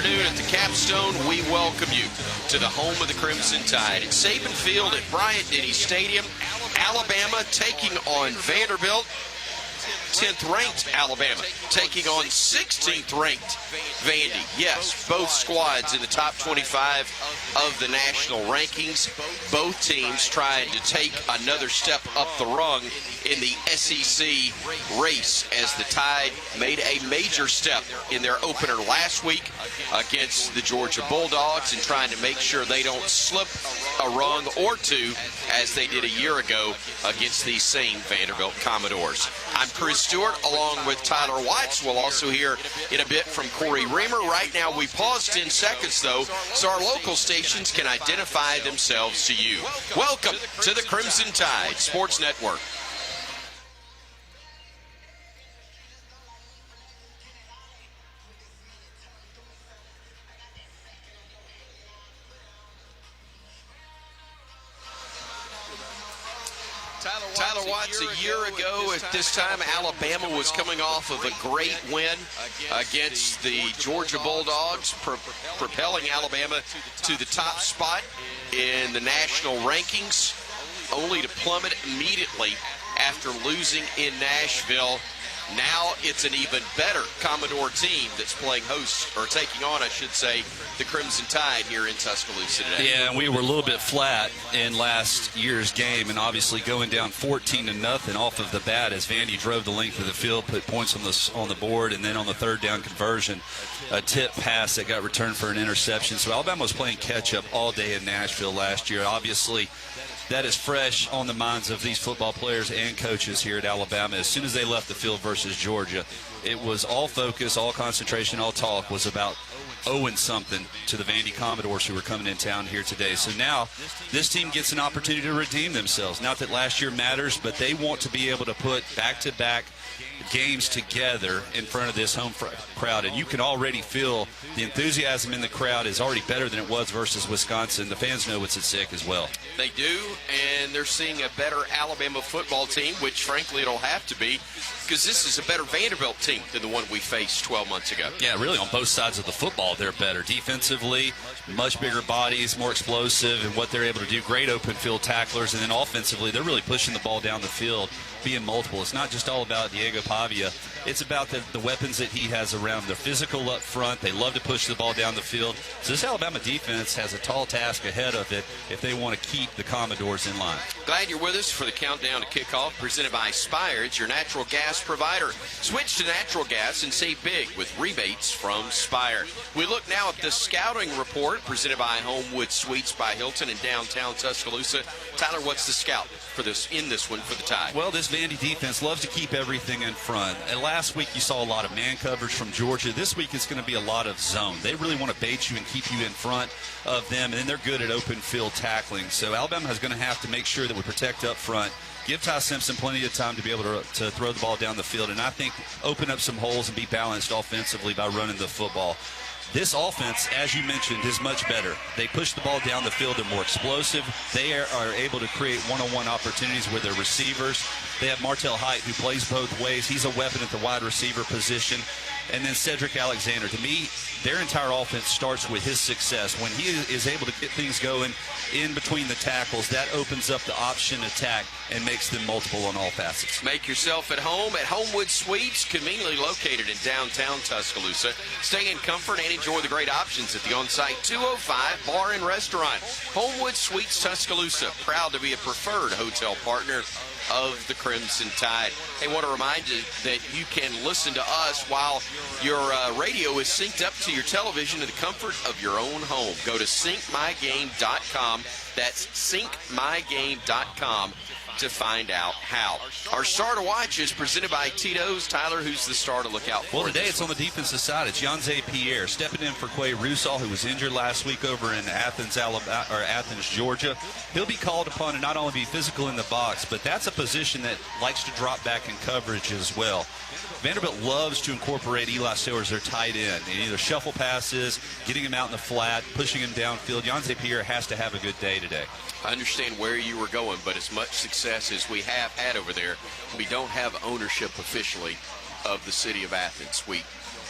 afternoon at the Capstone. We welcome you to the home of the Crimson Tide. At Saban Field at Bryant-Denny Stadium, Alabama taking on Vanderbilt. 10th-ranked Alabama taking on 16th-ranked Vandy. Yes, both squads in the top 25 of the national rankings. Both teams trying to take another step up the rung in the SEC race as the Tide made a major step in their opener last week against the Georgia Bulldogs and trying to make sure they don't slip a rung or two as they did a year ago against these same Vanderbilt Commodores. I'm Chris Stewart along with Tyler Watts. We'll also hear in a bit from Corey Reamer. Right now we pause 10 seconds though so our local stations can identify themselves to you. Welcome to the Crimson Tide Sports Network. Tyler Watts, a year ago at this time, Alabama was coming off of a great win against the Georgia Bulldogs, propelling Alabama to the top spot in the national rankings, only to plummet immediately after losing in Nashville. Now it's an even better Commodore team that's playing host, or taking on, I should say, the Crimson Tide here in Tuscaloosa today. Yeah, and we were a little bit flat in last year's game, and obviously going down 14-0 off of the bat as Vandy drove the length of the field, put points on the board, and then on the third down conversion, a tip pass that got returned for an interception. So Alabama was playing catch-up all day in Nashville last year. Obviously, that is fresh on the minds of these football players and coaches here at Alabama. As soon as they left the field versus Georgia, it was all focus, all concentration, all talk was about owing something to the Vandy Commodores who were coming in town here today. So now this team gets an opportunity to redeem themselves. Not that last year matters, but they want to be able to put back-to-back games together in front of this home crowd, and you can already feel the enthusiasm in the crowd is already better than it was versus Wisconsin. The fans know it's at stake as well. They do, and they're seeing a better Alabama football team, which frankly it'll have to be, because this is a better Vanderbilt team than the one we faced 12 months ago. Yeah, really on both sides of the football they're better. Defensively, much bigger bodies, more explosive, and what they're able to do, great open field tacklers, and then offensively they're really pushing the ball down the field, being multiple. It's not just all about Diego Pavia. It's about the weapons that he has around. They're physical up front. They love to push the ball down the field. So this Alabama defense has a tall task ahead of it if they want to keep the Commodores in line. Glad you're with us for the countdown to kickoff, presented by Spire. It's your natural gas provider. Switch to natural gas and save big with rebates from Spire. We look now at the scouting report presented by Homewood Suites by Hilton in downtown Tuscaloosa. Tyler, what's the scout for this one for the Tide? Well, this Vandy defense loves to keep everything in front. And last week you saw a lot of man coverage from Georgia. This week it's going to be a lot of zone. They really want to bait you and keep you in front of them, and then they're good at open field tackling. So Alabama is going to have to make sure that we protect up front, give Ty Simpson plenty of time to be able to throw the ball down the field, and I think open up some holes and be balanced offensively by running the football. This offense, as you mentioned, is much better. They push the ball down the field. They're more explosive. They are able to create one-on-one opportunities with their receivers. They have Martell Height, who plays both ways. He's a weapon at the wide receiver position. And then Cedric Alexander. To me, their entire offense starts with his success. When he is able to get things going in between the tackles, that opens up the option attack and makes them multiple on all facets. Make yourself at home at Homewood Suites, conveniently located in downtown Tuscaloosa. Stay in comfort and enjoy the great options at the on-site 205 Bar and Restaurant. Homewood Suites Tuscaloosa, proud to be a preferred hotel partner of the Crimson Tide. Hey, I want to remind you that you can listen to us while your radio is synced up to your television in the comfort of your own home. Go to syncmygame.com. That's syncmygame.com to find out how. Our star to watch is presented by Tito's. Tyler, who's the star to look out for? Well, today it's on the defensive side. It's Yanze Pierre stepping in for Quay Rusal, who was injured last week over in Athens, Georgia. He'll be called upon to not only be physical in the box, but that's a position that likes to drop back in coverage as well. Vanderbilt loves to incorporate Eli Sayer as their tight end, and either shuffle passes, getting him out in the flat, pushing him downfield. Yanze Pierre has to have a good day today. I understand where you were going, but as much success as we have had over there, we don't have ownership officially of the city of Athens. We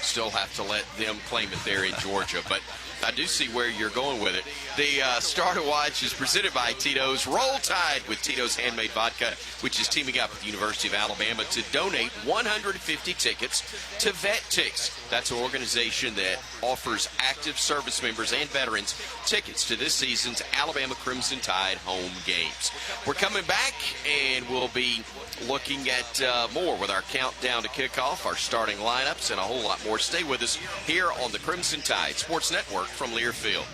Still have to let them claim it there in Georgia. But I do see where you're going with it. The Star to Watch is presented by Tito's. Roll Tide with Tito's Handmade Vodka, which is teaming up with the University of Alabama to donate 150 tickets to VetTix. That's an organization that offers active service members and veterans tickets to this season's Alabama Crimson Tide home games. We're coming back, and we'll be looking at more with our countdown to kickoff, our starting lineups, and a whole lot more. Stay with us here on the Crimson Tide Sports Network from Learfield.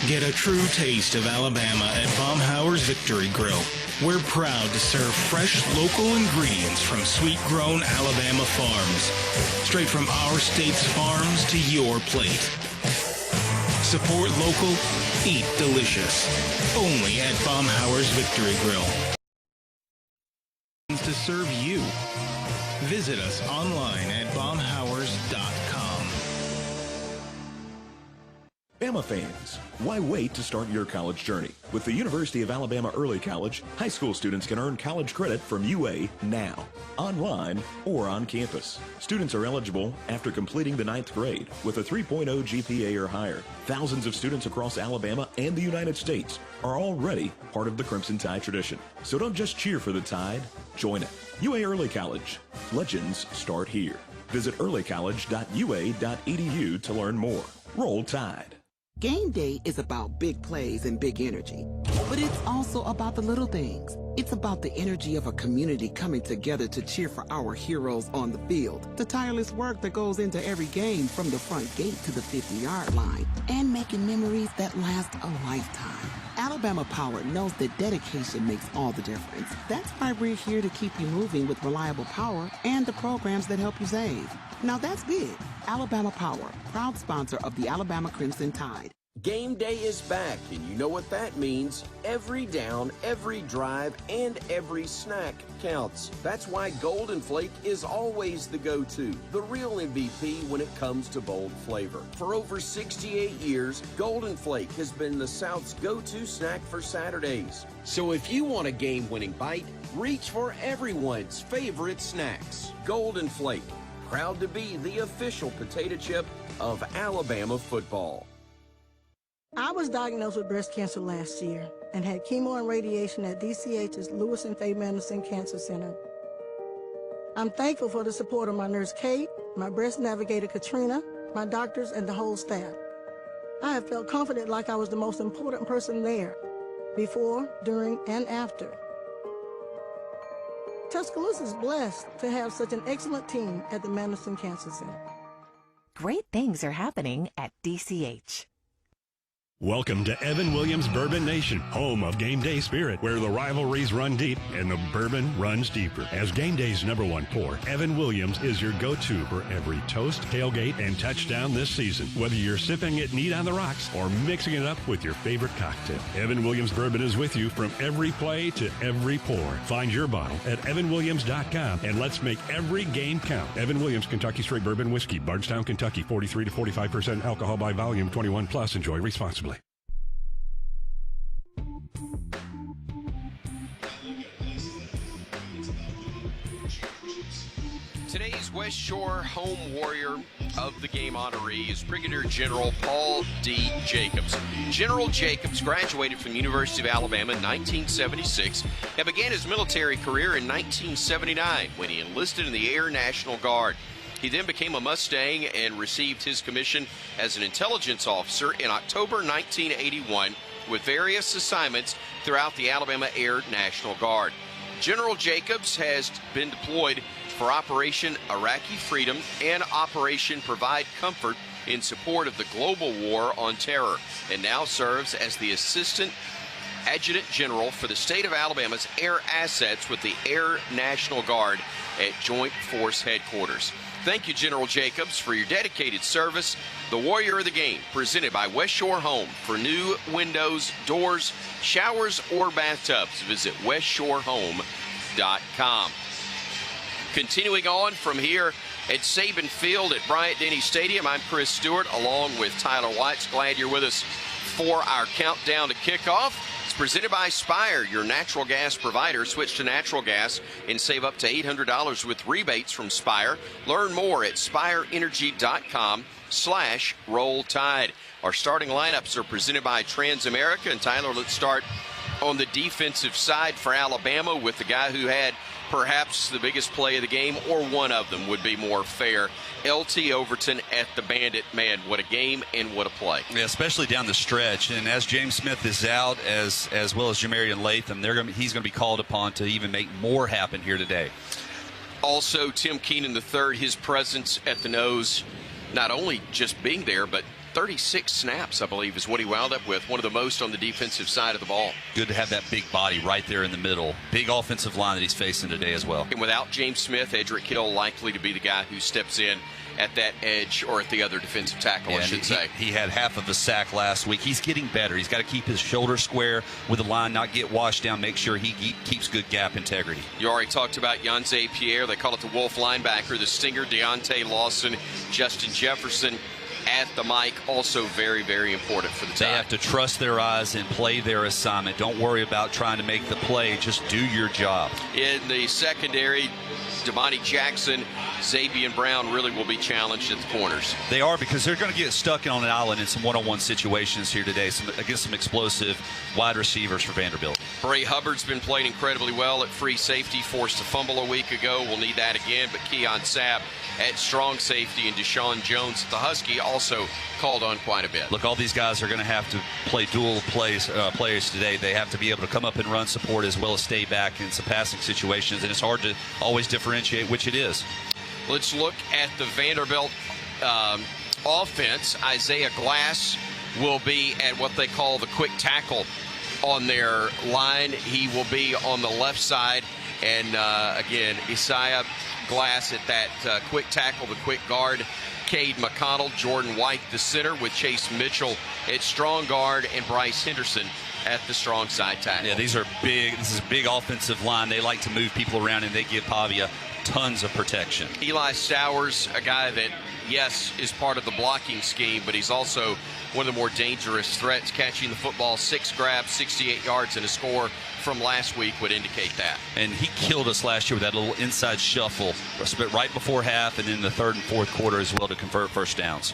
Get a true taste of Alabama at Baumhauer's Victory Grill. We're proud to serve fresh local ingredients from sweet-grown Alabama farms. Straight from our state's farms to your plate. Support local, eat delicious. Only at Baumhauer's Victory Grill. To serve you. Visit us online at baumhauers.com. Bama fans, why wait to start your college journey? With the University of Alabama Early College, high school students can earn college credit from UA now, online or on campus. Students are eligible after completing the 9th grade with a 3.0 GPA or higher. Thousands of students across Alabama and the United States are already part of the Crimson Tide tradition. So don't just cheer for the Tide, join it. UA Early College. Legends start here. Visit earlycollege.ua.edu to learn more. Roll Tide. Game day is about big plays and big energy, but it's also about the little things. It's about the energy of a community coming together to cheer for our heroes on the field, the tireless work that goes into every game from the front gate to the 50-yard line, and making memories that last a lifetime. Alabama Power knows that dedication makes all the difference. That's why we're here to keep you moving with reliable power and the programs that help you save. Now that's big. Alabama Power, proud sponsor of the Alabama Crimson Tide. Game day is back, and you know what that means. Every down, every drive, and every snack counts. That's why Golden Flake is always the go-to, the real MVP when it comes to bold flavor. For over 68 years, Golden Flake has been the South's go-to snack for Saturdays. So if you want a game-winning bite, reach for everyone's favorite snacks. Golden Flake, proud to be the official potato chip of Alabama football. I was diagnosed with breast cancer last year and had chemo and radiation at DCH's Lewis and Faye Madison Cancer Center. I'm thankful for the support of my nurse Kate, my breast navigator Katrina, my doctors, and the whole staff. I have felt confident like I was the most important person there, before, during, and after. Tuscaloosa is blessed to have such an excellent team at the Madison Cancer Center. Great things are happening at DCH. Welcome to Evan Williams Bourbon Nation, home of game day spirit, where the rivalries run deep and the bourbon runs deeper. As game day's #1 pour, Evan Williams is your go-to for every toast, tailgate, and touchdown this season. Whether you're sipping it neat on the rocks or mixing it up with your favorite cocktail, Evan Williams Bourbon is with you from every play to every pour. Find your bottle at evanwilliams.com and let's make every game count. Evan Williams Kentucky Straight Bourbon Whiskey, Bardstown, Kentucky, 43 to 45% alcohol by volume, 21 plus. Enjoy responsibly. Today's West Shore home warrior of the game honoree is Brigadier General Paul D. Jacobs. General Jacobs graduated from the University of Alabama in 1976 and began his military career in 1979 when he enlisted in the Air National Guard. He then became a Mustang and received his commission as an intelligence officer in October 1981 with various assignments throughout the Alabama Air National Guard. General Jacobs has been deployed for Operation Iraqi Freedom and Operation Provide Comfort in support of the global war on terror, and now serves as the Assistant Adjutant General for the state of Alabama's air assets with the Air National Guard at Joint Force Headquarters. Thank you, General Jacobs, for your dedicated service. The Warrior of the Game, presented by West Shore Home. For new windows, doors, showers, or bathtubs, visit westshorehome.com. Continuing on from here at Saban Field at Bryant-Denny Stadium, I'm Chris Stewart along with Tyler Watts. Glad you're with us for our countdown to kickoff. It's presented by Spire, your natural gas provider. Switch to natural gas and save up to $800 with rebates from Spire. Learn more at spireenergy.com/Roll Tide. Our starting lineups are presented by Transamerica. And Tyler, let's start on the defensive side for Alabama with the guy who had perhaps the biggest play of the game, or one of them would be more fair. LT Overton at the Bandit. Man, what a game and what a play. Yeah, especially down the stretch. And as James Smith is out, as well as Jamarian Latham, he's going to be called upon to even make more happen here today. Also, Tim Keenan III, his presence at the nose, not only just being there, but 36 snaps, I believe, is what he wound up with. One of the most on the defensive side of the ball. Good to have that big body right there in the middle. Big offensive line that he's facing today as well. And without James Smith, Edric Hill likely to be the guy who steps in at that edge, or at the other defensive tackle, I should say. He had half of a sack last week. He's getting better. He's got to keep his shoulder square with the line, not get washed down, make sure he keeps good gap integrity. You already talked about Yonze Pierre. They call it the Wolf linebacker, the Stinger, Deontay Lawson, Justin Jefferson at the mic, also very, very important for the Tide. They have to trust their eyes and play their assignment. Don't worry about trying to make the play. Just do your job. In the secondary, Damani Jackson, Xavier Brown really will be challenged at the corners. They are, because they're going to get stuck on an island in some one-on-one situations here today, against some explosive wide receivers for Vanderbilt. Bray Hubbard's been playing incredibly well at free safety, forced a fumble a week ago. We'll need that again, but Keon Sapp at strong safety and Deshaun Jones at the Husky also called on quite a bit. Look, all these guys are going to have to play dual players today. They have to be able to come up and run support as well as stay back in some passing situations, and it's hard to always differentiate which it is. Let's look at the Vanderbilt offense. Isaiah Glass will be at what they call the quick tackle on their line. He will be on the left side. And again, Isaiah Glass at that quick tackle, the quick guard. Cade McConnell, Jordan White, the center, with Chase Mitchell at strong guard, and Bryce Henderson at the strong side tackle. Yeah, these are big. This is a big offensive line. They like to move people around, and they give Pavia tons of protection. Eli Stowers, a guy that, yes, is part of the blocking scheme, but he's also one of the more dangerous threats, catching the football. 6 grabs, 68 yards, and a score from last week would indicate that. And he killed us last year with that little inside shuffle right before half, and in the third and fourth quarter as well, to convert first downs.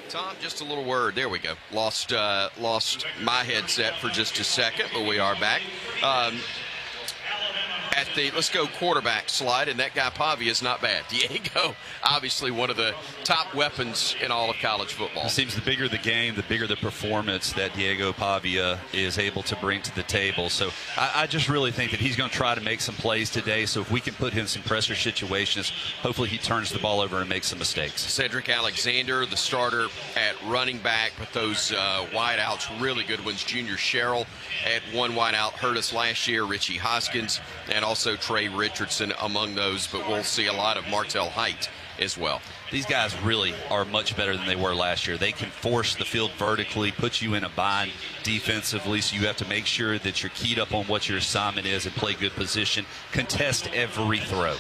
Tom, just a little word. There we go. Lost my headset for just a second, but we are back. At the let's go quarterback slide, and that guy Pavia is not bad. Diego, obviously one of the top weapons in all of college football. It seems the bigger the game, the bigger the performance that Diego Pavia is able to bring to the table. So I just really think that he's going to try to make some plays today. So if we can put him in some pressure situations, hopefully he turns the ball over and makes some mistakes. Cedric Alexander, the starter at running back, but those wideouts, really good ones. Junior Sherrill at one wideout hurt us last year. Richie Hoskins and also Trey Richardson among those, but we'll see a lot of Martell Height as well. These guys really are much better than they were last year. They can force the field vertically, put you in a bind defensively, so you have to make sure that you're keyed up on what your assignment is and play good position, contest every throw.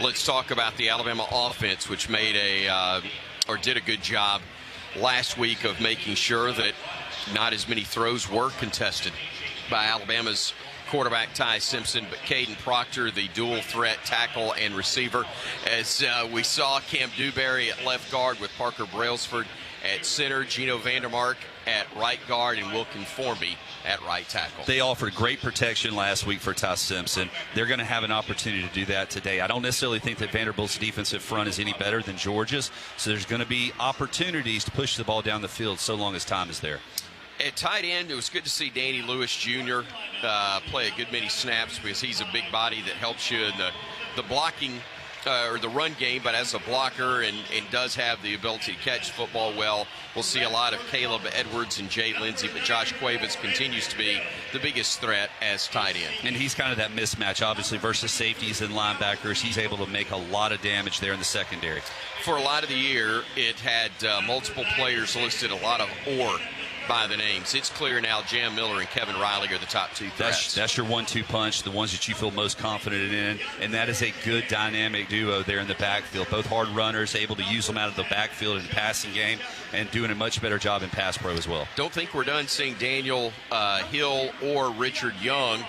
Let's talk about the Alabama offense, which made did a good job last week of making sure that not as many throws were contested by Alabama's quarterback Ty Simpson, but Caden Proctor, the dual threat tackle and receiver, as we saw Cam Dewberry at left guard with Parker Brailsford at center, Gino Vandermark at right guard, and Wilkin Formby at right tackle. They offered great protection last week for Ty Simpson. They're going to have an opportunity to do that today. I don't necessarily think that Vanderbilt's defensive front is any better than Georgia's, so there's going to be opportunities to push the ball down the field so long as time is there. At tight end, it was good to see Danny Lewis Jr. Play a good many snaps, because he's a big body that helps you in the blocking or the run game, but as a blocker and does have the ability to catch football well. We'll see a lot of Caleb Edwards and Jay Lindsey, but Josh Cuevas continues to be the biggest threat as tight end. And he's kind of that mismatch, obviously, versus safeties and linebackers. He's able to make a lot of damage there in the secondary. For a lot of the year, it had multiple players listed, a lot of or by the names. It's clear now Jam Miller and Kevin Riley are the top two threats. That's your 1-2 punch, the ones that you feel most confident in, and that is a good dynamic duo there in the backfield. Both hard runners, able to use them out of the backfield in the passing game, and doing a much better job in pass pro as well. Don't think we're done seeing Daniel Hill or Richard Young,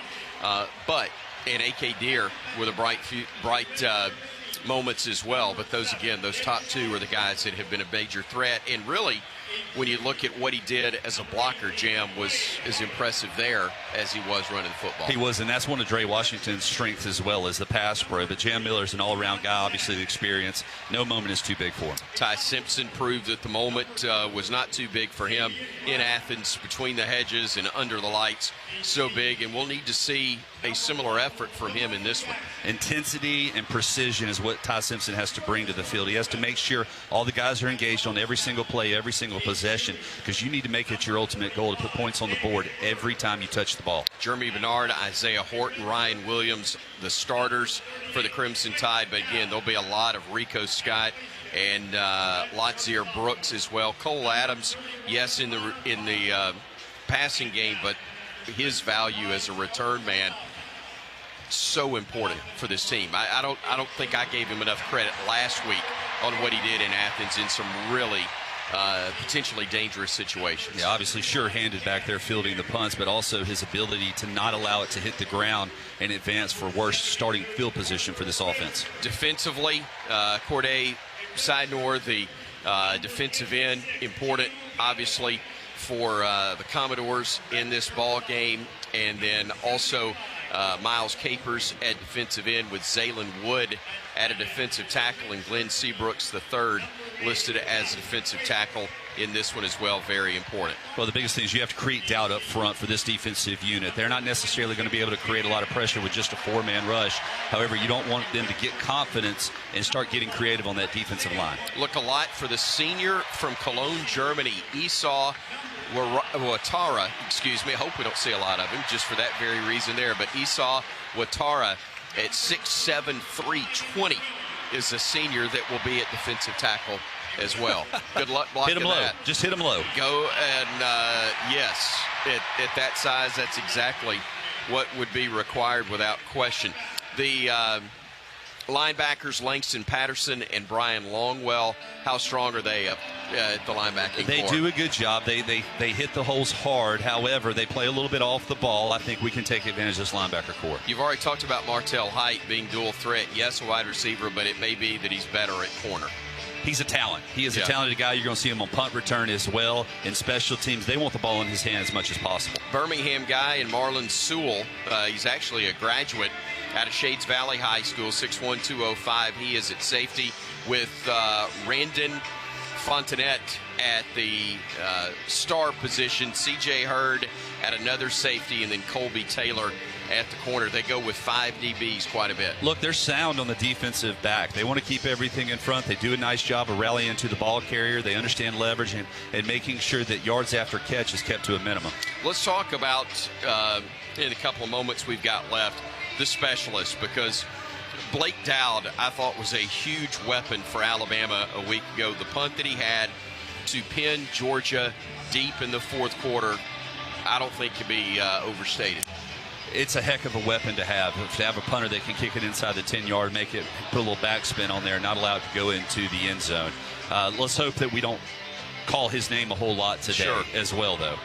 but and A.K. Deere with a bright moments as well. But those top two are the guys that have been a major threat. And really, when you look at what he did as a blocker, Jam was as impressive there as he was running the football. He was, and that's one of Dre Washington's strengths as well as the pass pro. But Jam Miller's an all-around guy, obviously the experience. No moment is too big for him. Ty Simpson proved that the moment was not too big for him in Athens, between the hedges and under the lights. So big, and we'll need to see a similar effort from him in this one. Intensity and precision is what Ty Simpson has to bring to the field. He has to make sure all the guys are engaged on every single play, every single possession, because you need to make it your ultimate goal to put points on the board every time you touch the ball. Jeremy Bernard, Isaiah Horton, Ryan Williams, the starters for the Crimson Tide. But again, there'll be a lot of Rico Scott and Lotsier Brooks as well. Cole Adams, yes, in the passing game, but his value as a return man, so important for this team. I don't think I gave him enough credit last week on what he did in Athens in some really potentially dangerous situations. Yeah, obviously sure-handed back there fielding the punts, but also his ability to not allow it to hit the ground and advance for worse starting field position for this offense. Defensively, Corday Sidnor, the defensive end, important obviously for the Commodores in this ball game. And then also Miles Capers at defensive end with Zaylen Wood at a defensive tackle, and Glenn Seabrooks III listed as a defensive tackle in this one as well. Very important. Well, the biggest thing is you have to create doubt up front for this defensive unit. They're not necessarily going to be able to create a lot of pressure with just a four-man rush. However, you don't want them to get confidence and start getting creative on that defensive line. Look a lot for the senior from Cologne, Germany, Esau Watara, I hope we don't see a lot of him just for that very reason there. But Esau Watara at 6'7", 320 is a senior that will be at defensive tackle as well. Good luck blocking hit him low. that. Just hit him low. Go and yes, at that size, that's exactly what would be required without question. The linebackers, Langston Patterson and Brian Longwell, how strong are they up at the linebacking They core? do a good job. They hit the holes hard. However, they play a little bit off the ball. I think we can take advantage of this linebacker core. You've already talked about Martell Height being dual threat. Yes, a wide receiver, but it may be that he's better at corner. He's a talent. He is a talented guy. You're going to see him on punt return as well. In special teams, they want the ball in his hand as much as possible. Birmingham guy and Marlon Sewell. He's actually a graduate out of Shades Valley High School, 6'1", 205. He is at safety with Randon Fontenette at the star position, C.J. Hurd at another safety, and then Colby Taylor at the corner. They go with 5 DBs quite a bit. Look, they're sound on the defensive back. They want to keep everything in front. They do a nice job of rallying to the ball carrier. They understand leverage and making sure that yards after catch is kept to a minimum. Let's talk about, in a couple of moments we've got left, the specialists, because Blake Dowd, I thought, was a huge weapon for Alabama a week ago. The punt that he had to pin Georgia deep in the fourth quarter, I don't think can be overstated. It's a heck of a weapon to have a punter that can kick it inside the 10-yard, make it, put a little backspin on there, not allow it to go into the end zone. Let's hope that we don't call his name a whole lot today as well, though.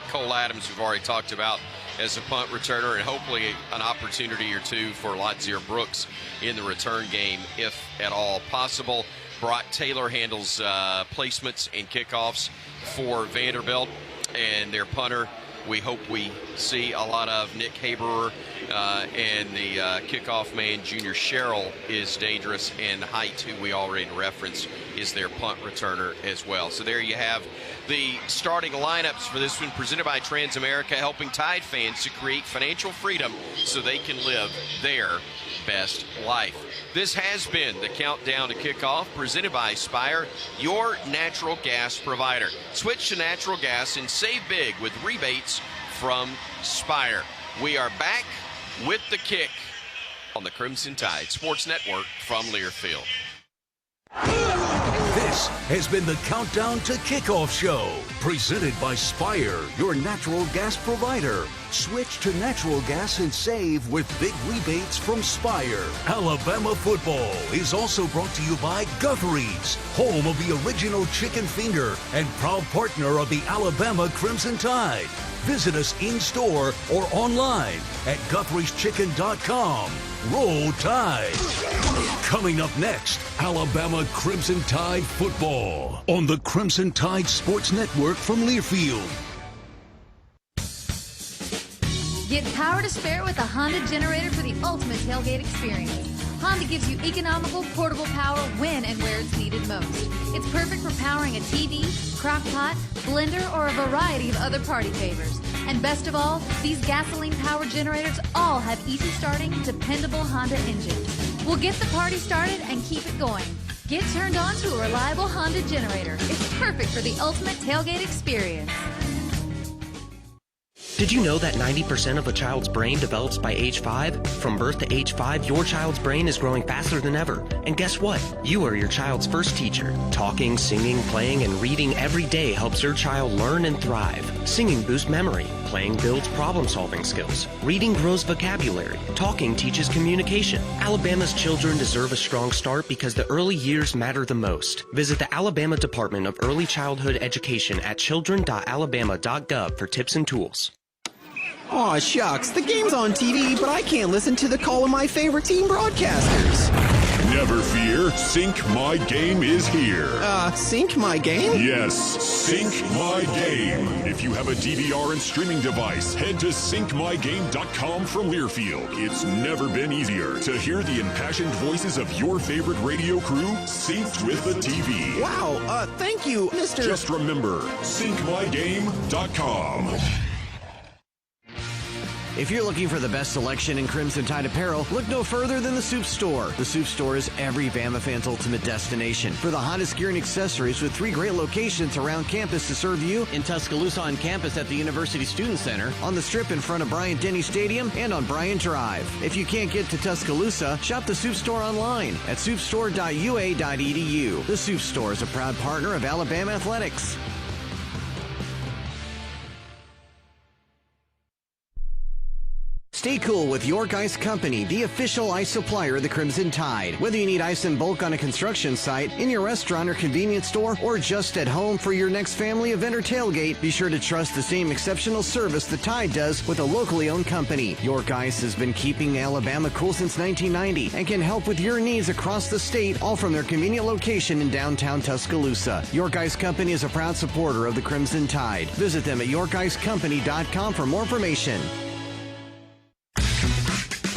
Cole Adams, we've already talked about as a punt returner, and hopefully an opportunity or two for Lotsier Brooks in the return game, if at all possible. Brock Taylor handles placements and kickoffs for Vanderbilt, and their punter, we hope we see a lot of. Nick Haberer, and the kickoff man, Junior Sherrill, is dangerous, and Height, who we already referenced, is their punt returner as well. So there you have the starting lineups for this one, presented by Transamerica, helping Tide fans to create financial freedom so they can live their best life. This has been the Countdown to Kickoff, presented by Spire, your natural gas provider. Switch to natural gas and save big with rebates from Spire. We are back with the kick on the Crimson Tide Sports Network from Learfield. This This has been the Countdown to Kickoff show, presented by Spire, your natural gas provider. Switch to natural gas and save with big rebates from Spire. Alabama football is also brought to you by Guthrie's, home of the original chicken finger and proud partner of the Alabama Crimson Tide. Visit us in-store or online at Guthrie'sChicken.com. Roll Tide. Coming up next, Alabama Crimson Tide football on the Crimson Tide Sports Network from Learfield. Get power to spare with a Honda generator for the ultimate tailgate experience. Honda gives you economical, portable power when and where it's needed most. It's perfect for powering a TV, crock pot, blender, or a variety of other party favors. And best of all, these gasoline-powered generators all have easy starting, dependable Honda engines. We'll get the party started and keep it going. Get turned on to a reliable Honda generator. It's perfect for the ultimate tailgate experience. Did you know that 90% of a child's brain develops by age 5? From birth to age 5, your child's brain is growing faster than ever. And guess what? You are your child's first teacher. Talking, singing, playing, and reading every day helps your child learn and thrive. Singing boosts memory. Playing builds problem-solving skills. Reading grows vocabulary. Talking teaches communication. Alabama's children deserve a strong start because the early years matter the most. Visit the Alabama Department of Early Childhood Education at children.alabama.gov for tips and tools. Aw, shucks, the game's on TV, but I can't listen to the call of my favorite team broadcasters. Never fear, Sync My Game is here. Sync My Game? Yes, Sync My Game. If you have a DVR and streaming device, head to syncmygame.com from Learfield. It's never been easier to hear the impassioned voices of your favorite radio crew synced with the TV. Wow, thank you, Mr. Just remember, syncmygame.com. If you're looking for the best selection in Crimson Tide apparel, look no further than the Soup Store. The Soup Store is every Bama fan's ultimate destination for the hottest gear and accessories, with 3 great locations around campus to serve you: in Tuscaloosa on campus at the University Student Center, on the Strip in front of Bryant-Denny Stadium, and on Bryant Drive. If you can't get to Tuscaloosa, shop the Soup Store online at soupstore.ua.edu. The Soup Store is a proud partner of Alabama Athletics. Stay cool with York Ice Company, the official ice supplier of the Crimson Tide. Whether you need ice in bulk on a construction site, in your restaurant or convenience store, or just at home for your next family event or tailgate, be sure to trust the same exceptional service the Tide does with a locally owned company. York Ice has been keeping Alabama cool since 1990 and can help with your needs across the state, all from their convenient location in downtown Tuscaloosa. York Ice Company is a proud supporter of the Crimson Tide. Visit them at yorkicecompany.com for more information.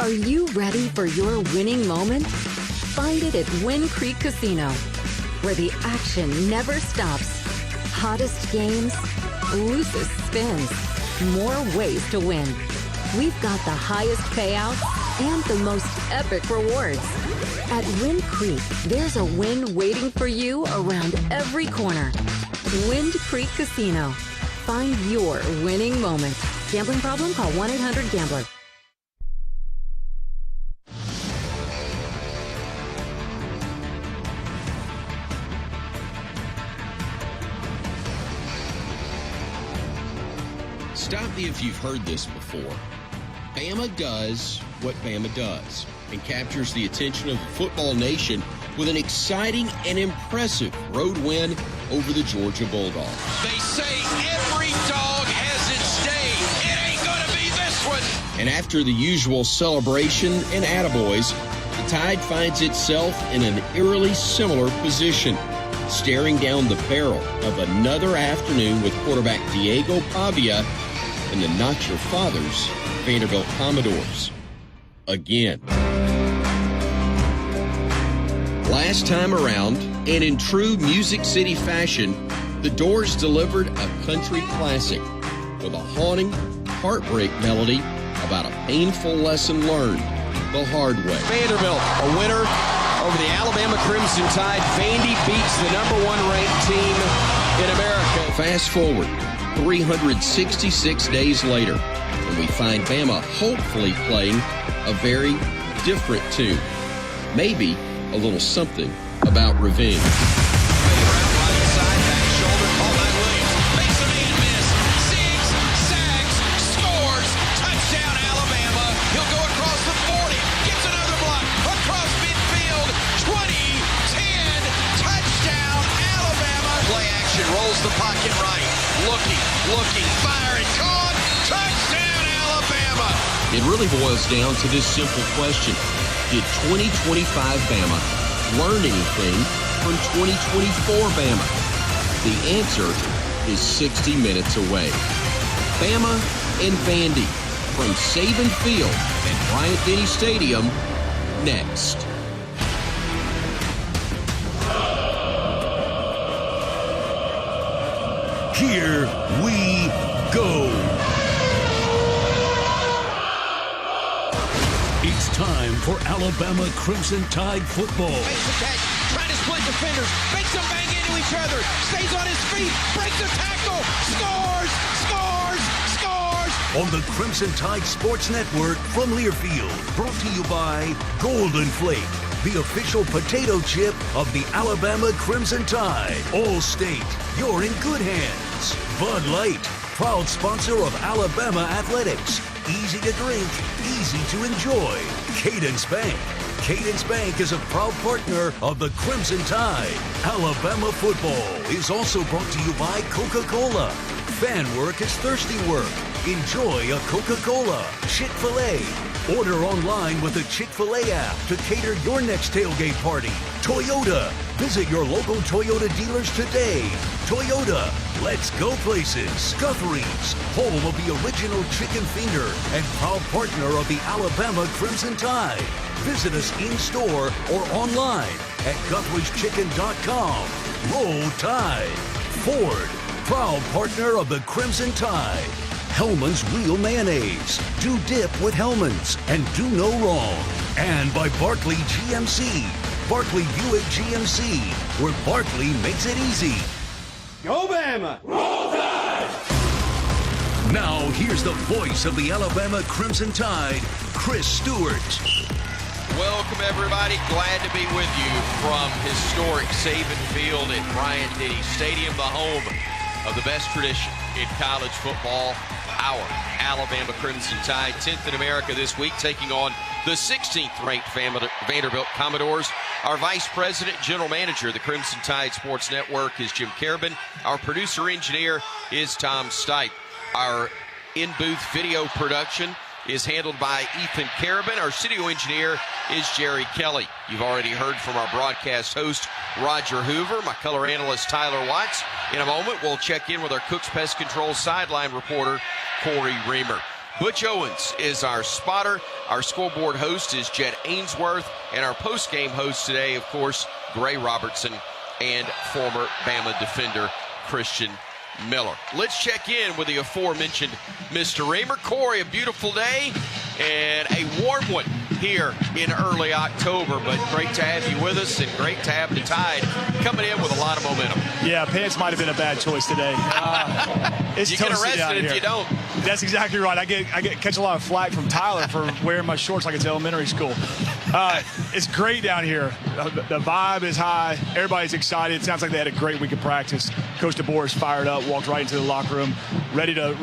Are you ready for your winning moment? Find it at Wind Creek Casino, where the action never stops. Hottest games, loosest spins, more ways to win. We've got the highest payouts and the most epic rewards. At Wind Creek, there's a win waiting for you around every corner. Wind Creek Casino. Find your winning moment. Gambling problem? Call 1-800-GAMBLER. Stop me if you've heard this before. Bama does what Bama does and captures the attention of the football nation with an exciting and impressive road win over the Georgia Bulldogs. They say every dog has its day. It ain't gonna be this one. And after the usual celebration and attaboys, the Tide finds itself in an eerily similar position, staring down the barrel of another afternoon with quarterback Diego Pavia and the Not Your Father's Vanderbilt Commodores. Again. Last time around, and in true Music City fashion, the Doors delivered a country classic with a haunting, heartbreak melody about a painful lesson learned the hard way. Vanderbilt, a winner over the Alabama Crimson Tide. Vandy beats the #1 ranked team in America. Fast forward 366 days later, and we find Bama hopefully playing a very different tune. Maybe a little something about revenge. the pocket right. Looking, firing, caught. Touchdown, Alabama. It really boils down to this simple question. Did 2025 Bama learn anything from 2024 Bama? The answer is 60 minutes away. Bama and Vandy from Saban Field and Bryant-Denny Stadium next. Here we go. It's time for Alabama Crimson Tide football. Makes the catch, trying to split defenders, makes them bang into each other, stays on his feet, breaks a tackle, scores! On the Crimson Tide Sports Network from Learfield, brought to you by Golden Flake, the official potato chip of the Alabama Crimson Tide. All-State, you're in good hands. Bud Light, proud sponsor of Alabama Athletics. Easy to drink, easy to enjoy. Cadence Bank. Cadence Bank is a proud partner of the Crimson Tide. Alabama football is also brought to you by Coca-Cola. Fan work is thirsty work. Enjoy a Coca-Cola. Chick-fil-A. Order online with the Chick-fil-A app to cater your next tailgate party. Toyota. Visit your local Toyota dealers today. Toyota. Let's go places. Guthrie's. Home of the original chicken finger and proud partner of the Alabama Crimson Tide. Visit us in-store or online at Guthrie'sChicken.com. Roll Tide. Ford. Proud partner of the Crimson Tide. Hellman's Real Mayonnaise. Do dip with Hellman's and do no wrong. And by Barkley GMC. Barkley Buick GMC, where Barkley makes it easy. Go Bama! Roll Tide! Now here's the voice of the Alabama Crimson Tide, Chris Stewart. Welcome, everybody. Glad to be with you from historic Saban Field at Bryant-Denny Stadium, the home of the best tradition in college football. Our Alabama Crimson Tide, 10th in America this week, taking on the 16th-ranked Vanderbilt Commodores. Our Vice President, General Manager of the Crimson Tide Sports Network is Jim Carabin. Our producer-engineer is Tom Stipe. Our in-booth video production is handled by Ethan Carabin. Our studio engineer is Jerry Kelly. You've already heard from our broadcast host, Roger Hoover, my color analyst, Tyler Watts. In a moment, we'll check in with our Cook's Pest Control sideline reporter, Corey Reamer. Butch Owens is our spotter. Our scoreboard host is Jed Ainsworth. And our post-game host today, of course, Gray Robertson and former Bama defender Christian Miller. Let's check in with the aforementioned Mr. Reamer. Corey, a beautiful day and a warm one here in early October, but great to have you with us and great to have the Tide coming in with a lot of momentum. Yeah, pants might have been a bad choice today. It's you get arrested if you don't. That's exactly right. I catch a lot of flack from Tyler for wearing my shorts like it's elementary school. It's great down here. The vibe is high. Everybody's excited. It sounds like they had a great week of practice. Coach DeBoer is fired up, walked right into the locker room, ready to.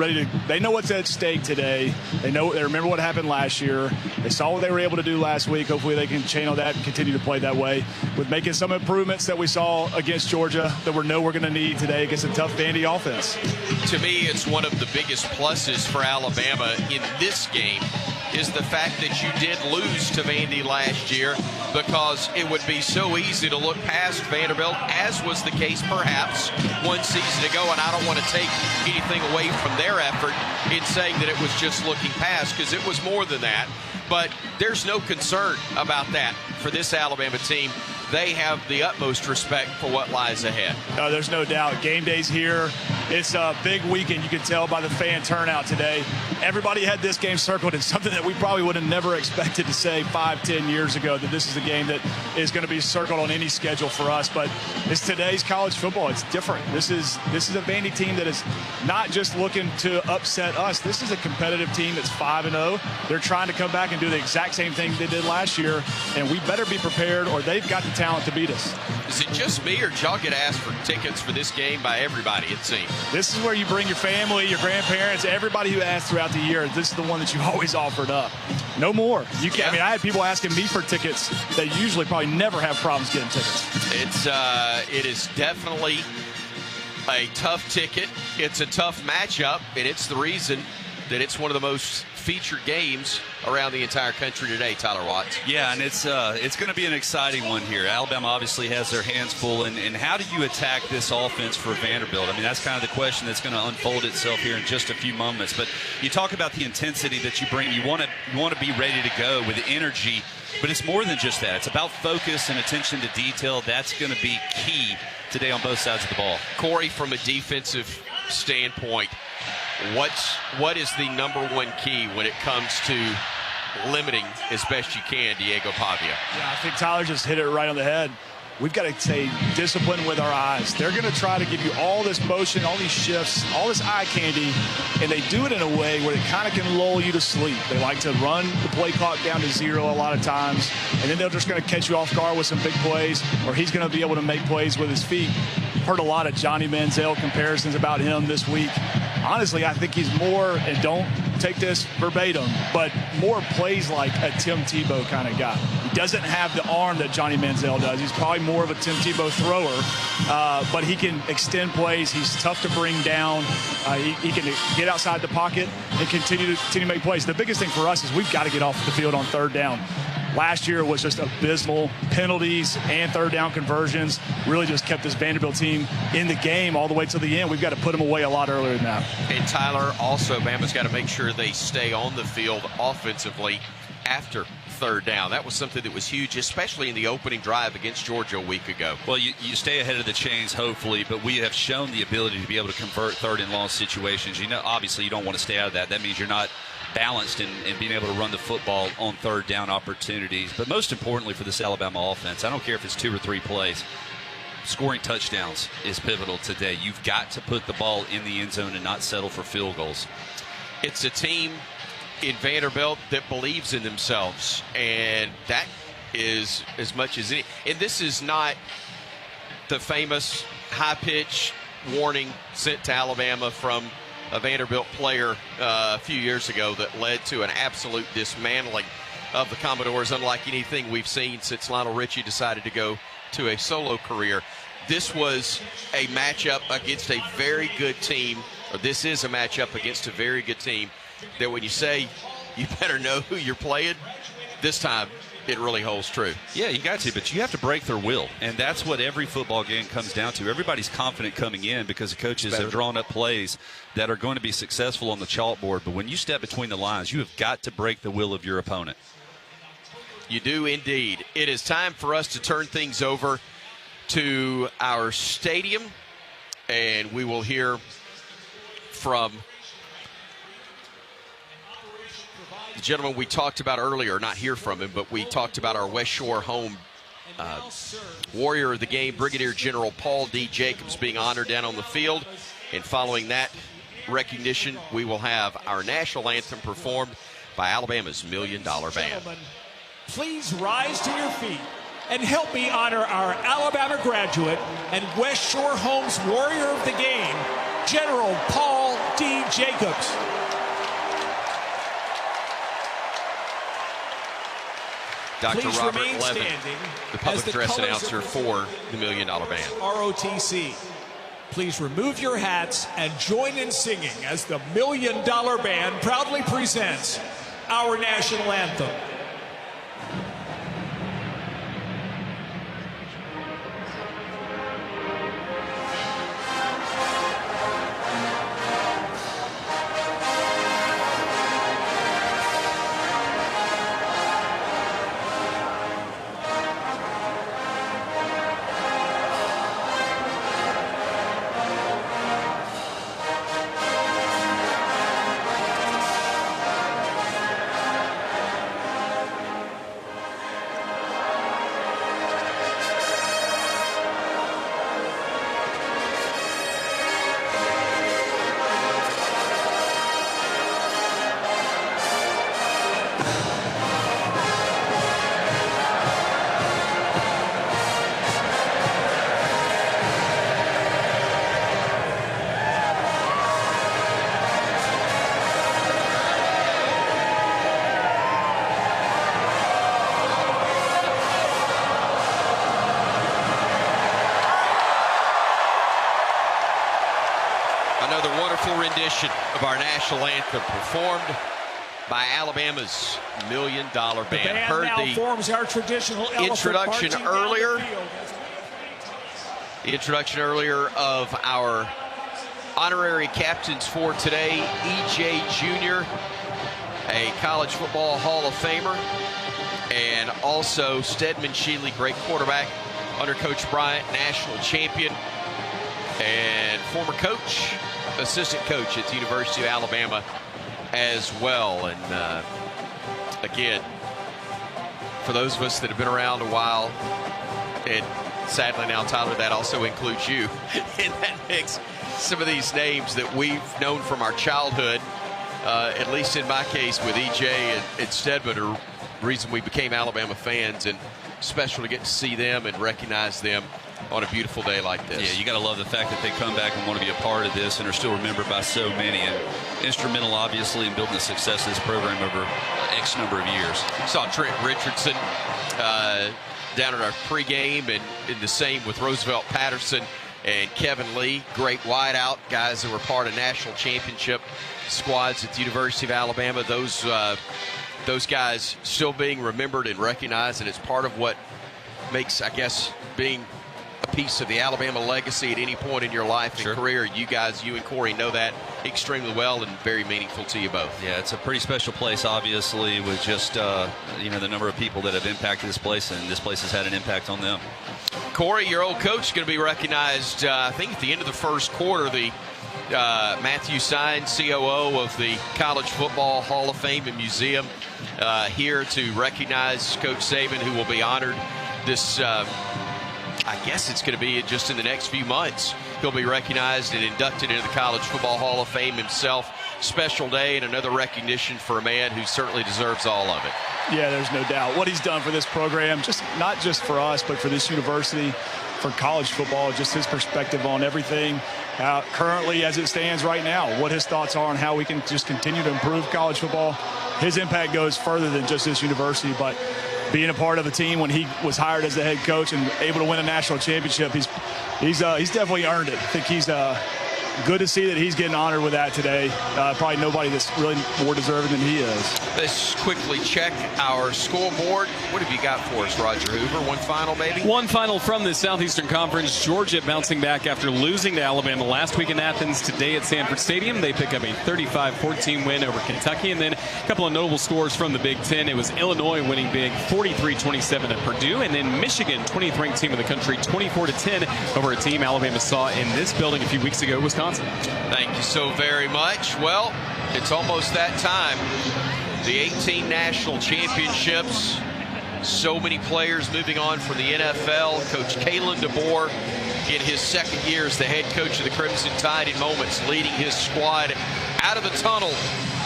They know what's at stake today. They remember what happened last year. They saw what they were able to do last week. Hopefully they can channel that and continue to play that way with making some improvements that we saw against Georgia that we know we're going to need today against a tough Vandy offense. To me, it's one of the biggest pluses for Alabama in this game is the fact that you did lose to Vandy last year, because it would be so easy to look past Vanderbilt, as was the case perhaps one season ago, and I don't want to take anything away from their effort in saying that it was just looking past, because it was more than that. But there's no concern about that for this Alabama team. They have the utmost respect for what lies ahead. There's no doubt. Game day's here. It's a big weekend. You can tell by the fan turnout today. Everybody had this game circled. It's something that we probably would have never expected to say 5-10 years ago, that this is a game that is going to be circled on any schedule for us. But it's today's college football. It's different. This is a Vandy team that is not just looking to upset us. This is a competitive team that's 5-0. They're trying to come back and do the exact same thing they did last year, and we better be prepared, or they've got the talent to beat us. Is it just me, or did y'all get asked for tickets for this game by everybody, it seems? This is where you bring your family, your grandparents, everybody who asked throughout the year. This is the one that you always offered up. No more. You can't. Yeah. I mean, I had people asking me for tickets that usually probably never have problems getting tickets. It is definitely a tough ticket. It's a tough matchup, and it's the reason that it's one of the most featured games around the entire country today, Tyler Watts. Yeah, and it's going to be an exciting one here. Alabama obviously has their hands full, and how do you attack this offense for Vanderbilt? I mean, that's kind of the question that's going to unfold itself here in just a few moments. But you talk about the intensity that you bring. You want to be ready to go with energy, but it's more than just that. It's about focus and attention to detail. That's going to be key today on both sides of the ball. Corey, from a defensive standpoint, what is the number one key when it comes to limiting as best you can Diego Pavia? Yeah, I think Tyler just hit it right on the head. We've got to stay disciplined with our eyes. They're going to try to give you all this motion, all these shifts, all this eye candy, and they do it in a way where it kind of can lull you to sleep. They like to run the play clock down to 0 a lot of times, and then they're just going to catch you off guard with some big plays, or he's going to be able to make plays with his feet. Heard a lot of Johnny Manziel comparisons about him this week. Honestly, I think he's more, and don't take this verbatim, but more plays like a Tim Tebow kind of guy. He doesn't have the arm that Johnny Manziel does. He's probably more of a Tim Tebow thrower, but he can extend plays. He's tough to bring down. He can get outside the pocket and continue to make plays. The biggest thing for us is we've got to get off the field on third down. Last year was just abysmal. Penalties and third down conversions really just kept this Vanderbilt team in the game all the way to the end. We've got to put them away a lot earlier than that. And Tyler, also, Bama's got to make sure they stay on the field offensively after third down. That was something that was huge, especially in the opening drive against Georgia a week ago. Well, you stay ahead of the chains, hopefully, but we have shown the ability to be able to convert third and long situations. You know, obviously, you don't want to stay out of that. That means you're not balanced in being able to run the football on third down opportunities. But most importantly for this Alabama offense, I don't care if it's 2 or 3 plays, scoring touchdowns is pivotal today. You've got to put the ball in the end zone and not settle for field goals. It's a team in Vanderbilt that believes in themselves, and that is as much as any. And this is not the famous high-pitch warning sent to Alabama from a Vanderbilt player a few years ago that led to an absolute dismantling of the Commodores, unlike anything we've seen since Lionel Richie decided to go to a solo career. This was a matchup against a very good team, or this is a matchup against a very good team that when you say you better know who you're playing, this time it really holds true. Yeah, you got to, but you have to break their will, and that's what every football game comes down to. Everybody's confident coming in because the coaches have drawn up plays that are going to be successful on the chalkboard, but when you step between the lines, you have got to break the will of your opponent. You do indeed. It is time for us to turn things over to our stadium, and we will hear from the gentleman we talked about earlier, not hear from him, but we talked about our West Shore home warrior of the game, Brigadier General Paul D. Jacobs, being honored down on the field. And following that recognition, we will have our national anthem performed by Alabama's $1 Million Band. Please rise to your feet and help me honor our Alabama graduate and West Shore Home's warrior of the game, General Paul D. Jacobs. Dr. Please Robert remain Levin, standing the public as the address colors announcer of for the $1 Million Band. ROTC. Please remove your hats and join in singing as the $1 Million Band proudly presents our national anthem. rendition of our national anthem performed by Alabama's $1 Million Band. The band Heard now the forms our traditional introduction earlier of our honorary captains for today. E.J. Jr., a college football Hall of Famer, and also Stedman Shealy, great quarterback under Coach Bryant, national champion, and former coach, assistant coach at the University of Alabama as well. And again, for those of us that have been around a while, and sadly now, Tyler, that also includes you in that mix, some of these names that we've known from our childhood, at least in my case with EJ and Stedman, are the reason we became Alabama fans, and special to get to see them and recognize them on a beautiful day like this. Yeah, you got to love the fact that they come back and want to be a part of this and are still remembered by so many, and instrumental, obviously, in building the success of this program over X number of years. Saw Trent Richardson down at our pregame, and the same with Roosevelt Patterson and Kevin Lee, great wideout guys that were part of national championship squads at the University of Alabama. Those guys still being remembered and recognized, and it's part of what makes, I guess, being a piece of the Alabama legacy at any point in your life and career. You guys, you and Corey, know that extremely well, and very meaningful to you both. Yeah, it's a pretty special place, obviously, with just the number of people that have impacted this place, and this place has had an impact on them. Corey, your old coach, is going to be recognized, I think, at the end of the first quarter. The Matthew Sine, COO of the College Football Hall of Fame and Museum, here to recognize Coach Saban, who will be honored this, I guess it's going to be just in the next few months. He'll be recognized and inducted into the College Football Hall of Fame himself. Special day and another recognition for a man who certainly deserves all of it. Yeah, there's no doubt. What he's done for this program, just not just for us, but for this university, for college football, just his perspective on everything currently as it stands right now, what his thoughts are on how we can just continue to improve college football. His impact goes further than just this university, but being a part of the team when he was hired as the head coach and able to win a national championship, he's definitely earned it. I think he's good to see that he's getting honored with that today. Probably nobody that's really more deserving than he is. Let's quickly check our scoreboard. What have you got for us, Roger Hoover? One final, maybe? One final from the Southeastern Conference. Georgia bouncing back after losing to Alabama last week in Athens. Today at Sanford Stadium, they pick up a 35-14 win over Kentucky. And then a couple of notable scores from the Big Ten. It was Illinois winning big 43-27 at Purdue. And then Michigan, 20th ranked team in the country, 24-10 over a team Alabama saw in this building a few weeks ago, Wisconsin. Thank you so very much. Well, it's almost that time. The 18 national championships. So many players moving on from the NFL. Coach Kalen DeBoer in his second year as the head coach of the Crimson Tide in moments, leading his squad out of the tunnel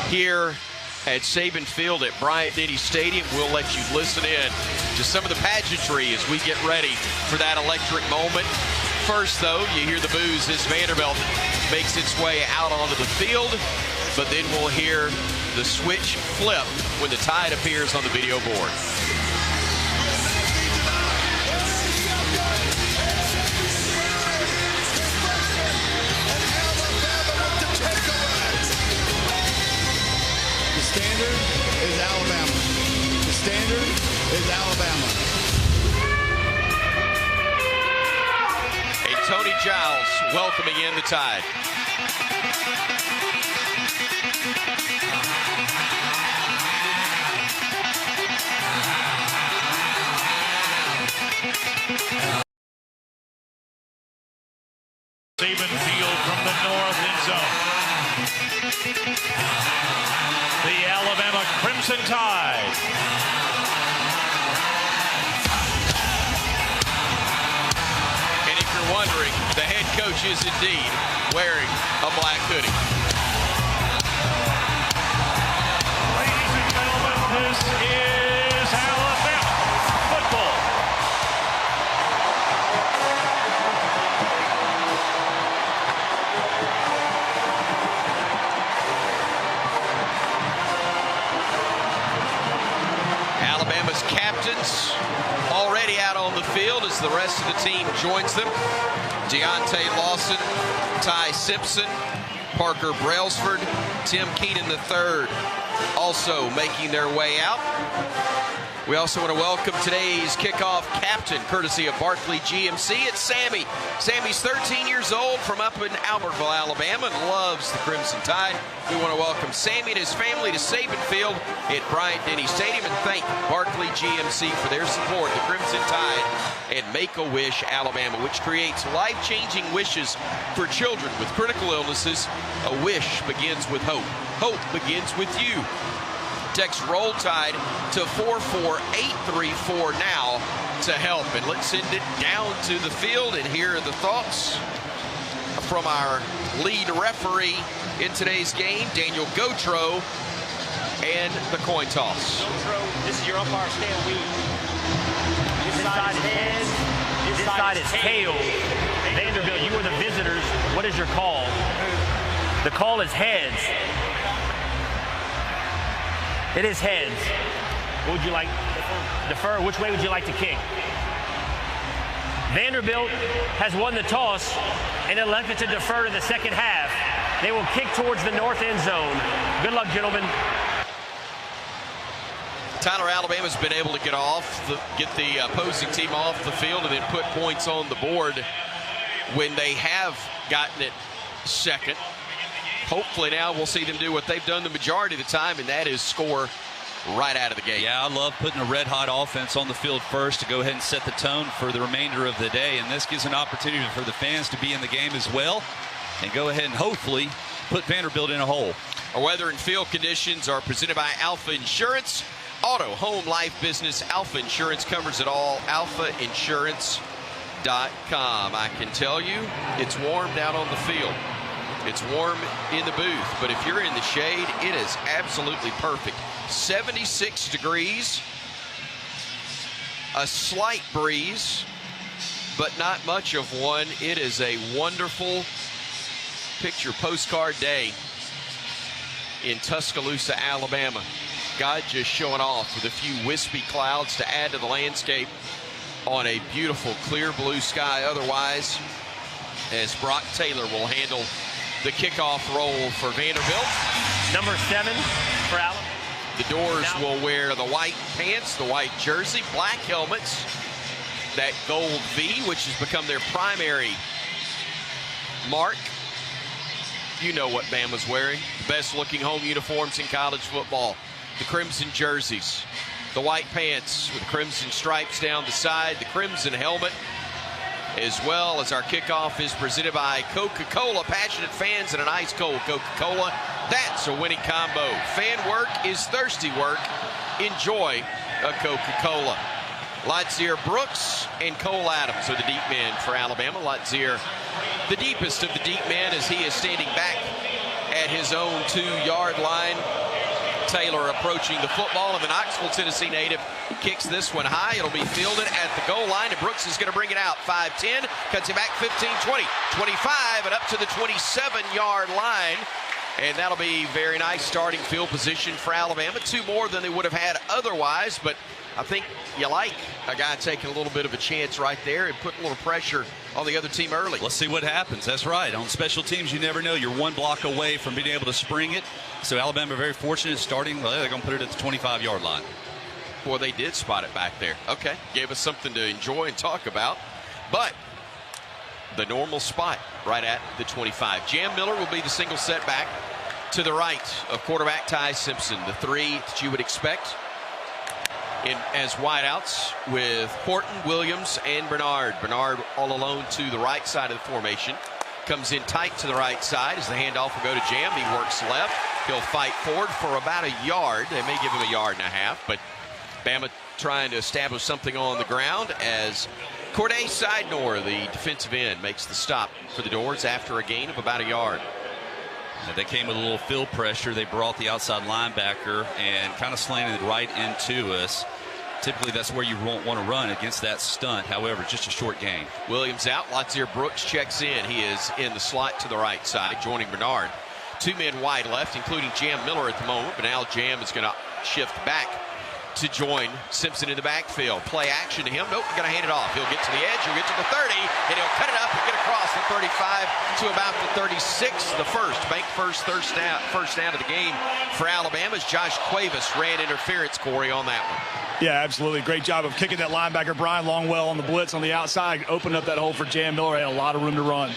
here at Saban Field at Bryant-Denny Stadium. We'll let you listen in to some of the pageantry as we get ready for that electric moment. First, though, you hear the boos as Vanderbilt makes its way out onto the field, but then we'll hear the switch flip when the Tide appears on the video board. The standard is Alabama. The standard is Alabama. And Tony Giles welcoming in the Tide. Saban Field from the north end zone. The Alabama Crimson Tide. And if you're wondering, the head coach is indeed wearing a black hoodie. Ladies and gentlemen, this is Alabama football. Alabama's captains already out on the field as the rest of the team joins them. Deontay Lawson, Ty Simpson, Parker Brailsford, Tim Keenan III also making their way out. We also want to welcome today's kickoff captain, courtesy of Barkley GMC. It's Sammy. Sammy's 13 years old from up in Albertville, Alabama, and loves the Crimson Tide. We want to welcome Sammy and his family to Saban Field at Bryant-Denny Stadium and thank Barkley GMC for their support of the Crimson Tide and Make-A-Wish Alabama, which creates life-changing wishes for children with critical illnesses. A wish begins with hope. Hope begins with you. Text Roll Tide to 44834 now to help. And let's send it down to the field and hear the thoughts from our lead referee in today's game, Daniel Gautreaux, and the coin toss. Gautreaux, this is your umpire, Stan Lee. This side is heads, this side is tails. Vanderbilt, you are the visitors. What is your call? The call is heads. It is heads. What would you like? Defer. Which way would you like to kick? Vanderbilt has won the toss and elected to defer to the second half. They will kick towards the north end zone. Good luck, gentlemen. Tyler, Alabama's been able to get the opposing team off the field and then put points on the board when they have gotten it second. Hopefully now we'll see them do what they've done the majority of the time, and that is score right out of the gate. Yeah, I love putting a red-hot offense on the field first to go ahead and set the tone for the remainder of the day, and this gives an opportunity for the fans to be in the game as well and go ahead and hopefully put Vanderbilt in a hole. Our weather and field conditions are presented by Alpha Insurance. Auto, home, life, business, Alpha Insurance covers it all. AlphaInsurance.com. I can tell you it's warm down on the field. It's warm in the booth, but if you're in the shade, it is absolutely perfect. 76 degrees, a slight breeze, but not much of one. It is a wonderful picture postcard day in Tuscaloosa, Alabama. God just showing off with a few wispy clouds to add to the landscape on a beautiful clear blue sky otherwise, as Brock Taylor will handle the kickoff roll for Vanderbilt. Number 7 for Alabama. The Doors will wear the white pants, the white jersey, black helmets, that gold V, which has become their primary mark. You know what Bama's wearing. The best looking home uniforms in college football. The crimson jerseys, the white pants with crimson stripes down the side, the crimson helmet, as well as our kickoff is presented by Coca-Cola. Passionate fans and an ice cold Coca-Cola. That's a winning combo. Fan work is thirsty work. Enjoy a Coca-Cola. Lightzier Brooks and Cole Adams are the deep men for Alabama. Lightzier, the deepest of the deep men, as he is standing back at his own 2-yard line. Taylor approaching the football, and the Knoxville, Tennessee native kicks this one high. It'll be fielded at the goal line, and Brooks is going to bring it out. 5-10, cuts it back 15, 20, 25, and up to the 27-yard line. And that'll be very nice starting field position for Alabama. 2 more than they would have had otherwise, but I think you like a guy taking a little bit of a chance right there and putting a little pressure on the other team early. Let's see what happens. That's right. On special teams, you never know. You're 1 block away from being able to spring it. So Alabama very fortunate starting. Well, they're going to put it at the 25-yard line. Boy, they did spot it back there. Okay, gave us something to enjoy and talk about. But the normal spot right at the 25. Jam Miller will be the single setback to the right of quarterback Ty Simpson. The 3 that you would expect as wideouts with Horton, Williams, and Bernard. Bernard all alone to the right side of the formation. Comes in tight to the right side as the handoff will go to Jam. He works left. He'll fight forward for about a yard. They may give him a yard and a half, but Bama trying to establish something on the ground as Corday Sidenor, the defensive end, makes the stop for the Doors after a gain of about a yard. Now they came with a little field pressure. They brought the outside linebacker and kind of slanted right into us. Typically, that's where you won't want to run against that stunt. However, just a short gain. Williams out. Lightzier Brooks checks in. He is in the slot to the right side, joining Bernard. 2 men wide left, including Jam Miller at the moment, but now Jam is going to shift back to join Simpson in the backfield. Play action to him. Nope, going to hand it off. He'll get to the edge. He'll get to the 30, and he'll cut it up and get across the 35 to about the 36. The bank first down of the game for Alabama's Josh Cuevas ran interference, Corey, on that one. Yeah, absolutely. Great job of kicking that linebacker, Brian Longwell, on the blitz on the outside. Opened up that hole for Jan Miller. Had a lot of room to run.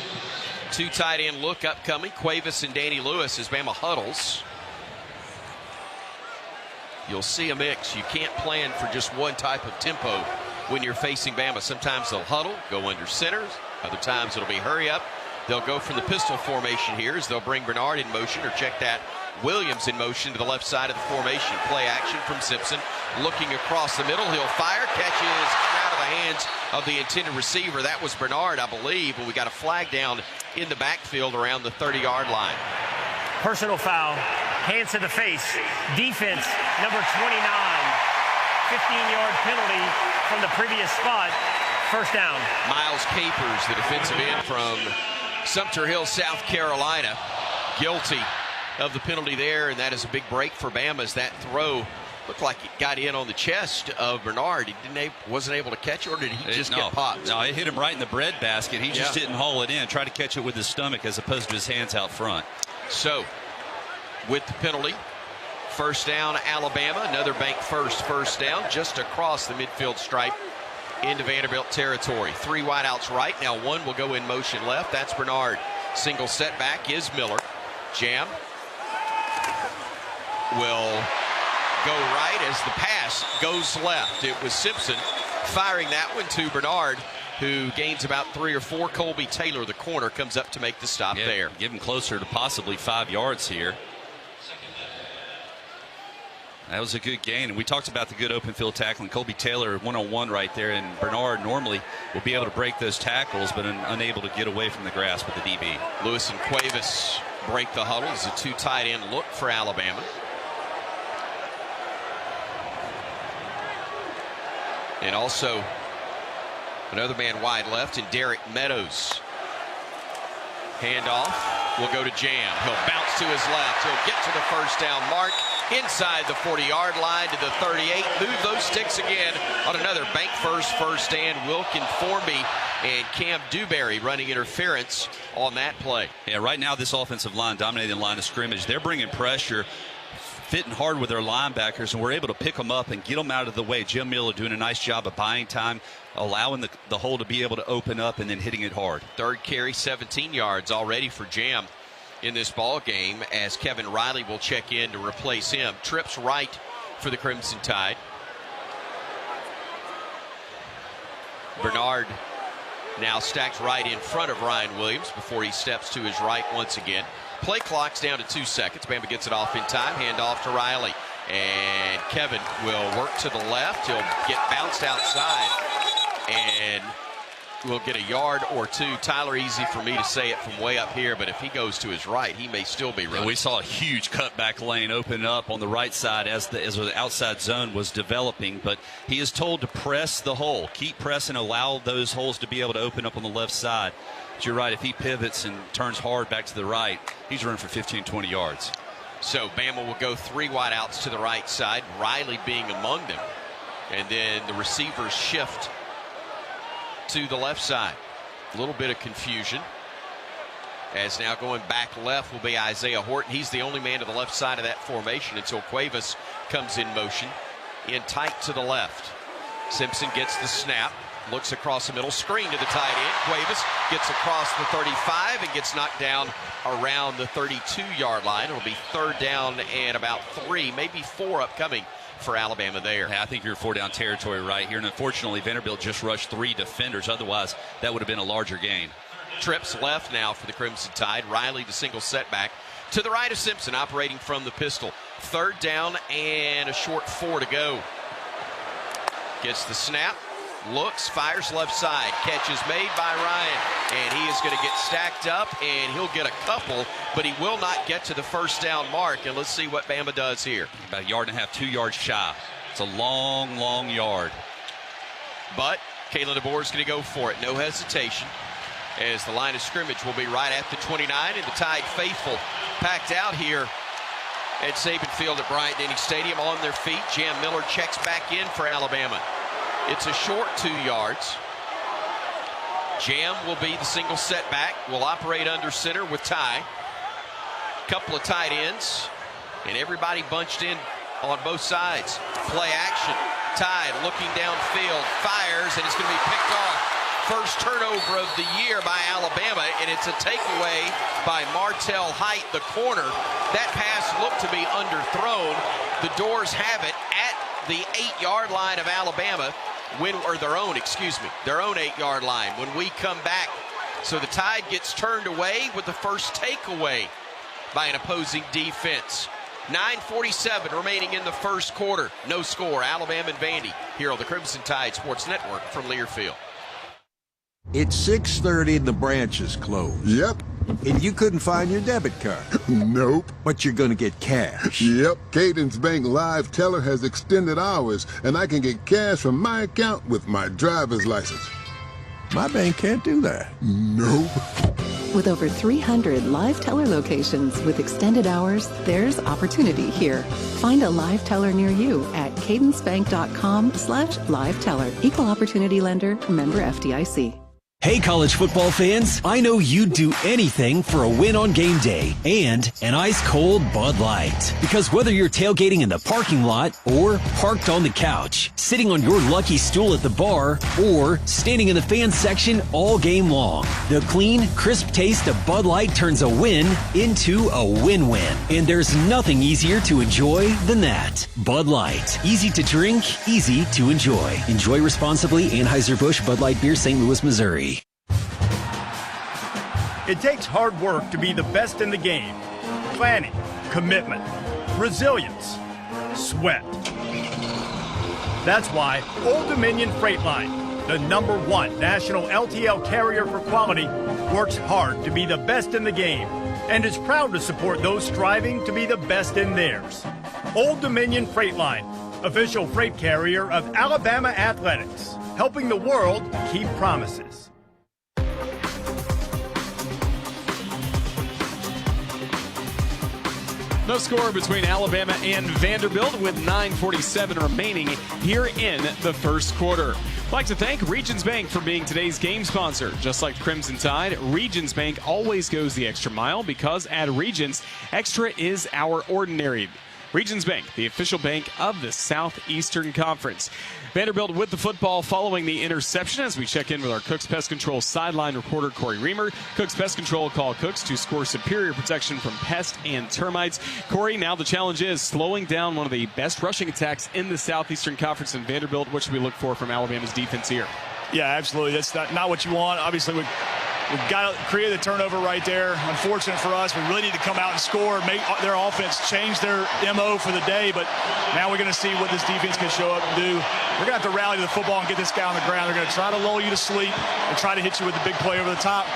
2 tight end look upcoming. Cuevas and Danny Lewis as Bama huddles. You'll see a mix. You can't plan for just one type of tempo when you're facing Bama. Sometimes they'll huddle, go under centers. Other times it'll be hurry up. They'll go from the pistol formation here as they'll bring Bernard in motion, or check that. Williams in motion to the left side of the formation. Play action from Simpson. Looking across the middle. He'll fire. Catches out of the hands of the intended receiver. That was Bernard, I believe. But we got a flag down in the backfield around the 30-yard line. Personal foul. Hands to the face. Defense, number 29. 15-yard penalty from the previous spot. First down. Miles Capers, the defensive end from Sumter Hill, South Carolina, guilty of the penalty there, and that is a big break for Bama as that throw looked like it got in on the chest of Bernard. He wasn't able to catch it, or did he just get popped? No, it hit him right in the bread basket. He just didn't haul it in. Try to catch it with his stomach as opposed to his hands out front. So, with the penalty, first down Alabama. Another bank first down just across the midfield stripe into Vanderbilt territory. 3 wideouts right. Now 1 will go in motion left. That's Bernard. Single setback is Miller. Jam will go right as the pass goes left. It was Simpson firing that one to Bernard, who gains about 3 or 4. Colby Taylor, the corner, comes up to make the stop there. Give him closer to possibly 5 yards here. That was a good gain, and we talked about the good open field tackling. Colby Taylor one-on-one right there, and Bernard normally will be able to break those tackles, but unable to get away from the grasp of the DB. Lewis and Cuevas break the huddle. It's a 2 tight end look for Alabama. And also another man wide left, and Derek Meadows. Handoff will go to Jam. He'll bounce to his left. He'll get to the first down mark inside the 40-yard line to the 38. Move those sticks again on another bank first stand. Wilkin Formby and Cam Dewberry running interference on that play. Yeah, right now this offensive line dominating the line of scrimmage. They're bringing pressure, fitting hard with their linebackers, and we're able to pick them up and get them out of the way. Jim Miller doing a nice job of buying time, allowing the hole to be able to open up and then hitting it hard. 3rd carry, 17 yards already for Jam in this ball game, as Kevin Riley will check in to replace him. Trips right for the Crimson Tide. Bernard now stacked right in front of Ryan Williams before he steps to his right once again. Play clock's down to 2 seconds. Bama gets it off in time. Hand off to Riley. And Kevin will work to the left. He'll get bounced outside and will get a yard or 2. Tyler, easy for me to say it from way up here, but if he goes to his right, he may still be running. And we saw a huge cutback lane open up on the right side as the outside zone was developing, but he is told to press the hole. Keep pressing, allow those holes to be able to open up on the left side. But you're right, if he pivots and turns hard back to the right, he's running for 15, 20 yards. So Bama will go 3 wideouts to the right side, Riley being among them. And then the receivers shift to the left side. A little bit of confusion, as now going back left will be Isaiah Horton. He's the only man to the left side of that formation until Cuevas comes in motion in tight to the left. Simpson gets the snap, looks across the middle, screen to the tight end. Cuevas gets across the 35 and gets knocked down around the 32-yard line. It'll be 3rd down and about 3, maybe 4 upcoming for Alabama there. Yeah, I think you're 4 down territory right here, and unfortunately Vanderbilt just rushed 3 defenders. Otherwise that would have been a larger gain. Trips left now for the Crimson Tide. Riley, the single setback to the right of Simpson, operating from the pistol. 3rd down and a short 4 to go. Gets the snap, looks, fires left side. Catch is made by Ryan, and he is going to get stacked up, and he'll get a couple, but he will not get to the first down mark. And let's see what Bama does here. About 1.5 yards, 2 yards shy. It's a long, long yard. But Kalen DeBoer is going to go for it. No hesitation, as the line of scrimmage will be right at the 29, and the Tide faithful packed out here at Saban Field at Bryant-Denny Stadium. On their feet, Jam Miller checks back in for Alabama. It's a short 2 yards. Jam will be the single setback. Will operate under center with Ty. Couple of tight ends, and everybody bunched in on both sides. Play action. Ty looking downfield, fires, and it's going to be picked off. First turnover of the year by Alabama, and it's a takeaway by Martell Height, the corner. That pass looked to be underthrown. The Doors have it at the 8-yard line of Alabama. Their own 8-yard line when we come back. So the Tide gets turned away with the first takeaway by an opposing defense. 9:47 remaining in the first quarter. No score, Alabama and Vandy here on the Crimson Tide Sports Network from Learfield. It's 6:30 and the branch is closed. Yep. And you couldn't find your debit card. Nope. But you're going to get cash. Yep. Cadence Bank Live Teller has extended hours, and I can get cash from my account with my driver's license. My bank can't do that. Nope. With over 300 live teller locations with extended hours, there's opportunity here. Find a live teller near you at cadencebank.com/live teller. Equal opportunity lender, member FDIC. Hey, college football fans, I know you'd do anything for a win on game day and an ice-cold Bud Light. Because whether you're tailgating in the parking lot or parked on the couch, sitting on your lucky stool at the bar, or standing in the fan section all game long, the clean, crisp taste of Bud Light turns a win into a win-win. And there's nothing easier to enjoy than that. Bud Light. Easy to drink, easy to enjoy. Enjoy responsibly. Anheuser-Busch Bud Light Beer, St. Louis, Missouri. It takes hard work to be the best in the game. Planning, commitment, resilience, sweat. That's why Old Dominion Freight Line, the #1 national LTL carrier for quality, works hard to be the best in the game and is proud to support those striving to be the best in theirs. Old Dominion Freight Line, official freight carrier of Alabama Athletics, helping the world keep promises. No score between Alabama and Vanderbilt with 9:47 remaining here in the first quarter. I'd like to thank Regions Bank for being today's game sponsor. Just like Crimson Tide, Regions Bank always goes the extra mile because at Regions, extra is our ordinary. Regions Bank, the official bank of the Southeastern Conference. Vanderbilt with the football following the interception as we check in with our Cooks Pest Control sideline reporter Corey Reamer. Cooks Pest Control call Cooks to score superior protection from pests and termites. Corey, now the challenge is slowing down one of the best rushing attacks in the Southeastern Conference in Vanderbilt. What should we look for from Alabama's defense here? Yeah, absolutely. That's not what you want. Obviously, we've got to create the turnover right there. Unfortunate for us. We really need to come out and score, make their offense change their MO for the day. But now we're going to see what this defense can show up and do. We're going to have to rally to the football and get this guy on the ground. They're going to try to lull you to sleep and try to hit you with the big play over the top.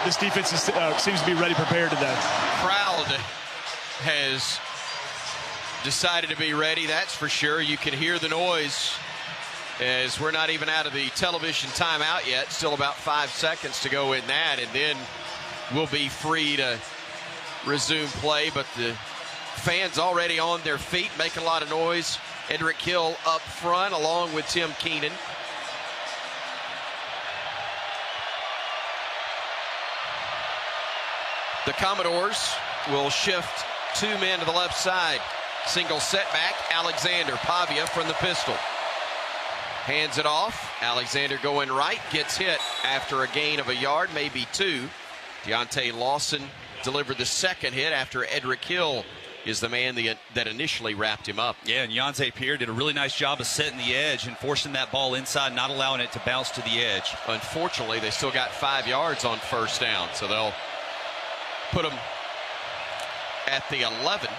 This defense seems to be ready, prepared today. Crowd has decided to be ready, that's for sure. You can hear the noise as we're not even out of the television timeout yet. Still about 5 seconds to go in that, and then we'll be free to resume play. But the fans already on their feet, making a lot of noise. Edric Hill up front along with Tim Keenan. The Commodores will shift 2 men to the left side. Single setback, Alexander Pavia from the pistol. Hands it off. Alexander going right, gets hit after a gain of a yard, maybe 2. Deontay Lawson delivered the second hit after Edric Hill is the man that initially wrapped him up. Yeah, and Yonte Pierre did a really nice job of setting the edge and forcing that ball inside, not allowing it to bounce to the edge. Unfortunately, they still got 5 yards on first down, so they'll put them at the 11.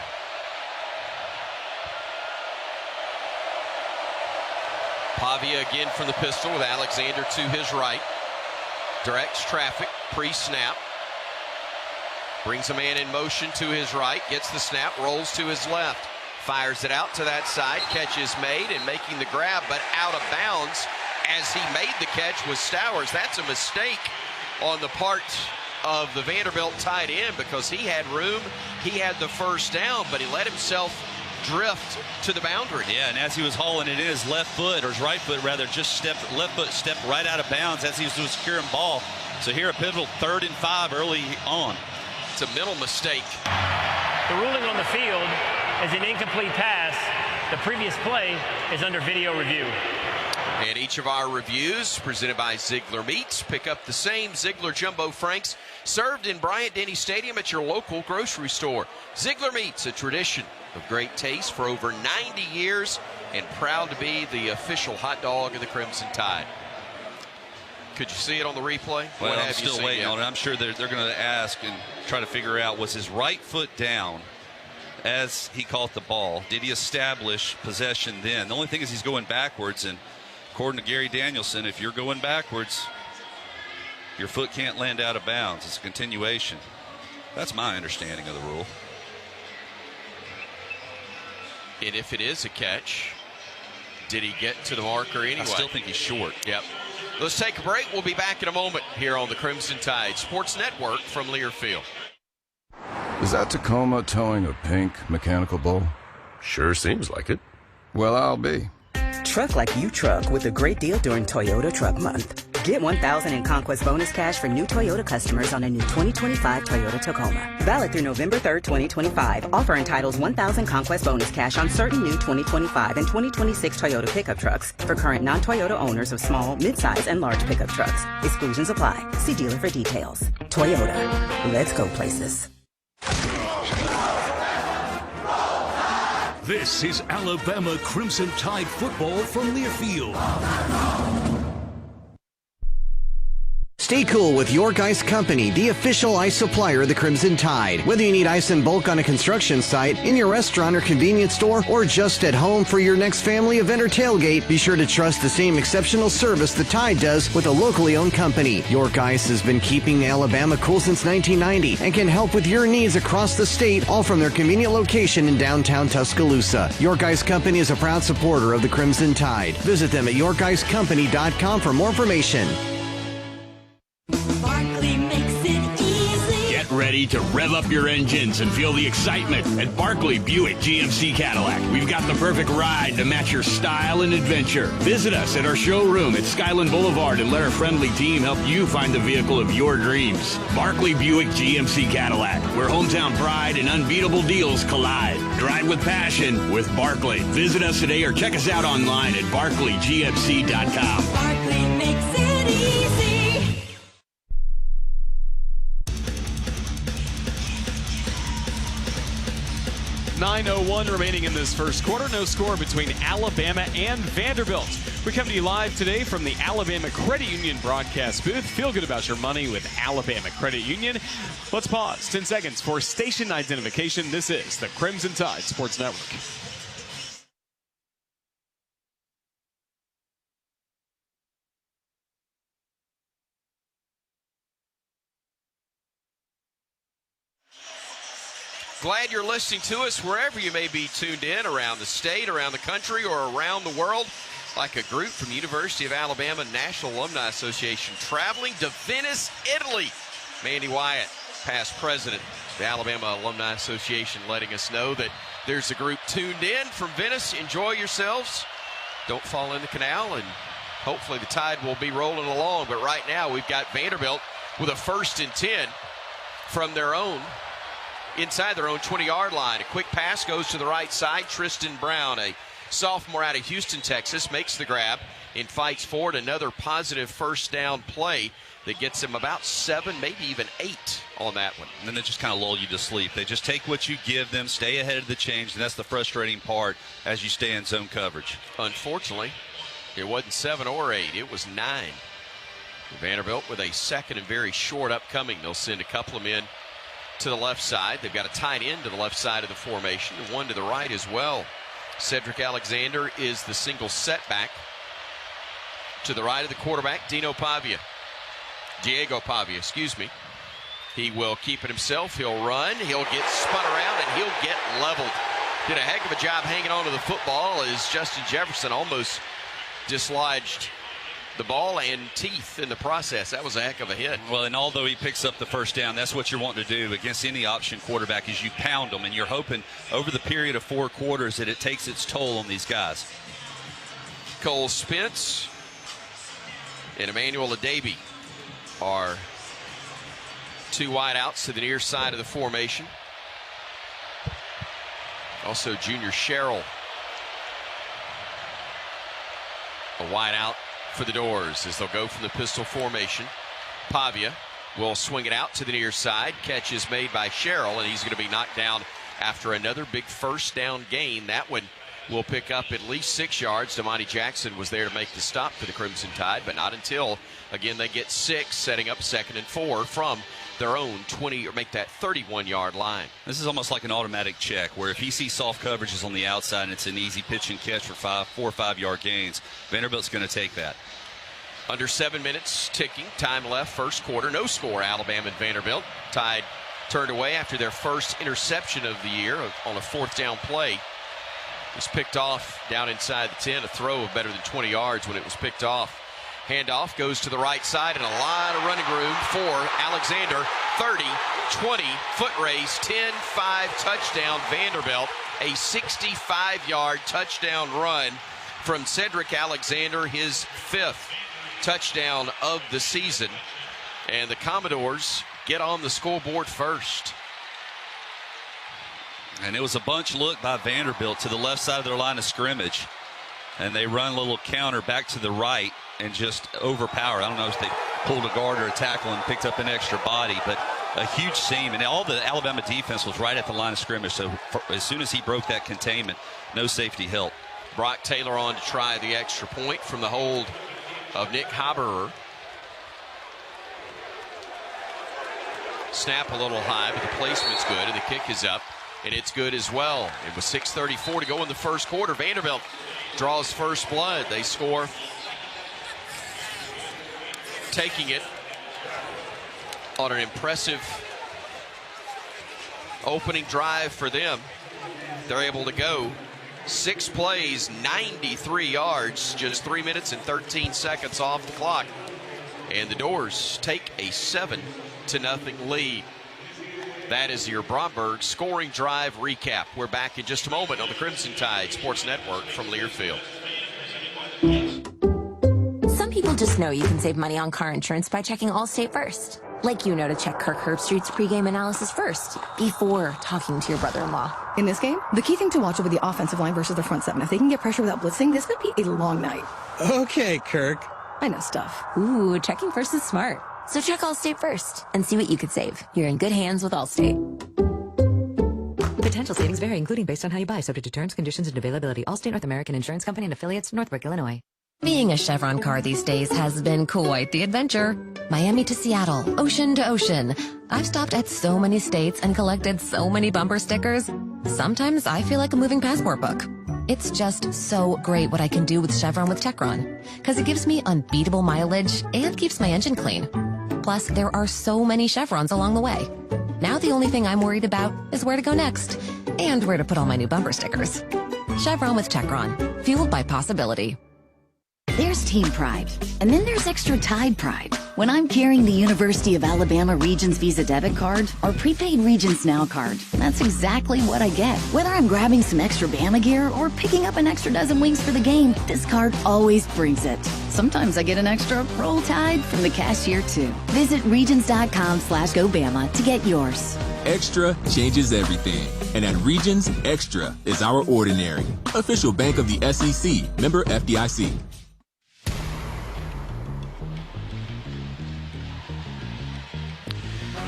Pavia again from the pistol with Alexander to his right. Directs traffic, pre-snap. Brings a man in motion to his right, gets the snap, rolls to his left. Fires it out to that side, catch is made and making the grab, but out of bounds as he made the catch was Stowers. That's a mistake on the part of the Vanderbilt tight end because he had room. He had the first down, but he let himself drift to the boundary. Yeah, and as he was hauling it in, his left foot, or his right foot rather, left foot stepped right out of bounds as he was securing ball. So here a pivotal 3rd and 5 early on. It's a mental mistake. The ruling on the field is an incomplete pass. The previous play is under video review. And each of our reviews presented by Ziegler Meats. Pick up the same Ziegler Jumbo Franks served in Bryant-Denny Stadium at your local grocery store. Ziegler Meats, a tradition of great taste for over 90 years and proud to be the official hot dog of the Crimson Tide. Could you see it on the replay? Well, I'm still waiting on it. I'm sure they're going to ask and try to figure out, was his right foot down as he caught the ball? Did he establish possession then? The only thing is he's going backwards, and according to Gary Danielson, if you're going backwards, your foot can't land out of bounds. It's a continuation. That's my understanding of the rule. And if it is a catch, did he get to the marker anyway? I still think he's short. Yep. Let's take a break. We'll be back in a moment here on the Crimson Tide Sports Network from Learfield. Is that Tacoma towing a pink mechanical bull? Sure seems like it. Well, I'll be. Truck like you truck with a great deal during Toyota Truck Month. Get $1,000 in Conquest bonus cash for new Toyota customers on a new 2025 Toyota Tacoma. Valid through November 3rd, 2025. Offer entitles $1,000 Conquest bonus cash on certain new 2025 and 2026 Toyota pickup trucks for current non-Toyota owners of small, midsize, and large pickup trucks. Exclusions apply. See dealer for details. Toyota. Let's go places. This is Alabama Crimson Tide football from Learfield. Stay cool with York Ice Company, the official ice supplier of the Crimson Tide. Whether you need ice in bulk on a construction site, in your restaurant or convenience store, or just at home for your next family event or tailgate, be sure to trust the same exceptional service the Tide does with a locally owned company. York Ice has been keeping Alabama cool since 1990 and can help with your needs across the state, all from their convenient location in downtown Tuscaloosa. York Ice Company is a proud supporter of the Crimson Tide. Visit them at yorkicecompany.com for more information. Get ready to rev up your engines and feel the excitement at Barkley Buick GMC Cadillac. We've got the perfect ride to match your style and adventure. Visit us at our showroom at Skyland Boulevard and let our friendly team help you find the vehicle of your dreams. Barkley Buick GMC Cadillac, where hometown pride and unbeatable deals collide. Drive with passion with Barkley. Visit us today or check us out online at barkleygmc.com. Barkley makes it easy. 9:01 remaining in this first quarter. No score between Alabama and Vanderbilt. We come to you live today from the Alabama Credit Union broadcast booth. Feel good about your money with Alabama Credit Union. Let's pause 10 seconds for station identification. This is the Crimson Tide Sports Network. Glad you're listening to us wherever you may be tuned in, around the state, around the country, or around the world. Like a group from University of Alabama National Alumni Association traveling to Venice, Italy. Mandy Wyatt, past president of the Alabama Alumni Association, letting us know that there's a group tuned in from Venice. Enjoy yourselves. Don't fall in the canal, and hopefully the Tide will be rolling along. But right now we've got Vanderbilt with a 1st and 10 from their own, inside their own 20-yard line. A quick pass goes to the right side. Tristan Brown, a sophomore out of Houston, Texas, makes the grab and fights forward. Another positive first down play that gets him about 7, maybe even 8 on that one. And then they just kind of lull you to sleep. They just take what you give them, stay ahead of the change, and that's the frustrating part as you stay in zone coverage. Unfortunately, it wasn't 7 or 8. It was 9. Vanderbilt with a second and very short upcoming. They'll send a couple of men to the left side. They've got a tight end to the left side of the formation and one to the right as well. Cedric Alexander is the single setback. To the right of the quarterback, Diego Pavia, excuse me. He will keep it himself. He'll run. He'll get spun around, and he'll get leveled. Did a heck of a job hanging on to the football as Justin Jefferson almost dislodged the ball and teeth in the process. That was a heck of a hit. Well, and although he picks up the first down, that's what you're wanting to do against any option quarterback is you pound them, and you're hoping over the period of 4 quarters that it takes its toll on these guys. Cole Spence and Emmanuel Adebayo are 2 wideouts to the near side of the formation. Also, Junior Sherrill, a wideout for the Doors as they'll go from the pistol formation. Pavia will swing it out to the near side. Catch is made by Sherrill, and he's going to be knocked down after another big first down gain. That one will pick up at least 6 yards. Damani Jackson was there to make the stop for the Crimson Tide, but not until, again, they get 6, setting up 2nd and 4 from their own 20 or make that 31-yard line. This is almost like an automatic check where if he sees soft coverages on the outside and it's an easy pitch and catch for 4 or 5 yard gains, Vanderbilt's going to take that. Under 7 minutes ticking, time left, first quarter, no score. Alabama and Vanderbilt. Tide turned away after their first interception of the year on a 4th down play. It was picked off down inside the 10, a throw of better than 20 yards when it was picked off. Handoff goes to the right side and a lot of running room for Alexander. 30, 20, foot race, 10-5 touchdown Vanderbilt. A 65-yard touchdown run from Cedric Alexander, his 5th touchdown of the season. And the Commodores get on the scoreboard first. And it was a bunch look by Vanderbilt to the left side of their line of scrimmage. And they run a little counter back to the right and just overpower. I don't know if they pulled a guard or a tackle and picked up an extra body, but a huge seam. And all the Alabama defense was right at the line of scrimmage. So as soon as he broke that containment, no safety help. Brock Taylor on to try the extra point from the hold of Nick Haberer. Snap a little high, but the placement's good, and the kick is up, and it's good as well. It was 6:34 to go in the first quarter. Vanderbilt draws first blood. They score, taking it on an impressive opening drive for them. They're able to go 6 plays, 93 yards, just 3 minutes and 13 seconds off the clock. And the Doors take a 7-0 lead. That is your Bromberg scoring drive recap. We're back in just a moment on the Crimson Tide Sports Network from Learfield. Some people just know you can save money on car insurance by checking Allstate first. Like you know to check Kirk Herbstreit's pregame analysis first, before talking to your brother-in-law. In this game, the key thing to watch will be the offensive line versus the front 7. If they can get pressure without blitzing, this could be a long night. Okay, Kirk. I know stuff. Ooh, checking first is smart. So check Allstate first and see what you could save. You're in good hands with Allstate. Potential savings vary, including based on how you buy, subject to terms, conditions, and availability. Allstate North American Insurance Company and affiliates, Northbrook, Illinois. Being a Chevron car these days has been quite the adventure. Miami to Seattle, ocean to ocean. I've stopped at so many states and collected so many bumper stickers. Sometimes I feel like a moving passport book. It's just so great what I can do with Chevron with Techron, because it gives me unbeatable mileage and keeps my engine clean. Plus, there are so many Chevrons along the way. Now the only thing I'm worried about is where to go next and where to put all my new bumper stickers. Chevron with Techron, fueled by possibility. There's Team Pride, and then there's Extra Tide Pride. When I'm carrying the University of Alabama Regions Visa debit card or prepaid Regions Now card, that's exactly what I get. Whether I'm grabbing some extra Bama gear or picking up an extra dozen wings for the game, this card always brings it. Sometimes I get an extra Roll Tide from the cashier too. Visit Regions.com/GoBama to get yours. Extra changes everything. And at Regions, Extra is our ordinary. Official bank of the SEC. Member FDIC.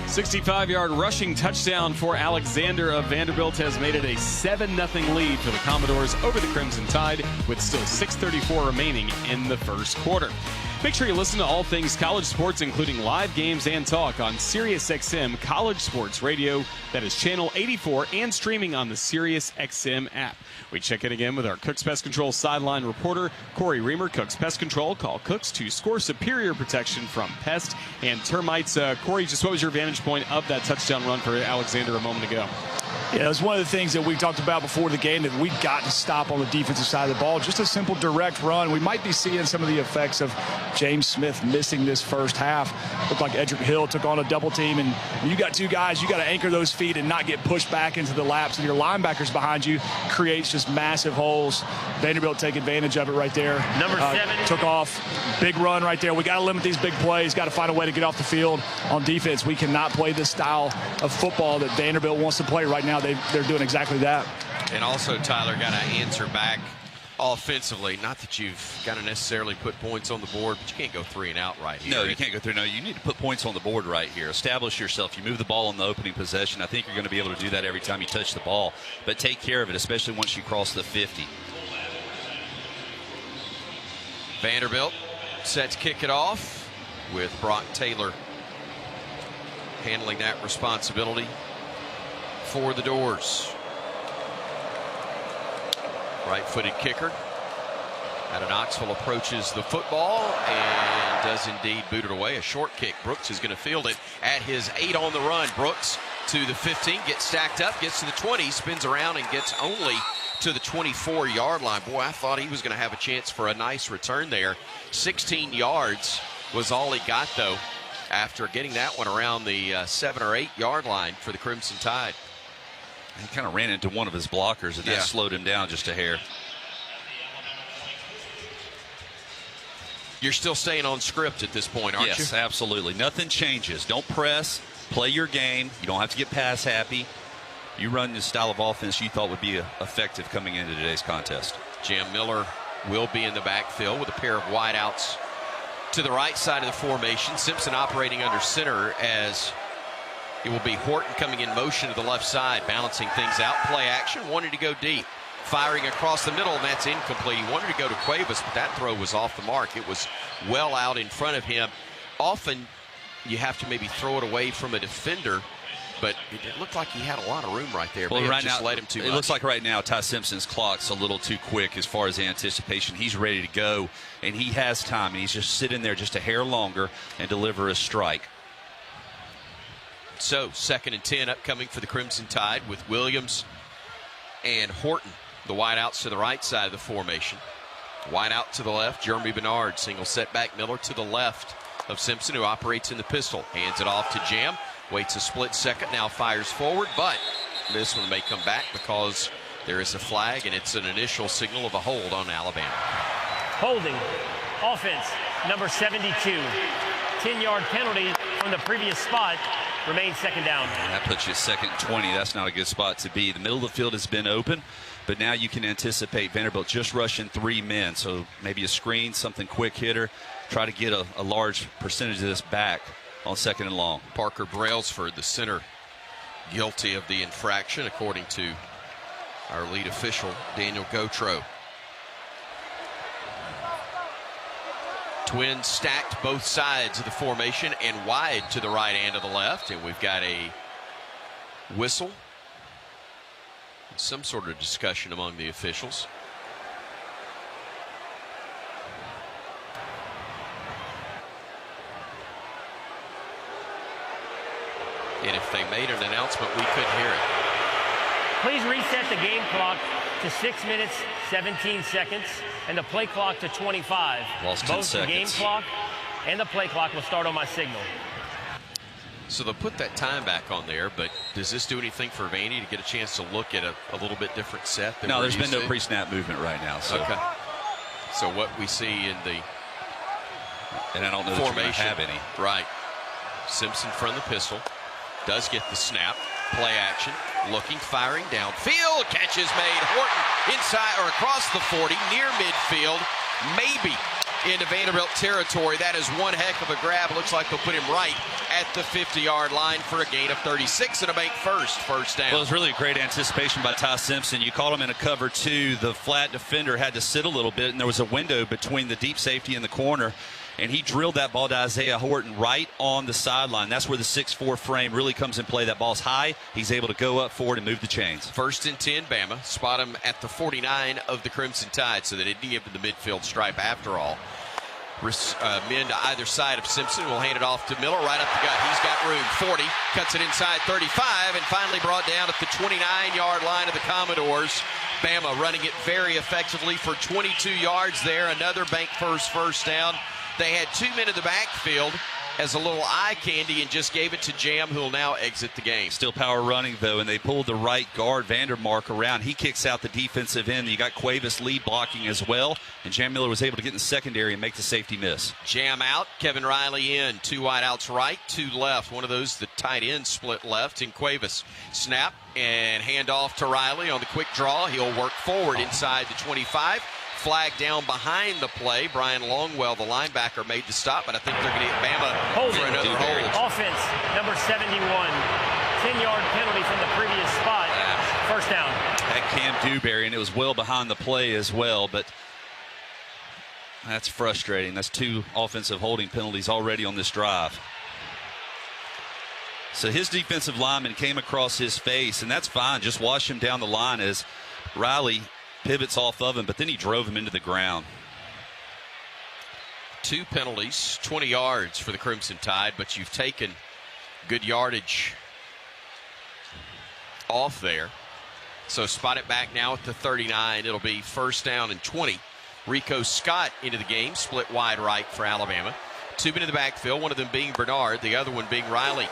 65-yard rushing touchdown for Alexander of Vanderbilt has made it a 7-0 lead for the Commodores over the Crimson Tide with still 6:34 remaining in the first quarter. Make sure you listen to all things college sports, including live games and talk on SiriusXM College Sports Radio. That is channel 84 and streaming on the SiriusXM app. We check in again with our Cook's Pest Control sideline reporter, Corey Reamer. Cook's Pest Control. Call Cook's to score superior protection from pests and termites. Corey, just what was your vantage point of that touchdown run for Alexander a moment ago? Yeah, it was one of the things that we talked about before the game that we got to stop on the defensive side of the ball. Just a simple direct run. We might be seeing some of the effects of James Smith missing this first half. Looked like Edric Hill took on a double team, and when you got two guys, you got to anchor those feet and not get pushed back into the laps. And your linebackers behind you creates just massive holes. Vanderbilt take advantage of it right there. Number 7. Took off. Big run right there. We got to limit these big plays. Got to find a way to get off the field on defense. We cannot play this style of football that Vanderbilt wants to play right now. They're doing exactly that. And also, Tyler, got to answer back offensively. Not that you've got to necessarily put points on the board, but you can't go 3 and out right here. No, you can't go through. No, you need to put points on the board right here. Establish yourself. You move the ball on the opening possession. I think you're going to be able to do that every time you touch the ball. But take care of it, especially once you cross the 50. Vanderbilt set to kick it off with Brock Taylor handling that responsibility for the Doors. Right-footed kicker out of Knoxville approaches the football and does indeed boot it away. A short kick. Brooks is going to field it at his 8 on the run. Brooks to the 15, gets stacked up, gets to the 20, spins around and gets only to the 24-yard line. Boy, I thought he was going to have a chance for a nice return there. 16 yards was all he got, though, after getting that one around the 7 or 8 yard line for the Crimson Tide. He kind of ran into one of his blockers, and that slowed him down just a hair. You're still staying on script at this point, aren't you? Yes, absolutely. Nothing changes. Don't press. Play your game. You don't have to get pass happy. You run the style of offense you thought would be effective coming into today's contest. Jam Miller will be in the backfield with a pair of wideouts to the right side of the formation. Simpson operating under center as it will be Horton coming in motion to the left side, balancing things out. Play action, wanted to go deep. Firing across the middle, and that's incomplete. He wanted to go to Cuevas, but that throw was off the mark. It was well out in front of him. Often you have to maybe throw it away from a defender, but it looked like he had a lot of room right there. Well, right just now, let him too much. It looks like right now Ty Simpson's clock's a little too quick as far as anticipation. He's ready to go, and he has time, and he's just sitting there just a hair longer and deliver a strike. So 2nd and 10 upcoming for the Crimson Tide with Williams and Horton, the wideouts to the right side of the formation. Wide out to the left, Jeremy Bernard, single setback. Miller to the left of Simpson, who operates in the pistol. Hands it off to Jam, waits a split second, now fires forward, but this one may come back because there is a flag, and it's an initial signal of a hold on Alabama. Holding, offense, number 72. 10-yard penalty from the previous spot. Remains 2nd down. And that puts you 2nd and 20. That's not a good spot to be. The middle of the field has been open, but now you can anticipate Vanderbilt just rushing 3 men. So maybe a screen, something quick hitter. Try to get a large percentage of this back on 2nd and long. Parker Brailsford, the center, guilty of the infraction, according to our lead official, Daniel Gautreaux. Twins stacked both sides of the formation and wide to the right and to the left. And we've got a whistle. Some sort of discussion among the officials. And if they made an announcement, we couldn't hear it. Please reset the game clock to 6 minutes, 17 seconds, and the play clock to 25. Lost 10 Both seconds. the game clock and the play clock will start on my signal. So they'll put that time back on there, but does this do anything for Vandy to get a chance to look at a little bit different set? No, there's been no pre-snap movement right now. So. Okay. So what we see in the and I don't know formation, that you're gonna have any. Right. Simpson from the pistol. Does get the snap. Play action. Looking, firing downfield. Catch is made. Horton inside or across the 40, near midfield. Maybe into Vanderbilt territory. That is one heck of a grab. Looks like they'll put him right at the 50-yard line for a gain of 36 and a make first down. Well, it was really a great anticipation by Ty Simpson. You caught him in a cover 2. The flat defender had to sit a little bit, and there was a window between the deep safety and the corner. And he drilled that ball to Isaiah Horton right on the sideline. That's where the 6'4 frame really comes in play. That ball's high. He's able to go up forward and move the chains. 1st and 10, Bama. Spot him at the 49 of the Crimson Tide, so they didn't give him the midfield stripe after all. Men to either side of Simpson. Will hand it off to Miller right up the gut. He's got room. 40, cuts it inside 35, and finally brought down at the 29-yard line of the Commodores. Bama running it very effectively for 22 yards there. Another bank first down. They had 2 men in the backfield as a little eye candy and just gave it to Jam, who will now exit the game. Still power running, though, and they pulled the right guard, Vandermark, around. He kicks out the defensive end. You got Cuevas lead blocking as well, and Jam Miller was able to get in the secondary and make the safety miss. Jam out, Kevin Riley in. 2 wide outs right, 2 left. One of those, the tight end split left in Cuevas. Snap and hand off to Riley on the quick draw. He'll work forward inside the 25. Flag down behind the play. Brian Longwell, the linebacker, made the stop, but I think they're going to get Bama for another hold. Offense, number 71. 10-yard penalty from the previous spot. First down. At Cam Dewberry, and it was well behind the play as well, but that's frustrating. That's 2 offensive holding penalties already on this drive. So his defensive lineman came across his face, and that's fine. Just wash him down the line as Riley pivots off of him, but then he drove him into the ground. 2 penalties, 20 yards for the Crimson Tide, but you've taken good yardage off there. So spot it back now at the 39. It'll be first down and 20. Rico Scott into the game, split wide right for Alabama. 2 men in the backfield, one of them being Bernard, the other one being Riley.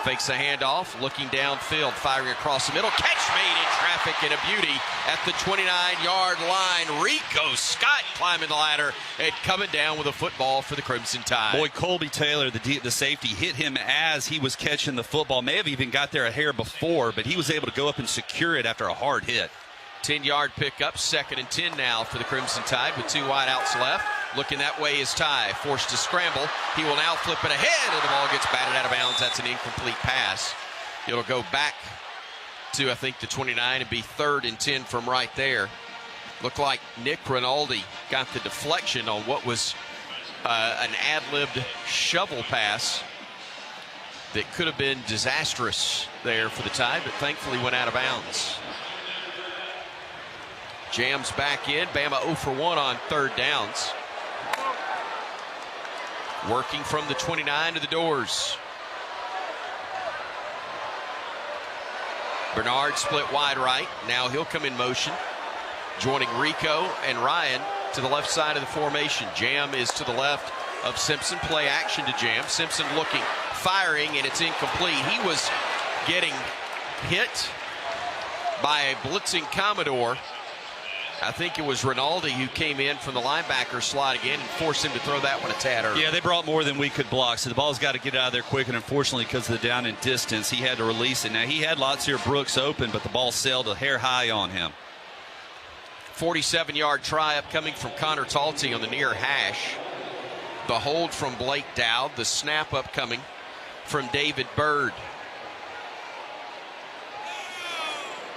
Fakes the handoff, looking downfield, firing across the middle. Catch made in traffic and a beauty at the 29-yard line. Rico Scott climbing the ladder and coming down with a football for the Crimson Tide. Boy, Colby Taylor, the safety, hit him as he was catching the football. May have even got there a hair before, but he was able to go up and secure it after a hard hit. 10-yard pickup, 2nd and 10 now for the Crimson Tide with 2 wideouts left. Looking that way is Ty, forced to scramble. He will now flip it ahead, and the ball gets batted out of bounds. That's an incomplete pass. It'll go back to, I think, the 29 and be 3rd and 10 from right there. Looked like Nick Rinaldi got the deflection on what was an ad-libbed shovel pass that could have been disastrous there for the Tide, but thankfully went out of bounds. Jams back in. Bama 0 for 1 on 3rd downs. Working from the 29 to the doors. Bernard split wide right. Now he'll come in motion, joining Rico and Ryan to the left side of the formation. Jam is to the left of Simpson. Play action to Jam. Simpson looking, firing, and it's incomplete. He was getting hit by a blitzing Commodore. I think it was Rinaldi who came in from the linebacker slot again and forced him to throw that one a tad early. Yeah, they brought more than we could block, so the ball's got to get out of there quick, and unfortunately, because of the down and distance, he had to release it. Now, he had Latsier Brooks open, but the ball sailed a hair high on him. 47-yard try upcoming from Connor Talty on the near hash. The hold from Blake Dowd, the snap upcoming from David Bird.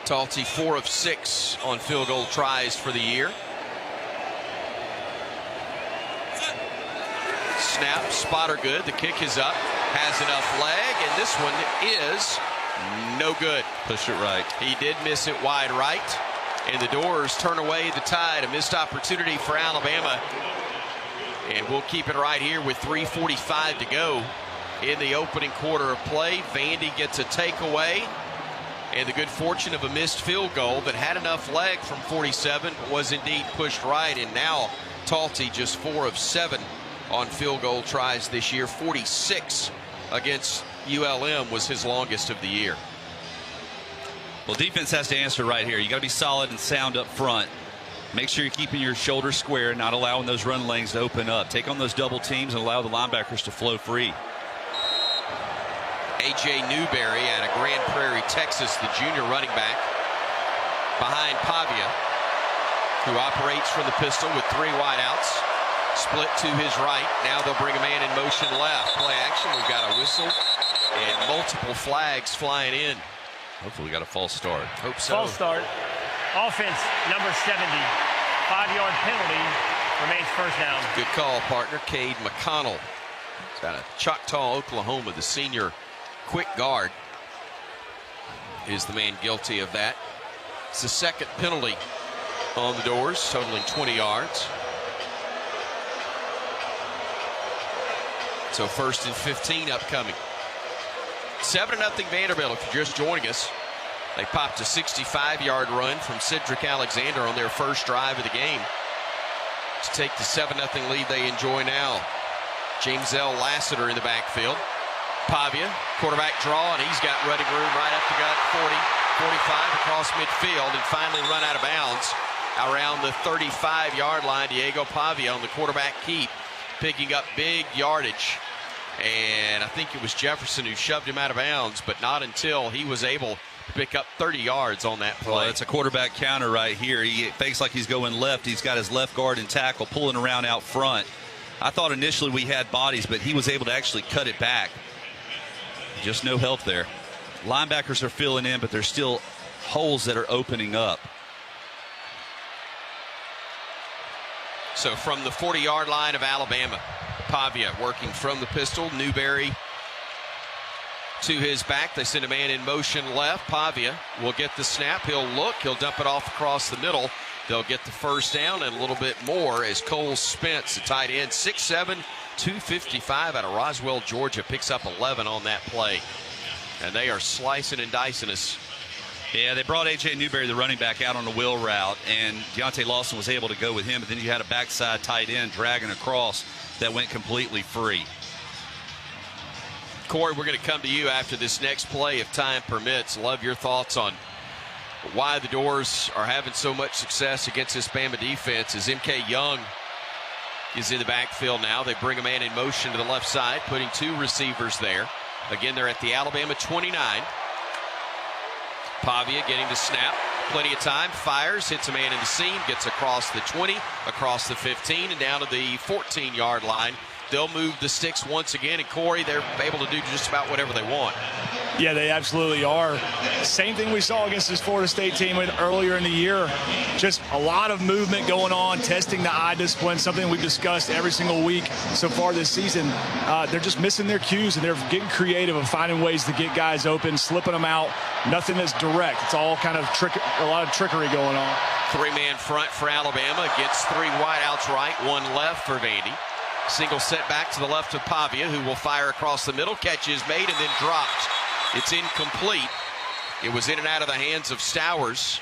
Talty 4 of 6 on field goal tries for the year. Snap, spotter good. The kick is up, has enough leg, and this one is no good. Pushed it right. He did miss it wide right, and the Doors turn away the Tide. A missed opportunity for Alabama, and we'll keep it right here with 3:45 to go in the opening quarter of play. Vandy gets a takeaway, and the good fortune of a missed field goal that had enough leg from 47, but was indeed pushed right. And now Talty just 4 of 7 on field goal tries this year. 46 against ULM was his longest of the year. Well, defense has to answer right here. You got to be solid and sound up front. Make sure you're keeping your shoulders square, not allowing those run lanes to open up. Take on those double teams and allow the linebackers to flow free. A.J. Newberry out of Grand Prairie, Texas, the junior running back, behind Pavia, who operates from the pistol with 3 wideouts. Split to his right. Now they'll bring a man in motion left. Play action. We've got a whistle and multiple flags flying in. Hopefully we got a false start. Hope so. False start. Offense, number 70. 5-yard penalty. Remains first down. Good call, partner. Cade McConnell. It's out of Choctaw, Oklahoma. The senior quick guard is the man guilty of that. It's the 2nd penalty on the Doors, totaling 20 yards. So 1st and 15 upcoming. 7-0 Vanderbilt, if you're just joining us. They popped a 65-yard run from Cedric Alexander on their first drive of the game to take the 7-0 lead they enjoy now. James L. Lassiter in the backfield. Pavia, quarterback draw, and he's got running room right up the gut, 40, 45 across midfield, and finally run out of bounds around the 35-yard line. Diego Pavia on the quarterback keep, picking up big yardage. And I think it was Jefferson who shoved him out of bounds, but not until he was able to pick up 30 yards on that play. Well, it's a quarterback counter right here. He fakes like he's going left. He's got his left guard and tackle pulling around out front. I thought initially we had bodies, but he was able to actually cut it back. Just no help there. Linebackers are filling in, but there's still holes that are opening up. So from the 40-yard line of Alabama, Pavia working from the pistol. Newberry to his back. They send a man in motion left. Pavia will get the snap. He'll look. He'll dump it off across the middle. They'll get the first down and a little bit more as Cole Spence, the tight end, 6'7", 255 out of Roswell, Georgia, picks up 11 on that play. And they are slicing and dicing us. Yeah, they brought A.J. Newberry, the running back, out on the wheel route, and Deontay Lawson was able to go with him, but then you had a backside tight end dragging across that went completely free. Corey, we're going to come to you after this next play if time permits. Love your thoughts on why the Doors are having so much success against this Bama defense. As M.K. Young is in the backfield now. They bring a man in motion to the left side, putting two receivers there. Again, they're at the Alabama 29. Pavia getting the snap. Plenty of time. Fires. Hits a man in the seam. Gets across the 20, across the 15, and down to the 14-yard line. They'll move the sticks once again, and Corey, they're able to do just about whatever they want. Yeah, they absolutely are. Same thing we saw against this Florida State team earlier in the year. Just a lot of movement going on, testing the eye discipline, something we've discussed every single week so far this season. They're just missing their cues, and they're getting creative and finding ways to get guys open, slipping them out. Nothing that's direct. It's all kind of a lot of trickery going on. Three-man front for Alabama against three wideouts right, one left for Vandy. Single set back to the left of Pavia, who will fire across the middle. Catch is made and then dropped. It's incomplete. It was in and out of the hands of Stowers.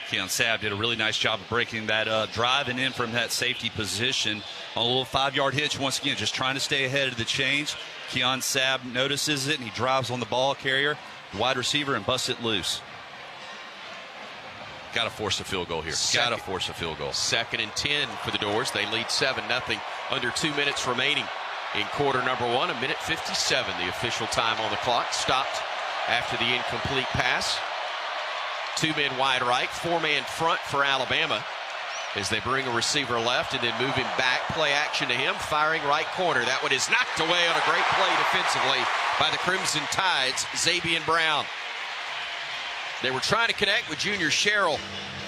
Keon Sabb did a really nice job of breaking that up, driving in from that safety position on a little 5-yard hitch. Once again, just trying to stay ahead of the change. Keon Sabb notices it, and he drives on the ball carrier, wide receiver, and busts it loose. Got to force a field goal here. Got to force a field goal. 2nd and 10 for the Doors. They lead 7-0. Under 2 minutes remaining in quarter number 1. 1:57, the official time on the clock. Stopped after the incomplete pass. 2 men wide right, 4-man front for Alabama as they bring a receiver left and then move him back. Play action to him, firing right corner. That one is knocked away on a great play defensively by the Crimson Tide's Xavier Brown. They were trying to connect with Junior Sherrill,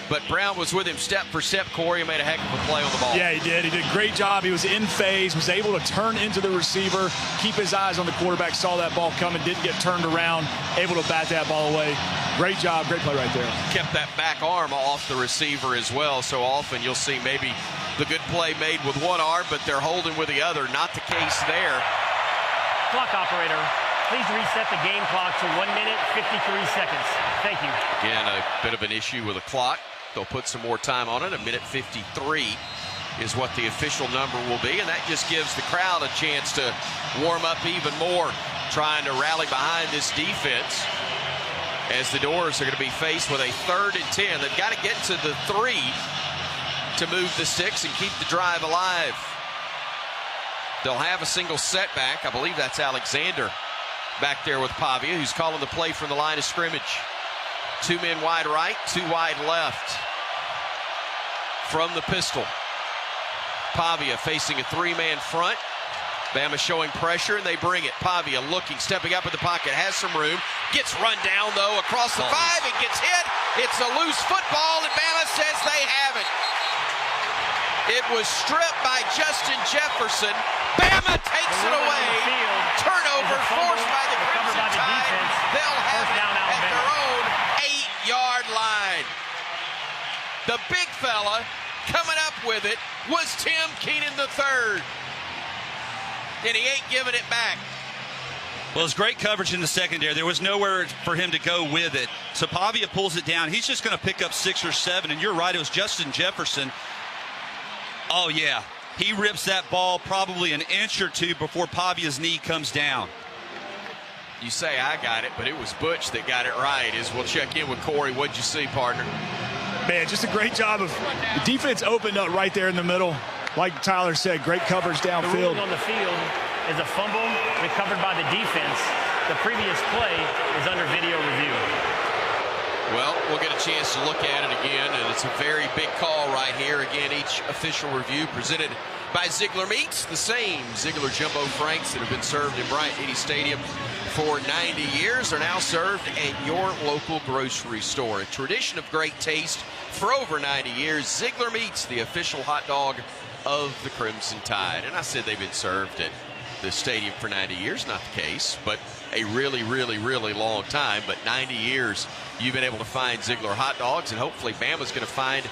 but Brown was with him step for step. Corey made a heck of a play on the ball. Yeah, he did. He did a great job. He was in phase, was able to turn into the receiver, keep his eyes on the quarterback, saw that ball coming, didn't get turned around, able to bat that ball away. Great job, great play right there. Kept that back arm off the receiver as well. So often you'll see maybe the good play made with one arm, but they're holding with the other. Not the case there. Clock operator, please reset the game clock to 1 minute, 53 seconds. Thank you. Again, a bit of an issue with the clock. They'll put some more time on it. 1:53 is what the official number will be, and that just gives the crowd a chance to warm up even more, trying to rally behind this defense as the Doors are going to be faced with a 3rd and 10. They've got to get to the 3 to move the sticks and keep the drive alive. They'll have a single setback. I believe that's Alexander back there with Pavia, who's calling the play from the line of scrimmage. 2 men wide right, 2 wide left. From the pistol, Pavia facing a 3-man front. Bama showing pressure, and they bring it. Pavia looking, stepping up in the pocket, has some room. Gets run down, though, across the 5 and gets hit. It's a loose football, and Bama says they have it. It was stripped by Justin Jefferson. Bama takes it away. Turnover forced by the Crimson Tide. They'll have it at their own 8-yard line. The big fella coming up with it was Tim Keenan III. and he ain't giving it back. Well, it's great coverage in the secondary. There was nowhere for him to go with it. So Pavia pulls it down. He's just going to pick up 6 or 7. And you're right, it was Justin Jefferson. Oh, yeah. He rips that ball probably an inch or two before Pavia's knee comes down. You say I got it, but it was Butch that got it right. As we'll check in with Corey. What'd you see, partner? Man, just a great job of the defense opened up right there in the middle. Like Tyler said, great coverage downfield. The ruling on the field is a fumble recovered by the defense. The previous play is under video review. Well, we'll get a chance to look at it again, and it's a very big call right here. Again, each official review presented by Ziegler Meats, the same Ziegler Jumbo Franks that have been served in Bryant-Denny Stadium for 90 years are now served at your local grocery store. A tradition of great taste for over 90 years. Ziegler Meats, the official hot dog of the Crimson Tide. And I said they've been served at the stadium for 90 years. Not the case, but a really, really, really long time. But 90 years you've been able to find Ziegler hot dogs, and hopefully Bama's going to find,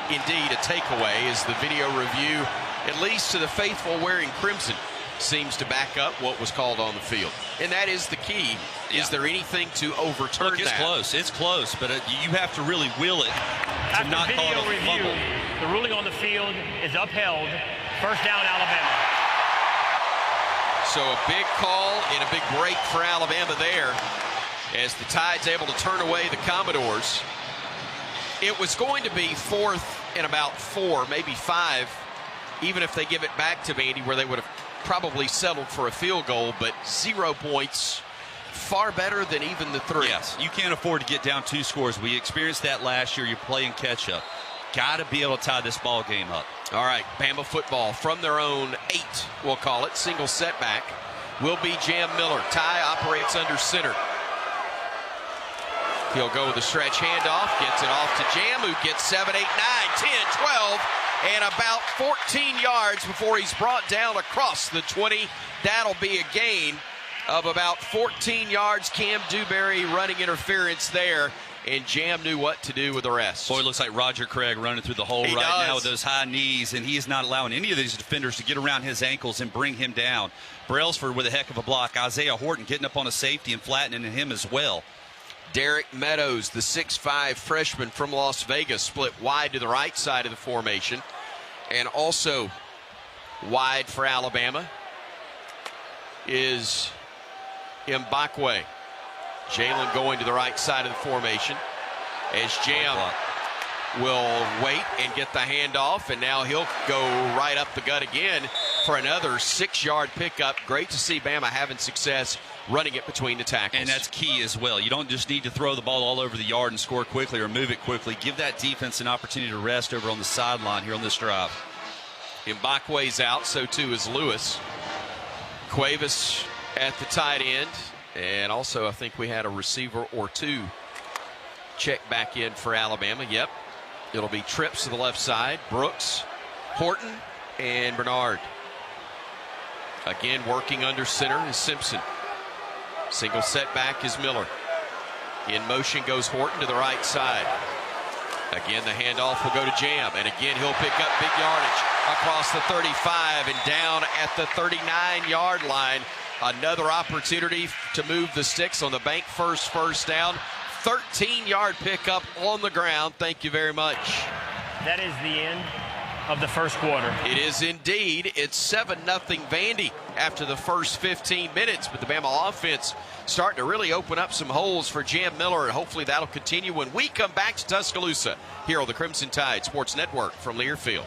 indeed, a takeaway as the video review, at least to the faithful wearing crimson, seems to back up what was called on the field. And that is the key. Yeah. Is there anything to overturn Look, it's that? close. It's close, but you have to really will it to After not call it a video review, fumble. the ruling on the field is upheld. First down, Alabama. So a big call and a big break for Alabama there as the Tide's able to turn away the Commodores. It was going to be 4th and about 4, maybe 5, even if they give it back to Vandy, where they would have probably settled for a field goal, but 0 points, far better than even the 3. Yes, you can't afford to get down 2 scores. We experienced that last year. You're playing catch-up. Got to be able to tie this ball game up. All right, Bama football from their own 8, we'll call it. Single setback will be Jam Miller. Ty operates under center. He'll go with a stretch handoff, gets it off to Jam, who gets 7, 8, 9, 10, 12, and about 14 yards before he's brought down across the 20. That'll be a gain of about 14 yards. Cam Dewberry running interference there, and Jam knew what to do with the rest. Boy, it looks like Roger Craig running through the hole He right does. now with those high knees, and he is not allowing any of these defenders to get around his ankles and bring him down. Brailsford with a heck of a block. Isaiah Horton getting up on a safety and flattening him as well. Derek Meadows, the 6'5 freshman from Las Vegas, split wide to the right side of the formation. And also wide for Alabama is Mbakwe. Jalen going to the right side of the formation as Jam will wait and get the handoff, and now he'll go right up the gut again for another 6-yard pickup. Great to see Bama having success running it between the tackles. And that's key as well. You don't just need to throw the ball all over the yard and score quickly or move it quickly. Give that defense an opportunity to rest over on the sideline here on this drive. Mbakwe's out, so too is Lewis. Cuevas at the tight end. And also, I think we had a receiver or 2 check back in for Alabama. Yep. It'll be trips to the left side. Brooks, Horton, and Bernard. Again, working under center is Simpson. Single setback is Miller. In motion goes Horton to the right side. Again, the handoff will go to Jam. And again, he'll pick up big yardage across the 35 and down at the 39-yard line. Another opportunity to move the sticks on the bank first down. 13-yard pickup on the ground. Thank you very much. That is the end of the first quarter. It is indeed. It's 7-0 Vandy after the first 15 minutes. But the Bama offense starting to really open up some holes for Jam Miller, and hopefully that'll continue when we come back to Tuscaloosa here on the Crimson Tide Sports Network from Learfield.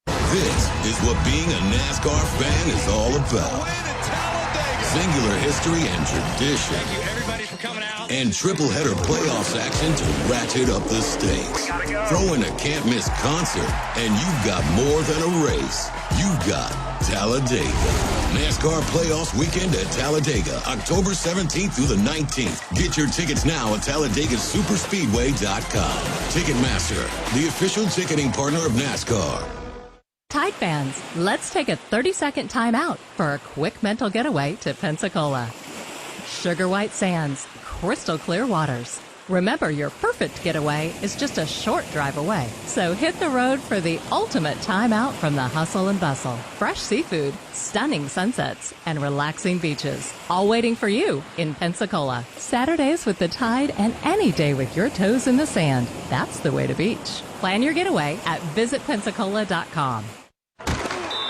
This is what being a NASCAR fan is all about. Singular history and tradition. Thank you, everybody, for coming out. And triple-header playoffs action to ratchet up the stakes. Throw in a can't-miss concert, and you've got more than a race. You've got Talladega. NASCAR Playoffs Weekend at Talladega, October 17th through the 19th. Get your tickets now at TalladegaSuperspeedway.com. Ticketmaster, the official ticketing partner of NASCAR. Tide fans, let's take a 30-second time out for a quick mental getaway to Pensacola. Sugar white sands, crystal clear waters, Remember, your perfect getaway is just a short drive away. So hit the road for the ultimate time out from the hustle and bustle. Fresh seafood, stunning sunsets, and relaxing beaches. All waiting for you in Pensacola. Saturdays with the Tide and any day with your toes in the sand. That's the way to beach. Plan your getaway at visitpensacola.com.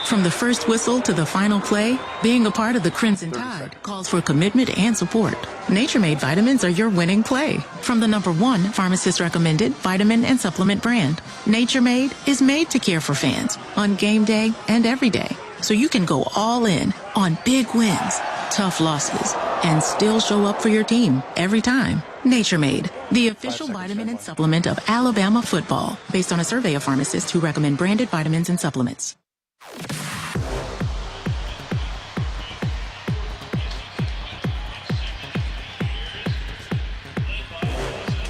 From the first whistle to the final play, being a part of the Crimson Tide calls for commitment and support. Nature Made vitamins are your winning play. From the #1 pharmacist-recommended vitamin and supplement brand, Nature Made is made to care for fans on game day and every day, so you can go all in on big wins, tough losses, and still show up for your team every time. Nature Made, the official vitamin and supplement of Alabama football, based on a survey of pharmacists who recommend branded vitamins and supplements.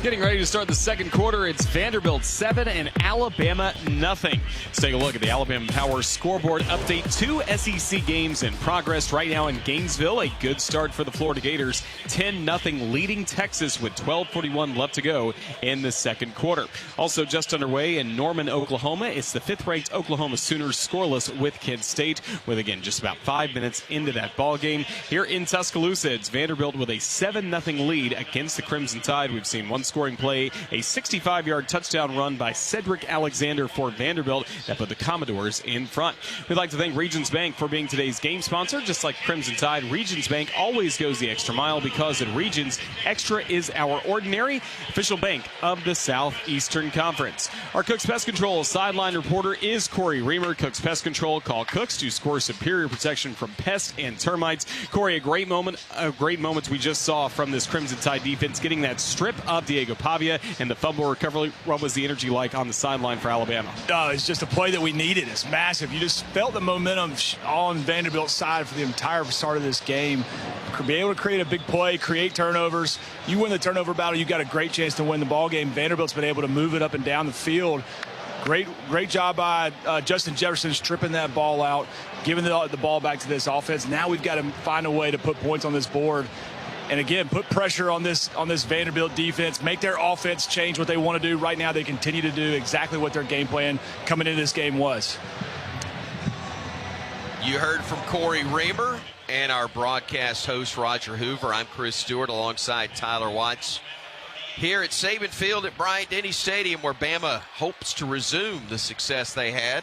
Getting ready to start the second quarter. It's Vanderbilt 7 and Alabama nothing. Let's take a look at the Alabama Power scoreboard update. 2 SEC games in progress right now in Gainesville. A good start for the Florida Gators. 10-0 leading Texas with 12:41 left to go in the second quarter. Also just underway in Norman, Oklahoma. It's the 5th-ranked Oklahoma Sooners scoreless with Kent State, with again just about 5 minutes into that ball game. Here in Tuscaloosa, it's Vanderbilt with a 7-0 lead against the Crimson Tide. We've seen one scoring play, a 65-yard touchdown run by Cedric Alexander for Vanderbilt that put the Commodores in front. We'd like to thank Regions Bank for being today's game sponsor. Just like Crimson Tide, Regions Bank always goes the extra mile, because at Regions, extra is our ordinary, official bank of the Southeastern Conference. Our Cooks Pest Control sideline reporter is Corey Reamer. Cooks Pest Control, call Cooks to score superior protection from pests and termites. Corey, a great moment we just saw from this Crimson Tide defense, getting that strip of Diego Pavia and the fumble recovery. What was the energy like on the sideline for Alabama? It's just a play that we needed. It's massive. You just felt the momentum on Vanderbilt's side for the entire start of this game. Be able to create a big play, create turnovers. You win the turnover battle, you got a great chance to win the ball game. Vanderbilt's been able to move it up and down the field. Great job by Justin Jefferson stripping that ball out, giving the ball back to this offense. Now we've got to find a way to put points on this board. And again, put pressure on this Vanderbilt defense, make their offense change what they want to do. Right now, they continue to do exactly what their game plan coming into this game was. You heard from Corey Reamer and our broadcast host, Roger Hoover. I'm Chris Stewart alongside Tyler Watts here at Saban Field at Bryant-Denny Stadium, where Bama hopes to resume the success they had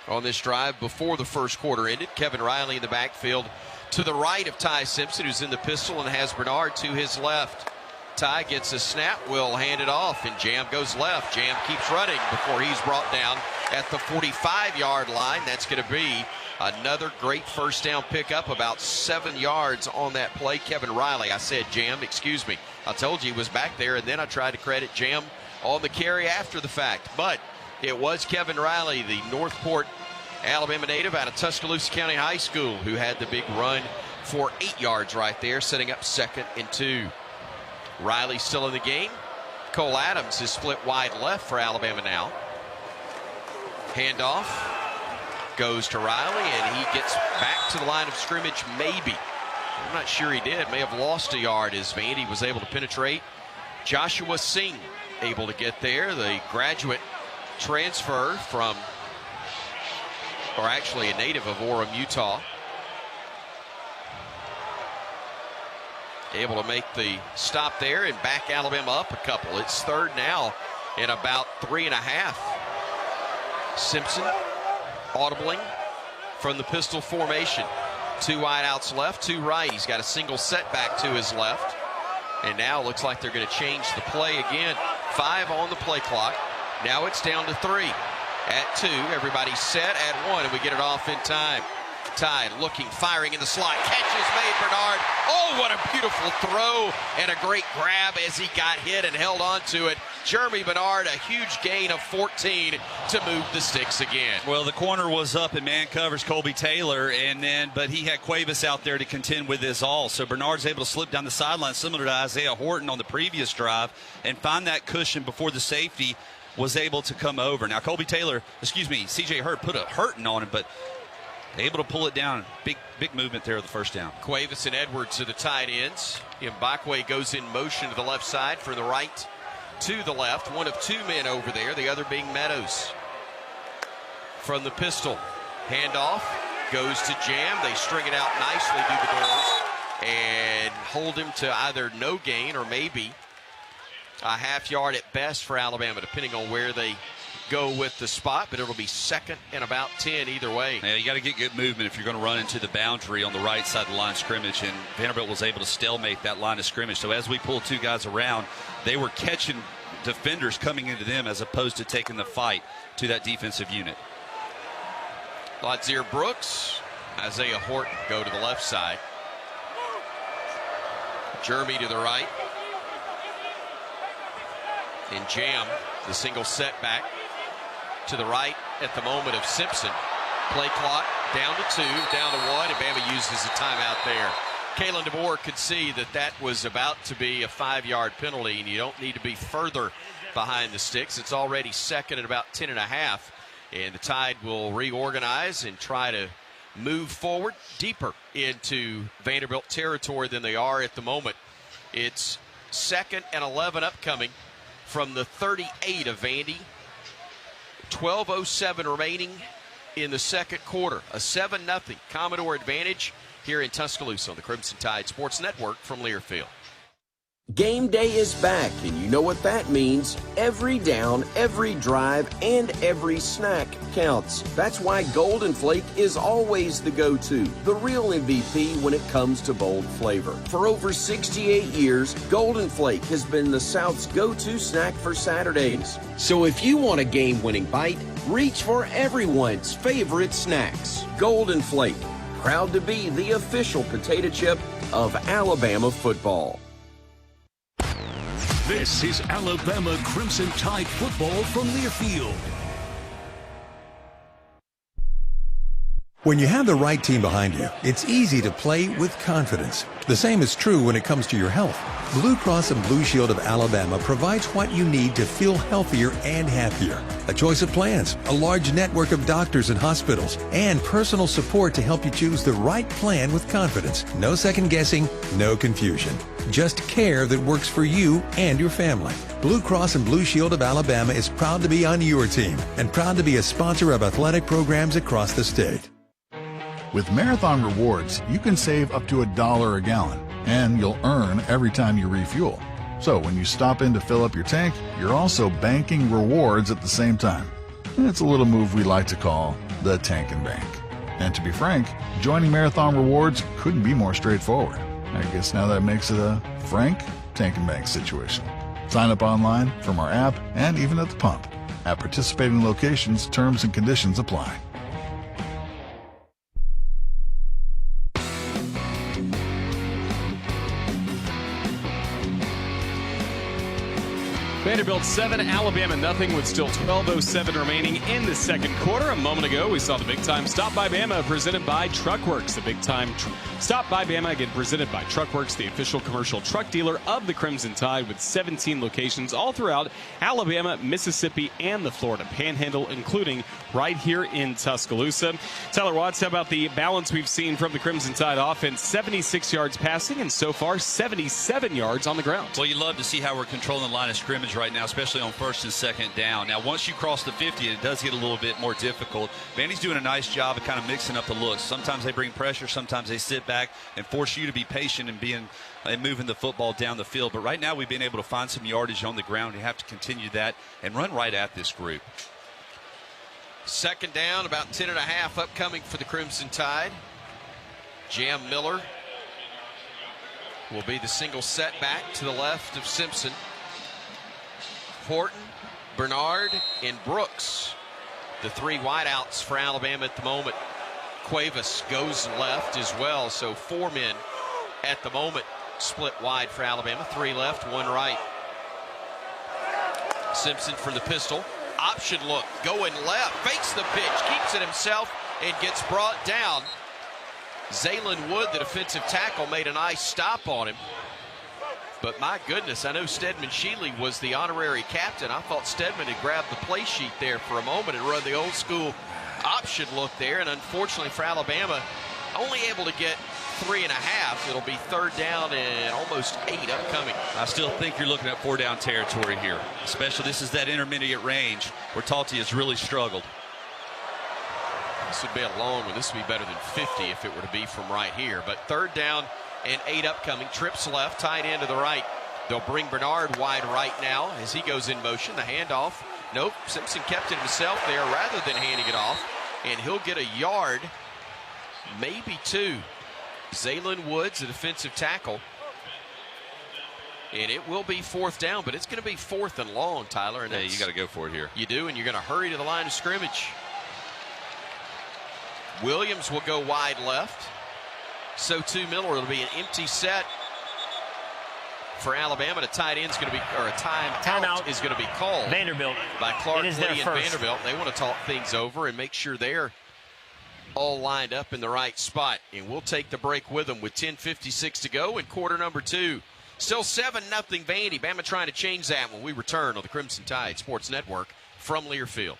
on this drive before the first quarter ended. Kevin Riley in the backfield to the right of Ty Simpson, who's in the pistol, and has Bernard to his left. Ty gets a snap, will hand it off, and Jam goes left. Jam keeps running before he's brought down at the 45-yard line. That's going to be another great first down pickup, about 7 yards on that play. Kevin Riley, I said Jam, excuse me. I told you he was back there, and then I tried to credit Jam on the carry after the fact. But it was Kevin Riley, the Northport, Alabama native out of Tuscaloosa County High School, who had the big run for 8 yards right there, setting up 2nd and 2. Riley still in the game. Cole Adams is split wide left for Alabama now. Handoff goes to Riley, and he gets back to the line of scrimmage, maybe. I'm not sure he did. May have lost a yard as Vandy was able to penetrate. Joshua Singh able to get there, the graduate transfer from, or actually a native of Orem, Utah. Able to make the stop there and back Alabama up a couple. It's 3rd now and about 3.5. Simpson audibling from the pistol formation. 2 wideouts left, 2 right. He's got a single setback to his left. And now it looks like they're going to change the play again. 5 on the play clock. Now it's down to 3. At 2, everybody's set at 1, and we get it off in time. Tide looking, firing in the slot. Catch is made, Bernard. Oh, what a beautiful throw and a great grab as he got hit and held on to it. Jeremy Bernard, a huge gain of 14 to move the sticks again. Well, the corner was up and man covers Colby Taylor, but he had Cuevas out there to contend with this all. So Bernard's able to slip down the sideline, similar to Isaiah Horton on the previous drive, and find that cushion before the safety was able to come over. Now, CJ Hurt put a hurting on him, but Able to pull it down. Big movement there of the first down. Cuevas and Edwards are the tight ends. Mbakwe goes in motion to the left side, from the right to the left. One of two men over there, the other being Meadows. From the pistol, handoff, goes to Jam. They string it out nicely, do the Doors, and hold him to either no gain or maybe a half yard at best for Alabama, depending on where they go with the spot, but it'll be second and about 10 either way. Yeah, you got to get good movement if you're going to run into the boundary on the right side of the line of scrimmage, and Vanderbilt was able to stalemate that line of scrimmage. So as we pull two guys around, they were catching defenders coming into them as opposed to taking the fight to that defensive unit. Ladzier Brooks, Isaiah Horton go to the left side. Jeremy to the right. And Jam, the single setback to the right at the moment of Simpson. Play clock down to 2, down to 1, and Bama uses a timeout there. Kalen DeBoer could see that was about to be a 5-yard penalty, and you don't need to be further behind the sticks. It's already second at about 10.5, and the Tide will reorganize and try to move forward deeper into Vanderbilt territory than they are at the moment. It's 2nd and 11 upcoming from the 38 of Vandy. 12:07 remaining in the second quarter. A 7-0 Commodore advantage here in Tuscaloosa on the Crimson Tide Sports Network from Learfield. Game day is back, and you know what that means. Every down, every drive, and every snack counts. That's why Golden Flake is always the go-to, the real MVP when it comes to bold flavor. For over 68 years, Golden Flake has been the South's go-to snack for Saturdays. So if you want a game-winning bite, reach for everyone's favorite snacks. Golden Flake, proud to be the official potato chip of Alabama football. This is Alabama Crimson Tide football from Learfield. When you have the right team behind you, it's easy to play with confidence. The same is true when it comes to your health. Blue Cross and Blue Shield of Alabama provides what you need to feel healthier and happier. A choice of plans, a large network of doctors and hospitals, and personal support to help you choose the right plan with confidence. No second guessing, no confusion. Just care that works for you and your family. Blue Cross and Blue Shield of Alabama is proud to be on your team and proud to be a sponsor of athletic programs across the state. With Marathon Rewards, you can save up to $1 a gallon, and you'll earn every time you refuel. So when you stop in to fill up your tank, you're also banking rewards at the same time. And it's a little move we like to call the Tank and Bank. And to be frank, joining Marathon Rewards couldn't be more straightforward. I guess now that makes it a frank Tank and Bank situation. Sign up online, from our app, and even at the pump. At participating locations, terms and conditions apply. Vanderbilt 7, Alabama nothing, with still 12:07 remaining in the second quarter. A moment ago, we saw the Big Time Stop by Bama presented by Truckworks. The Big Time Stop by Bama, again, presented by Truckworks, the official commercial truck dealer of the Crimson Tide, with 17 locations all throughout Alabama, Mississippi, and the Florida Panhandle, including right here in Tuscaloosa. Tyler Watts, how about the balance we've seen from the Crimson Tide offense? 76 yards passing, and so far 77 yards on the ground. Well, you love to see how we're controlling the line of scrimmage right now, especially on first and second down. Now, once you cross the 50, it does get a little bit more difficult. Vandy's doing a nice job of kind of mixing up the looks. Sometimes they bring pressure, sometimes they sit back and force you to be patient and moving the football down the field. But right now, we've been able to find some yardage on the ground. You have to continue that and run right at this group. Second down, about 10.5 upcoming for the Crimson Tide. Jam Miller will be the single setback to the left of Simpson. Horton, Bernard, and Brooks, the three wideouts for Alabama at the moment. Cuevas goes left as well, so 4 men at the moment split wide for Alabama. 3 left, 1 right. Simpson from the pistol. Option look, going left, fakes the pitch, keeps it himself, and gets brought down. Zaylen Wood, the defensive tackle, made a nice stop on him. But my goodness, I know Stedman Shealy was the honorary captain. I thought Stedman had grabbed the play sheet there for a moment and run the old school option look there, and unfortunately for Alabama, only able to get 3.5. It'll be third down and almost 8 upcoming. I still think you're looking at 4-down territory here, especially this is that intermediate range where Talty has really struggled. This would be a long one. This would be better than 50 if it were to be from right here. But third down and 8 upcoming. Trips left, tight end to the right. They'll bring Bernard wide right now as he goes in motion. The handoff. Nope, Simpson kept it himself there rather than handing it off. And he'll get a yard, maybe 2. Zaylin Woods, a defensive tackle. And it will be fourth down, but it's going to be fourth and long, Tyler. And hey, you got to go for it here. You do, and you're going to hurry to the line of scrimmage. Williams will go wide left. So too Miller. It'll be an empty set for Alabama. The tight end's going to be, or a timeout is going to be called. Vanderbilt. By Clark Lee and first. Vanderbilt. They want to talk things over and make sure they're all lined up in the right spot. And we'll take the break with them with 10:56 to go in quarter number 2. Still 7-0 Vandy. Bama trying to change that when we return on the Crimson Tide Sports Network from Learfield.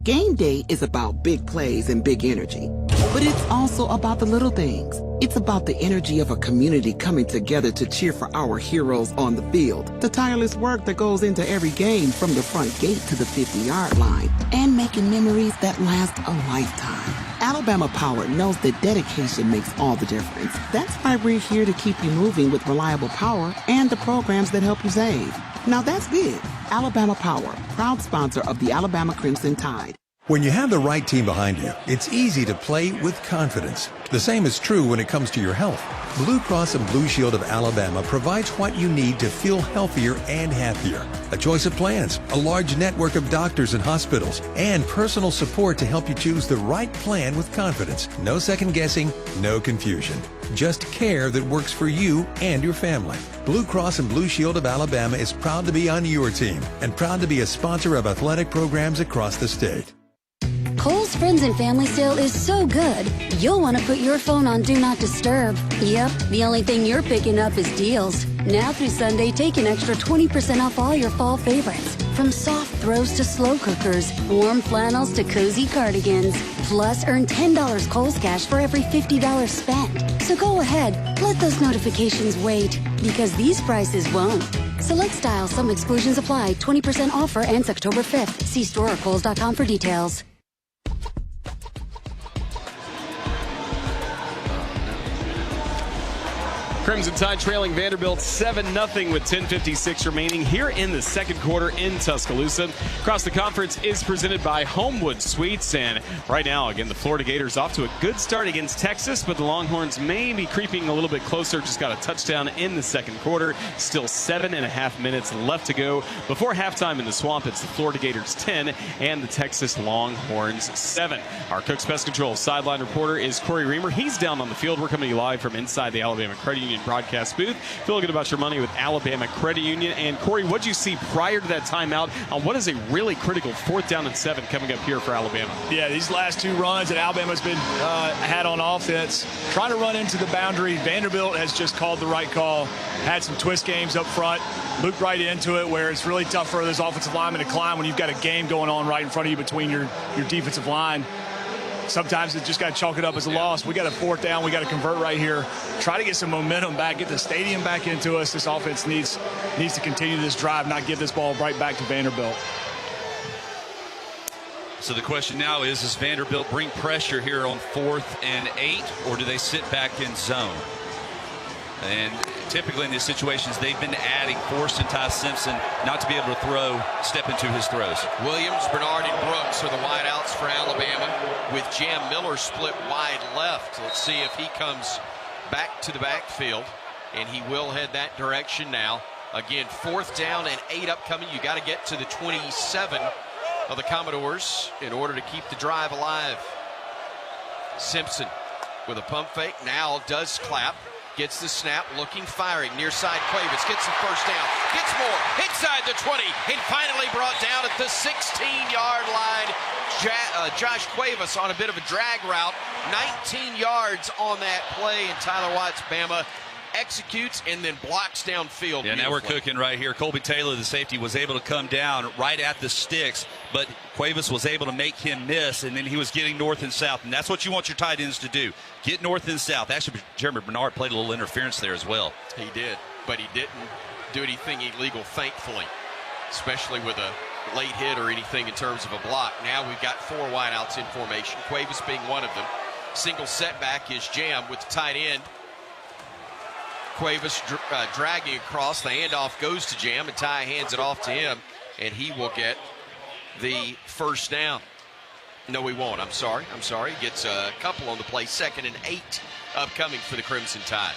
Game day is about big plays and big energy, but it's also about the little things. It's about the energy of a community coming together to cheer for our heroes on the field, the tireless work that goes into every game from the front gate to the 50-yard line, and making memories that last a lifetime. Alabama Power knows that dedication makes all the difference. That's why we're here to keep you moving with reliable power and the programs that help you save. Now that's big. Alabama Power, proud sponsor of the Alabama Crimson Tide. When you have the right team behind you, it's easy to play with confidence. The same is true when it comes to your health. Blue Cross and Blue Shield of Alabama provides what you need to feel healthier and happier. A choice of plans, a large network of doctors and hospitals, and personal support to help you choose the right plan with confidence. No second guessing, no confusion. Just care that works for you and your family. Blue Cross and Blue Shield of Alabama is proud to be on your team and proud to be a sponsor of athletic programs across the state. Kohl's Friends and Family Sale is so good, you'll want to put your phone on Do Not Disturb. Yep, the only thing you're picking up is deals. Now through Sunday, take an extra 20% off all your fall favorites. From soft throws to slow cookers, warm flannels to cozy cardigans. Plus, earn $10 Kohl's Cash for every $50 spent. So go ahead, let those notifications wait, because these prices won't. Select styles, some exclusions apply. 20% offer ends October 5th. See store or Kohls.com for details. Crimson Tide trailing Vanderbilt 7-0 with 10:56 remaining here in the second quarter in Tuscaloosa. Across the conference is presented by Homewood Suites. And right now, again, the Florida Gators off to a good start against Texas, but the Longhorns may be creeping a little bit closer. Just got a touchdown in the second quarter. Still 7.5 minutes left to go before halftime in the Swamp. It's the Florida Gators 10 and the Texas Longhorns 7. Our Cook's Pest Control sideline reporter is Corey Reamer. He's down on the field. We're coming to you live from inside the Alabama Credit Union broadcast booth. Feel good about your money with Alabama Credit Union. And Corey, what did you see prior to that timeout on what is a really critical 4th down and 7 coming up here for Alabama? Yeah, these last 2 runs that Alabama's been had on offense, trying to run into the boundary. Vanderbilt has just called the right call, had some twist games up front, looped right into it where it's really tough for those offensive linemen to climb when you've got a game going on right in front of you between your defensive line. Sometimes it just got to chalk it up as a loss. We got a 4th down. We got to convert right here. Try to get some momentum back, get the stadium back into us. This offense needs to continue this drive, not give this ball right back to Vanderbilt. So the question now is, does Vanderbilt bring pressure here on 4th and 8, or do they sit back in zone? And typically in these situations, they've been adding, forcing Ty Simpson not to be able to step into his throws. Williams, Bernard, and Brooks are the wideouts for Alabama, with Jam Miller split wide left. Let's see if he comes back to the backfield, and he will head that direction now. Again, 4th down and 8 upcoming. You got to get to the 27 of the Commodores in order to keep the drive alive. Simpson with a pump fake, now does clap. Gets the snap, looking, firing, near side Cuevas, gets the first down, gets more, inside the 20, and finally brought down at the 16-yard line. Josh Cuevas on a bit of a drag route, 19 yards on that play, and Tyler Watts, Bama executes and then blocks downfield. Yeah, now we're cooking right here. Colby Taylor, the safety, was able to come down right at the sticks, but Cuevas was able to make him miss, and then he was getting north and south, and that's what you want your tight ends to do. Get north and south. Actually, Jeremy Bernard played a little interference there as well. He did, but he didn't do anything illegal, thankfully, especially with a late hit or anything in terms of a block. Now we've got 4 wideouts in formation, Cuevas being one of them. Single setback is jammed with the tight end. Cuevas dragging across. The handoff goes to Jam, and Ty hands it off to him, and he will get the first down. No, he won't. I'm sorry. He gets a couple on the play. 2nd and 8 upcoming for the Crimson Tide.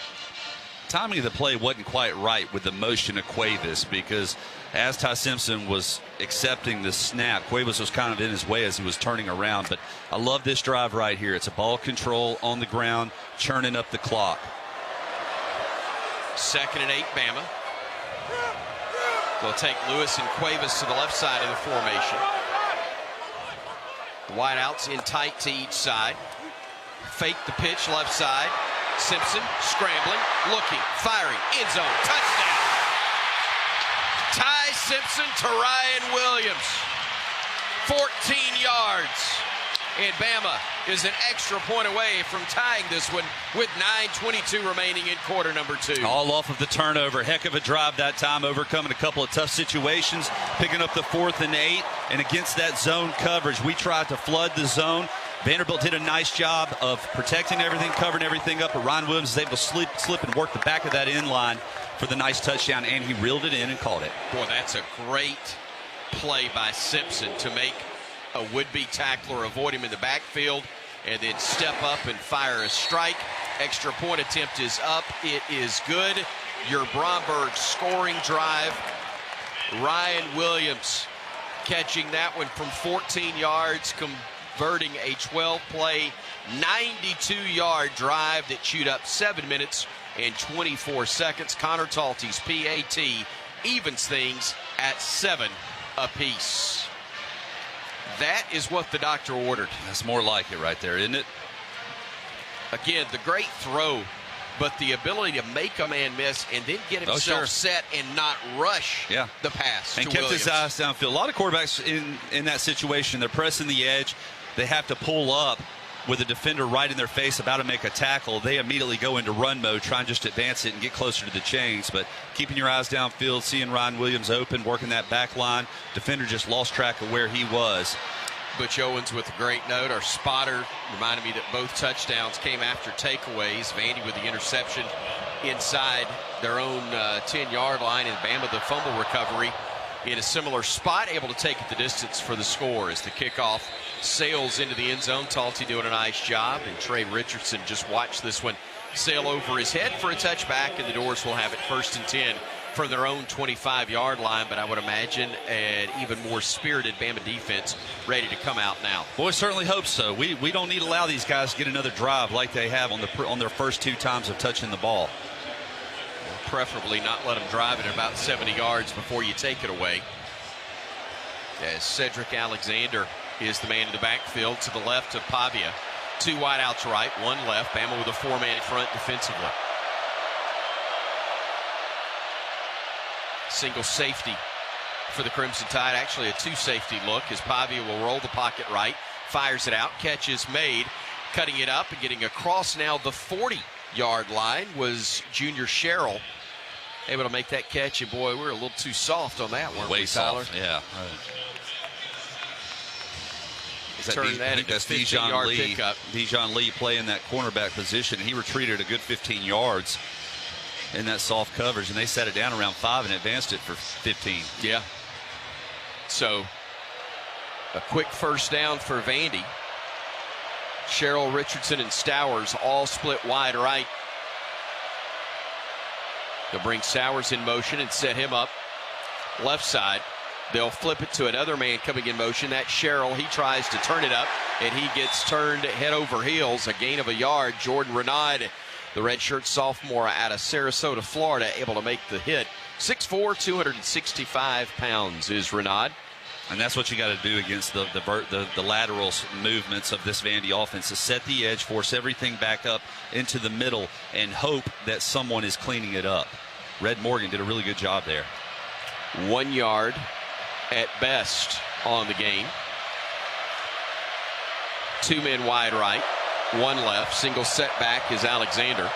Timing of the play wasn't quite right with the motion of Cuevas, because as Ty Simpson was accepting the snap, Cuevas was kind of in his way as he was turning around. But I love this drive right here. It's a ball control on the ground, churning up the clock. 2nd and 8, Bama. They'll take Lewis and Cuevas to the left side of the formation. The wideouts in tight to each side. Fake the pitch left side. Simpson scrambling, looking, firing, end zone, touchdown. Ty Simpson to Ryan Williams. 14 yards. And Bama is an extra point away from tying this one with 9:22 remaining in quarter number 2. All off of the turnover. Heck of a drive that time, overcoming a couple of tough situations, picking up the 4th and 8. And against that zone coverage, we tried to flood the zone. Vanderbilt did a nice job of protecting everything, covering everything up, but Ryan Williams is able to slip and work the back of that end line for the nice touchdown, and he reeled it in and caught it. Boy, that's a great play by Simpson to make a would-be tackler avoid him in the backfield and then step up and fire a strike. Extra point attempt is up. It is good. Your Bromberg scoring drive. Ryan Williams catching that one from 14 yards, converting a 12-play, 92-yard drive that chewed up 7 minutes and 24 seconds. Connor Talty's PAT evens things at 7 apiece. That is what the doctor ordered. That's more like it right there, isn't it? Again, the great throw, but the ability to make a man miss and then get himself set and not rush the pass and to kept Williams. his eyes downfield. A lot of quarterbacks in that situation, they're pressing the edge. They have to pull up with a defender right in their face about to make a tackle. They immediately go into run mode, trying just to advance it and get closer to the chains. But keeping your eyes downfield, seeing Ryan Williams open, working that back line. Defender just lost track of where he was. Butch Owens with a great note. Our spotter reminded me that both touchdowns came after takeaways. Vandy with the interception inside their own 10-yard line, and Bama the fumble recovery in a similar spot, able to take it the distance for the score as the kickoff sails into the end zone. Talty doing a nice job, and Trey Richardson just watched this one sail over his head for a touchback, and the Doors will have it 1st and 10 from their own 25-yard line. But I would imagine an even more spirited Bama defense ready to come out now. Boy, certainly hope so. We don't need to allow these guys to get another drive like they have on their first 2 times of touching the ball. Preferably not let them drive it at about 70 yards before you take it away. As Cedric Alexander is the man in the backfield to the left of Pavia. 2 wideouts right, 1 left. Bama with a 4-man front defensively. Single safety for the Crimson Tide. Actually a 2-safety look as Pavia will roll the pocket right. Fires it out. Catch is made. Cutting it up and getting across now the 40-yard line was Junior Sherrill. Able to make that catch, and boy, we're a little too soft on that one. Way Tyler. soft, yeah. Turn that into a 15-yard pickup. Dijon Lee playing that cornerback position. He retreated a good 15 yards in that soft coverage, and they set it down around 5 and advanced it for 15. Yeah. So a quick first down for Vandy. Sherrill, Richardson, and Stowers all split wide right. They'll bring Stowers in motion and set him up left side. They'll flip it to another man coming in motion. That's Sherrill. He tries to turn it up, and he gets turned head over heels. A gain of a yard. Jordan Renaud, the redshirt sophomore out of Sarasota, Florida, able to make the hit. 6'4", 265 pounds is Renaud. And that's what you got to do against the lateral movements of this Vandy offense, to set the edge, force everything back up into the middle, and hope that someone is cleaning it up. Red Morgan did a really good job there. 1 yard at best on the game. 2 men wide right, 1 left. Single setback is Alexander.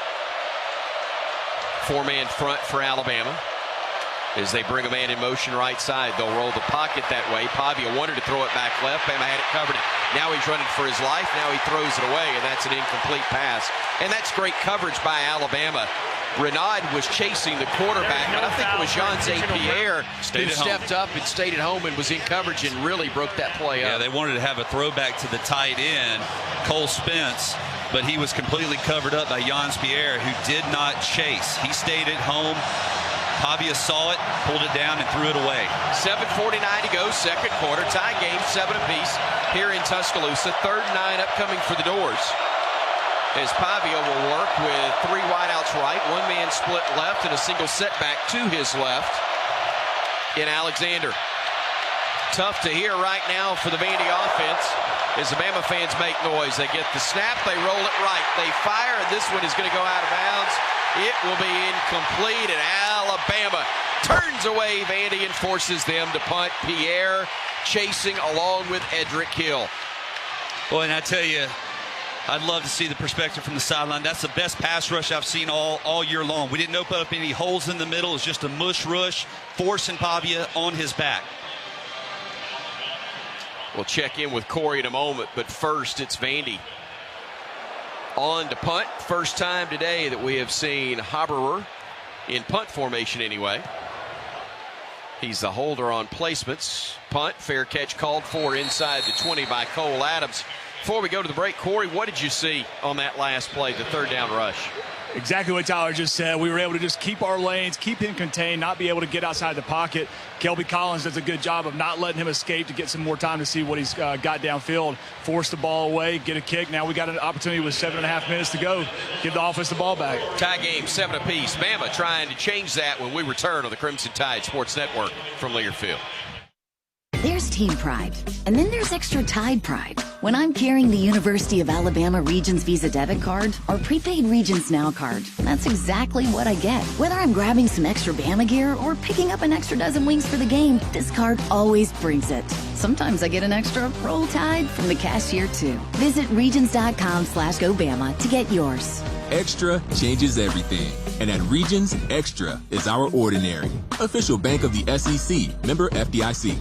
4-man front for Alabama. As they bring a man in motion right side, they'll roll the pocket that way. Pavia wanted to throw it back left. Bama had it covered. Now he's running for his life. Now he throws it away, and that's an incomplete pass. And that's great coverage by Alabama. Renaud was chasing the quarterback, but I think it was Jean St. Pierre who stepped up and stayed at home and was in coverage and really broke that play up. Yeah, they wanted to have a throwback to the tight end, Cole Spence, but he was completely covered up by Jean Pierre, who did not chase. He stayed at home. Pavia saw it, pulled it down, and threw it away. 7:49 to go, second quarter. Tie game, 7 apiece here in Tuscaloosa. 3rd and 9 upcoming for the Doors. As Pavia will work with 3 wideouts right, 1-man split left, and a single setback to his left in Alexander. Tough to hear right now for the Vandy offense as the Bama fans make noise. They get the snap, they roll it right, they fire, and this one is going to go out of bounds. It will be incomplete, and Alabama turns away Vandy and forces them to punt. Pierre chasing along with Edric Hill. Well, and I tell you, I'd love to see the perspective from the sideline. That's the best pass rush I've seen all year long. We didn't open up any holes in the middle. It was just a mush rush, forcing Pavia on his back. We'll check in with Corey in a moment, but first it's Vandy on to punt. First time today that we have seen Haberer in punt formation anyway. He's the holder on placements. Punt, fair catch called for inside the 20 by Cole Adams. Before we go to the break, Corey, what did you see on that last play, the 3rd down rush? Exactly what Tyler just said. We were able to just keep our lanes, keep him contained, not be able to get outside the pocket. Kelby Collins does a good job of not letting him escape to get some more time to see what he's got downfield. Force the ball away, get a kick. Now we got an opportunity with 7.5 minutes to go. Give the offense the ball back. Tie game, 7 apiece. Bama trying to change that when we return on the Crimson Tide Sports Network from Learfield. There's team pride, and then there's extra Tide pride. When I'm carrying the University of Alabama Regions Visa debit card or prepaid Regions Now card, that's exactly what I get. Whether I'm grabbing some extra Bama gear or picking up an extra dozen wings for the game, this card always brings it. Sometimes I get an extra Roll Tide from the cashier too. Visit regions.com/GoBama to get yours. Extra changes everything. And at Regions, Extra is our ordinary. Official bank of the SEC. Member FDIC.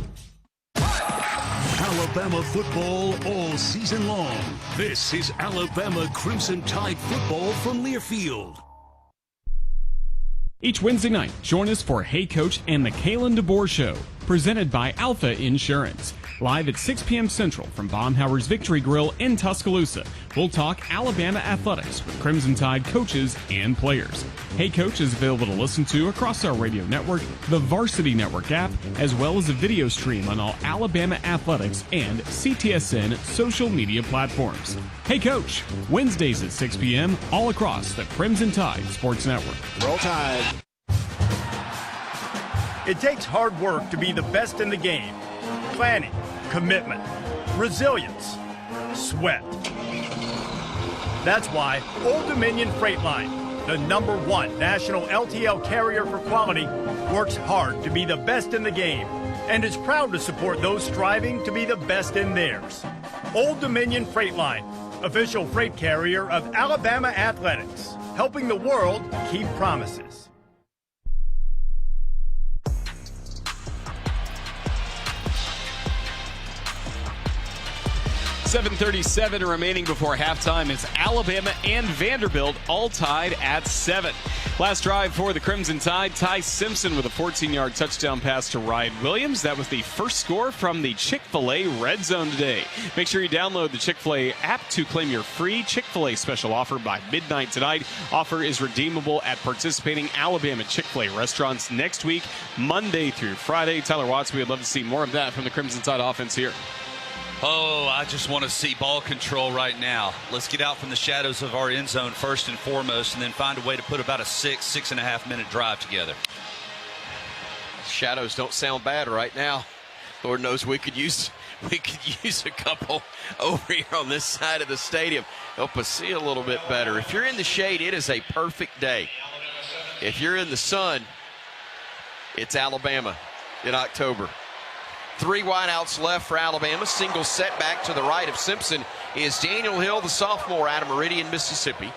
Alabama football all season long. This is Alabama Crimson Tide football from Learfield. Each Wednesday night, join us for Hey Coach and the Kalen DeBoer Show, presented by Alpha Insurance. Live at 6 p.m. Central from Baumhauer's Victory Grill in Tuscaloosa. We'll talk Alabama athletics with Crimson Tide coaches and players. Hey Coach is available to listen to across our radio network, the Varsity Network app, as well as a video stream on all Alabama athletics and CTSN social media platforms. Hey Coach, Wednesdays at 6 p.m. all across the Crimson Tide Sports Network. Roll Tide. It takes hard work to be the best in the game. Planning, commitment, resilience, sweat. That's why Old Dominion Freight Line, the #1 national LTL carrier for quality, works hard to be the best in the game and is proud to support those striving to be the best in theirs. Old Dominion Freight Line, official freight carrier of Alabama Athletics, helping the world keep promises. 7:37 remaining before halftime. It's Alabama and Vanderbilt all tied at 7. Last drive for the Crimson Tide, Ty Simpson with a 14-yard touchdown pass to Ryan Williams. That was the first score from the Chick-fil-A Red Zone today. Make sure you download the Chick-fil-A app to claim your free Chick-fil-A special offer by midnight tonight. Offer is redeemable at participating Alabama Chick-fil-A restaurants next week, Monday through Friday. Tyler Watts, we would love to see more of that from the Crimson Tide offense here. Oh, I just want to see ball control right now. Let's get out from the shadows of our end zone first and foremost, and then find a way to put about a 6.5 minute drive together. Shadows don't sound bad right now. Lord knows we could use a couple over here on this side of the stadium. Help us see a little bit better. If you're in the shade, it is a perfect day. If you're in the sun, it's Alabama in October. 3 wideouts left for Alabama. Single setback to the right of Simpson is Daniel Hill, the sophomore out of Meridian, Mississippi.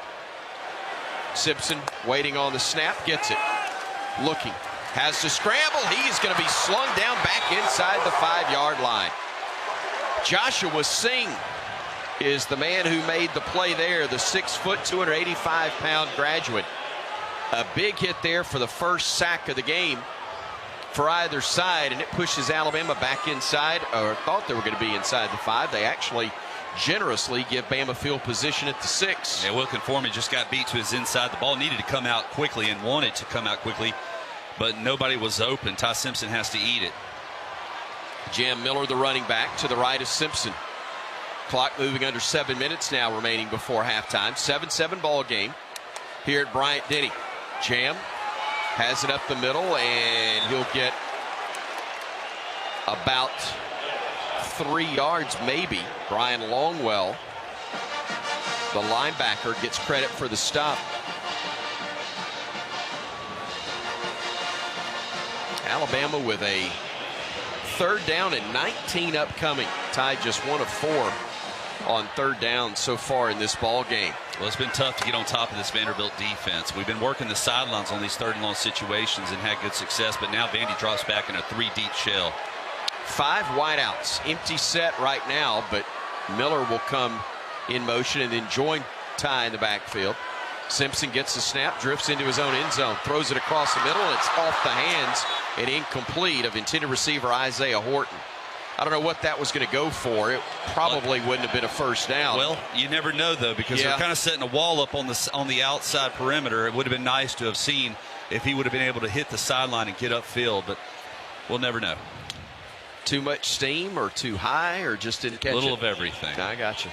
Simpson waiting on the snap, gets it. Looking, has to scramble. He's going to be slung down back inside the 5-yard line. Joshua Singh is the man who made the play there, the 6-foot, 285-pound graduate. A big hit there for the first sack of the game for either side, and it pushes Alabama back inside, or thought they were going to be inside the 5. They actually generously give Bama field position at the 6. Yeah, Will Conformity just got beat to his inside. The ball needed to come out quickly and wanted to come out quickly, but nobody was open. Ty Simpson has to eat it. Jam Miller, the running back, to the right of Simpson. Clock moving under 7 minutes now remaining before halftime. 7-7 ball game here at Bryant-Denny. Jam has it up the middle, and he'll get about 3 yards maybe. Brian Longwell, the linebacker, gets credit for the stop. Alabama with a 3rd down and 19 upcoming. Tied just 1 of 4 on 3rd down so far in this ball game. Well, it's been tough to get on top of this Vanderbilt defense. We've been working the sidelines on these 3rd and long situations and had good success, but now Vandy drops back in a 3-deep shell. 5 wideouts, empty set right now, but Miller will come in motion and then join Ty in the backfield. Simpson gets the snap, drifts into his own end zone, throws it across the middle, and it's off the hands and incomplete of intended receiver Isaiah Horton. I don't know what that was going to go for. It probably wouldn't have been a 1st down. Well, you never know, though, because they're kind of setting a wall up on the outside perimeter. It would have been nice to have seen if he would have been able to hit the sideline and get upfield, but we'll never know. Too much steam or too high or just didn't catch it? A little of everything. I got you.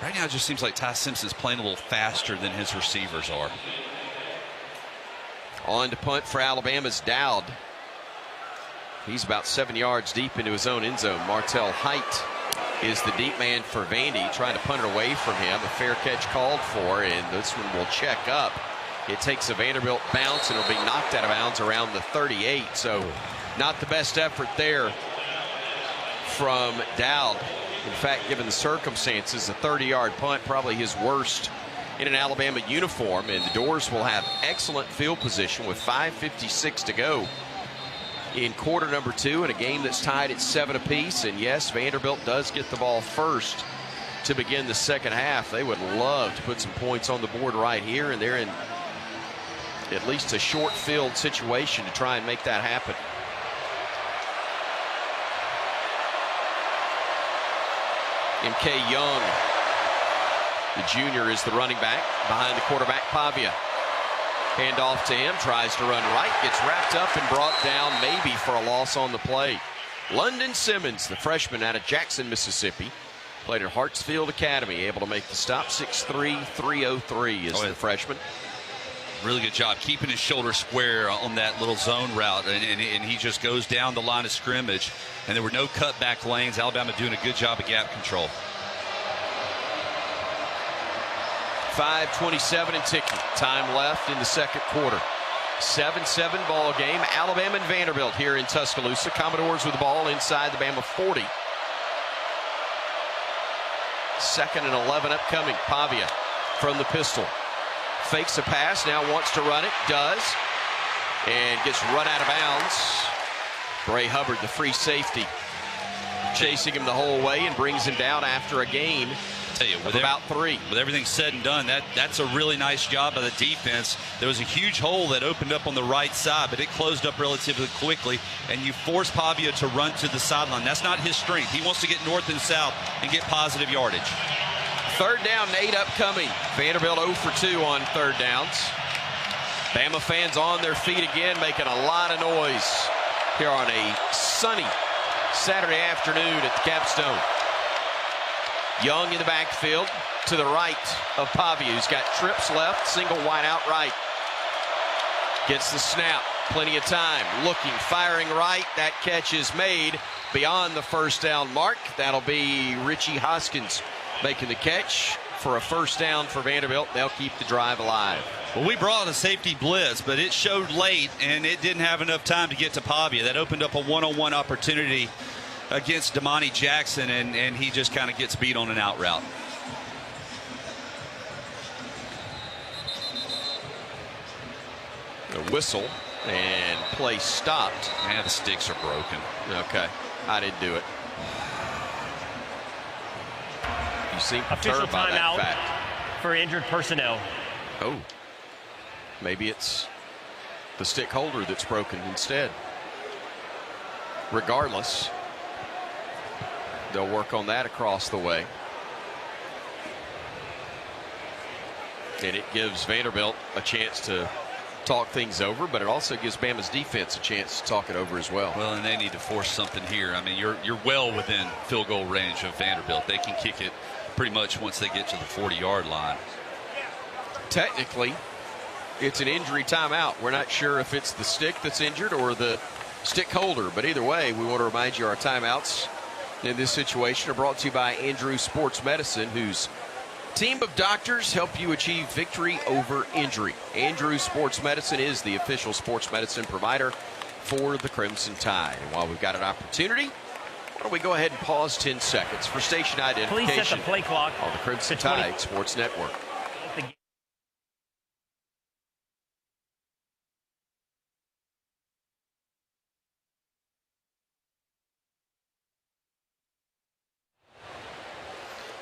Right now it just seems like Ty Simpson's playing a little faster than his receivers are. On to punt for Alabama's Dowd. He's about 7 yards deep into his own end zone. Martell Height is the deep man for Vandy, trying to punt it away from him. A fair catch called for, and this one will check up. It takes a Vanderbilt bounce, and it'll be knocked out of bounds around the 38. So not the best effort there from Dowd. In fact, given the circumstances, a 30-yard punt, probably his worst in an Alabama uniform, and the Doors will have excellent field position with 5:56 to go in quarter number 2 in a game that's tied at 7 apiece. And yes, Vanderbilt does get the ball first to begin the second half. They would love to put some points on the board right here, and they're in at least a short field situation to try and make that happen. M.K. Young, the junior, is the running back behind the quarterback Pavia. Hand off to him, tries to run right, gets wrapped up and brought down maybe for a loss on the play. London Simmons, the freshman out of Jackson, Mississippi, played at Hartsfield Academy, able to make the stop. 6'3", 303 is the freshman. Really good job keeping his shoulder square on that little zone route, and he just goes down the line of scrimmage, and there were no cutback lanes. Alabama doing a good job of gap control. 5:27 and ticking. Time left in the second quarter. 7-7 ball game. Alabama and Vanderbilt here in Tuscaloosa. Commodores with the ball inside the Bama 40. 2nd and 11 upcoming. Pavia from the pistol. Fakes a pass, now wants to run it, does, and gets run out of bounds. Bray Hubbard, the free safety, chasing him the whole way and brings him down after a gain of about 3. With everything said and done, that's a really nice job by the defense. There was a huge hole that opened up on the right side, but it closed up relatively quickly, and you force Pavia to run to the sideline. That's not his strength. He wants to get north and south and get positive yardage. 3rd down, 8 upcoming. Vanderbilt 0 for 2 on 3rd downs. Bama fans on their feet again, making a lot of noise here on a sunny Saturday afternoon at the Capstone. Young in the backfield to the right of Pavia, who's got trips left, single wide out right. Gets the snap, Plenty of time. Looking, firing right. That catch is made beyond the first down mark. That'll be Richie Hoskins making the catch for a first down for Vanderbilt. They'll keep the drive alive. Well, we brought a safety blitz, but it showed late, and it didn't have enough time to get to Pavia. That opened up a one-on-one opportunity against Damani Jackson, and he just kind of gets beat on an out route. The whistle, and play stopped. Man, the sticks are broken. Okay, I didn't do it. You seem official perturbed by that timeout fact. For injured personnel. Oh, maybe it's the stick holder that's broken instead. Regardless, they'll work on that across the way. And it gives Vanderbilt a chance to talk things over, but it also gives Bama's defense a chance to talk it over as well. Well, and they need to force something here. I mean, you're well within field goal range of Vanderbilt. They can kick it pretty much once they get to the 40-yard line. Technically, it's an injury timeout. We're not sure if it's the stick that's injured or the stick holder, but either way, we want to remind you our timeouts in this situation are brought to you by Andrew Sports Medicine, whose team of doctors help you achieve victory over injury. Andrew Sports Medicine is the official sports medicine provider for the Crimson Tide. And while we've got an opportunity, why don't we go ahead and pause 10 seconds for station identification. Please set the play clock on the Crimson Tide Sports Network.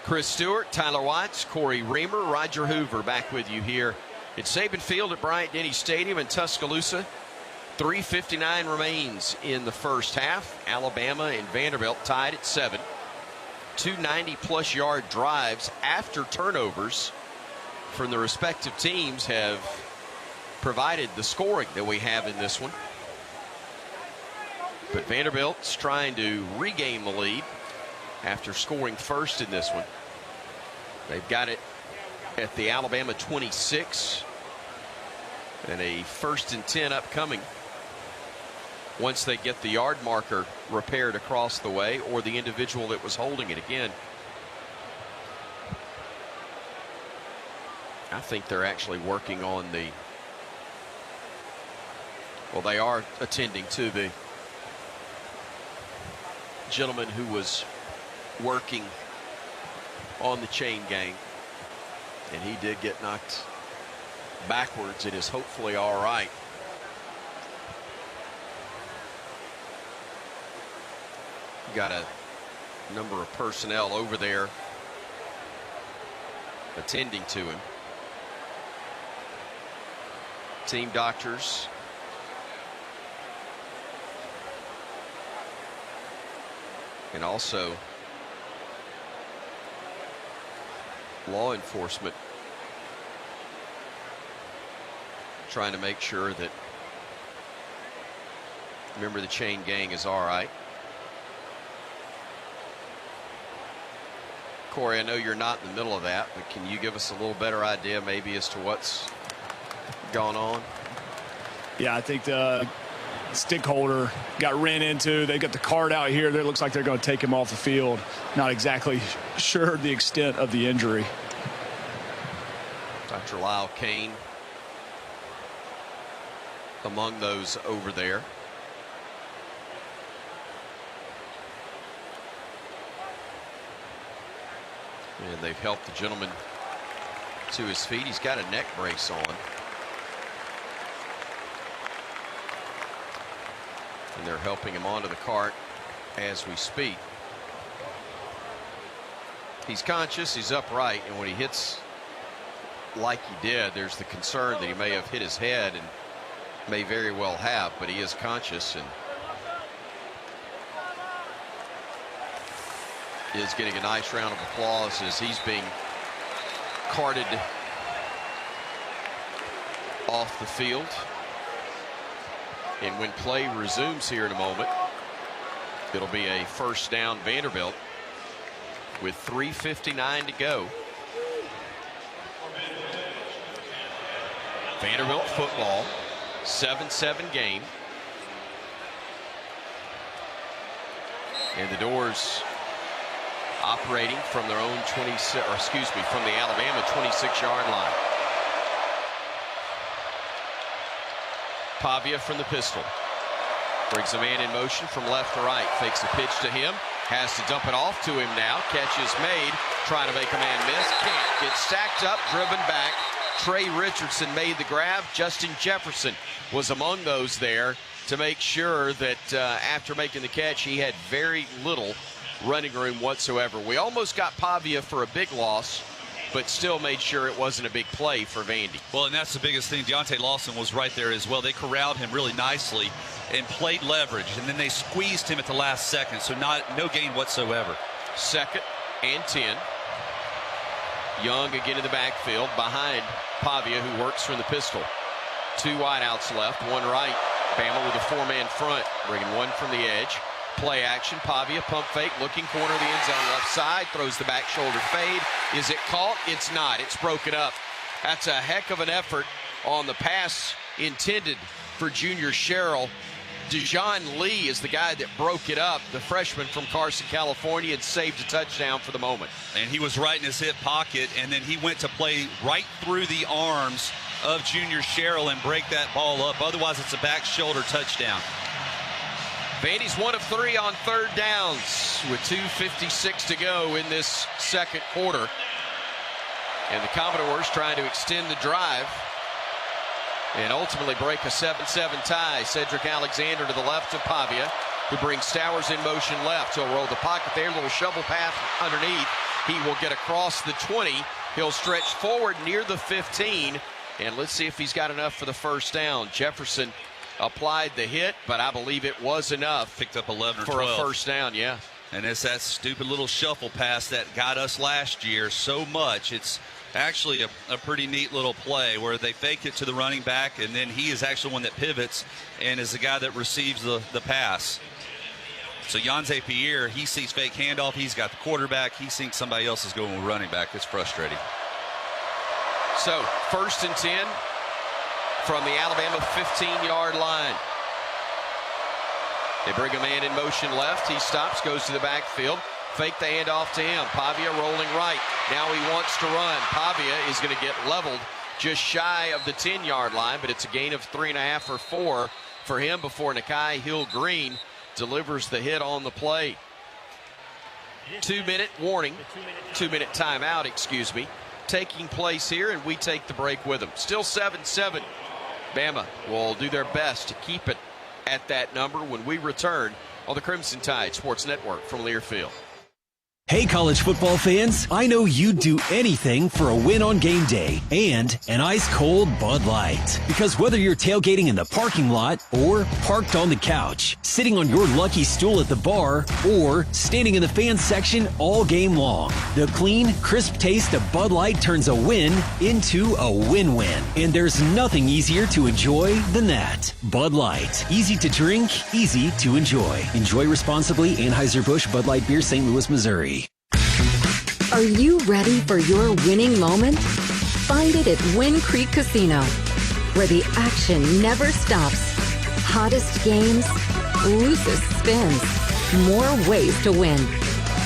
Chris Stewart, Tyler Watts, Corey Reamer, Roger Hoover back with you here at Saban Field at Bryant-Denny Stadium in Tuscaloosa. 3:59 remains in the first half. Alabama and Vanderbilt tied at 7. 2 90-plus yard drives after turnovers from the respective teams have provided the scoring that we have in this one. But Vanderbilt's trying to regain the lead after scoring first in this one. They've got it at the Alabama 26 and a 1st and 10 upcoming once they get the yard marker repaired across the way or the individual that was holding it. Again, I think they're actually working on the, well, they are attending to the gentleman who was working on the chain gang, and he did get knocked backwards. It is hopefully all right. Got a number of personnel over there attending to him. Team doctors. And also law enforcement trying to make sure that member of the chain gang is all right. Corey, I know you're not in the middle of that, but can you give us a little better idea maybe as to what's gone on? Yeah, I think the stick holder got ran into. They got the card out here. It looks like they're going to take him off the field. Not exactly sure the extent of the injury. Dr. Lyle Kane among those over there. And they've helped the gentleman to his feet. He's got a neck brace on. And they're helping him onto the cart as we speak. He's conscious, he's upright, and when he hits like he did, there's the concern that he may have hit his head, and may very well have, but he is conscious and is getting a nice round of applause as he's being carted off the field. And when play resumes here in a moment, it'll be a first down Vanderbilt with 3:59 to go. Vanderbilt football 7-7 game. And the Doors operating from their own from the Alabama 26-yard line. Pavia from the pistol. Brings a man in motion from left to right. Fakes a pitch to him. Has to dump it off to him now. Catch is made. Trying to make a man miss. Can't. Gets stacked up, driven back. Trey Richardson made the grab. Justin Jefferson was among those there to make sure that after making the catch, he had very little running room whatsoever. We almost got Pavia for a big loss, but still made sure it wasn't a big play for Vandy. Well, and that's the biggest thing. Deontay Lawson was right there as well. They corralled him really nicely and played leverage, and then they squeezed him at the last second, so no gain whatsoever. 2nd and 10. Young again in the backfield behind Pavia, who works from the pistol. 2 wideouts left, 1 right. Bama with a 4-man front, bringing 1 from the edge. Play action, Pavia, pump fake, looking corner of the end zone left side, throws the back shoulder fade. Is it caught? It's not. It's broken up. That's a heck of an effort on the pass intended for Junior Sherrill. Dejon Lee is the guy that broke it up, the freshman from Carson, California, and saved a touchdown for the moment. And he was right in his hip pocket, and then he went to play right through the arms of Junior Sherrill and break that ball up. Otherwise, it's a back shoulder touchdown. Vandy's 1 of 3 on 3rd downs with 2:56 to go in this second quarter. And the Commodores trying to extend the drive and ultimately break a 7-7 tie. Cedric Alexander to the left of Pavia, who brings Stowers in motion left. He'll roll the pocket there, little shovel pass underneath. He will get across the 20. He'll stretch forward near the 15. And let's see if he's got enough for the first down. Jefferson applied the hit, but I believe it was enough. Picked up 11 or for 12. A first down, yeah. And it's that stupid little shuffle pass that got us last year so much. It's actually a pretty neat little play where they fake it to the running back, and then he is actually one that pivots and is the guy that receives the pass. So Yanze Pierre, he sees fake handoff. He's got the quarterback. He thinks somebody else is going with running back. It's frustrating. So 1st and 10 from the Alabama 15-yard line. They bring a man in motion left. He stops, goes to the backfield. Fake the handoff to him. Pavia rolling right. Now he wants to run. Pavia is going to get leveled just shy of the 10-yard line, but it's a gain of 3.5 or 4 for him before Nakai Hill-Green delivers the hit on the play. 2-minute warning, 2-minute timeout, excuse me, taking place here, and we take the break with them. Still 7-7. Bama will do their best to keep it at that number when we return on the Crimson Tide Sports Network from Learfield. Hey, college football fans, I know you'd do anything for a win on game day and an ice-cold Bud Light. Because whether you're tailgating in the parking lot or parked on the couch, sitting on your lucky stool at the bar, or standing in the fan section all game long, the clean, crisp taste of Bud Light turns a win into a win-win. And there's nothing easier to enjoy than that. Bud Light. Easy to drink, easy to enjoy. Enjoy responsibly. Anheuser-Busch Bud Light Beer, St. Louis, Missouri. Are you ready for your winning moment? Find it at Wind Creek Casino, where the action never stops. Hottest games, loosest spins, more ways to win.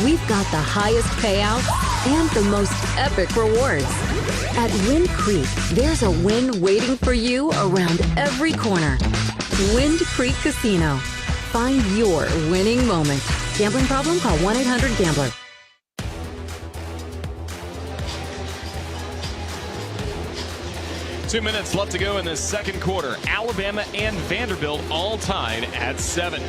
We've got the highest payouts and the most epic rewards. At Wind Creek, there's a win waiting for you around every corner. Wind Creek Casino. Find your winning moment. Gambling problem? Call 1-800-GAMBLER. 2 minutes left to go in the second quarter. Alabama and Vanderbilt all tied at 7.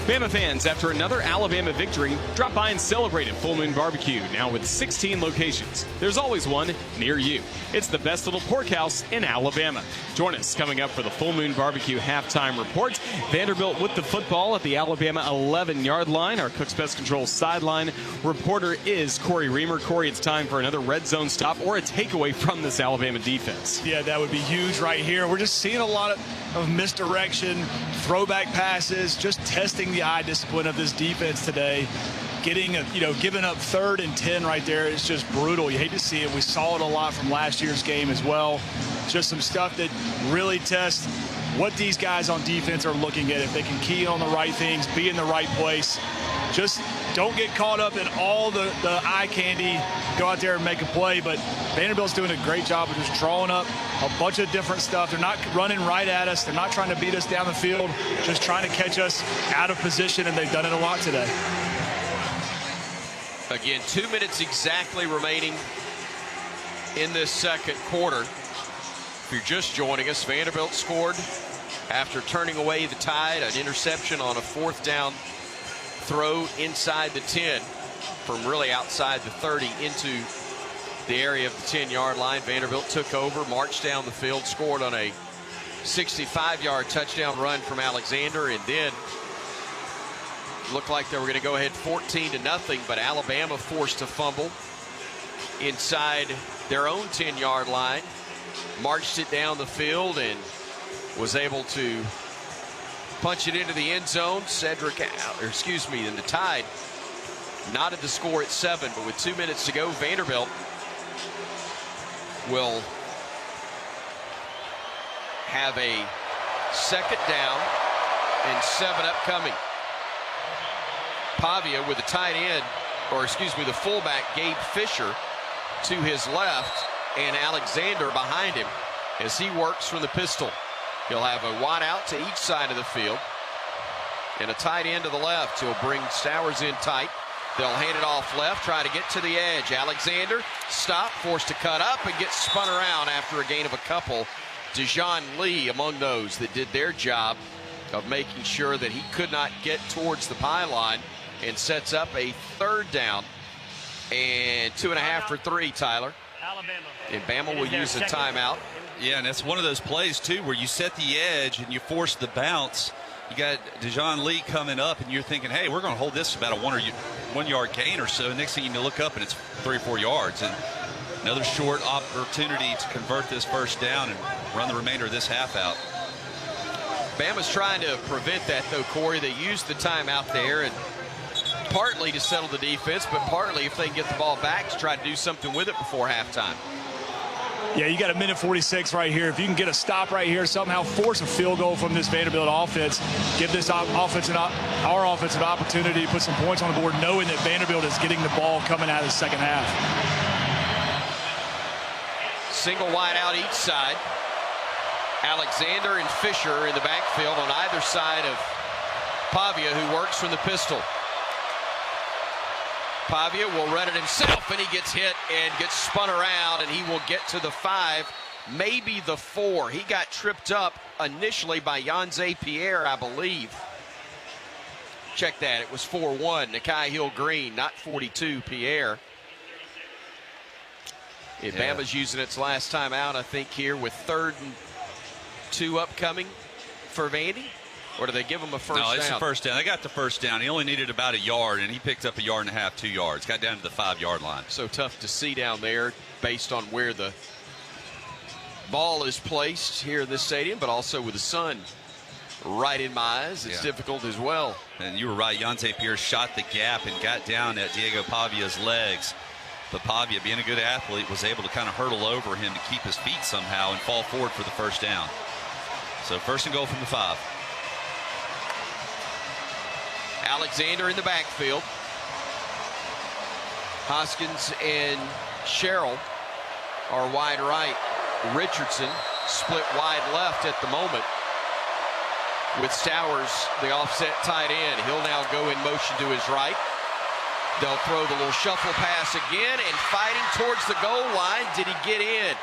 Bama fans, after another Alabama victory, drop by and celebrate at Full Moon Barbecue, now with 16 locations. There's always one near you. It's the best little pork house in Alabama. Join us coming up for the Full Moon Barbecue halftime report. Vanderbilt with the football at the Alabama 11-yard line. Our Cook's Pest Control sideline reporter is Corey Reamer. Corey, it's time for another red zone stop or a takeaway from this Alabama defense. Yeah, that would be huge right here. We're just seeing a lot of misdirection, throwback passes, just testing the eye discipline of this defense today. Giving up 3rd and 10 right there is just brutal. You hate to see it. We saw it a lot from last year's game as well. just some stuff that really tests what these guys on defense are looking at. If they can key on the right things, be in the right place. Just don't get caught up in all the eye candy. Go out there and make a play. But Vanderbilt's doing a great job of just drawing up a bunch of different stuff. They're not running right at us. They're not trying to beat us down the field, just trying to catch us out of position, and they've done it a lot today. Again, 2 minutes exactly remaining in this second quarter. If you're just joining us, Vanderbilt scored after turning away the Tide, an interception on a 4th down throw inside the 10 from really outside the 30 into the area of the 10-yard line. Vanderbilt took over, marched down the field, scored on a 65-yard touchdown run from Alexander, and then looked like they were going to go ahead 14-0, but Alabama forced a fumble inside their own 10-yard line, marched it down the field, and was able to punch it into the end zone. And the Tide knotted the score at 7, but with 2 minutes to go, Vanderbilt will have a 2nd down and 7 upcoming. Pavia with the tight end, the fullback, Gabe Fisher, to his left, and Alexander behind him as he works from the pistol. He'll have a wide out to each side of the field and a tight end to the left. He'll bring Stowers in tight. They'll hand it off left, try to get to the edge. Alexander stopped, forced to cut up, and gets spun around after a gain of a couple. Dejon Lee among those that did their job of making sure that he could not get towards the pylon, and sets up a 3rd down and 2.5 for 3, Tyler. And Bama will use a timeout. Yeah, and that's one of those plays, too, where you set the edge and you force the bounce. You got Dejon Lee coming up, and you're thinking, hey, we're going to hold this about a 1 yard gain or so. Next thing you look up, and it's 3 or 4 yards. And another short opportunity to convert this 1st down and run the remainder of this half out. Bama's trying to prevent that, though, Corey. They used the timeout there, and partly to settle the defense, but partly if they can get the ball back to try to do something with it before halftime. Yeah, you got a minute 46 right here. If you can get a stop right here, somehow force a field goal from this Vanderbilt offense, give this our offense an opportunity to put some points on the board, knowing that Vanderbilt is getting the ball coming out of the second half. Single wide out each side. Alexander and Fisher in the backfield on either side of Pavia, who works from the pistol. Pavia will run it himself, and he gets hit and gets spun around, and he will get to the 5, maybe the 4. He got tripped up initially by Yanze Pierre, I believe. Check that. It was 4-1. Nakai Hill-Green, not 42, Pierre. And Bama's using its last time out, I think, here with 3rd and 2 upcoming for Vandy. Or do they give him a 1st down? No, it's a 1st down. They got the 1st down. He only needed about 1 yard, and he picked up 1.5 yards, 2 yards. Got down to the 5-yard line. So tough to see down there based on where the ball is placed here in this stadium, but also with the sun right in my eyes. It's difficult as well. And you were right. Yanze Pierre shot the gap and got down at Diego Pavia's legs. But Pavia, being a good athlete, was able to kind of hurdle over him to keep his feet somehow and fall forward for the 1st down. So 1st and goal from the 5. Alexander in the backfield. Hoskins and Sherrill are wide right. Richardson split wide left at the moment with Stowers, the offset tight end. He'll now go in motion to his right. They'll throw the little shuffle pass again, and fighting towards the goal line. Did he get in?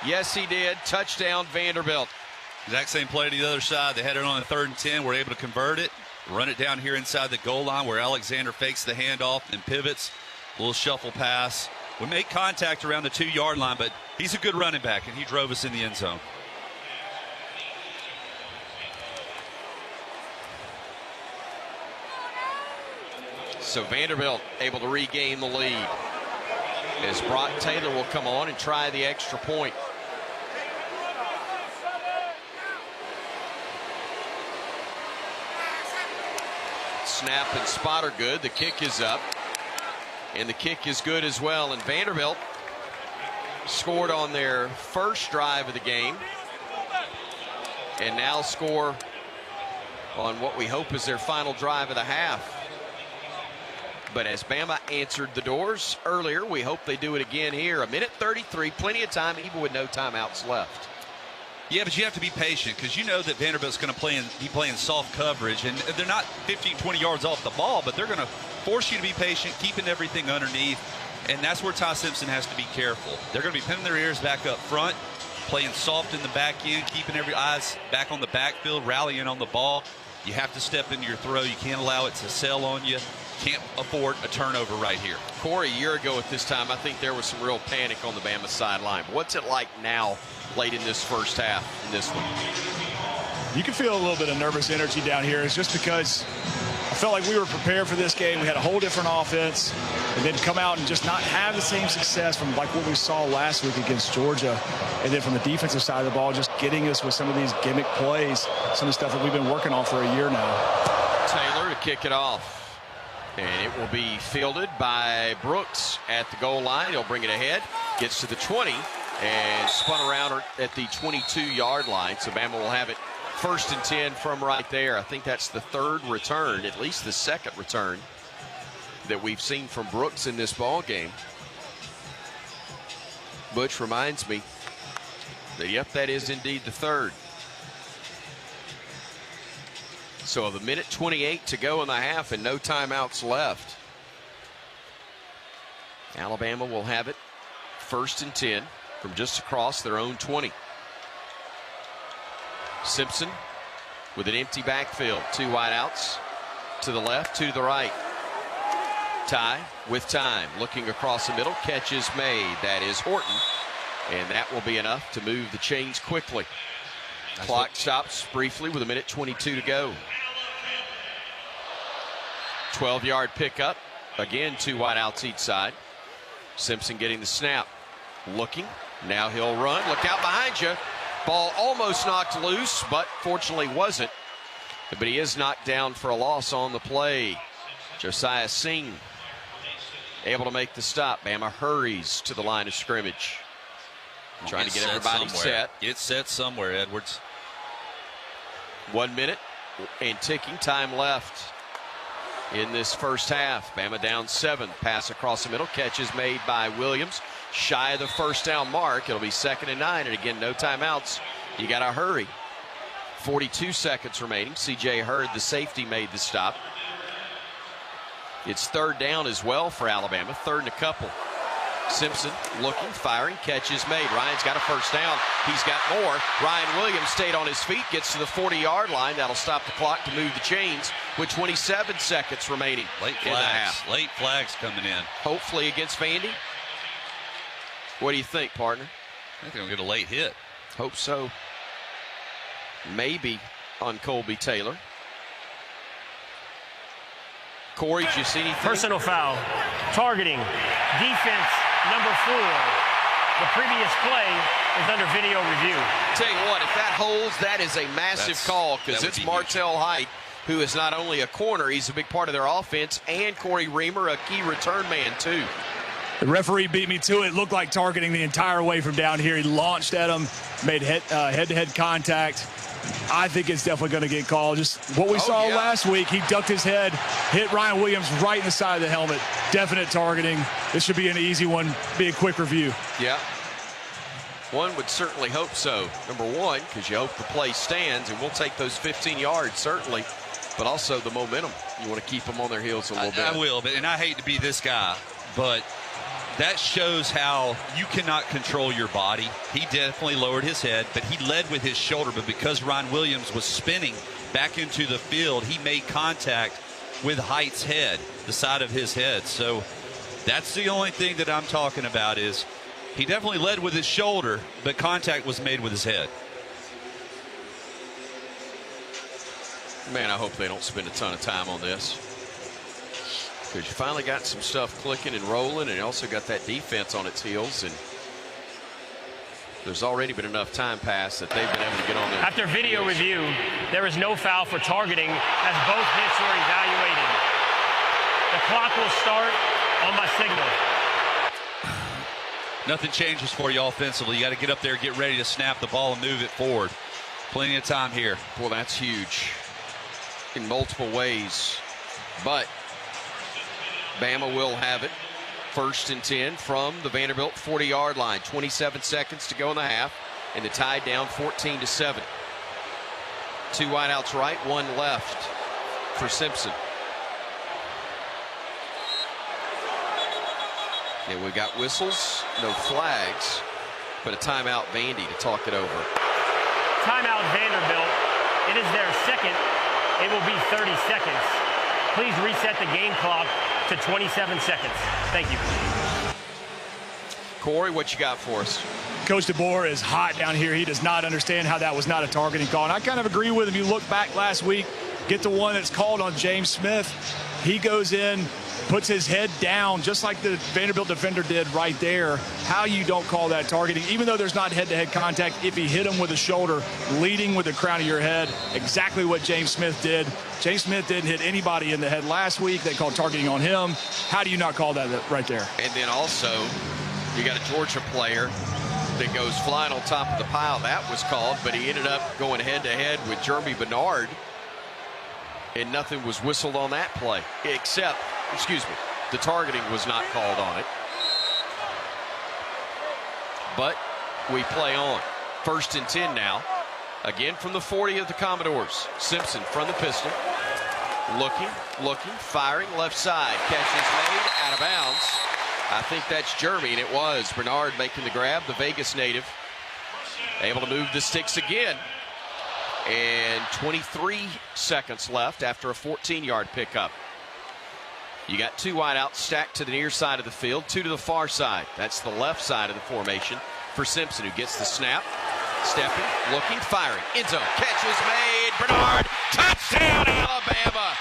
Yes, he did. Touchdown, Vanderbilt. Exact same play to the other side. They had it on a 3rd and 10. Were able to convert it. Run it down here inside the goal line where Alexander fakes the handoff and pivots. A little shuffle pass. We made contact around the 2-yard line, but he's a good running back, and he drove us in the end zone. So Vanderbilt able to regain the lead as Brock Taylor will come on and try the extra point. Snap and spot are good. The kick is up, and the kick is good as well. And Vanderbilt scored on their first drive of the game and now score on what we hope is their final drive of the half. But as Bama answered the doors earlier, we hope they do it again here. 1:33, plenty of time, even with no timeouts left. Yeah, but you have to be patient because you know that Vanderbilt's going to be playing soft coverage, and they're not 15, 20 yards off the ball, but they're going to force you to be patient, keeping everything underneath, and that's where Ty Simpson has to be careful. They're going to be pinning their ears back up front, playing soft in the back end, keeping every eyes back on the backfield, rallying on the ball. You have to step into your throw. You can't allow it to sail on you. Can't afford a turnover right here. Corey, a year ago at this time, I think there was some real panic on the Bama sideline. What's it like now, late in this first half, in this one? You can feel a little bit of nervous energy down here. It's just because I felt like we were prepared for this game. We had a whole different offense, and then come out and just not have the same success from like what we saw last week against Georgia. And then from the defensive side of the ball, just getting us with some of these gimmick plays, some of the stuff that we've been working on for a year now. Taylor to kick it off. And it will be fielded by Brooks at the goal line. He'll bring it ahead, gets to the 20, and spun around at the 22-yard line. So Bama will have it 1st and 10 from right there. I think that's the third return, at least the second return that we've seen from Brooks in this ball game. Butch reminds me that, yep, that is indeed the third. So of 1:28 to go in the half and no timeouts left. Alabama will have it 1st and 10 from just across their own 20. Simpson with an empty backfield. 2 wideouts to the left, 2 to the right. Ty with time, looking across the middle, catch is made. That is Horton, and that will be enough to move the chains quickly. Clock stops briefly with 1:22 to go. 12-yard pickup. Again, 2 wideouts each side. Simpson getting the snap. Looking. Now he'll run. Look out behind you. Ball almost knocked loose, but fortunately wasn't. But he is knocked down for a loss on the play. Josiah Singh able to make the stop. Bama hurries to the line of scrimmage. Trying to get everybody set. Get set somewhere, Edwards. 1 minute and ticking time left in this first half. Bama down 7. Pass across the middle. Catch is made by Williams. Shy of the first down mark. It'll be 2nd and 9. And again, no timeouts. You got to hurry. 42 seconds remaining. C.J. Hurd, the safety, made the stop. It's 3rd down as well for Alabama. 3rd and a couple. Simpson looking, firing, catch is made. Ryan's got a first down. He's got more. Ryan Williams stayed on his feet, gets to the 40-yard line. That'll stop the clock to move the chains with 27 seconds remaining. Late flags coming in. Hopefully against Vandy. What do you think, partner? I think they'll get a late hit. Hope so. Maybe on Colby Taylor. Corey, did you see anything? Personal foul. Targeting. Defense number 4. The previous play is under video review. Tell you what, if that holds, that is a massive call because it's Martell Height, who is not only a corner, he's a big part of their offense, and Corey Reamer, a key return man, too. The referee beat me to it. Looked like targeting the entire way from down here. He launched at him, made head-to-head contact. I think it's definitely going to get called. Just what we saw last week, he ducked his head, hit Ryan Williams right in the side of the helmet. Definite targeting. This should be an easy one, be a quick review. Yeah. One would certainly hope so. Number one, because you hope the play stands, and we'll take those 15 yards, certainly. But also the momentum. You want to keep them on their heels a little bit. I will, and I hate to be this guy, but that shows how you cannot control your body. He definitely lowered his head, but he led with his shoulder. But because Ryan Williams was spinning back into the field, he made contact with Height's head, the side of his head. So that's the only thing that I'm talking about is he definitely led with his shoulder, but contact was made with his head. Man, I hope they don't spend a ton of time on this. Because you finally got some stuff clicking and rolling, and you also got that defense on its heels, and there's already been enough time passed that they've been able to get on there. After video review, there is no foul for targeting as both hits were evaluated. The clock will start on my signal. Nothing changes for you offensively. You got to get up there, get ready to snap the ball and move it forward. Plenty of time here. Well, that's huge in multiple ways. But Bama will have it. 1st and 10 from the Vanderbilt 40-yard line. 27 seconds to go in the half, and the Tide down 14-7. 2 wideouts right, 1 left for Simpson. And we've got whistles, no flags, but a timeout Vandy to talk it over. Timeout Vanderbilt. It is their second. It will be 30 seconds. Please reset the game clock to 27 seconds. Thank you. Corey, what you got for us? Coach DeBoer is hot down here. He does not understand how that was not a targeting call. And I kind of agree with him. You look back last week, get the one that's called on James Smith. He goes in, puts his head down, just like the Vanderbilt defender did right there. How you don't call that targeting, even though there's not head-to-head contact, if he hit him with the shoulder, leading with the crown of your head, exactly what James Smith did. James Smith didn't hit anybody in the head last week. They called targeting on him. How do you not call that right there? And then also, you got a Georgia player that goes flying on top of the pile. That was called, but he ended up going head-to-head with Jeremy Bernard, and nothing was whistled on that play, except, the targeting was not called on it. But we play on. 1st and 10 now. Again from the 40 of the Commodores. Simpson from the pistol. Looking, firing, left side. Catch is made, out of bounds. I think that's Jeremy, and it was. Bernard making the grab, the Vegas native. Able to move the sticks again. And 23 seconds left after a 14-yard pickup. You got 2 wideouts stacked to the near side of the field, 2 to the far side. That's the left side of the formation for Simpson, who gets the snap. Stepping, looking, firing. End zone. Catch is made. Bernard. Touchdown, Alabama.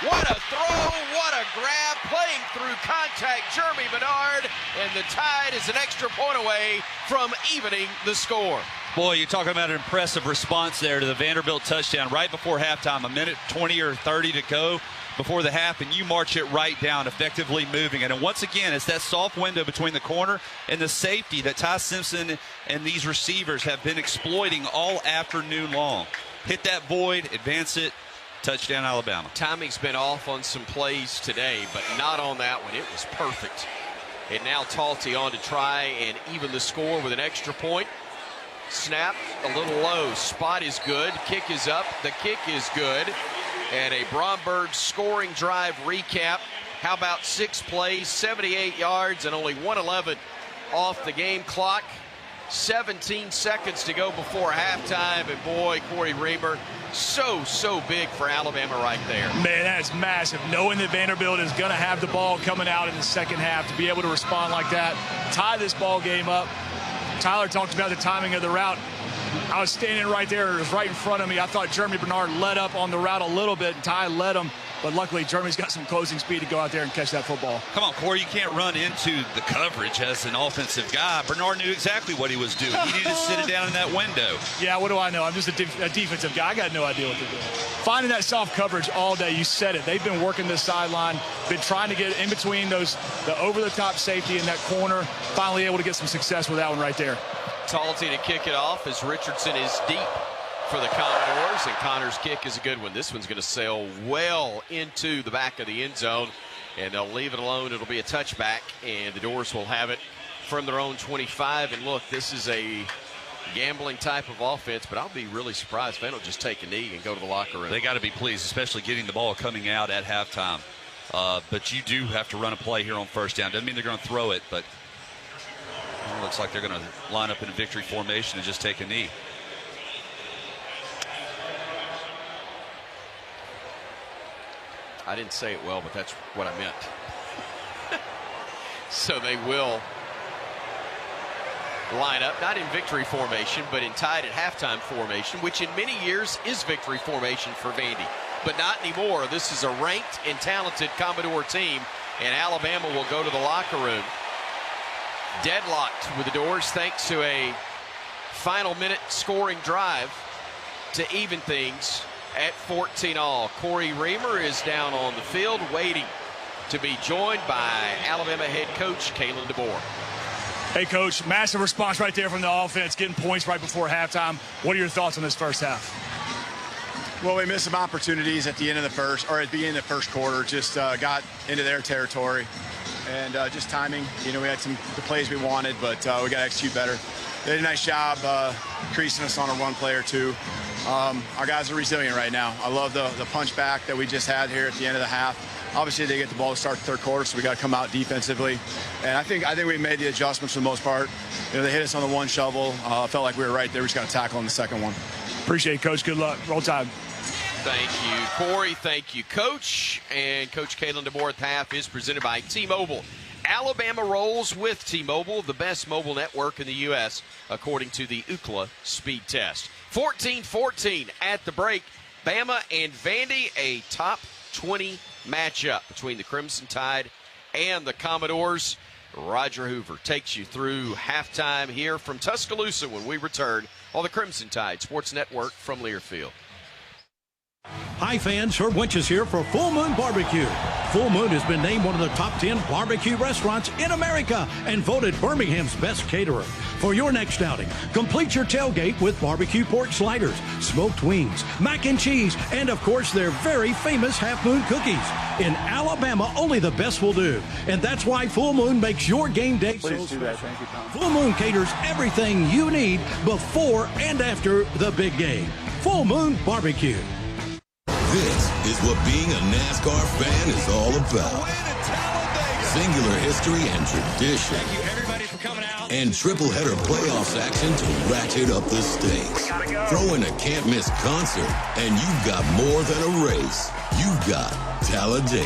What a throw. What a grab. Playing through contact, Jeremy Bernard. And the Tide is an extra point away from evening the score. Boy, you're talking about an impressive response there to the Vanderbilt touchdown right before halftime. A minute 20 or 30 to go before the half, and you march it right down, effectively moving it. And once again, it's that soft window between the corner and the safety that Ty Simpson and these receivers have been exploiting all afternoon long. Hit that void, advance it, touchdown Alabama. Timing's been off on some plays today, but not on that one. It was perfect. And now Talty on to try and even the score with an extra point. Snap a little low. Spot is good. Kick is up. The kick is good. And a Bromberg scoring drive recap. How about 6 plays, 78 yards, and only 1:11 off the game clock. 17 seconds to go before halftime. And boy, Corey Reamer, so big for Alabama right there. Man, that's massive. Knowing that Vanderbilt is going to have the ball coming out in the second half, to be able to respond like that, tie this ball game up. Tyler talked about the timing of the route. I was standing right there. It was right in front of me. I thought Jeremy Bernard let up on the route a little bit, and Ty led him. But luckily, Jeremy's got some closing speed to go out there and catch that football. Come on, Corey, you can't run into the coverage as an offensive guy. Bernard knew exactly what he was doing. He needed to sit it down in that window. Yeah, what do I know? I'm just a defensive guy. I got no idea what they're doing. Finding that soft coverage all day, you said it. They've been working this sideline, been trying to get in between the over-the-top safety in that corner, finally able to get some success with that one right there. Talty to kick it off as Richardson is deep for the Commodores, and Connor's kick is a good one. This one's going to sail well into the back of the end zone, and they'll leave it alone. It'll be a touchback, and the Doors will have it from their own 25. And look, this is a gambling type of offense, but I'll be really surprised if they don't just take a knee and go to the locker room. They got to be pleased, especially getting the ball coming out at halftime. But you do have to run a play here on first down. Doesn't mean they're going to throw it, but it looks like they're going to line up in a victory formation and just take a knee. I didn't say it well, but that's what I meant. So they will line up, not in victory formation, but in tied at halftime formation, which in many years is victory formation for Vandy. But not anymore. This is a ranked and talented Commodore team, and Alabama will go to the locker room deadlocked with the Doors thanks to a final minute scoring drive to even things at 14-all. Corey Reamer is down on the field waiting to be joined by Alabama head coach Kalen DeBoer. Hey, Coach, massive response right there from the offense, getting points right before halftime. What are your thoughts on this first half? Well, we missed some opportunities at the end of the first, or at the beginning of the first quarter. Just got into their territory, and just timing. You know, we had the plays we wanted, but we got to execute better. They did a nice job creasing us on a run play or two. Our guys are resilient right now. I love the punch back that we just had here at the end of the half. Obviously, they get the ball to start the third quarter, so we got to come out defensively. And I think we made the adjustments for the most part. You know, they hit us on the one shovel. Felt like we were right there. We just got to tackle on the second one. Appreciate it, Coach. Good luck. Roll Tide. Thank you, Corey. Thank you, Coach. And Coach Kalen DeBoer half is presented by T-Mobile. Alabama rolls with T-Mobile, the best mobile network in the U.S., according to the Ookla speed test. 14-14 at the break. Bama and Vandy, a top 20 matchup between the Crimson Tide and the Commodores. Roger Hoover takes you through halftime here from Tuscaloosa when we return on the Crimson Tide Sports Network from Learfield. Hi fans, Herb Winches here for Full Moon Barbecue. Full Moon has been named one of the top 10 barbecue restaurants in America and voted Birmingham's best caterer. For your next outing, complete your tailgate with barbecue pork sliders, smoked wings, mac and cheese, and of course their very famous Half Moon cookies. In Alabama, only the best will do. And that's why Full Moon makes your game day so special. Thank you, Tom. Full Moon caters everything you need before and after the big game. Full Moon Barbecue. This is what being a NASCAR fan is all about. Singular history and tradition. Thank you, everybody, for coming out. And triple-header playoffs action to ratchet up the stakes. Throw in a can't-miss concert, and you've got more than a race. You've got Talladega.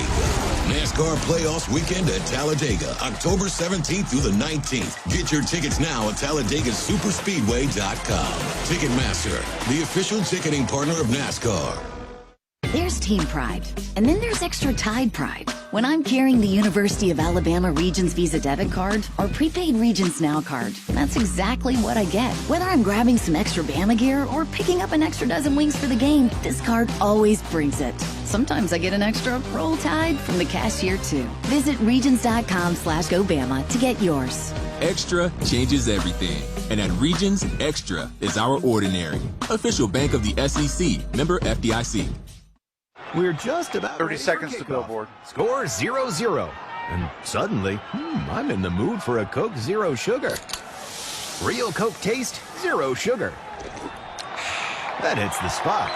NASCAR Playoffs Weekend at Talladega, October 17th through the 19th. Get your tickets now at TalladegaSuperspeedway.com. Ticketmaster, the official ticketing partner of NASCAR. There's team pride, and then there's extra Tide pride. When I'm carrying the University of Alabama Regions Visa debit card or prepaid Regions Now card, that's exactly what I get. Whether I'm grabbing some extra Bama gear or picking up an extra dozen wings for the game, this card always brings it. Sometimes I get an extra Roll Tide from the cashier too. Visit regions.com/GoBama to get yours. Extra changes everything. And at Regions, Extra is our ordinary. Official bank of the SEC, member FDIC. We're just about 30 seconds to billboard. Score 0-0. And suddenly, I'm in the mood for a Coke Zero Sugar. Real Coke taste, zero sugar. That hits the spot.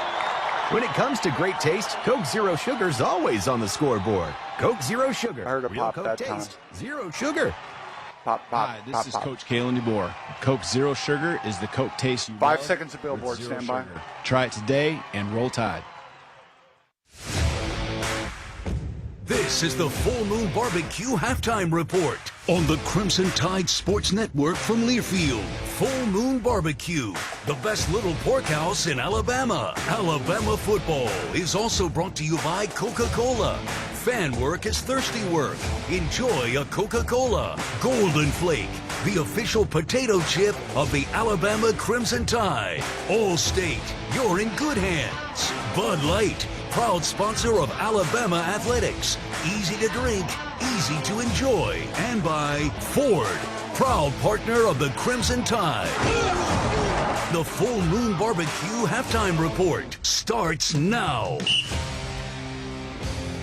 When it comes to great taste, Coke Zero Sugar's always on the scoreboard. Coke Zero Sugar. I heard a Real pop Coke that taste, time. zero sugar. Pop, pop, Hi, this pop, is pop. Coach Kalen DeBoer. Coke Zero Sugar is the Coke taste you 5 love seconds to with billboard. zero Stand by. sugar. Try it today and roll Tide. This is the Full Moon Barbecue Halftime Report on the Crimson Tide Sports Network from Learfield. Full Moon Barbecue, the best little pork house in Alabama. Alabama football is also brought to you by Coca-Cola. Fan work is thirsty work. Enjoy a Coca-Cola. Golden Flake, the official potato chip of the Alabama Crimson Tide. Allstate, you're in good hands. Bud Light, proud sponsor of Alabama Athletics. Easy to drink, easy to enjoy. And by Ford, proud partner of the Crimson Tide. The Full Moon Barbecue Halftime Report starts now.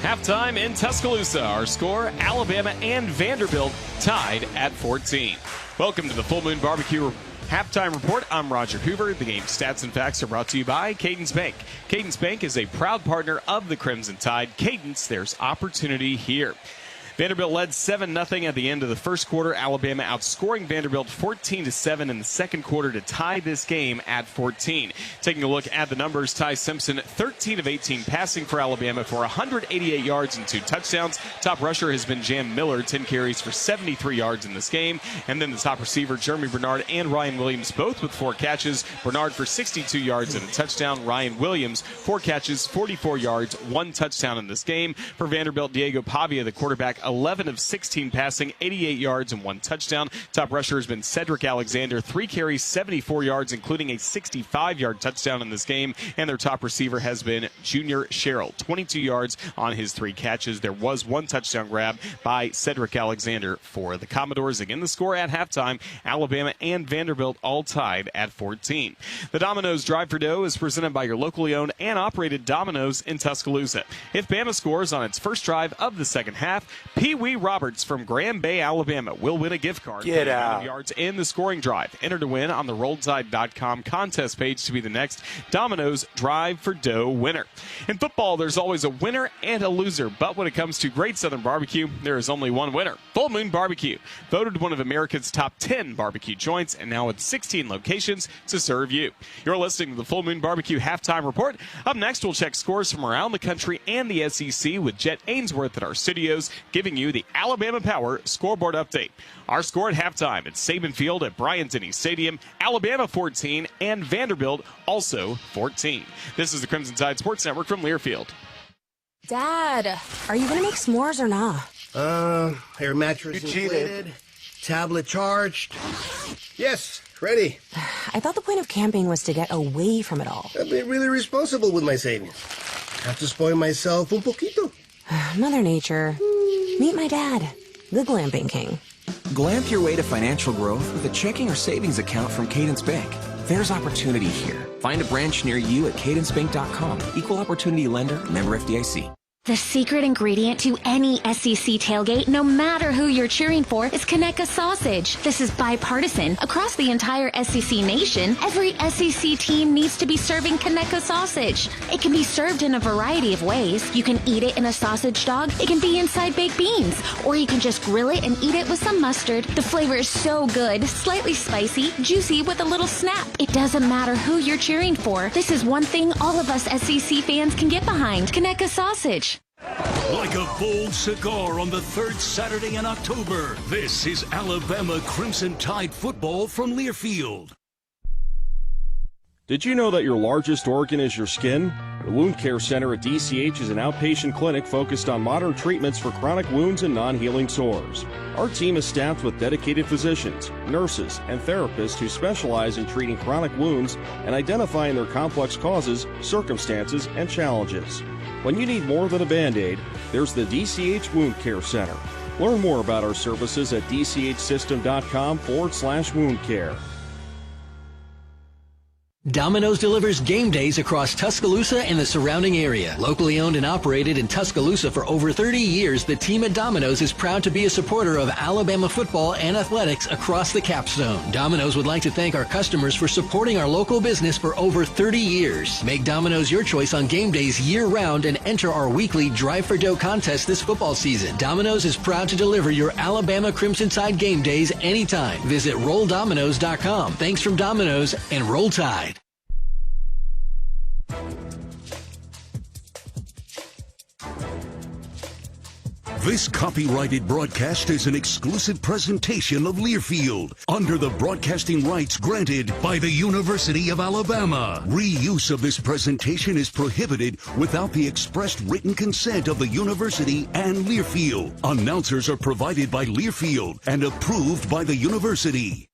Halftime in Tuscaloosa. Our score, Alabama and Vanderbilt tied at 14. Welcome to the Full Moon Barbecue Halftime Report. I'm Roger Hoover. The game stats and facts are brought to you by Cadence Bank. Cadence Bank is a proud partner of the Crimson Tide. Cadence, there's opportunity here. Vanderbilt led 7-0 at the end of the first quarter. Alabama outscoring Vanderbilt 14-7 in the second quarter to tie this game at 14. Taking a look at the numbers, Ty Simpson, 13 of 18 passing for Alabama for 188 yards and 2 touchdowns. Top rusher has been Jam Miller, 10 carries for 73 yards in this game. And then the top receiver, Jeremy Bernard and Ryan Williams, both with 4 catches. Bernard for 62 yards and a touchdown. Ryan Williams, 4 catches, 44 yards, 1 touchdown in this game. For Vanderbilt, Diego Pavia, the quarterback, 11 of 16 passing, 88 yards and 1 touchdown. Top rusher has been Cedric Alexander, 3 carries, 74 yards, including a 65-yard touchdown in this game. And their top receiver has been Junior Sherrill, 22 yards on his 3 catches. There was 1 touchdown grab by Cedric Alexander for the Commodores. Again, the score at halftime, Alabama and Vanderbilt all tied at 14. The Domino's Drive for Dough is presented by your locally owned and operated Domino's in Tuscaloosa. If Bama scores on its first drive of the second half, Pee Wee Roberts from Grand Bay, Alabama will win a gift card for the amount of yards in the scoring drive. Enter to win on the RolledTide.com contest page to be the next Domino's Drive for Dough winner. In football, there's always a winner and a loser, but when it comes to Great Southern Barbecue, there is only one winner. Full Moon Barbecue, voted one of America's top 10 barbecue joints, and now with 16 locations to serve you. You're listening to the Full Moon Barbecue Halftime Report. Up next, we'll check scores from around the country and the SEC with Jet Ainsworth at our studios, giving you the Alabama Power scoreboard update. Our score at halftime at Saban Field at Bryant-Denny Stadium, Alabama 14 and Vanderbilt also 14. This is the Crimson Tide Sports Network from Learfield. Dad, are you going to make s'mores or not? Air mattress inflated, tablet charged. Yes, ready. I thought the point of camping was to get away from it all. I've been really responsible with my savings. Have to spoil myself un poquito. Mother Nature. Meet my dad, the Glamping King. Glamp your way to financial growth with a checking or savings account from Cadence Bank. There's opportunity here. Find a branch near you at cadencebank.com. Equal opportunity lender, member FDIC. The secret ingredient to any SEC tailgate, no matter who you're cheering for, is Conecuh sausage. This is bipartisan. Across the entire SEC nation, every SEC team needs to be serving Conecuh sausage. It can be served in a variety of ways. You can eat it in a sausage dog, it can be inside baked beans, or you can just grill it and eat it with some mustard. The flavor is so good, slightly spicy, juicy with a little snap. It doesn't matter who you're cheering for. This is one thing all of us SEC fans can get behind, Conecuh sausage. Like a bold cigar on the 3rd Saturday in October, this is Alabama Crimson Tide football from Learfield. Did you know that your largest organ is your skin? The Wound Care Center at DCH is an outpatient clinic focused on modern treatments for chronic wounds and non-healing sores. Our team is staffed with dedicated physicians, nurses, and therapists who specialize in treating chronic wounds and identifying their complex causes, circumstances, and challenges. When you need more than a Band-Aid, there's the DCH Wound Care Center. Learn more about our services at dchsystem.com/wound care. Domino's delivers game days across Tuscaloosa and the surrounding area. Locally owned and operated in Tuscaloosa for over 30 years, the team at Domino's is proud to be a supporter of Alabama football and athletics across the capstone. Domino's would like to thank our customers for supporting our local business for over 30 years. Make Domino's your choice on game days year-round and enter our weekly Drive for Dough contest this football season. Domino's is proud to deliver your Alabama Crimson Tide game days anytime. Visit RollDominoes.com. Thanks from Domino's and Roll Tide. This copyrighted broadcast is an exclusive presentation of Learfield under the broadcasting rights granted by the University of Alabama. Reuse of this presentation is prohibited without the expressed written consent of the university and Learfield. Announcers are provided by Learfield and approved by the university.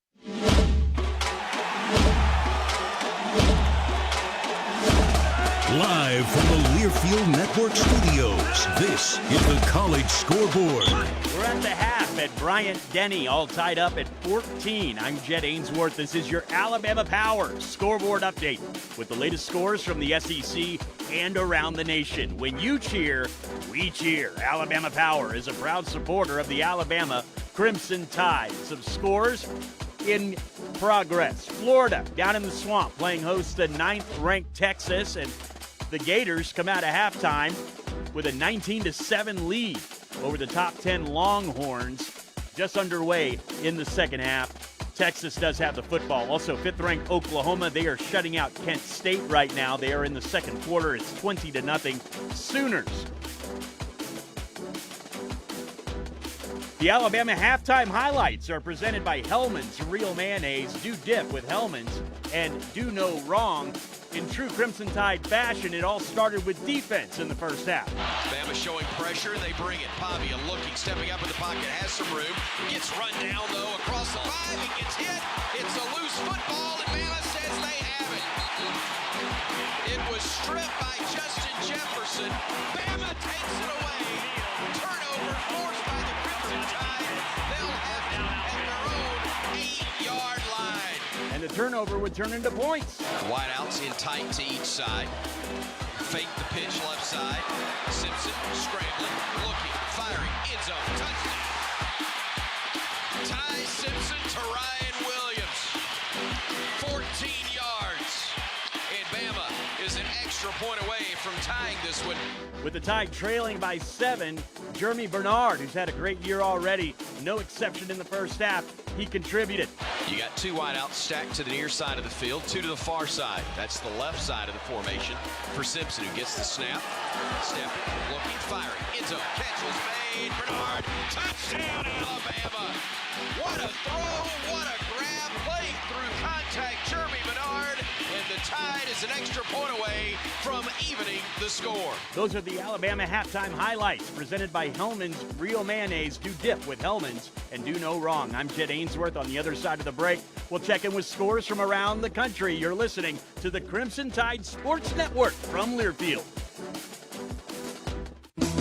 Live from the Learfield Network Studios, this is the College Scoreboard. We're at the half at Bryant-Denny, all tied up at 14. I'm Jet Ainsworth. This is your Alabama Power Scoreboard Update with the latest scores from the SEC and around the nation. When you cheer, we cheer. Alabama Power is a proud supporter of the Alabama Crimson Tide. Some scores in progress. Florida down in the swamp playing host to 9th-ranked Texas, and the Gators come out of halftime with a 19-7 lead over the top 10 Longhorns. Just underway in the second half. Texas does have the football. Also, 5th-ranked Oklahoma, they are shutting out Kent State right now. They are in the second quarter. It's 20-0 Sooners. The Alabama halftime highlights are presented by Hellman's Real Mayonnaise. Do dip with Hellman's and do no wrong. In true Crimson Tide fashion, it all started with defense in the first half. Bama showing pressure. They bring it. Pavia looking, stepping up in the pocket, has some room. Gets run down, though, across the 5. He gets hit. It's a loose football, and Bama says they have it. It was stripped by Justin Jefferson. Bama takes it away. Turnover forced by the Crimson Tide. They'll have it at their own 8-yard line. And the turnover would turn into points. Wideouts in tight to each side. Fake the pitch left side. Simpson scrambling, looking, firing, end zone, touchdown. Ty Simpson to Ryan Williams. 14 yards. And Bama is an extra point away from tying this one. With the Tide trailing by 7, Jeremy Bernard, who's had a great year already, no exception in the first half, he contributed. You got 2 wideouts stacked to the near side of the field, 2 to the far side. That's the left side of the formation for Simpson, who gets the snap. Step, looking, firing, end zone, catch was made. Bernard, touchdown Alabama. What a throw, what a grab, playing through contact, Jeremy Bernard. And the Tide is an extra point away from evening the score. Those are the Alabama halftime highlights presented by Hellman's Real Mayonnaise. Do dip with Hellman's and do no wrong. I'm Jed Ainsworth on the other side of the break. We'll check in with scores from around the country. You're listening to the Crimson Tide Sports Network from Learfield.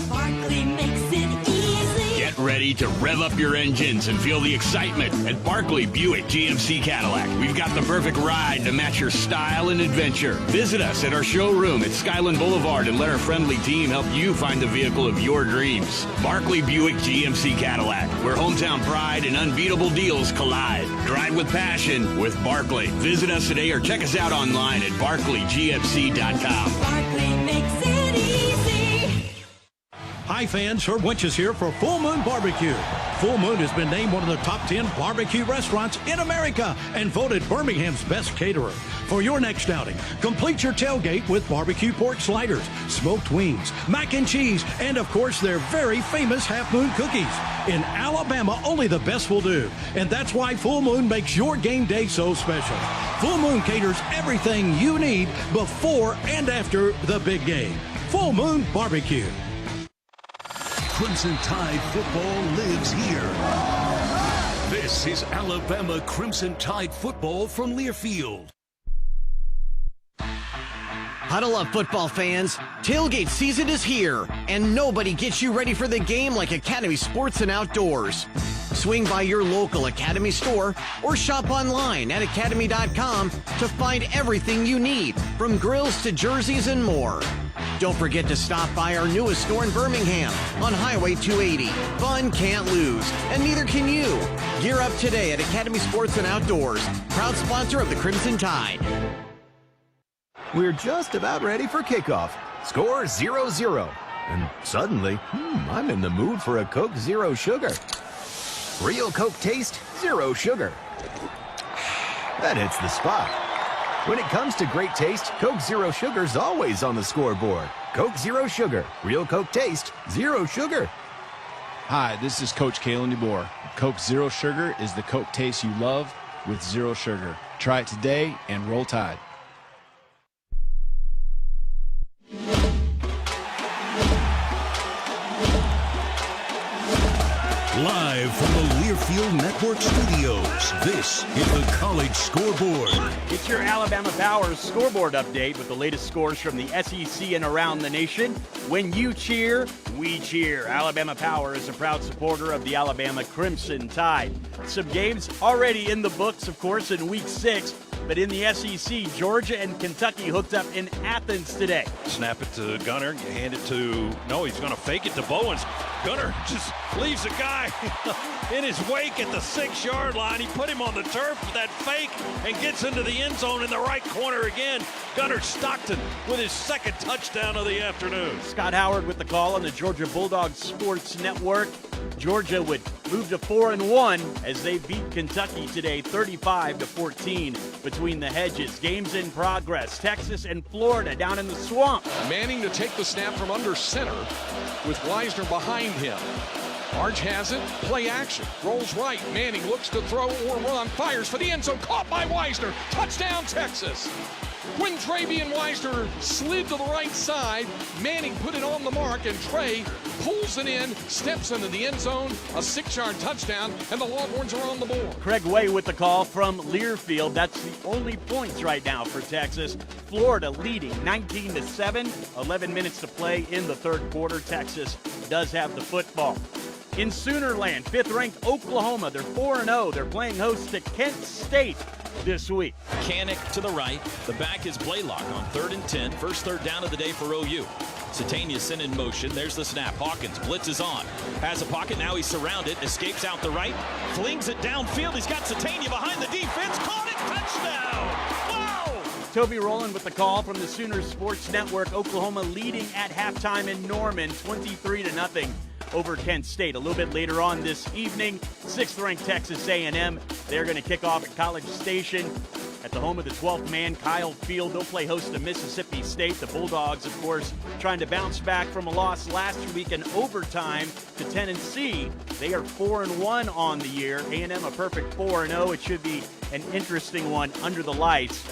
Barkley makes it easy. Get ready to rev up your engines and feel the excitement at Barkley Buick GMC Cadillac. We've got the perfect ride to match your style and adventure. Visit us at our showroom at Skyland Boulevard and let our friendly team help you find the vehicle of your dreams. Barkley Buick GMC Cadillac, where hometown pride and unbeatable deals collide. Drive with passion with Barkley. Visit us today or check us out online at barkleygmc.com. Barkley makes it easy. Hi fans, Herb Winches here for Full Moon Barbecue. Full Moon has been named one of the top 10 barbecue restaurants in America and voted Birmingham's best caterer. For your next outing, complete your tailgate with barbecue pork sliders, smoked wings, mac and cheese, and of course their very famous Half Moon cookies. In Alabama, only the best will do. And that's why Full Moon makes your game day so special. Full Moon caters everything you need before and after the big game. Full Moon Barbecue. Crimson Tide football lives here. This is Alabama Crimson Tide football from Learfield. Huddle up, football fans. Tailgate season is here, and nobody gets you ready for the game like Academy Sports and Outdoors. Swing by your local Academy store or shop online at academy.com to find everything you need, from grills to jerseys and more. Don't forget to stop by our newest store in Birmingham on Highway 280. Fun can't lose, and neither can you. Gear up today at Academy Sports and Outdoors, proud sponsor of the Crimson Tide. We're just about ready for kickoff. Score 0-0. And suddenly, I'm in the mood for a Coke Zero Sugar. Real Coke taste, zero sugar. That hits the spot. When it comes to great taste, Coke Zero Sugar's always on the scoreboard. Coke Zero Sugar. Real Coke taste, zero sugar. Hi, this is Coach Kalen DeBoer. Coke Zero Sugar is the Coke taste you love with zero sugar. Try it today and roll Tide. Live from the Learfield Network Studios, this is the College Scoreboard. It's your Alabama Powers scoreboard update with the latest scores from the SEC and around the nation. When you cheer, we cheer. Alabama Power is a proud supporter of the Alabama Crimson Tide. Some games already in the books, of course, in Week 6. But in the SEC, Georgia and Kentucky hooked up in Athens today. Snap it to Gunner. You hand it to, no, he's going to fake it to Bowens. Gunner just leaves the guy in his wake at the 6-yard line. He put him on the turf with that fake and gets into the end zone in the right corner again. Gunner Stockton with his second touchdown of the afternoon. Scott Howard with the call on the Georgia Bulldogs Sports Network. Georgia would move to 4-1 as they beat Kentucky today 35-14 between the hedges. Games in progress. Texas and Florida down in the swamp. Manning to take the snap from under center with Weisner behind him. Arch has it, play action, rolls right. Manning looks to throw or run, fires for the end zone, caught by Weisner. Touchdown, Texas. Travian Weisner slid to the right side. Manning put it on the mark, and Trey pulls it in, steps into the end zone, a 6-yard touchdown, and the Longhorns are on the board. Craig Way with the call from Learfield. That's the only points right now for Texas. Florida leading 19-7. 11 minutes to play in the third quarter. Texas does have the football. In Soonerland, 5th-ranked Oklahoma. They're 4-0. They're playing host to Kent State this week. Kanik to the right. The back is Blaylock on 3rd and 10. First third down of the day for OU. Satania sent in motion. There's the snap. Hawkins blitzes on. Has a pocket. Now he's surrounded. Escapes out the right. Flings it downfield. He's got Satania behind the defense. Caught it. Touchdown. Wow. Toby Rowland with the call from the Sooners Sports Network. Oklahoma leading at halftime in Norman, 23-0. Over Kent State. A little bit later on this evening, 6th-ranked Texas A&M. They're going to kick off at College Station at the home of the 12th man, Kyle Field. They'll play host to Mississippi State. The Bulldogs, of course, trying to bounce back from a loss last week in overtime to Tennessee. They are 4-1 on the year. A&M a perfect 4-0. It should be an interesting one under the lights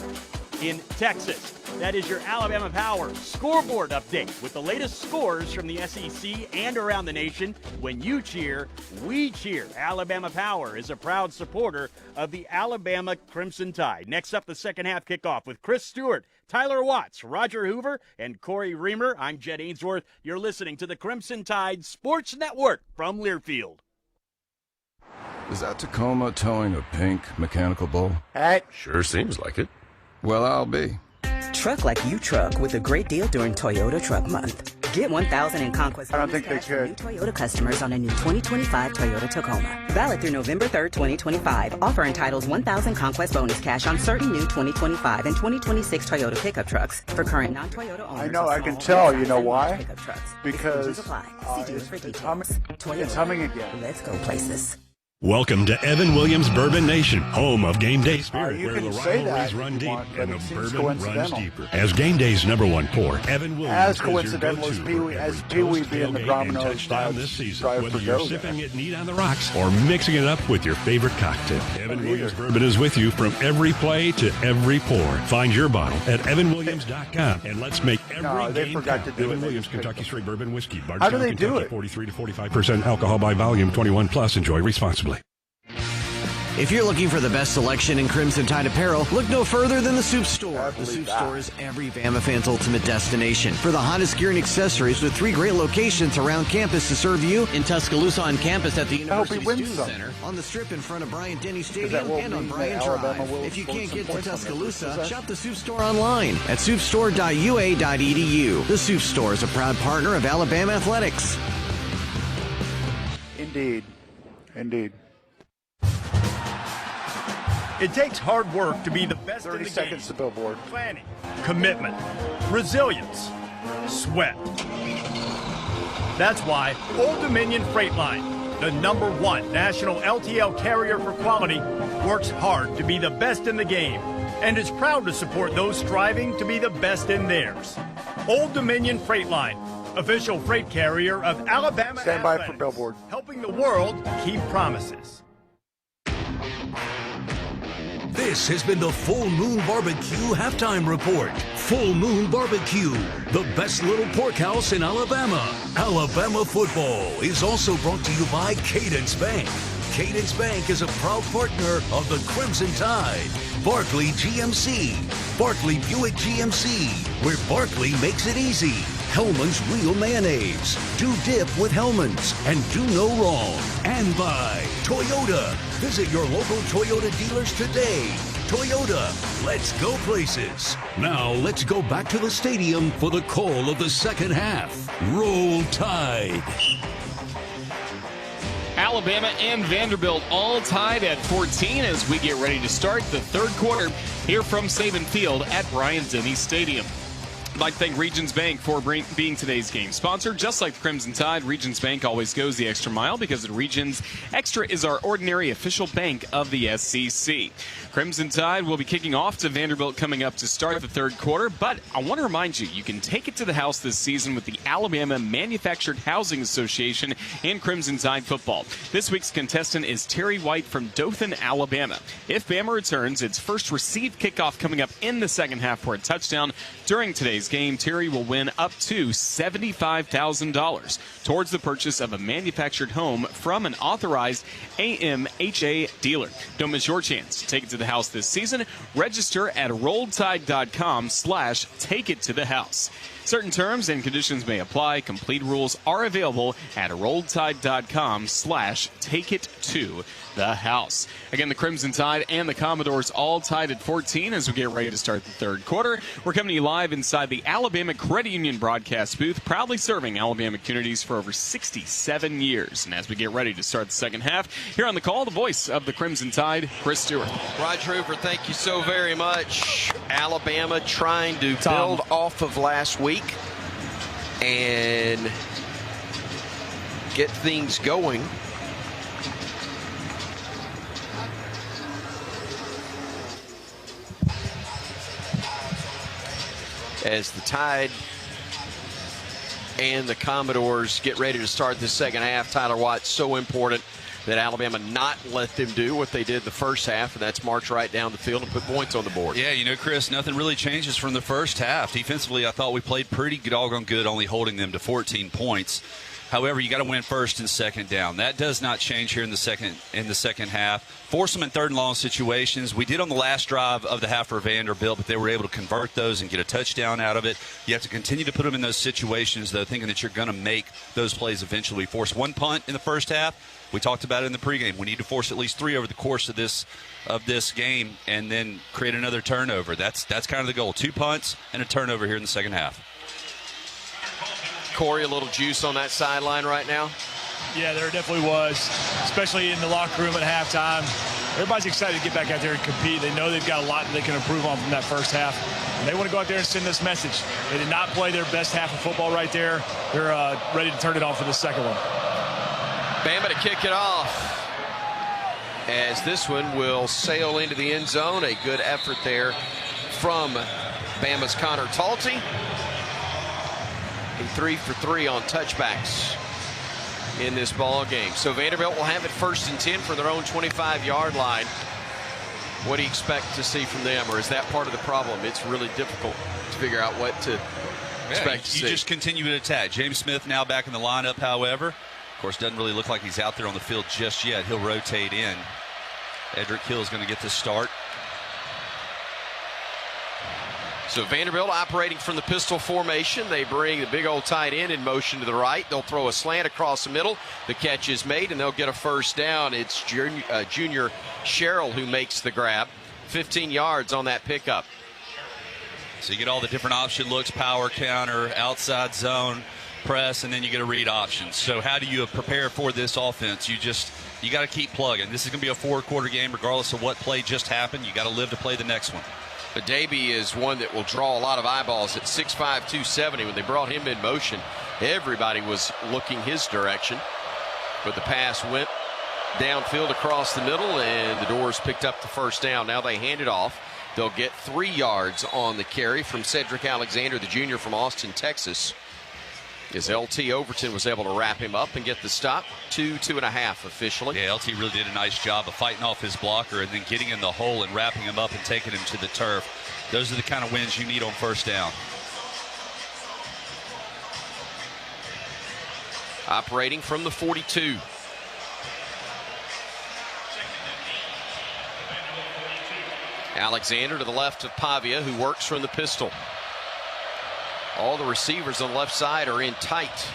in Texas. That is your Alabama Power scoreboard update with the latest scores from the SEC and around the nation. When you cheer, we cheer. Alabama Power is a proud supporter of the Alabama Crimson Tide. Next up, the second half kickoff with Chris Stewart, Tyler Watts, Roger Hoover, and Corey Reamer. I'm Jed Ainsworth. You're listening to the Crimson Tide Sports Network from Learfield. Is that Tacoma towing a pink mechanical bull? Sure seems like it. Well, I'll be. Truck like you truck with a great deal during Toyota Truck Month. Get 1,000 in conquest bonus cash for new Toyota customers on a new 2025 Toyota Tacoma. Valid through November 3rd, 2025. Offer entitles 1,000 conquest bonus cash on certain new 2025 and 2026 Toyota pickup trucks for current non-Toyota owners. I know, I can tell. You know why? Pickup trucks. Because it's humming again. Let's go places. Welcome to Evan Williams Bourbon Nation, home of Game Day Spirit, you where can the say rivalries that run deep want, and but the it bourbon seems runs coincidental. deeper. As Game Day's #1 pour, Evan Williams As is your coincidental go-to as for Pee-wee, every as Pee-wee toast, being the tailgate, Brahmin and touchdown drive- this season. drive Whether for you're go sipping guy. it neat on the rocks or mixing it up with your favorite cocktail, Evan Williams Bourbon is with you from every play to every pour. Find your bottle at evanwilliams.com and let's make every they game forgot count. to do Evan it. Williams Kentucky Straight Bourbon Whiskey. How do they do Kentucky, it? 43 to 45% alcohol by volume, 21 plus. Enjoy responsibly. If you're looking for the best selection in Crimson Tide apparel, look no further than the Soup Store. The Soup Store is every Bama fan's ultimate destination for the hottest gear and accessories with 3 great locations around campus to serve you in Tuscaloosa on campus at the University Student Center, on the Strip in front of Bryant-Denny Stadium, and on Bryant Drive. If you can't get to Tuscaloosa, shop the Soup Store online at soupstore.ua.edu. The Soup Store is a proud partner of Alabama Athletics. Indeed. Indeed. It takes hard work to be the best in the 30 seconds game. to billboard. Planning, commitment, resilience, sweat. That's why Old Dominion Freight Line, the #1 national LTL carrier for quality, works hard to be the best in the game and is proud to support those striving to be the best in theirs. Old Dominion Freight Line, official freight carrier of Alabama Stand by for Athletics, billboard. helping the world keep promises. This has been the Full Moon Barbecue Halftime Report. Full Moon Barbecue, the best little pork house in Alabama. Alabama football is also brought to you by Cadence Bank. Cadence Bank is a proud partner of the Crimson Tide. Barkley GMC. Barkley Buick GMC, where Barkley makes it easy. Hellman's Real Mayonnaise. Do dip with Hellman's and do no wrong. And by Toyota. Visit your local Toyota dealers today. Toyota, let's go places. Now let's go back to the stadium for the call of the second half. Roll Tide. Alabama and Vanderbilt all tied at 14 as we get ready to start the third quarter here from Saban Field at Bryant-Denny Stadium. I'd like to thank Regions Bank for being today's game sponsor. Just like the Crimson Tide, Regions Bank always goes the extra mile because at Regions, extra is our ordinary official bank of the SEC. Crimson Tide will be kicking off to Vanderbilt coming up to start the third quarter, but I want to remind you, you can take it to the house this season with the Alabama Manufactured Housing Association and Crimson Tide football. This week's contestant is Terry White from Dothan, Alabama. If Bama returns, its first received kickoff coming up in the second half for a touchdown. During today's game, Terry will win up to $75,000 towards the purchase of a manufactured home from an authorized AMHA dealer. Don't miss your chance to take it to the house this season. Register at rolledtide.com/take-it-to-the-house. Certain terms and conditions may apply. Complete rules are available at rolledtide.com/take-it-to-the-house. Again, the Crimson Tide and the Commodores all tied at 14 as we get ready to start the third quarter. We're coming to you live inside the Alabama Credit Union broadcast booth, proudly serving Alabama communities for over 67 years. And as we get ready to start the second half, here on the call, the voice of the Crimson Tide, Chris Stewart. Roger Hoover, thank you so very much. Alabama trying to build off of last week and get things going. As the Tide and the Commodores get ready to start the second half, Tyler Watt's so important that Alabama not let them do what they did the first half, and that's march right down the field and put points on the board. Yeah, you know, Chris, nothing really changes from the first half. Defensively, I thought we played pretty doggone good, only holding them to 14 points. However, you got to win first and second down. That does not change here in the second half. Force them in third and long situations. We did on the last drive of the half for Vanderbilt, but they were able to convert those and get a touchdown out of it. You have to continue to put them in those situations, though, thinking that you're going to make those plays eventually. We forced one punt in the first half. We talked about it in the pregame. We need to force at least 3 over the course of this game, and then create another turnover. That's kind of the goal. 2 punts and a turnover here in the second half. Corey, a little juice on that sideline right now? Yeah, there definitely was, especially in the locker room at halftime. Everybody's excited to get back out there and compete. They know they've got a lot that they can improve on from that first half. And they want to go out there and send this message. They did not play their best half of football right there. They're ready to turn it on for the second one. Bama to kick it off, as this one will sail into the end zone. A good effort there from Bama's Connor Talty. 3 for 3 on touchbacks in this ball game. So Vanderbilt will have it 1st and 10 for their own 25-yard line. What do you expect to see from them, or is that part of the problem? It's really difficult to figure out what to expect to see. You just continue to attack. James Smith now back in the lineup, however. Of course, doesn't really look like he's out there on the field just yet. He'll rotate in. Edric Hill is going to get the start. So Vanderbilt operating from the pistol formation. They bring the big old tight end in motion to the right. They'll throw a slant across the middle. The catch is made, and they'll get a first down. It's junior Sherrill who makes the grab. 15 yards on that pickup. So you get all the different option looks, power counter, outside zone, press, and then you get a read option. So how do you prepare for this offense? You got to keep plugging. This is going to be a 4-quarter game regardless of what play just happened. You got to live to play the next one. But Davey is one that will draw a lot of eyeballs at 6'5", 270. When they brought him in motion, everybody was looking his direction. But the pass went downfield across the middle, and the Doors picked up the first down. Now they hand it off. They'll get 3 yards on the carry from Cedric Alexander, the junior from Austin, Texas. As LT Overton was able to wrap him up and get the stop. 2.5 officially. Yeah, LT really did a nice job of fighting off his blocker and then getting in the hole and wrapping him up and taking him to the turf. Those are the kind of wins you need on first down. Operating from the 42. Alexander to the left of Pavia, who works from the pistol. All the receivers on the left side are in tight.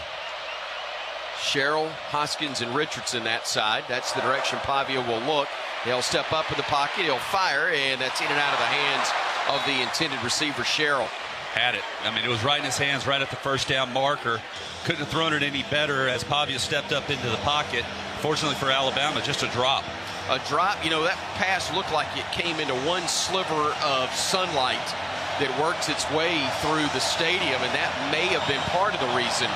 Sherrill, Hoskins, and Richardson that side. That's the direction Pavia will look. He'll step up in the pocket. He'll fire, and that's in and out of the hands of the intended receiver, Sherrill. Had it. I mean, it was right in his hands, right at the first down marker. Couldn't have thrown it any better as Pavia stepped up into the pocket. Fortunately for Alabama, just a drop. A drop, you know, that pass looked like it came into one sliver of sunlight that works its way through the stadium, and that may have been part of the reason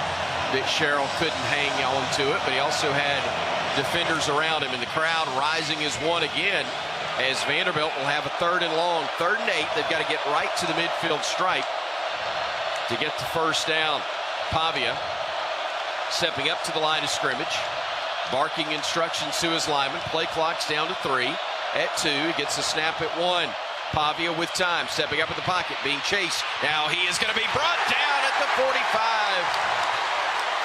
that Sherrill couldn't hang on to it, but he also had defenders around him, and the crowd rising as one again as Vanderbilt will have a 3rd and long. 3rd and 8. They've got to get right to the midfield stripe to get the first down. Pavia stepping up to the line of scrimmage, barking instructions to his lineman. Play clock's down to 3. At 2, he gets a snap at 1. Pavia with time, stepping up in the pocket, being chased. Now he is going to be brought down at the 45.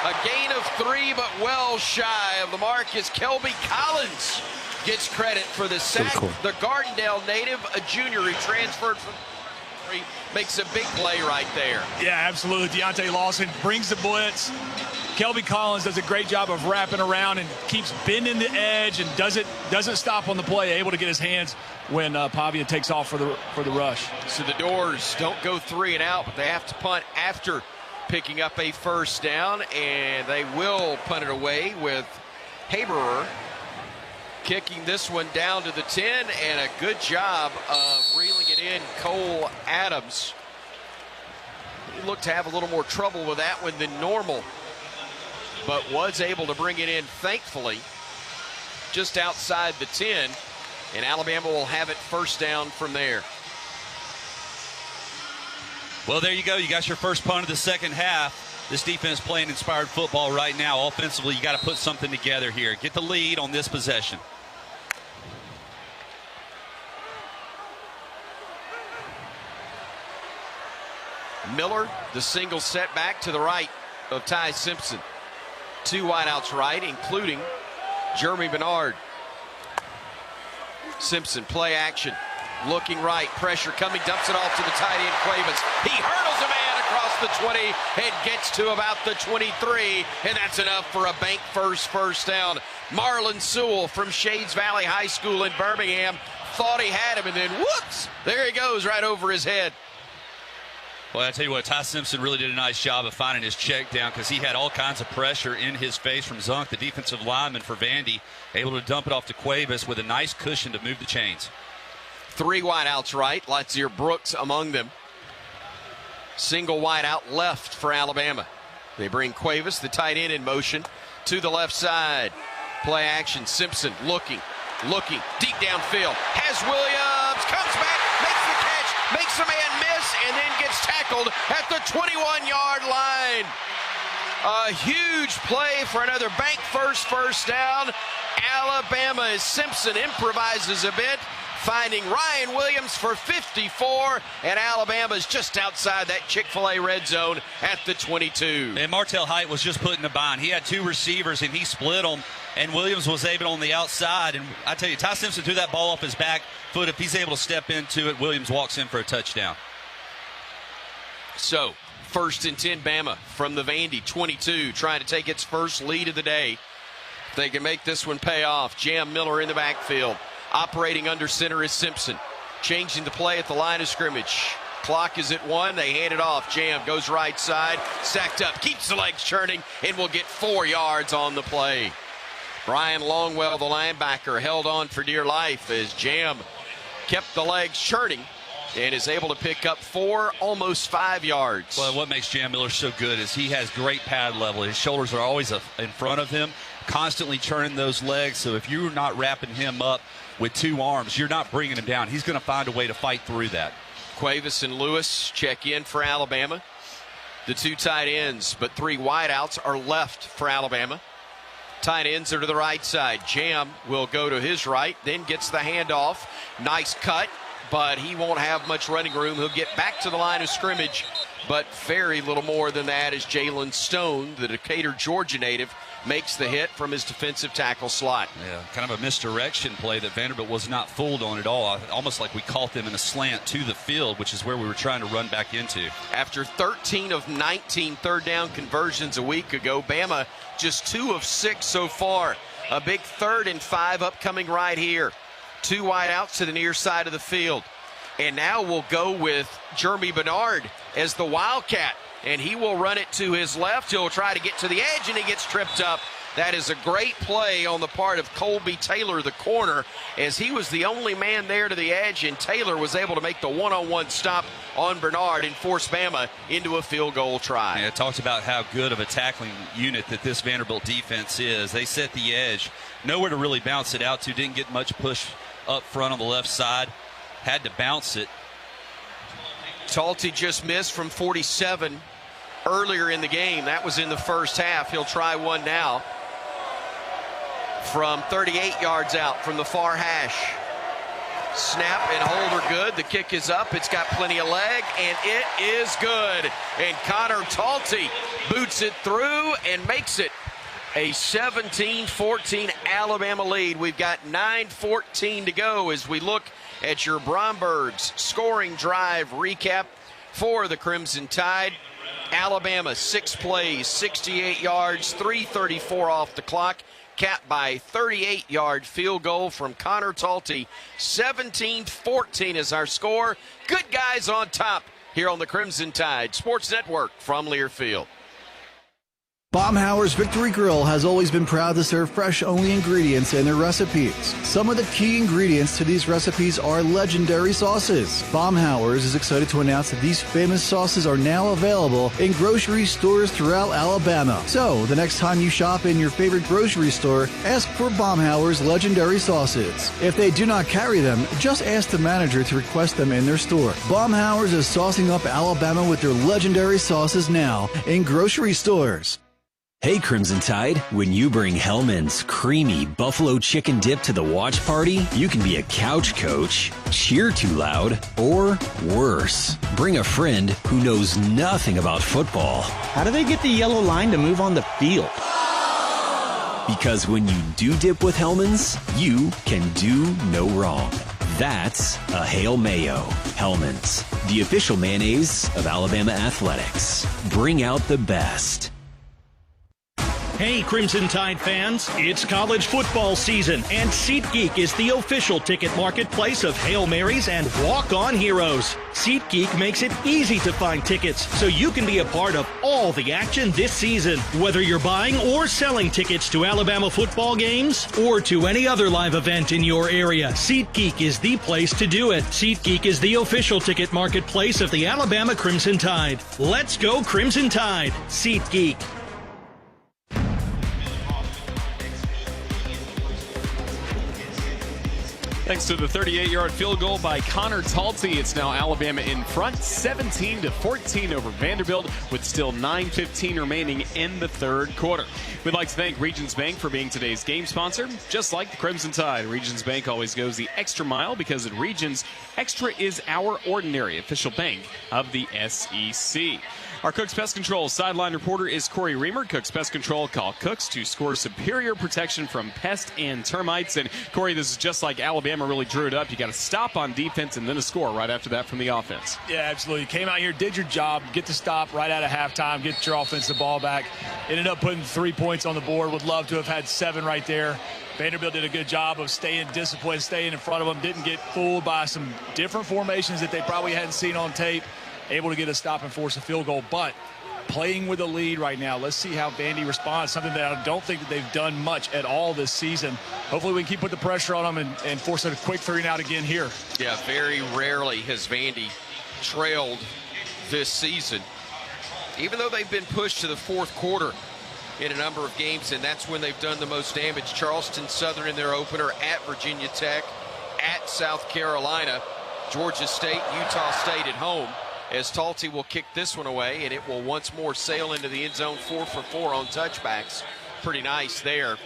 A gain of 3, but well shy of the mark as Kelby Collins gets credit for the sack. So cool. The Gardendale native, a junior who transferred from makes a big play right there. Yeah, absolutely. Deontay Lawson brings the blitz. Kelby Collins does a great job of wrapping around and keeps bending the edge and doesn't stop on the play, able to get his hands when Pavia takes off for the rush. So the Doors don't go 3 and out, but they have to punt after picking up a first down, and they will punt it away with Haberer kicking this one down to the 10, and a good job of reeling it in, Cole Adams. He looked to have a little more trouble with that one than normal, but was able to bring it in, thankfully, just outside the 10, and Alabama will have it first down from there. Well, there you go. You got your first punt of the second half. This defense playing inspired football right now. Offensively, you got to put something together here. Get the lead on this possession. Miller, the single setback to the right of Ty Simpson. 2 wideouts right, including Jeremy Bernard. Simpson, play action. Looking right, pressure coming, dumps it off to the tight end, Cuevas. He hurdles a man across the 20 and gets to about the 23, and that's enough for a bank first down. Marlon Sewell from Shades Valley High School in Birmingham thought he had him, and then whoops, there he goes right over his head. Well, I tell you what, Ty Simpson really did a nice job of finding his check down because he had all kinds of pressure in his face from Zunk, the defensive lineman for Vandy, able to dump it off to Cuevas with a nice cushion to move the chains. 3 wideouts right, Lightyear Brooks among them. Single wideout left for Alabama. They bring Cuevas, the tight end, in motion to the left side. Play action, Simpson looking, deep downfield. Has Williams, comes back, makes the catch, makes the man miss, and then gets tackled at the 21-yard line. A huge play for another bank first down. Alabama, as Simpson improvises a bit, finding Ryan Williams for 54, and Alabama's just outside that Chick-fil-A red zone at the 22. And Martell Height was just put in the bind. He had 2 receivers, and he split them, and Williams was able on the outside. And I tell you, Ty Simpson threw that ball off his back foot. If he's able to step into it, Williams walks in for a touchdown. So, 1st and 10 Bama from the Vandy 22, trying to take its first lead of the day. If they can make this one pay off. Jam Miller in the backfield. Operating under center is Simpson. Changing the play at the line of scrimmage. Clock is at 1. They hand it off. Jam goes right side. Stacked up. Keeps the legs churning and will get 4 yards on the play. Brian Longwell, the linebacker, held on for dear life as Jam kept the legs churning and is able to pick up 4, almost 5 yards. Well, what makes Jam Miller so good is he has great pad level. His shoulders are always in front of him, constantly churning those legs. So if you're not wrapping him up with 2 arms, you're not bringing him down. He's going to find a way to fight through that. Cuevas and Lewis check in for Alabama. The 2 tight ends, but 3 wideouts are left for Alabama. Tight ends are to the right side. Jam will go to his right, then gets the handoff. Nice cut, but he won't have much running room. He'll get back to the line of scrimmage, but very little more than that as Jalen Stone, the Decatur, Georgia native, makes the hit from his defensive tackle slot. Yeah, kind of a misdirection play that Vanderbilt was not fooled on at all. Almost like we caught them in a slant to the field, which is where we were trying to run back into. After 13 of 19 third down conversions a week ago, Bama just 2 of 6 so far. A big 3rd and 5 upcoming right here. 2 wideouts to the near side of the field. And now we'll go with Jeremy Bernard as the Wildcat. And he will run it to his left. He'll try to get to the edge, and he gets tripped up That is a great play on the part of Colby Taylor, the corner, as he was the only man there to the edge, and Taylor was able to make the one-on-one stop on Bernard and force Bama into a field goal try. Yeah, I talked about how good of a tackling unit that this Vanderbilt defense is. They set the edge, nowhere to really bounce it out to, didn't get much push up front on the left side, had to bounce it. Talty just missed from 47 earlier in the game. That was in the first half. He'll try one now from 38 yards out from the far hash. Snap and hold are good. The kick is up. It's got plenty of leg, and it is good. And Connor Talty boots it through and makes it a 17-14 Alabama lead. We've got 9:14 to go as we look at your Bromberg's scoring drive recap for the Crimson Tide. Alabama, 6 plays, 68 yards, 3:34 off the clock, capped by 38-yard field goal from Connor Talty. 17-14 is our score. Good guys on top here on the Crimson Tide Sports Network from Learfield. Baumhauer's Victory Grill has always been proud to serve fresh-only ingredients in their recipes. Some of the key ingredients to these recipes are legendary sauces. Baumhauer's is excited to announce that these famous sauces are now available in grocery stores throughout Alabama. So, the next time you shop in your favorite grocery store, ask for Baumhauer's legendary sauces. If they do not carry them, just ask the manager to request them in their store. Baumhauer's is saucing up Alabama with their legendary sauces now in grocery stores. Hey Crimson Tide, when you bring Hellman's creamy buffalo chicken dip to the watch party, you can be a couch coach, cheer too loud, or worse, bring a friend who knows nothing about football. How do they get the yellow line to move on the field? Because when you do dip with Hellman's, you can do no wrong. That's a Hail Mayo. Hellman's, the official mayonnaise of Alabama athletics. Bring out the best. Hey, Crimson Tide fans, it's college football season, and SeatGeek is the official ticket marketplace of Hail Marys and walk-on heroes. SeatGeek makes it easy to find tickets so you can be a part of all the action this season. Whether you're buying or selling tickets to Alabama football games or to any other live event in your area, SeatGeek is the place to do it. SeatGeek is the official ticket marketplace of the Alabama Crimson Tide. Let's go Crimson Tide. SeatGeek. Thanks to the 38-yard field goal by Connor Talty, it's now Alabama in front, 17-14 over Vanderbilt, with still 9:15 remaining in the third quarter. We'd like to thank Regions Bank for being today's game sponsor. Just like the Crimson Tide, Regions Bank always goes the extra mile because at Regions, extra is our ordinary official bank of the SEC. Our Cooks Pest Control sideline reporter is Corey Reamer. Cooks Pest Control, call Cooks to score superior protection from pest and termites. And Corey, this is just like Alabama really drew it up. You got to stop on defense and then a score right after that from the offense. Yeah, absolutely. Came out here, did your job, get the stop right out of halftime, get your offense the ball back. Ended up putting 3 points on the board. Would love to have had 7 right there. Vanderbilt did a good job of staying disciplined, staying in front of them. Didn't get fooled by some different formations that they probably hadn't seen on tape. Able to get a stop and force a field goal, but playing with a lead right now. Let's see how Vandy responds, something that I don't think that they've done much at all this season. Hopefully we can keep putting the pressure on them and force a quick 3 and out again here. Yeah, very rarely has Vandy trailed this season, even though they've been pushed to the fourth quarter in a number of games, and that's when they've done the most damage. Charleston Southern in their opener, at Virginia Tech, at South Carolina, Georgia State, Utah State at home, as Talty will kick this one away, and it will once more sail into the end zone. 4 for 4 on touchbacks. Pretty nice there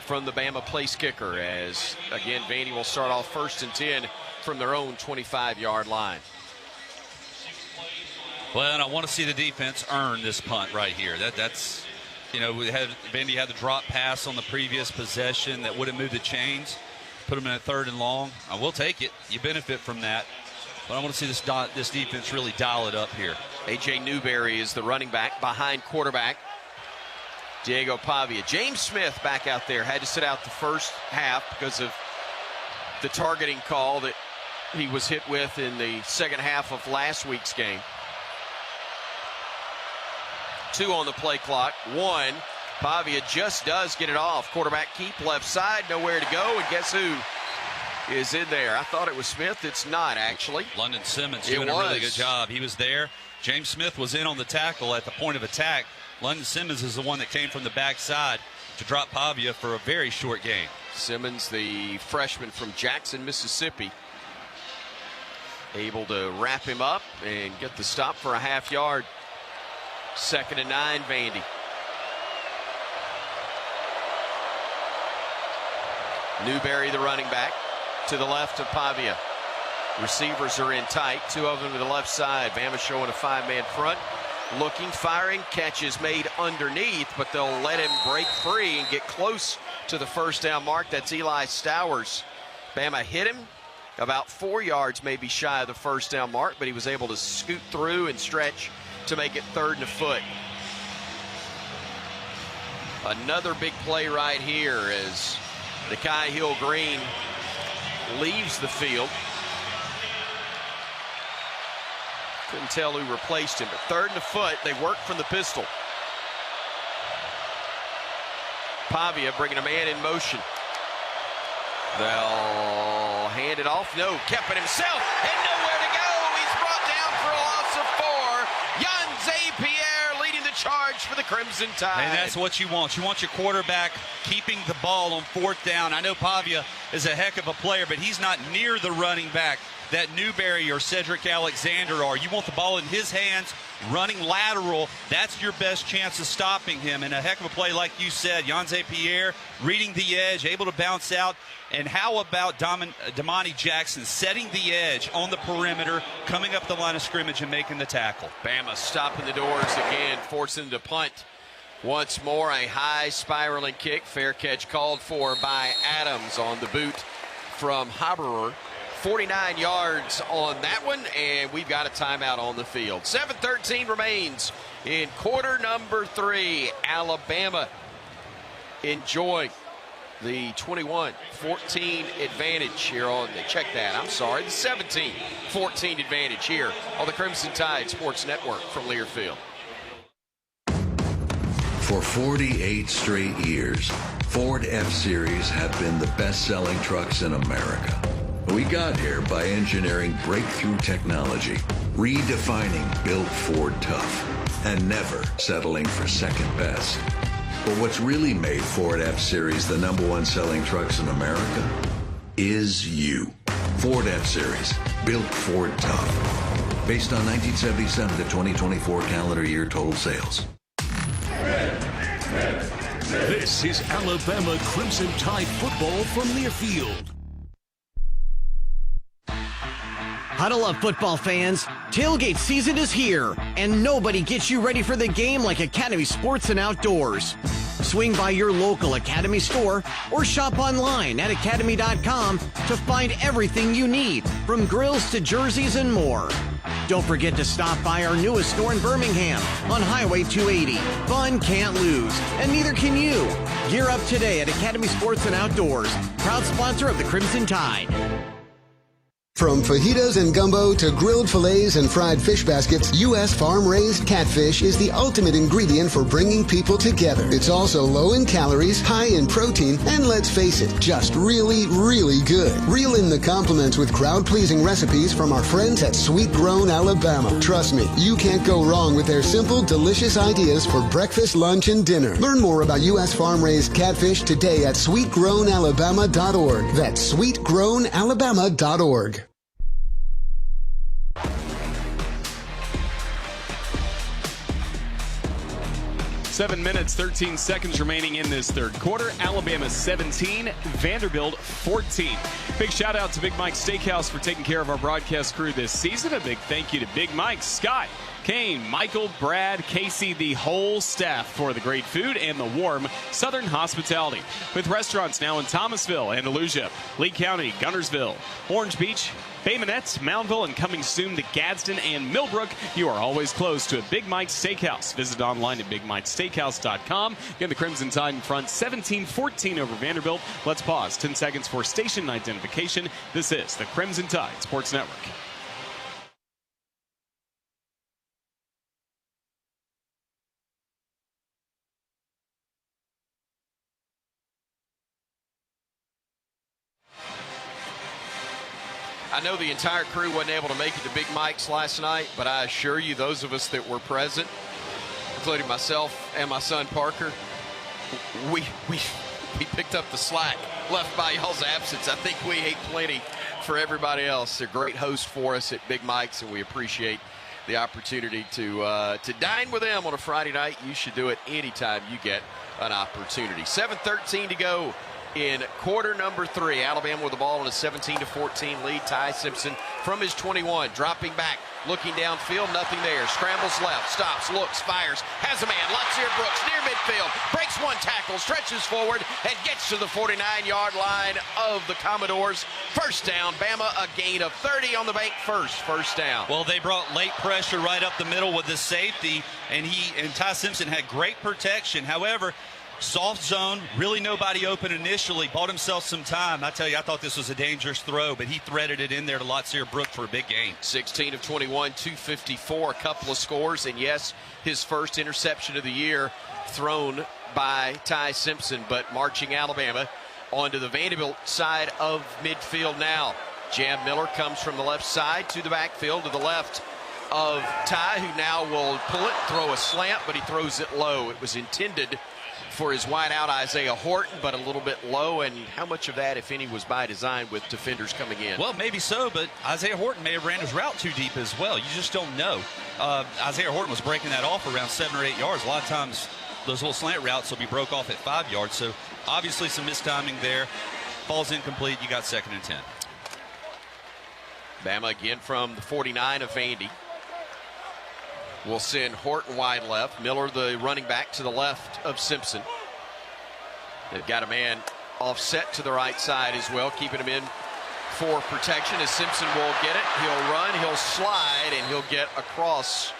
from the Bama place kicker, as again Vandy will start off 1st and 10 from their own 25-yard line. Well, and I want to see the defense earn this punt right here. That's, you know, Vandy had the drop pass on the previous possession that would have moved the chains, put them in a 3rd and long. I will take it. You benefit from that. But I want to see this defense really dial it up here. A.J. Newberry is the running back behind quarterback Diego Pavia. James Smith back out there. Had to sit out the first half because of the targeting call that he was hit with in the second half of last week's game. 2 on the play clock. 1 Pavia just does get it off. Quarterback keep left side, nowhere to go, and guess who is in there? I thought it was Smith. It's not, actually. London Simmons doing a really good job. He was there. James Smith was in on the tackle at the point of attack. London Simmons is the one that came from the backside to drop Pavia for a very short gain. Simmons, the freshman from Jackson, Mississippi, able to wrap him up and get the stop for a half yard. 2nd and 9, Vandy. Newberry, the running back, to the left of Pavia. Receivers are in tight, 2 of them to the left side. Bama showing a 5-man front. Looking, firing, catches made underneath, but they'll let him break free and get close to the first down mark. That's Eli Stowers. Bama hit him about 4 yards, maybe shy of the first down mark, but he was able to scoot through and stretch to make it 3rd and a foot. Another big play right here as Nakai Hill-Green leaves the field. Couldn't tell who replaced him, but 3rd and a foot. They work from the pistol. Pavia bringing a man in motion. They'll hand it off. No, kept it himself and nowhere to go. He's brought down for a loss of 4. Yanze Pierre leading the charge for the Crimson Tide. And that's what you want. You want your quarterback keeping the ball on 4th down. I know Pavia is a heck of a player, but he's not near the running back that Newberry or Cedric Alexander are. You want the ball in his hands, running lateral. That's your best chance of stopping him. And a heck of a play, like you said, Yanze Pierre reading the edge, able to bounce out. And how about Damani Jackson setting the edge on the perimeter, coming up the line of scrimmage and making the tackle? Bama stopping the doors again, forcing the punt. Once more, a high spiraling kick. Fair catch called for by Adams on the boot from Haberer. 49 yards on that one, and we've got a timeout on the field. 7:13 remains in quarter number 3. Alabama enjoy the 21-14 advantage here on the, check that, I'm sorry, the 17-14 advantage here on the Crimson Tide Sports Network from Learfield. For 48 straight years, Ford F-Series have been the best-selling trucks in America. We got here by engineering breakthrough technology, redefining Built Ford Tough, and never settling for second best. But what's really made Ford F-Series the #1 selling trucks in America is you. Ford F-Series, Built Ford Tough. Based on 1977 to 2024 calendar year total sales. This is Alabama Crimson Tide football from Learfield. Huddle up, football fans. Tailgate season is here, and nobody gets you ready for the game like Academy Sports and Outdoors. Swing by your local Academy store or shop online at academy.com to find everything you need, from grills to jerseys and more. Don't forget to stop by our newest store in Birmingham on Highway 280. Fun can't lose, and neither can you. Gear up today at Academy Sports and Outdoors, proud sponsor of the Crimson Tide. From fajitas and gumbo to grilled fillets and fried fish baskets, U.S. farm-raised catfish is the ultimate ingredient for bringing people together. It's also low in calories, high in protein, and let's face it, just really, really good. Reel in the compliments with crowd-pleasing recipes from our friends at Sweet Grown Alabama. Trust me, you can't go wrong with their simple, delicious ideas for breakfast, lunch, and dinner. Learn more about U.S. farm-raised catfish today at sweetgrownalabama.org. That's sweetgrownalabama.org. 7 minutes, 13 seconds remaining in this third quarter. Alabama 17, Vanderbilt 14. Big shout out to Big Mike's Steakhouse for taking care of our broadcast crew this season. A big thank you to Big Mike, Scott, Kane, Michael, Brad, Casey, the whole staff for the great food and the warm Southern hospitality. With restaurants now in Thomasville, Andalusia, Lee County, Guntersville, Orange Beach, Bay Minette, Moundville, and coming soon to Gadsden and Millbrook. You are always close to a Big Mike's Steakhouse. Visit online at BigMike'sSteakhouse.com. Again, the Crimson Tide in front, 17-14 over Vanderbilt. Let's pause 10 seconds for station identification. This is the Crimson Tide Sports Network. I know the entire crew wasn't able to make it to Big Mike's last night, but I assure you, those of us that were present, including myself and my son Parker, we picked up the slack left by y'all's absence. I think we ate plenty for everybody else. They're great hosts for us at Big Mike's, and we appreciate the opportunity to dine with them on a Friday night. You should do it anytime you get an opportunity. 7:13 to go in quarter number 3. Alabama with the ball in a 17-14 lead. Ty Simpson from his 21, dropping back, looking downfield, nothing there. Scrambles left, stops, looks, fires, has a man. Latsier Brooks near midfield, breaks one tackle, stretches forward, and gets to the 49-yard line of the Commodores. First down, Bama a gain of 30 on the bank. First down. Well, they brought late pressure right up the middle with the safety, and Ty Simpson had great protection. However, soft zone, really nobody open initially, bought himself some time. I tell you, I thought this was a dangerous throw, but he threaded it in there to Latsier Brooks for a big gain. 16 of 21, 254, a couple of scores, and yes, his first interception of the year thrown by Ty Simpson. But marching Alabama onto the Vanderbilt side of midfield now. Jam Miller comes from the left side to the backfield to the left of Ty, who now will pull it, throw a slant, but he throws it low. It was intended for his wide out Isaiah Horton, but a little bit low. And how much of that, if any, was by design with defenders coming in? Well, maybe so, but Isaiah Horton may have ran his route too deep as well. You just don't know. Isaiah Horton was breaking that off around 7 or 8 yards. A lot of times those little slant routes will be broke off at 5 yards. So obviously some mistiming there. Ball's incomplete. You got 2nd and 10. Bama again from the 49 of Vandy. Will send Horton wide left. Miller, the running back, to the left of Simpson. They've got a man offset to the right side as well, keeping him in for protection as Simpson will get it. He'll run, he'll slide, and he'll get across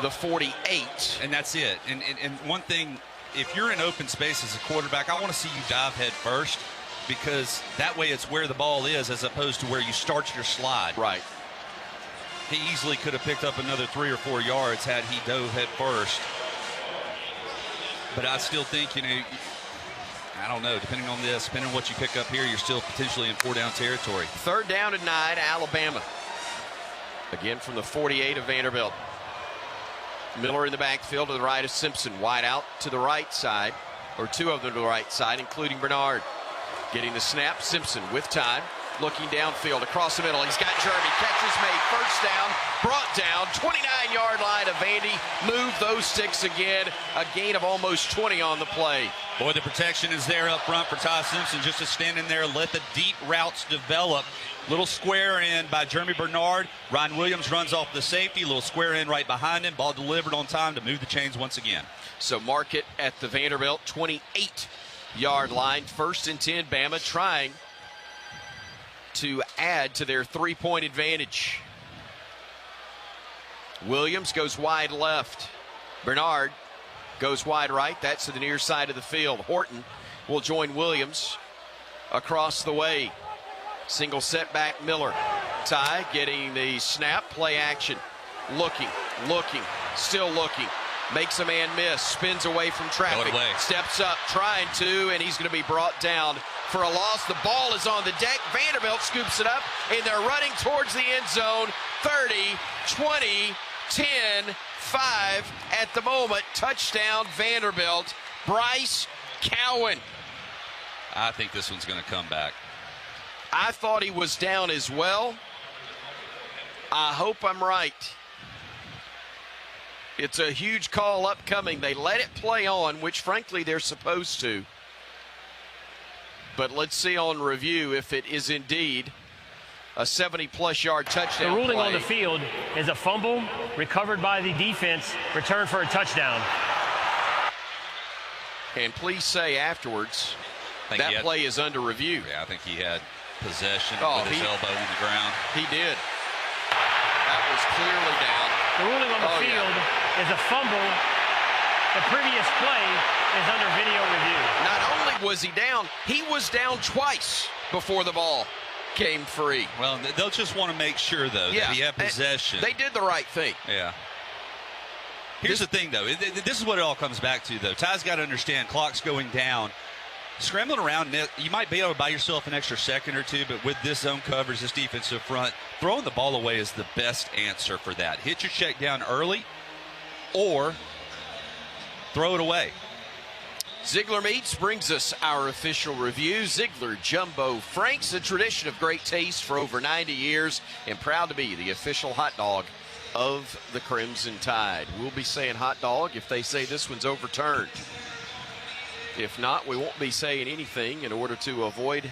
the 48. And that's it. And one thing, if you're in open space as a quarterback, I want to see you dive head first, because that way it's where the ball is as opposed to where you start your slide. Right. He easily could have picked up another 3 or 4 yards had he dove head first. But I still think, I don't know, depending on what you pick up here, you're still potentially in 4-down territory. 3rd down and 9, Alabama. Again from the 48 of Vanderbilt. Miller in the backfield to the right of Simpson. Wide out to the right side, or 2 of them to the right side, including Bernard. Getting the snap, Simpson with time. Looking downfield across the middle. He's got Jeremy. Catch is made. First down. Brought down. 29-yard line of Vandy. Move those sticks again. A gain of almost 20 on the play. Boy, the protection is there up front for Ty Simpson just to stand in there and let the deep routes develop. Little square in by Jeremy Bernard. Ryan Williams runs off the safety. Little square in right behind him. Ball delivered on time to move the chains once again. So mark it at the Vanderbilt 28-yard line. 1st and 10. Bama trying to add to their 3-point advantage. Williams goes wide left. Bernard goes wide right. That's to the near side of the field. Horton will join Williams across the way. Single setback Miller. Ty getting the snap, play action. Looking, still looking. Makes a man miss, spins away from traffic, steps up, trying to, and he's going to be brought down for a loss. The ball is on the deck. Vanderbilt scoops it up, and they're running towards the end zone. 30, 20, 10, 5 at the moment. Touchdown, Vanderbilt. Bryce Cowan. I think this one's going to come back. I thought he was down as well. I hope I'm right. It's a huge call upcoming. They let it play on, which frankly they're supposed to. But let's see on review if it is indeed a 70-plus yard touchdown. The ruling play. on the field is a fumble recovered by the defense, returned for a touchdown. And please say afterwards that play is under review. Yeah, I think he had possession with his elbow on the ground. He did. That was clearly down. The ruling on the field is a fumble. The previous play is under video review. Not only was he was down twice before the ball came free. Well, they'll just want to make sure, though, that he had possession. They did the right thing. Yeah. Here's the thing, though. This is what it all comes back to, though. Ty's got to understand clock's going down. Scrambling around, you might be able to buy yourself an extra second or two, but with this zone coverage, this defensive front, throwing the ball away is the best answer for that. Hit your check down early or throw it away. Ziegler Meats brings us our official review. Ziegler Jumbo Franks, a tradition of great taste for over 90 years, and proud to be the official hot dog of the Crimson Tide. We'll be saying hot dog if they say this one's overturned. If not, we won't be saying anything in order to avoid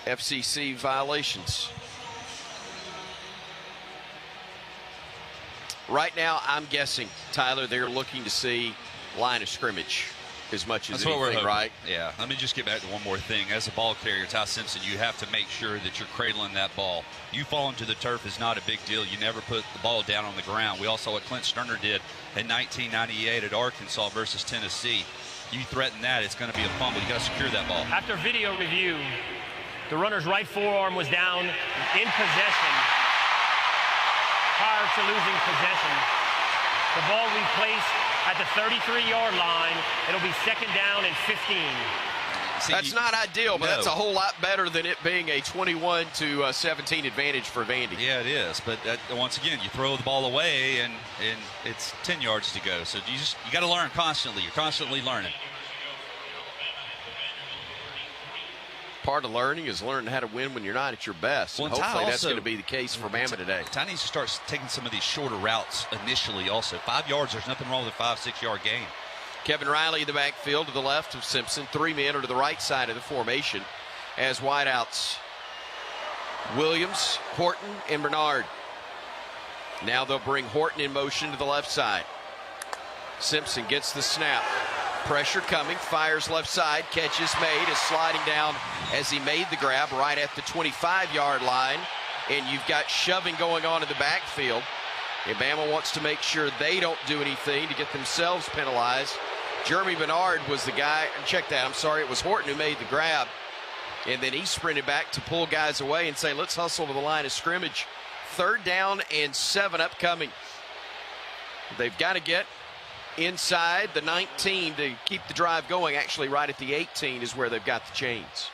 FCC violations. Right now, I'm guessing, Tyler, they're looking to see line of scrimmage as much as anything, right? Yeah. Let me just get back to one more thing. As a ball carrier, Ty Simpson, you have to make sure that you're cradling that ball. You falling to the turf is not a big deal. You never put the ball down on the ground. We all saw what Clint Sterner did in 1998 at Arkansas versus Tennessee. You threaten that, it's going to be a fumble. You got to secure that ball. After video review, the runner's right forearm was down in possession prior to losing possession. The ball replaced at the 33-yard line. It'll be second down and 15. See, that's not ideal, but that's a whole lot better than it being a 21-17 advantage for Vandy. Yeah, it is. But once again, you throw the ball away, and it's 10 yards to go. So you got to learn constantly. You're constantly learning. Part of learning is learning how to win when you're not at your best. Well, and hopefully that's going to be the case for Bama today. Ty needs to start taking some of these shorter routes initially also. 5 yards, there's nothing wrong with a 5-6 yard gain. Kevin Riley in the backfield to the left of Simpson. 3 men are to the right side of the formation as wideouts. Williams, Horton, and Bernard. Now they'll bring Horton in motion to the left side. Simpson gets the snap. Pressure coming, fires left side, catch is made, is sliding down as he made the grab right at the 25-yard line. And you've got shoving going on in the backfield. And Bama wants to make sure they don't do anything to get themselves penalized. Jeremy Bernard was the guy, check that, I'm sorry, it was Horton who made the grab. And then he sprinted back to pull guys away and say, let's hustle to the line of scrimmage. 3rd down and 7 upcoming. They've got to get inside the 19 to keep the drive going. Actually, right at the 18 is where they've got the chains.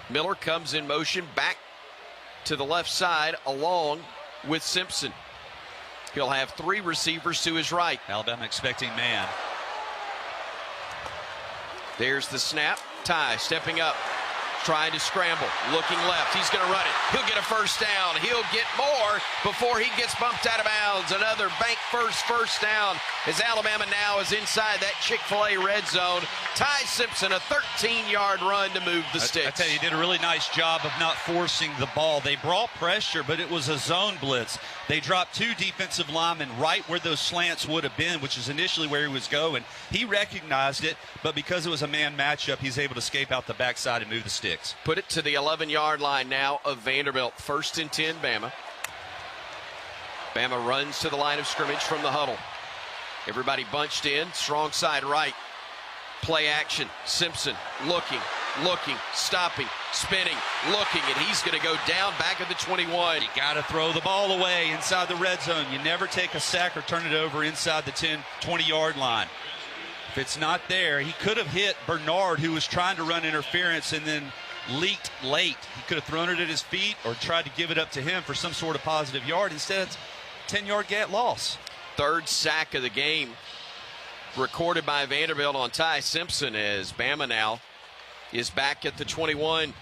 Miller comes in motion back to the left side along with Simpson. He'll have 3 receivers to his right. Alabama expecting man. There's the snap. Ty stepping up, trying to scramble, looking left. He's going to run it. He'll get a first down. He'll get more before he gets bumped out of bounds. Another bank first down as Alabama now is inside that Chick-fil-A red zone. Ty Simpson, a 13-yard run to move the sticks. I tell you, he did a really nice job of not forcing the ball. They brought pressure, but it was a zone blitz. They dropped 2 defensive linemen right where those slants would have been, which is initially where he was going. He recognized it, but because it was a man matchup, he's able to escape out the backside and move the sticks. Put it to the 11-yard line now of Vanderbilt. 1st and 10, Bama. Bama runs to the line of scrimmage from the huddle. Everybody bunched in, strong side right. Play action. Simpson looking, stopping, spinning, looking, and he's going to go down back at the 21. You got to throw the ball away inside the red zone. You never take a sack or turn it over inside the 10, 20-yard line. If it's not there, he could have hit Bernard, who was trying to run interference and then leaked late. He could have thrown it at his feet or tried to give it up to him for some sort of positive yard. Instead, it's a 10-yard loss. 3rd sack of the game recorded by Vanderbilt on Ty Simpson as Bama now is back at the 21.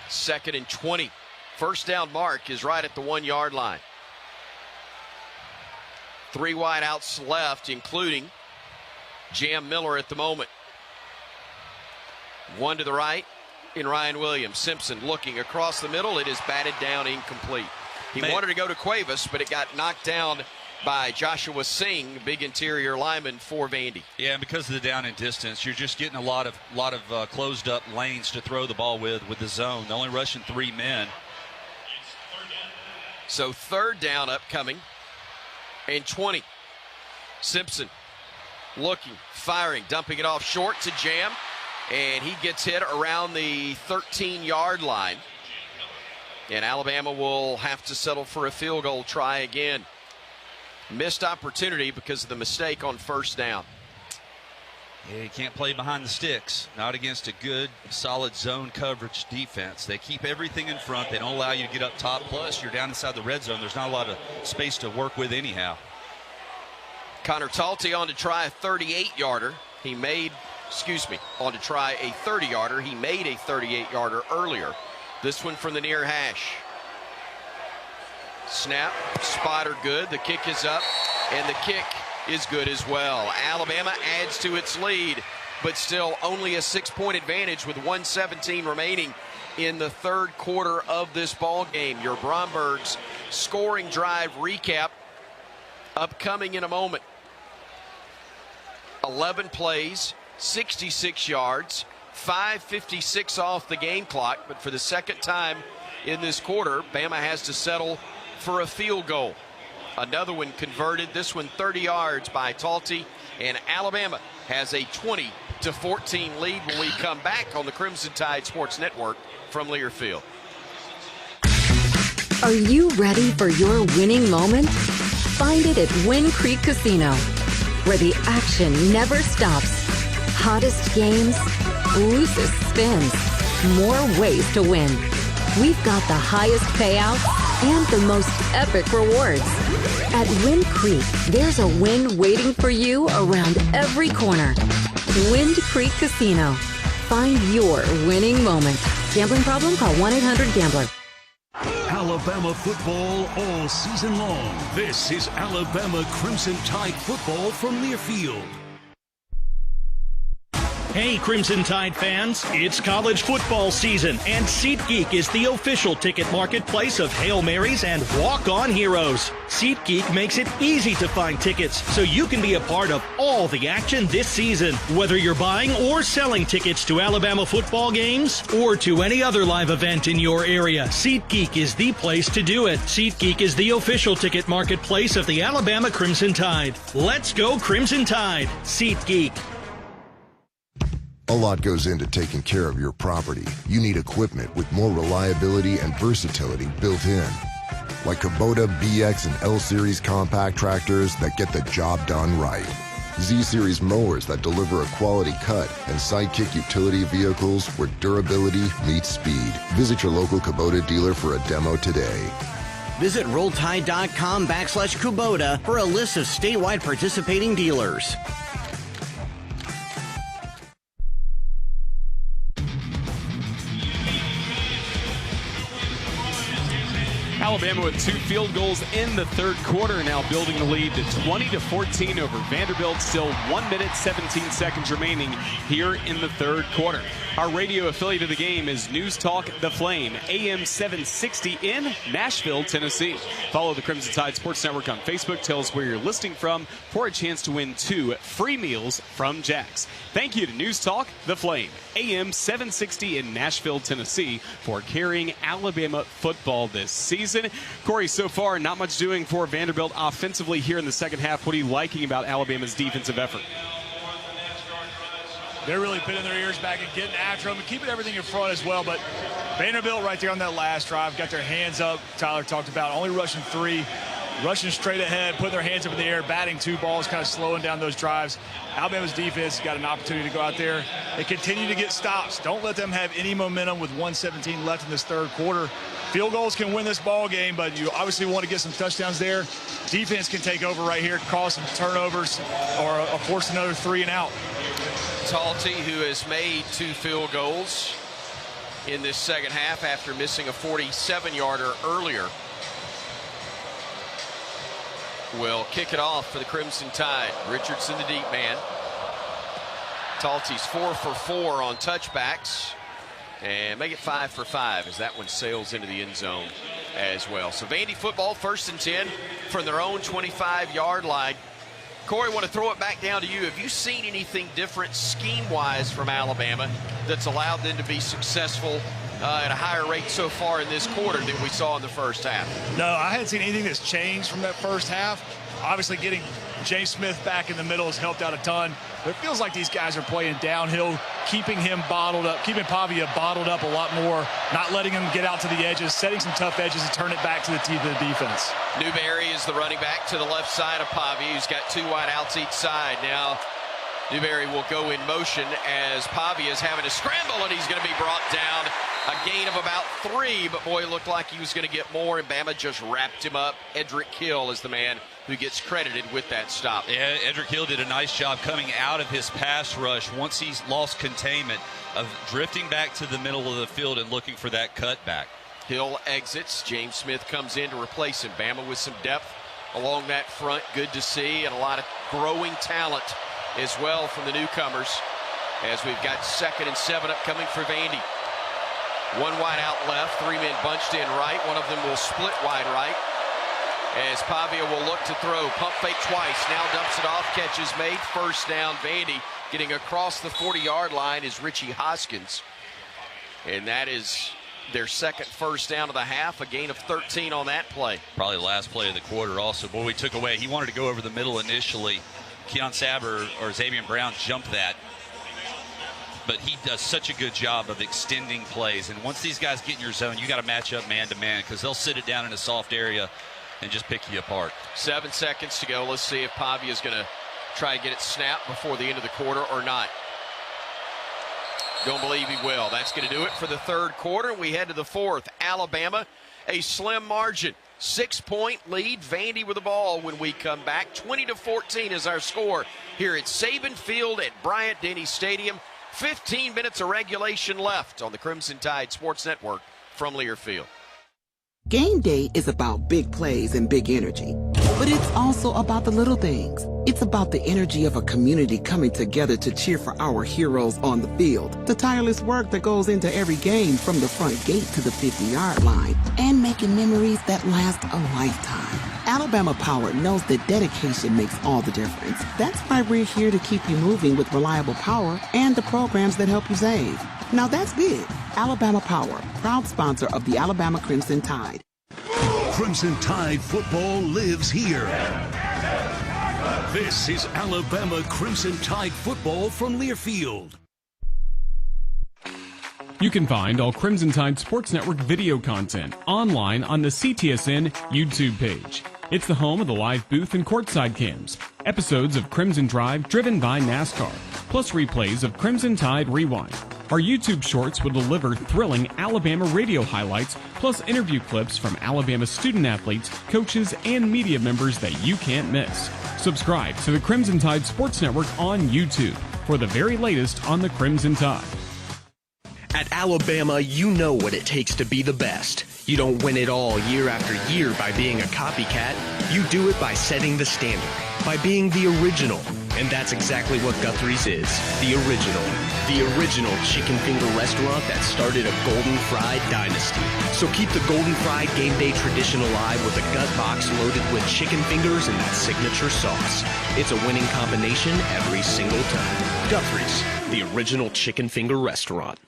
2nd and 20. First down mark is right at the 1-yard line. 3 wideouts left, including Jam Miller at the moment. 1 to the right in Ryan Williams. Simpson looking across the middle. It is batted down, incomplete. He wanted to go to Cuevas, but it got knocked down by Joshua Singh, big interior lineman for Vandy. Yeah, and because of the down and distance, you're just getting a lot of closed up lanes to throw the ball with the zone. They're only rushing 3 men. So 3rd down upcoming and 20. Simpson looking, firing, dumping it off short to Jam, and he gets hit around the 13-yard line. And Alabama will have to settle for a field goal try again. Missed opportunity because of the mistake on 1st down. Yeah, you can't play behind the sticks, not against a good, solid zone coverage defense. They keep everything in front. They don't allow you to get up top. Plus, you're down inside the red zone. There's not a lot of space to work with anyhow. Connor Talty on to try a 38-yarder. On to try a 30-yarder. He made a 38-yarder earlier. This one from the near hash. Snap, spotter good. The kick is up, and the kick is good as well. Alabama adds to its lead, but still only a 6-point advantage with 1:17 remaining in the third quarter of this ball game. Your Bromberg's scoring drive recap upcoming in a moment. 11 plays, 66 yards, 5:56 off the game clock, but for the second time in this quarter, Bama has to settle for a field goal. Another one converted, this one 30 yards by Talty, and Alabama has a 20-14 lead when we come back on the Crimson Tide Sports Network from Learfield. Are you ready for your winning moment? Find it at Wind Creek Casino, where the action never stops. Hottest games, loosest spins, more ways to win. We've got the highest payouts and the most epic rewards. At Wind Creek, there's a win waiting for you around every corner. Wind Creek Casino. Find your winning moment. Gambling problem? Call 1-800-GAMBLER. Alabama football all season long. This is Alabama Crimson Tide football from Learfield. Hey, Crimson Tide fans, it's college football season, and SeatGeek is the official ticket marketplace of Hail Marys and walk-on heroes. SeatGeek makes it easy to find tickets so you can be a part of all the action this season. Whether you're buying or selling tickets to Alabama football games or to any other live event in your area, SeatGeek is the place to do it. SeatGeek is the official ticket marketplace of the Alabama Crimson Tide. Let's go Crimson Tide. SeatGeek. A lot goes into taking care of your property. You need equipment with more reliability and versatility built in. Like Kubota BX and L Series compact tractors that get the job done right. Z Series mowers that deliver a quality cut, and Sidekick utility vehicles where durability meets speed. Visit your local Kubota dealer for a demo today. Visit rolltide.com/Kubota for a list of statewide participating dealers. Alabama with 2 field goals in the third quarter, now building the lead to 20-14 over Vanderbilt. Still 1 minute, 17 seconds remaining here in the third quarter. Our radio affiliate of the game is News Talk The Flame, AM 760 in Nashville, Tennessee. Follow the Crimson Tide Sports Network on Facebook. Tell us where you're listening from for a chance to win 2 free meals from Jack's. Thank you to News Talk The Flame, AM 760 in Nashville, Tennessee, for carrying Alabama football this season. Corey, so far, not much doing for Vanderbilt offensively here in the second half. What are you liking about Alabama's defensive effort? They're really pinning their ears back and getting after them and keeping everything in front as well. But Vanderbilt right there on that last drive got their hands up. Tyler talked about only rushing 3, rushing straight ahead, putting their hands up in the air, batting 2 balls, kind of slowing down those drives. Alabama's defense got an opportunity to go out there and continue to get stops. Don't let them have any momentum with 1:17 left in this third quarter. Field goals can win this ball game, but you obviously want to get some touchdowns there. Defense can take over right here, cause some turnovers, or force another 3 and out. Talty, who has made 2 field goals in this second half after missing a 47-yarder earlier, will kick it off for the Crimson Tide. Richardson, the deep man. Talty's 4 for 4 on touchbacks, and make it 5 for 5 as that one sails into the end zone as well. So Vandy football, 1st and 10 from their own 25-yard line. Corey, I want to throw it back down to you. Have you seen anything different scheme-wise from Alabama that's allowed them to be successful at a higher rate so far in this quarter than we saw in the first half? No, I hadn't seen anything that's changed from that first half. Obviously, getting James Smith back in the middle has helped out a ton. But it feels like these guys are playing downhill, keeping him bottled up, keeping Pavia bottled up a lot more, not letting him get out to the edges, setting some tough edges and turn it back to the teeth of the defense. Newberry is the running back to the left side of Pavia, who's got 2 wide outs each side. Now Newberry will go in motion as Pavia is having to scramble, and he's going to be brought down. A gain of about 3, but boy, it looked like he was going to get more, and Bama just wrapped him up. Edric Hill is the man who gets credited with that stop. Yeah, Edric Hill did a nice job coming out of his pass rush once he's lost containment of drifting back to the middle of the field and looking for that cutback. Hill exits. James Smith comes in to replace him. Bama with some depth along that front. Good to see, and a lot of growing talent as well from the newcomers as we've got 2nd and 7 upcoming for Vandy. 1 wide out left, 3 men bunched in right. One of them will split wide right as Pavia will look to throw. Pump fake twice, now dumps it off, catches made, 1st down Vandy. Getting across the 40-yard line is Richie Hoskins, and that is their 2nd 1st down of the half, a gain of 13 on that play. Probably the last play of the quarter also. Boy, we took away. He wanted to go over the middle initially. Keon Saber or Xavier Brown jumped that. But he does such a good job of extending plays. And once these guys get in your zone, you got to match up man-to-man because they'll sit it down in a soft area and just pick you apart. 7 seconds to go. Let's see if Pavia is going to try to get it snapped before the end of the quarter or not. Don't believe he will. That's going to do it for the 3rd quarter. We head to the 4th. Alabama, a slim margin. 6-point lead. Vandy with the ball when we come back. 20-14 is our score here at Saban Field at Bryant-Denny Stadium. 15 minutes of regulation left on the Crimson Tide Sports Network from Learfield. Game day is about big plays and big energy, but it's also about the little things. It's about the energy of a community coming together to cheer for our heroes on the field, the tireless work that goes into every game from the front gate to the 50-yard line, and making memories that last a lifetime. Alabama Power knows that dedication makes all the difference. That's why we're here to keep you moving with reliable power and the programs that help you save. Now that's big. Alabama Power, proud sponsor of the Alabama Crimson Tide. Crimson Tide football lives here. This is Alabama Crimson Tide football from Learfield. You can find all Crimson Tide Sports Network video content online on the CTSN YouTube page. It's the home of the live booth and courtside cams, episodes of Crimson Drive driven by NASCAR, plus replays of Crimson Tide Rewind. Our YouTube shorts will deliver thrilling Alabama radio highlights, plus interview clips from Alabama student athletes, coaches, and media members that you can't miss. Subscribe to the Crimson Tide Sports Network on YouTube for the very latest on the Crimson Tide. At Alabama, you know what it takes to be the best. You don't win it all year after year by being a copycat. You do it by setting the standard, by being the original. And that's exactly what Guthrie's is, the original. The original chicken finger restaurant that started a Golden Fried dynasty. So keep the Golden Fried game day tradition alive with a gut box loaded with chicken fingers and that signature sauce. It's a winning combination every single time. Guthrie's, the original chicken finger restaurant.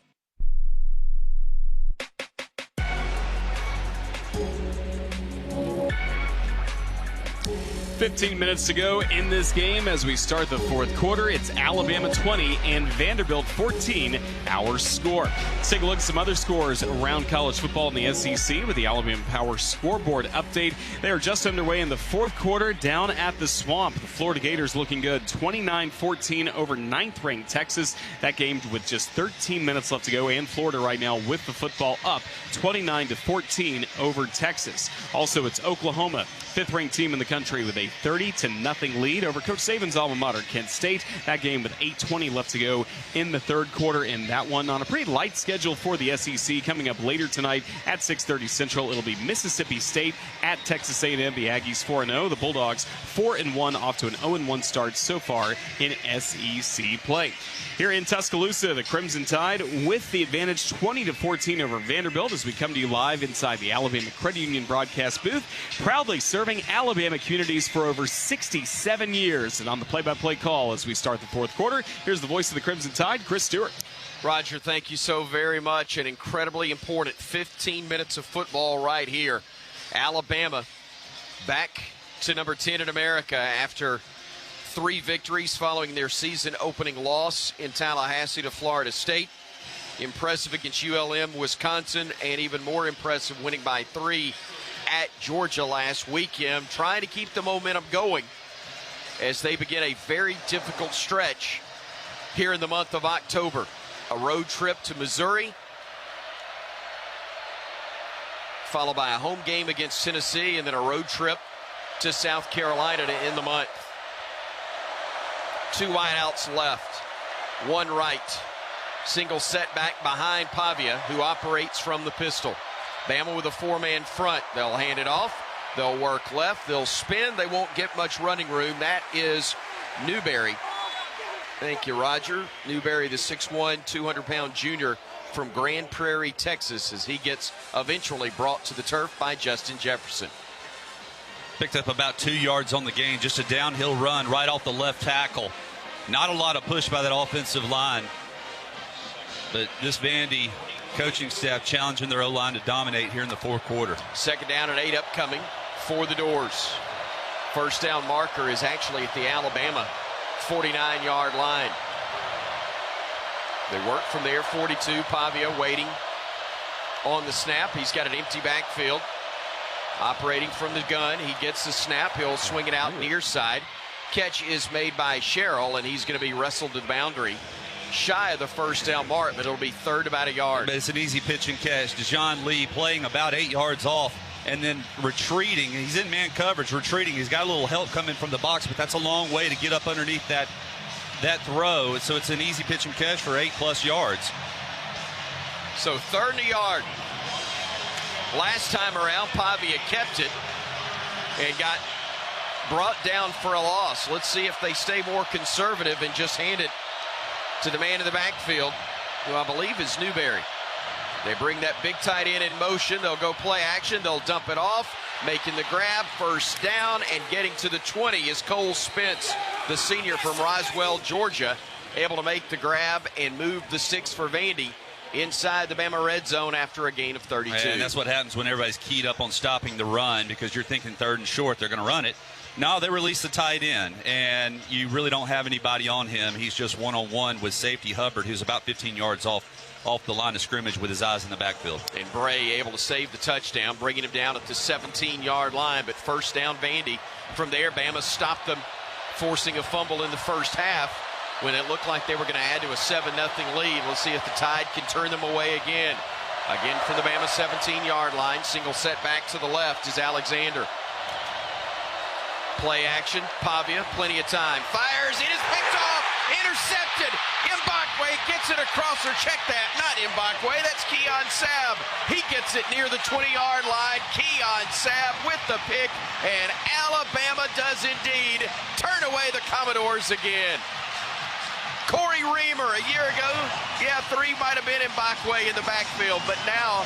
15 minutes to go in this game as we start the 4th quarter. It's Alabama 20 and Vanderbilt 14, our score. Let's take a look at some other scores around college football in the SEC with the Alabama Power scoreboard update. They are just underway in the 4th quarter down at the Swamp. The Florida Gators looking good, 29-14 over 9th-ranked Texas. That game with just 13 minutes left to go, and Florida right now with the football up 29-14 over Texas. Also, it's Oklahoma, 5th-ranked team in the country, with a 30-0 lead over Coach Saban's alma mater, Kent State. That game with 8:20 left to go in the 3rd quarter, and that one on a pretty light schedule for the SEC. Coming up later tonight at 6:30 Central, it'll be Mississippi State at Texas A&M. The Aggies 4-0. The Bulldogs 4-1, off to an 0-1 start so far in SEC play. Here in Tuscaloosa, the Crimson Tide with the advantage 20-14 over Vanderbilt as we come to you live inside the Alabama Credit Union broadcast booth, proudly serving Alabama communities for over 67 years. And on the play-by-play call as we start the 4th quarter, here's the voice of the Crimson Tide, Chris Stewart. Roger, thank you so very much. An incredibly important 15 minutes of football right here. Alabama back to number 10 in America after 3 victories following their season opening loss in Tallahassee to Florida State. Impressive against ULM, Wisconsin, and even more impressive winning by 3 at Georgia last weekend, trying to keep the momentum going as they begin a very difficult stretch here in the month of October. A road trip to Missouri, followed by a home game against Tennessee, and then a road trip to South Carolina to end the month. 2 wideouts left, 1 right. Single setback behind Pavia, who operates from the pistol. Bama with a 4-man front. They'll hand it off. They'll work left. They'll spin. They won't get much running room. That is Newberry. Thank you, Roger. Newberry, the 6'1", 200-pound junior from Grand Prairie, Texas, as he gets eventually brought to the turf by Justin Jefferson. Picked up about 2 yards on the gain. Just a downhill run right off the left tackle. Not a lot of push by that offensive line. But this Vandy coaching staff challenging their O-line to dominate here in the fourth quarter. 2nd down and 8 upcoming for the Doors. First down marker is actually at the Alabama 49-yard line. They work from there, 42. Pavia waiting on the snap. He's got an empty backfield. Operating from the gun. He gets the snap. He'll swing it out near side. Catch is made by Sherrill, and he's going to be wrestled to the boundary. Shy of the first down mark, but it'll be third about a yard. But it's an easy pitch and catch. Dejon Lee playing about 8 yards off and then retreating. He's in man coverage, retreating. He's got a little help coming from the box, but that's a long way to get up underneath that throw. So it's an easy pitch and catch for 8+ yards. So 3rd and a yard. Last time around, Pavia kept it and got brought down for a loss. Let's see if they stay more conservative and just hand it to the man in the backfield, who I believe is Newberry. They bring that big tight end in motion. They'll go play action. They'll dump it off, making the grab, first down, and getting to the 20 is Cole Spence, the senior from Roswell, Georgia, able to make the grab and move the 6 for Vandy inside the Bama red zone after a gain of 32. And that's what happens when everybody's keyed up on stopping the run, because you're thinking 3rd and short, they're going to run it. No, they release the tight end, and you really don't have anybody on him. He's just one-on-one with safety Hubbard, who's about 15 yards off the line of scrimmage with his eyes in the backfield. And Bray able to save the touchdown, bringing him down at the 17-yard line. But first down Vandy. From there, Bama stopped them, forcing a fumble in the first half when it looked like they were going to add to a 7-0 lead. We'll see if the Tide can turn them away again. Again from the Bama 17-yard line. Single setback to the left is Alexander. Play action, Pavia, plenty of time. Fires, it is picked off, intercepted. Mbakwe gets it across, or check that, not Mbakwe, that's Keon Sabb. He gets it near the 20-yard line. Keon Sabb with the pick, and Alabama does indeed turn away the Commodores again. Corey Reamer a year ago, 3 might have been Mbakwe in the backfield, but now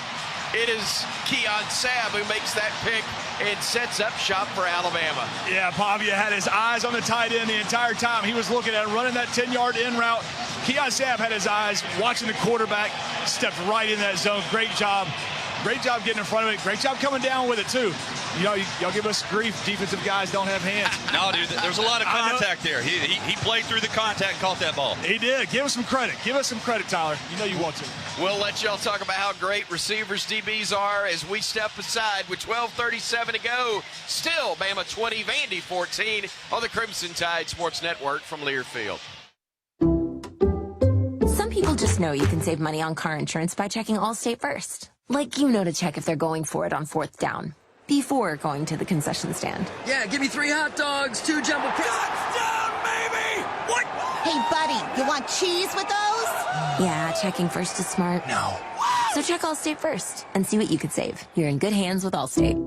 it is Keon Sabb who makes that pick and sets up shop for Alabama. Yeah, Pavia had his eyes on the tight end the entire time. He was looking at running that 10-yard in route. Keon Sabb had his eyes watching the quarterback, stepped right in that zone. Great job. Great job getting in front of it. Great job coming down with it, too. You know, y'all give us grief. Defensive guys don't have hands. No, dude, there's a lot of contact there. He played through the contact and caught that ball. He did. Give us some credit. Give us some credit, Tyler. You know you want to. We'll let y'all talk about how great receivers, DBs are as we step aside with 12:37 to go. Still, Bama 20, Vandy 14 on the Crimson Tide Sports Network from Learfield. Some people just know you can save money on car insurance by checking Allstate first. Like you know to check if they're going for it on 4th down before going to the concession stand. Yeah, give me 3 hot dogs, 2 jumbo touchdown, baby! What? Hey, buddy, you want cheese with those? Yeah, checking first is smart. No. So check Allstate first and see what you could save. You're in good hands with Allstate.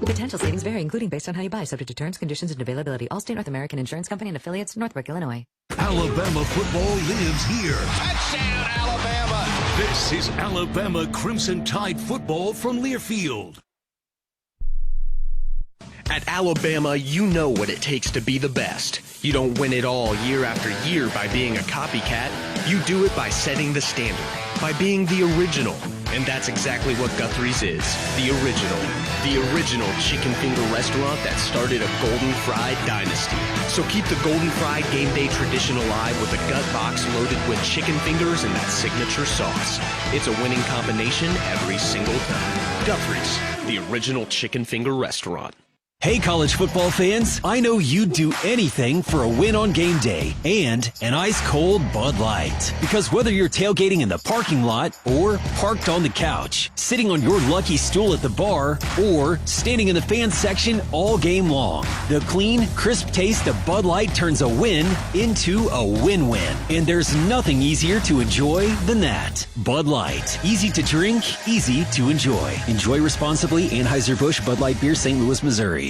Potential savings vary, including based on how you buy, subject to terms, conditions, and availability. Allstate North American Insurance Company and affiliates, Northbrook, Illinois. Alabama football lives here. Touchdown, Alabama! This is Alabama Crimson Tide football from Learfield. At Alabama, you know what it takes to be the best. You don't win it all year after year by being a copycat. You do it by setting the standard, by being the original. And that's exactly what Guthrie's is, the original. The original chicken finger restaurant that started a Golden Fried dynasty. So keep the Golden Fried game day tradition alive with a gut box loaded with chicken fingers and that signature sauce. It's a winning combination every single time. Guthrie's, the original chicken finger restaurant. Hey, college football fans, I know you'd do anything for a win on game day and an ice-cold Bud Light. Because whether you're tailgating in the parking lot or parked on the couch, sitting on your lucky stool at the bar, or standing in the fan section all game long, the clean, crisp taste of Bud Light turns a win into a win-win. And there's nothing easier to enjoy than that. Bud Light. Easy to drink, easy to enjoy. Enjoy responsibly. Anheuser-Busch Bud Light Beer, St. Louis, Missouri.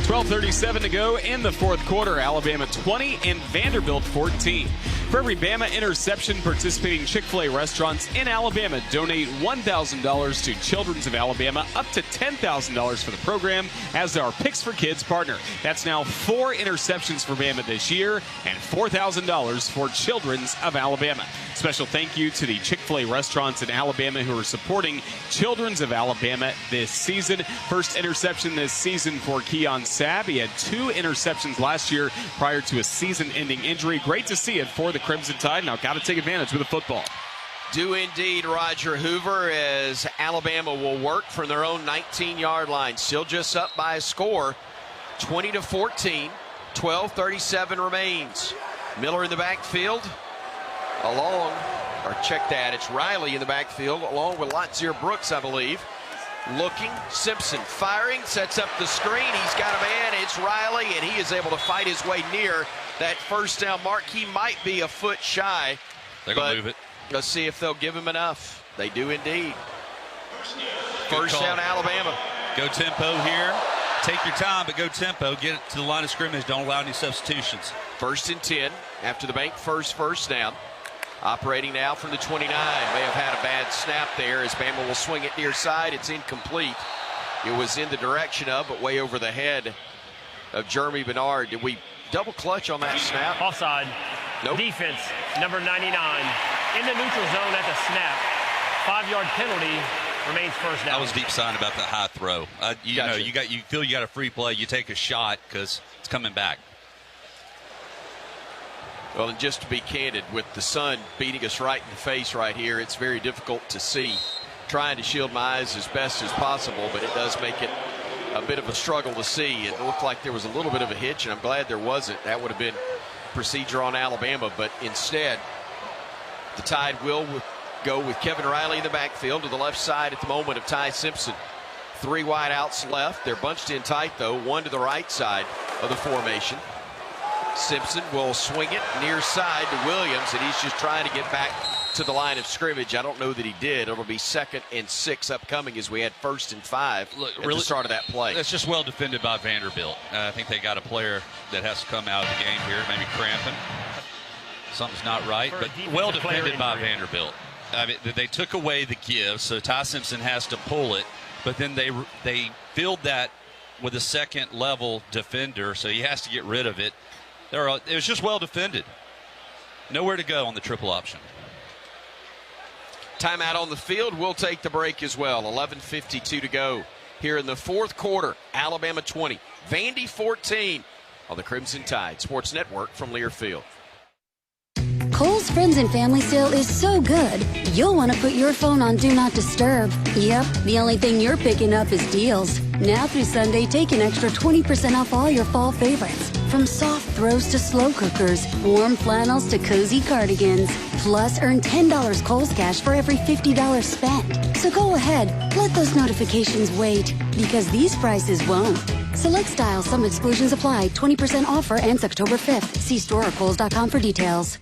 12:37 to go in the fourth quarter. Alabama 20 and Vanderbilt 14. For every Bama interception, participating Chick-fil-A restaurants in Alabama donate $1,000 to Children's of Alabama, up to $10,000 for the program as our Picks for Kids partner. That's now 4 interceptions for Bama this year and $4,000 for Children's of Alabama. Special thank you to the Chick-fil-A restaurants in Alabama who are supporting Children's of Alabama this season. First interception this season for Keon Sabb. He had 2 interceptions last year prior to a season-ending injury. Great to see it for the Crimson Tide. Now got to take advantage with the football. Do indeed, Roger Hoover, as Alabama will work from their own 19-yard line. Still just up by a score, 20-14, 12:37 remains. Miller in the backfield, check that, it's Riley in the backfield, along with Latzir Brooks, I believe. Looking, Simpson firing, sets up the screen. He's got a man, it's Riley, and he is able to fight his way near that first down mark. He might be a foot shy. They're going to move it. Let's see if they'll give him enough. They do indeed. First down, Alabama. Go tempo here. Take your time, but go tempo. Get it to the line of scrimmage. Don't allow any substitutions. 1st and 10 after the bank first down. Operating now from the 29. May have had a bad snap there as Bama will swing it near side. It's incomplete. It was in the direction of, but way over the head of Jeremy Bernard. Did we double clutch on that snap? Offside. Nope. Defense, number 99. In the neutral zone at the snap. 5-yard penalty. Remains first down. I was deep sign about the high throw. Gotcha. You feel you got a free play. You take a shot because it's coming back. Well, and just to be candid, with the sun beating us right in the face right here, it's very difficult to see. Trying to shield my eyes as best as possible, but it does make it a bit of a struggle to see. It looked like there was a little bit of a hitch, and I'm glad there wasn't. That would have been procedure on Alabama, but instead, the Tide will go with Kevin Riley in the backfield to the left side at the moment of Ty Simpson. 3 wide outs left. They're bunched in tight, though. 1 to the right side of the formation. Simpson will swing it near side to Williams, and he's just trying to get back to the line of scrimmage. I don't know that he did. It'll be 2nd and 6 upcoming as we had 1st and 5 at the start of that play. That's just well defended by Vanderbilt. I think they got a player that has to come out of the game here, maybe cramping. Something's not right, but well defended by Vanderbilt. I mean, they took away the give, so Ty Simpson has to pull it, but then they filled that with a second-level defender, so he has to get rid of it. It was just well defended. Nowhere to go on the triple option. Timeout on the field. We'll take the break as well. 11:52 to go here in the fourth quarter. Alabama 20, Vandy 14 on the Crimson Tide Sports Network from Learfield. Kohl's Friends and Family Sale is so good, you'll want to put your phone on Do Not Disturb. Yep, the only thing you're picking up is deals. Now through Sunday, take an extra 20% off all your fall favorites. From soft throws to slow cookers, warm flannels to cozy cardigans. Plus, earn $10 Kohl's Cash for every $50 spent. So go ahead, let those notifications wait, because these prices won't. Select styles, some exclusions apply. 20% offer ends October 5th. See store or Kohls.com for details.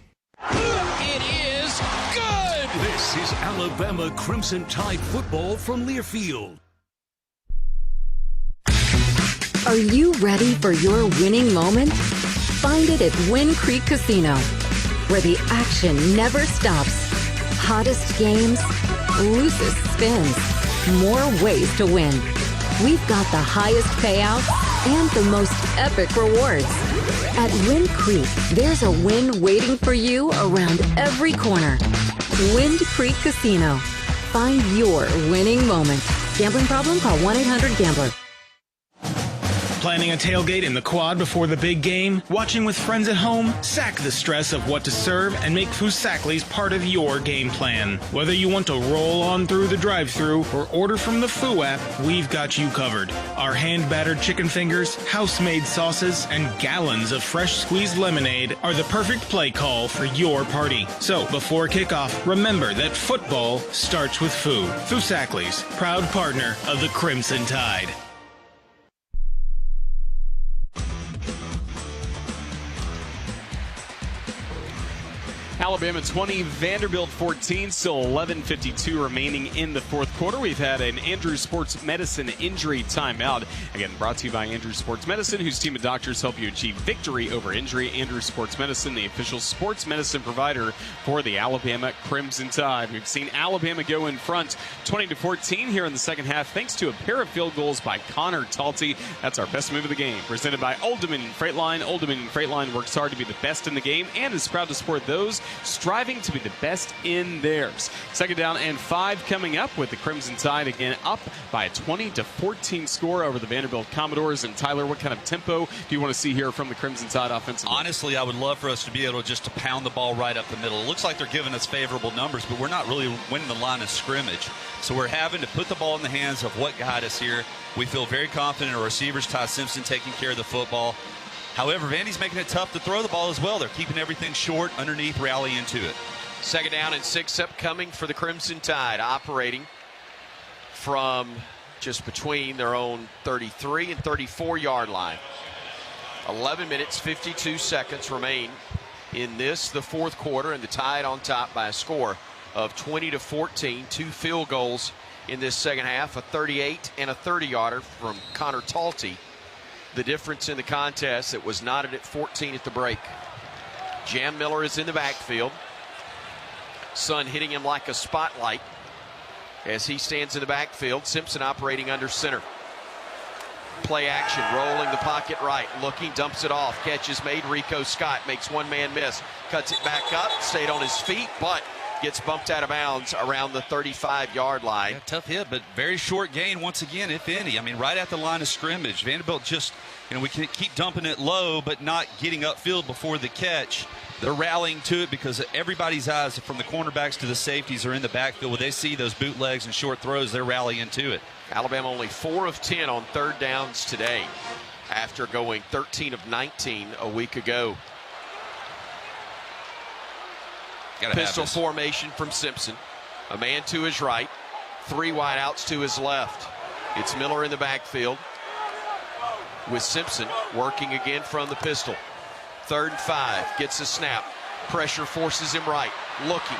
It is good! This is Alabama Crimson Tide football from Learfield. Are you ready for your winning moment? Find it at Wind Creek Casino, where the action never stops. Hottest games, loosest spins, more ways to win. We've got the highest payouts and the most epic rewards. At Wind Creek, there's a win waiting for you around every corner. Wind Creek Casino. Find your winning moment. Gambling problem? Call 1-800-GAMBLER. Planning a tailgate in the quad before the big game? Watching with friends at home? Sack the stress of what to serve and make Foosackly's part of your game plan. Whether you want to roll on through the drive-thru or order from the Foo app, we've got you covered. Our hand-battered chicken fingers, house-made sauces, and gallons of fresh squeezed lemonade are the perfect play call for your party. So, before kickoff, remember that football starts with Foo. Foosackly's, proud partner of the Crimson Tide. Alabama 20, Vanderbilt 14, still 11:52 remaining in the fourth quarter. We've had an Andrews Sports Medicine injury timeout. Again, brought to you by Andrews Sports Medicine, whose team of doctors help you achieve victory over injury. Andrews Sports Medicine, the official sports medicine provider for the Alabama Crimson Tide. We've seen Alabama go in front 20-14 here in the second half, thanks to a pair of field goals by Connor Talty. That's our best move of the game. Presented by Old Dominion Freight Line. Old Dominion Freight Line works hard to be the best in the game and is proud to support those striving to be the best in theirs. Second down and 5 coming up with the Crimson Tide again up by a 20-14 score over the Vanderbilt Commodores. And Tyler, what kind of tempo do you want to see here from the Crimson Tide offensively? Honestly, I would love for us to be able just to pound the ball right up the middle. It looks like they're giving us favorable numbers, but we're not really winning the line of scrimmage. So we're having to put the ball in the hands of what got us here. We feel very confident in our receivers, Ty Simpson taking care of the football. However, Vandy's making it tough to throw the ball as well. They're keeping everything short, underneath, rally into it. Second down and 6 upcoming for the Crimson Tide, operating from just between their own 33 and 34-yard line. 11 minutes, 52 seconds remain in this, the fourth quarter, and the Tide on top by a score of 20-14. 2 field goals in this second half, a 38 and a 30-yarder from Connor Talty. The difference in the contest that was knotted at 14 at the break. Jam Miller is in the backfield. Sun hitting him like a spotlight as he stands in the backfield. Simpson operating under center. Play action, rolling the pocket right, looking, dumps it off. Catch is made. Rico Scott makes one man miss. Cuts it back up, stayed on his feet, but gets bumped out of bounds around the 35-yard line. Yeah, tough hit, but very short gain once again, if any. I mean, right at the line of scrimmage. Vanderbilt just, we can keep dumping it low, but not getting upfield before the catch. They're rallying to it because everybody's eyes, from the cornerbacks to the safeties, are in the backfield. When they see those bootlegs and short throws, they're rallying to it. Alabama only 4 of 10 on third downs today after going 13 of 19 a week ago. Pistol formation from Simpson. A man to his right, 3 wideouts to his left. It's Miller in the backfield with Simpson working again from the pistol. 3rd and 5, gets a snap. Pressure forces him right. Looking,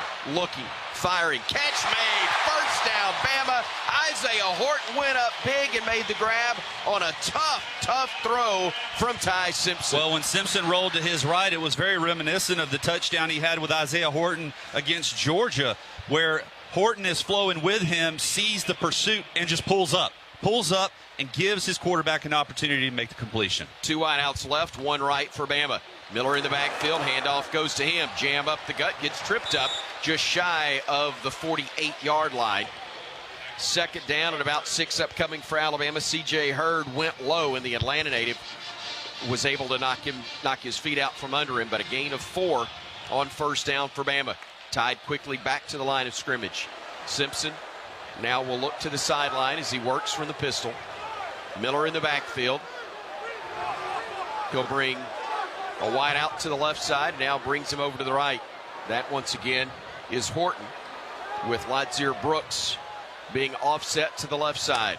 firing. Catch made. First down, Bama. Isaiah Horton went up big and made the grab on a tough throw from Ty Simpson. Well, when Simpson rolled to his right, it was very reminiscent of the touchdown he had with Isaiah Horton against Georgia, where Horton is flowing with him, sees the pursuit, and just pulls up and gives his quarterback an opportunity to make the completion. 2 wideouts left, 1 right for Bama. Miller in the backfield, handoff goes to him. Jam up the gut, gets tripped up just shy of the 48-yard line. Second down and about 6 upcoming for Alabama. C.J. Hurd went low, and the Atlanta native was able to knock his feet out from under him, but a gain of 4 on first down for Bama. Tied quickly back to the line of scrimmage. Simpson now will look to the sideline as he works from the pistol. Miller in the backfield. He'll bring a wide out to the left side, now brings him over to the right. That once again is Horton, with Ladzier Brooks being offset to the left side.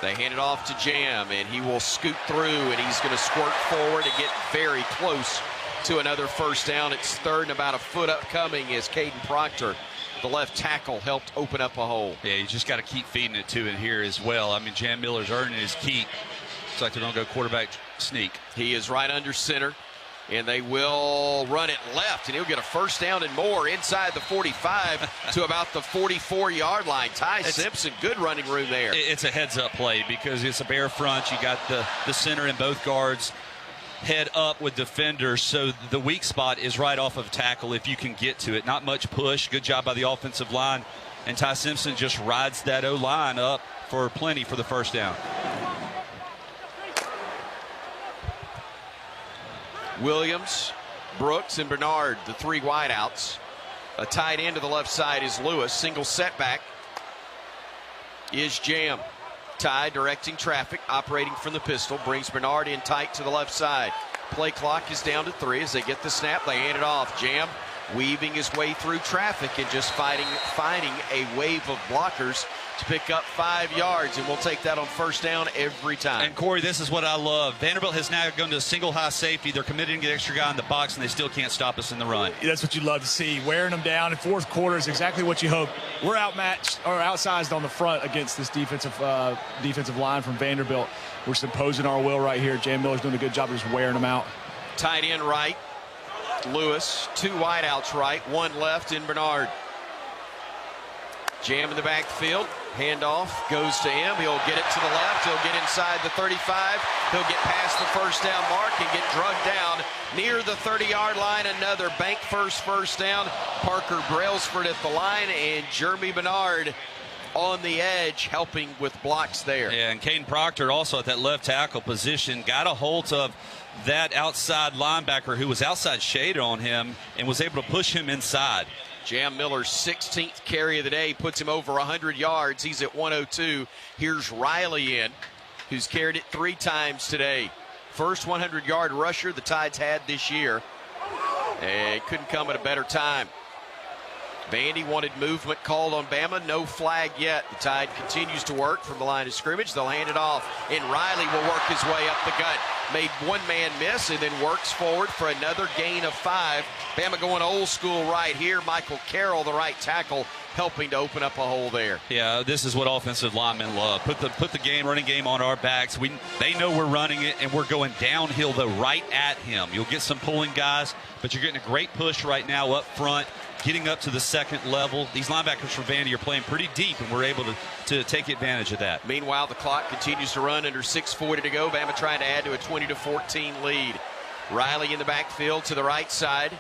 They hand it off to Jam, and he will scoot through, and he's going to squirt forward and get very close to another first down. It's 3rd and about a foot upcoming as Caden Proctor, the left tackle, helped open up a hole. Yeah, you just got to keep feeding it to it here as well. I mean, Jam Miller's earning his keep. Looks like they're going to go quarterback sneak. He is right under center, and they will run it left, and he'll get a first down and more inside the 45 to about the 44-yard line. Ty Simpson, good running room there. It's a heads-up play because it's a bare front. You got the center and both guards head up with defenders, so the weak spot is right off of tackle if you can get to it. Not much push. Good job by the offensive line, and Ty Simpson just rides that O-line up for plenty for the first down. Williams, Brooks, and Bernard, the three wideouts. A tight end to the left side is Lewis. Single setback is Jam. Ty directing traffic, operating from the pistol, brings Bernard in tight to the left side. Play clock is down to 3 as they get the snap. They hand it off. Jam weaving his way through traffic and just finding a wave of blockers to pick up 5 yards, and we'll take that on first down every time. And Corey, this is what I love. Vanderbilt has now gone to a single high safety. They're committed to get extra guy in the box, and they still can't stop us in the run. That's what you love to see. Wearing them down in fourth quarter is exactly what you hope. We're outmatched or outsized on the front against this defensive line from Vanderbilt. We're just imposing our will right here. Jam Miller's doing a good job of just wearing them out. Tight end right, Lewis. 2 wideouts right, 1 left in Bernard. Jam in the backfield. Handoff goes to him. He'll get it to the left. He'll get inside the 35. He'll get past the first down mark and get drugged down near the 30-yard line. Another bank first down. Parker Brailsford at the line, and Jeremy Bernard on the edge helping with blocks there. Yeah, and Caden Proctor also at that left tackle position got a hold of that outside linebacker who was outside shade on him and was able to push him inside. Jam Miller's 16th carry of the day puts him over 100 yards. He's at 102. Here's Riley in, who's carried it 3 times today. First 100-yard rusher the Tides had this year. It couldn't come at a better time. Vandy wanted movement called on Bama. No flag yet. The Tide continues to work from the line of scrimmage. They'll hand it off, and Riley will work his way up the gut. Made one man miss and then works forward for another gain of 5. Bama going old school right here. Michael Carroll, the right tackle, helping to open up a hole there. Yeah, this is what offensive linemen love. Put the running game on our backs. They know we're running it, and we're going downhill, though, right at him. You'll get some pulling guys, but you're getting a great push right now up front, getting up to the second level. These linebackers from Vandy are playing pretty deep, and we're able to take advantage of that. Meanwhile, the clock continues to run under 6:40 to go. Bama trying to add to a 20-14 lead. Riley in the backfield to the right side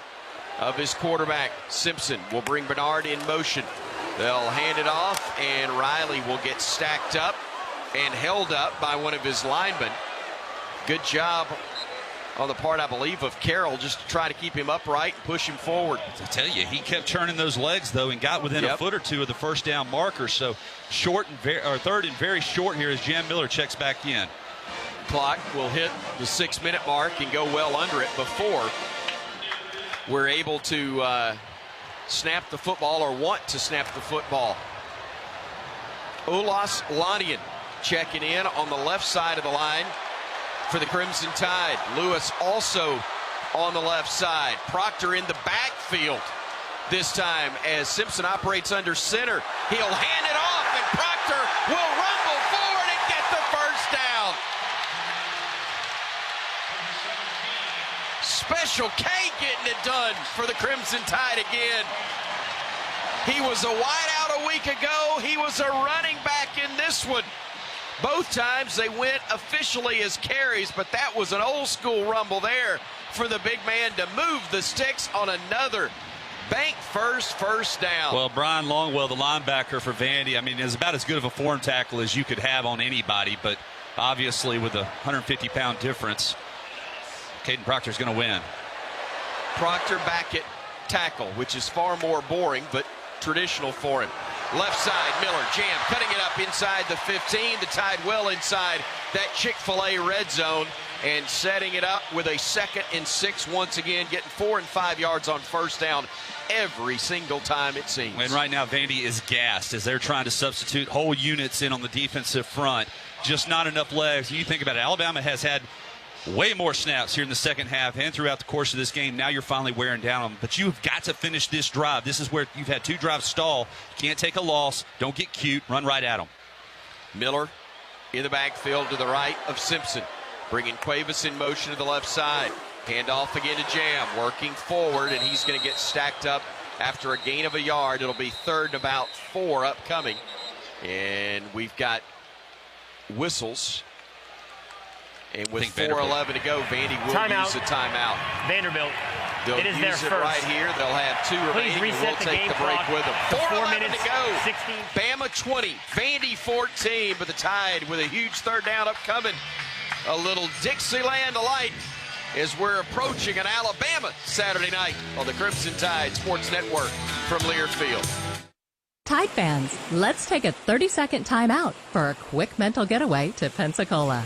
of his quarterback. Simpson will bring Bernard in motion. They'll hand it off, and Riley will get stacked up and held up by one of his linemen. Good job on the part, I believe, of Carroll, just to try to keep him upright and push him forward. I tell you, he kept churning those legs, though, and got within a foot or two of the first down marker. So third and very short here as Jam Miller checks back in. Clock will hit the 6-minute mark and go well under it before we're able to snap the football, or want to snap the football. Olas Lanian checking in on the left side of the line for the Crimson Tide. Lewis also on the left side. Proctor in the backfield this time as Simpson operates under center. He'll hand it off, and Proctor will rumble forward and get the first down. Special K getting it done for the Crimson Tide again. He was a wideout a week ago. He was a running back in this one. Both times they went officially as carries, but that was an old school rumble there for the big man to move the sticks on another bank first down. Well, Brian Longwell, the linebacker for Vandy, I mean, is about as good of a form tackle as you could have on anybody, but obviously with a 150-pound difference, Caden Proctor's going to win. Proctor back at tackle, which is far more boring, but traditional for him. Left side, Miller, Jam, cutting it up inside the 15. The Tide well inside that Chick-fil-A red zone and setting it up with a 2nd and 6 once again, getting 4 and 5 yards on first down every single time, it seems. And right now Vandy is gassed as they're trying to substitute whole units in on the defensive front. Just not enough legs. You think about it, Alabama has had way more snaps here in the second half and throughout the course of this game. Now you're finally wearing down them. But you've got to finish this drive. This is where you've had 2 drives stall. Can't take a loss. Don't get cute. Run right at them. Miller in the backfield to the right of Simpson. Bringing Cuevas in motion to the left side. Handoff again to Jam. Working forward, and he's going to get stacked up after a gain of a yard. It'll be 3rd and about 4 upcoming. And we've got whistles. And with 4:11 to go, Vandy will use the timeout. Vanderbilt. They'll use it first. right here. They'll have 2 remaining, and we'll take the break with them. 4:11 to go. 16. Bama 20, Vandy 14, but the Tide with a huge 3rd down upcoming. A little Dixieland delight as we're approaching an Alabama Saturday night on the Crimson Tide Sports Network from Learfield. Tide fans, let's take a 30-second time out for a quick mental getaway to Pensacola.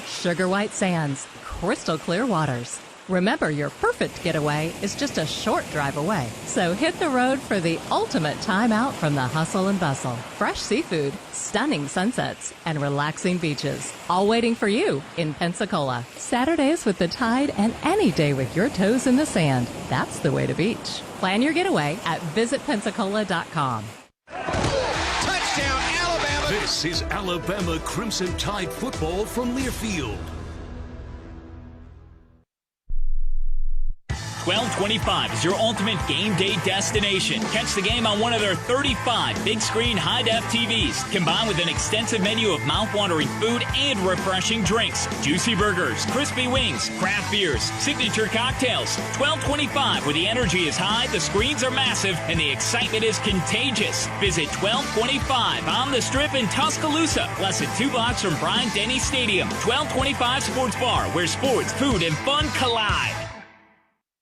Sugar white sands, crystal clear waters. Remember, your perfect getaway is just a short drive away. So hit the road for the ultimate time out from the hustle and bustle. Fresh seafood, stunning sunsets, and relaxing beaches. All waiting for you in Pensacola. Saturdays with the Tide and any day with your toes in the sand. That's the way to beach. Plan your getaway at visitpensacola.com. Touchdown, Alabama! This is Alabama Crimson Tide football from Learfield. 1225 is your ultimate game day destination. Catch the game on one of their 35 big screen high-def TVs, combined with an extensive menu of mouth-watering food and refreshing drinks. Juicy burgers, crispy wings, craft beers, signature cocktails. 1225, where the energy is high, the screens are massive, and the excitement is contagious. Visit 1225 on the Strip in Tuscaloosa, less than 2 blocks from Bryant-Denny Stadium. 1225 Sports Bar, where sports, food, and fun collide.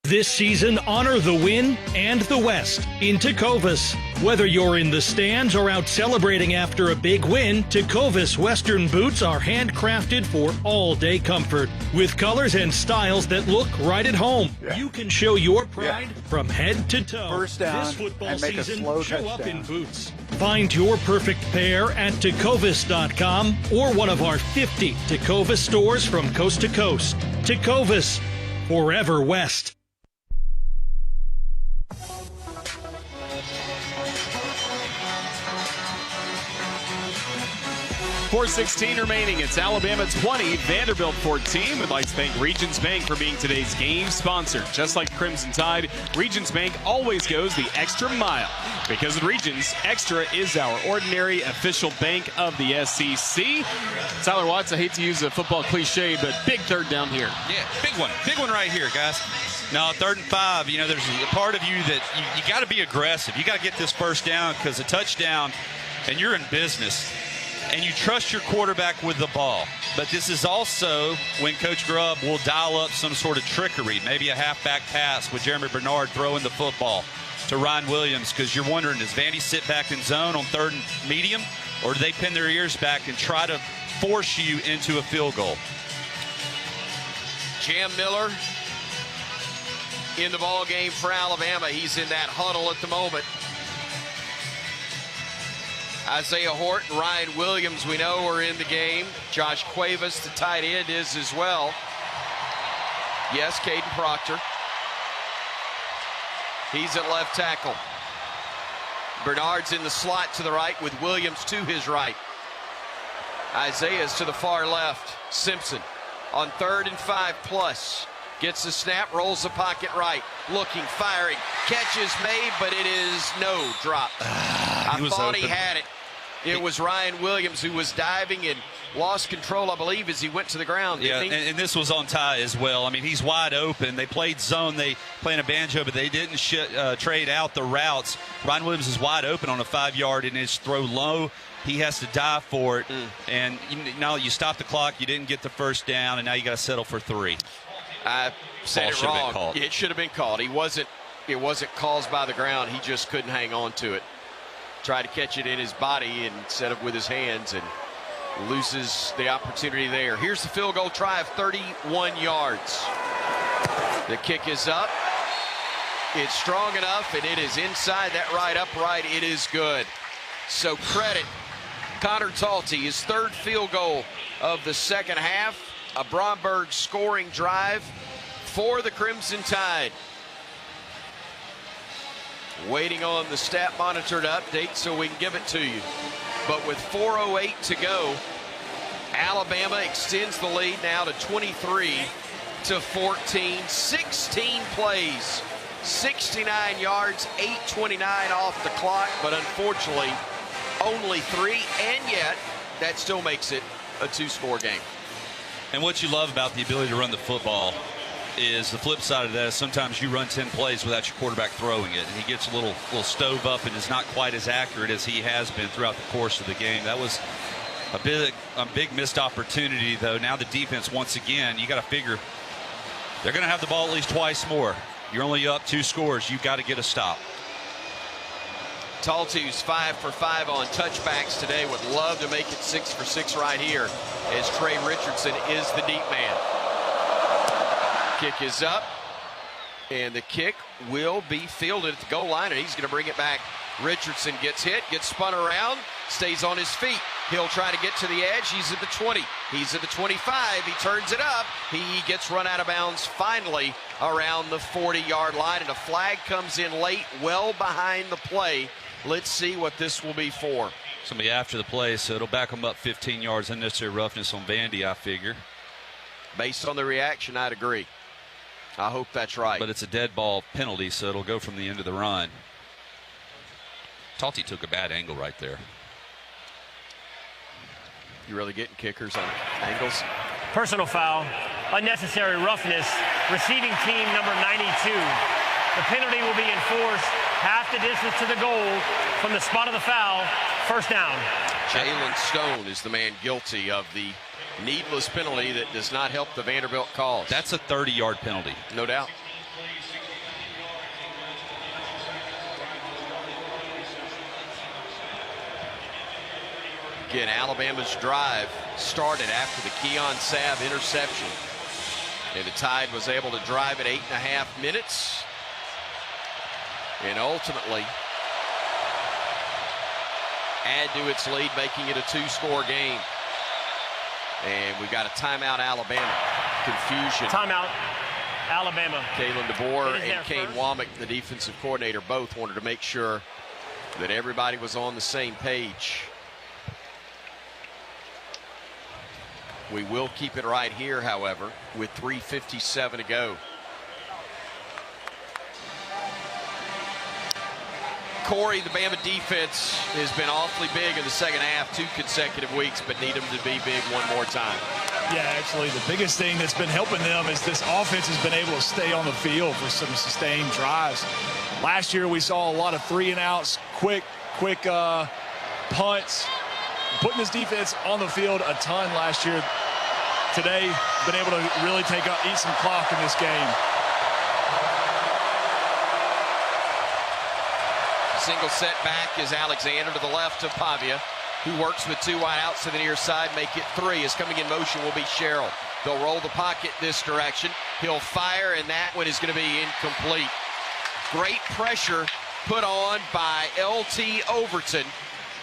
This season, honor the win and the West in Tecovas. Whether you're in the stands or out celebrating after a big win, Tecovas Western boots are handcrafted for all-day comfort. With colors and styles that look right at home, you can show your pride from head to toe. First down this football and make season, a slow show touchdown. up in boots. Find your perfect pair at Tecovas.com or one of our 50 Tecovas stores from coast to coast. Tecovas, forever West. 4:16 remaining. It's Alabama 20, Vanderbilt 14. We'd like to thank Regions Bank for being today's game sponsor. Just like Crimson Tide, Regions Bank always goes the extra mile. Because at Regions, extra is our ordinary official bank of the SEC. Tyler Watts, I hate to use a football cliche, but big third down here. Yeah, big one. Big one right here, guys. Now, 3rd and 5, you know, there's a part of you that you got to be aggressive. You got to get this first down because a touchdown, and you're in business. And you trust your quarterback with the ball. But this is also when Coach Grubb will dial up some sort of trickery, maybe a halfback pass with Jeremy Bernard throwing the football to Ryan Williams, because you're wondering, does Vandy sit back in zone on 3rd and medium, or do they pin their ears back and try to force you into a field goal? Jam Miller in the ball game for Alabama. He's in that huddle at the moment. Isaiah Hort and Ryan Williams, we know, are in the game. Josh Cuevas, the tight end, is as well. Yes, Caden Proctor. He's at left tackle. Bernard's in the slot to the right with Williams to his right. Isaiah's to the far left. Simpson on 3rd and 5 plus. Gets the snap, rolls the pocket right. Looking, firing. Catch is made, but it is no drop. I thought he had it. It was Ryan Williams who was diving and lost control, I believe, as he went to the ground. Yeah, and this was on Ty as well. I mean, he's wide open. They played zone. They playing a banjo, but they didn't trade out the routes. Ryan Williams is wide open on a 5-yard, and his throw low. He has to dive for it. And now you stop the clock. You didn't get the first down, and now you got to settle for 3. I said it wrong. It should have been called. It wasn't caused by the ground. He just couldn't hang on to it. Tried to catch it in his body instead of with his hands, and loses the opportunity there. Here's the field goal try of 31 yards. The kick is up. It's strong enough, and it is inside that right upright. It is good. So credit Connor Talty, his 3rd field goal of the second half. A Bromberg scoring drive for the Crimson Tide. Waiting on the stat monitor to update so we can give it to you. But with 4:08 to go, Alabama extends the lead now to 23-14. 16 plays, 69 yards, 8:29 off the clock, but unfortunately only 3, and yet that still makes it a 2-score game. And what you love about the ability to run the football is the flip side of that is sometimes you run 10 plays without your quarterback throwing it, and he gets a little stove up and is not quite as accurate as he has been throughout the course of the game. That was a big missed opportunity, though. Now the defense, once again, you got to figure They're going to have the ball at least twice more. You're only up 2 scores. You've got to get a stop. Talty's 5 for 5 on touchbacks today. Would love to make it 6 for 6 right here as Trey Richardson is the deep man. Kick is up, and the kick will be fielded at the goal line, and he's going to bring it back. Richardson gets hit, gets spun around, stays on his feet. He'll try to get to the edge. He's at the 20. He's at the 25. He turns it up. He gets run out of bounds finally around the 40-yard line, and a flag comes in late, well behind the play. Let's see what this will be for. Somebody after the play, so it'll back them up 15 yards. Unnecessary roughness on Vandy, I figure. Based on the reaction, I'd agree. I hope that's right. But it's a dead ball penalty, so it'll go from the end of the run. Talty took a bad angle right there. You really getting kickers on angles? Personal foul, unnecessary roughness, receiving team number 92. The penalty will be enforced half the distance to the goal from the spot of the foul, first down. Jalen Stone is the man guilty of the needless penalty that does not help the Vanderbilt cause. That's a 30-yard penalty. No doubt. Again, Alabama's drive started after the Keon Sabb interception. And the Tide was able to drive at 8.5 minutes. And ultimately add to its lead, making it a 2-score game. And we've got a timeout, Alabama. Confusion. Timeout, Alabama. Kalen DeBoer and Kane Womack, the defensive coordinator, both wanted to make sure that everybody was on the same page. We will keep it right here, however, with 3:57 to go. Corey, the Bama defense has been awfully big in the second half, 2 consecutive weeks, but need them to be big one more time. Yeah, actually, the biggest thing that's been helping them is this offense has been able to stay on the field for some sustained drives. Last year, we saw a lot of 3-and-outs, quick punts. Putting this defense on the field a ton last year. Today, been able to really eat some clock in this game. Single set back is Alexander to the left of Pavia, who works with 2 wide outs to the near side, make it 3. Is coming in motion will be Sherrill. They'll roll the pocket this direction. He'll fire, and that one is going to be incomplete. Great pressure put on by L.T. Overton.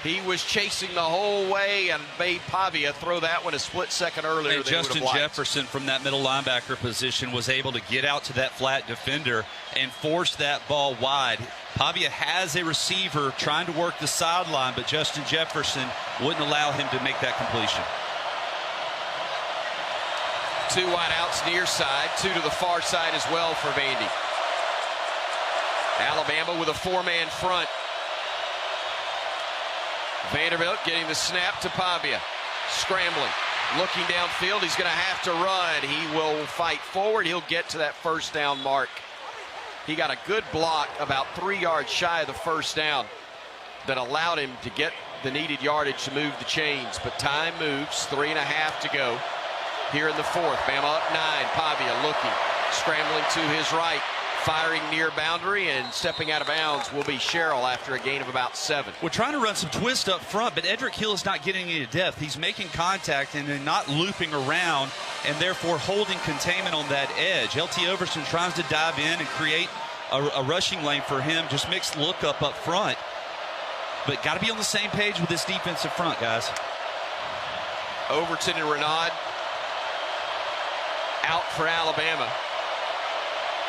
He was chasing the whole way and made Pavia throw that one a split second earlier. And Justin Jefferson from that middle linebacker position was able to get out to that flat defender and force that ball wide. Pavia has a receiver trying to work the sideline, but Justin Jefferson wouldn't allow him to make that completion. 2 wide outs near side, 2 to the far side as well for Vandy. Alabama with a 4-man front. Vanderbilt getting the snap to Pavia. Scrambling. Looking downfield. He's going to have to run. He will fight forward. He'll get to that first down mark. He got a good block about 3 yards shy of the first down that allowed him to get the needed yardage to move the chains. But time moves. 3.5 to go here in the 4th. Bama up 9. Pavia looking. Scrambling to his right. Firing near boundary, and stepping out of bounds will be Sherrill after a gain of about 7. We're trying to run some twist up front, but Edric Hill is not getting any depth. He's making contact and then not looping around, and therefore holding containment on that edge. L.T. Overton tries to dive in and create a rushing lane for him. Just mixed look up front. But got to be on the same page with this defensive front, guys. Overton and Renaud out for Alabama.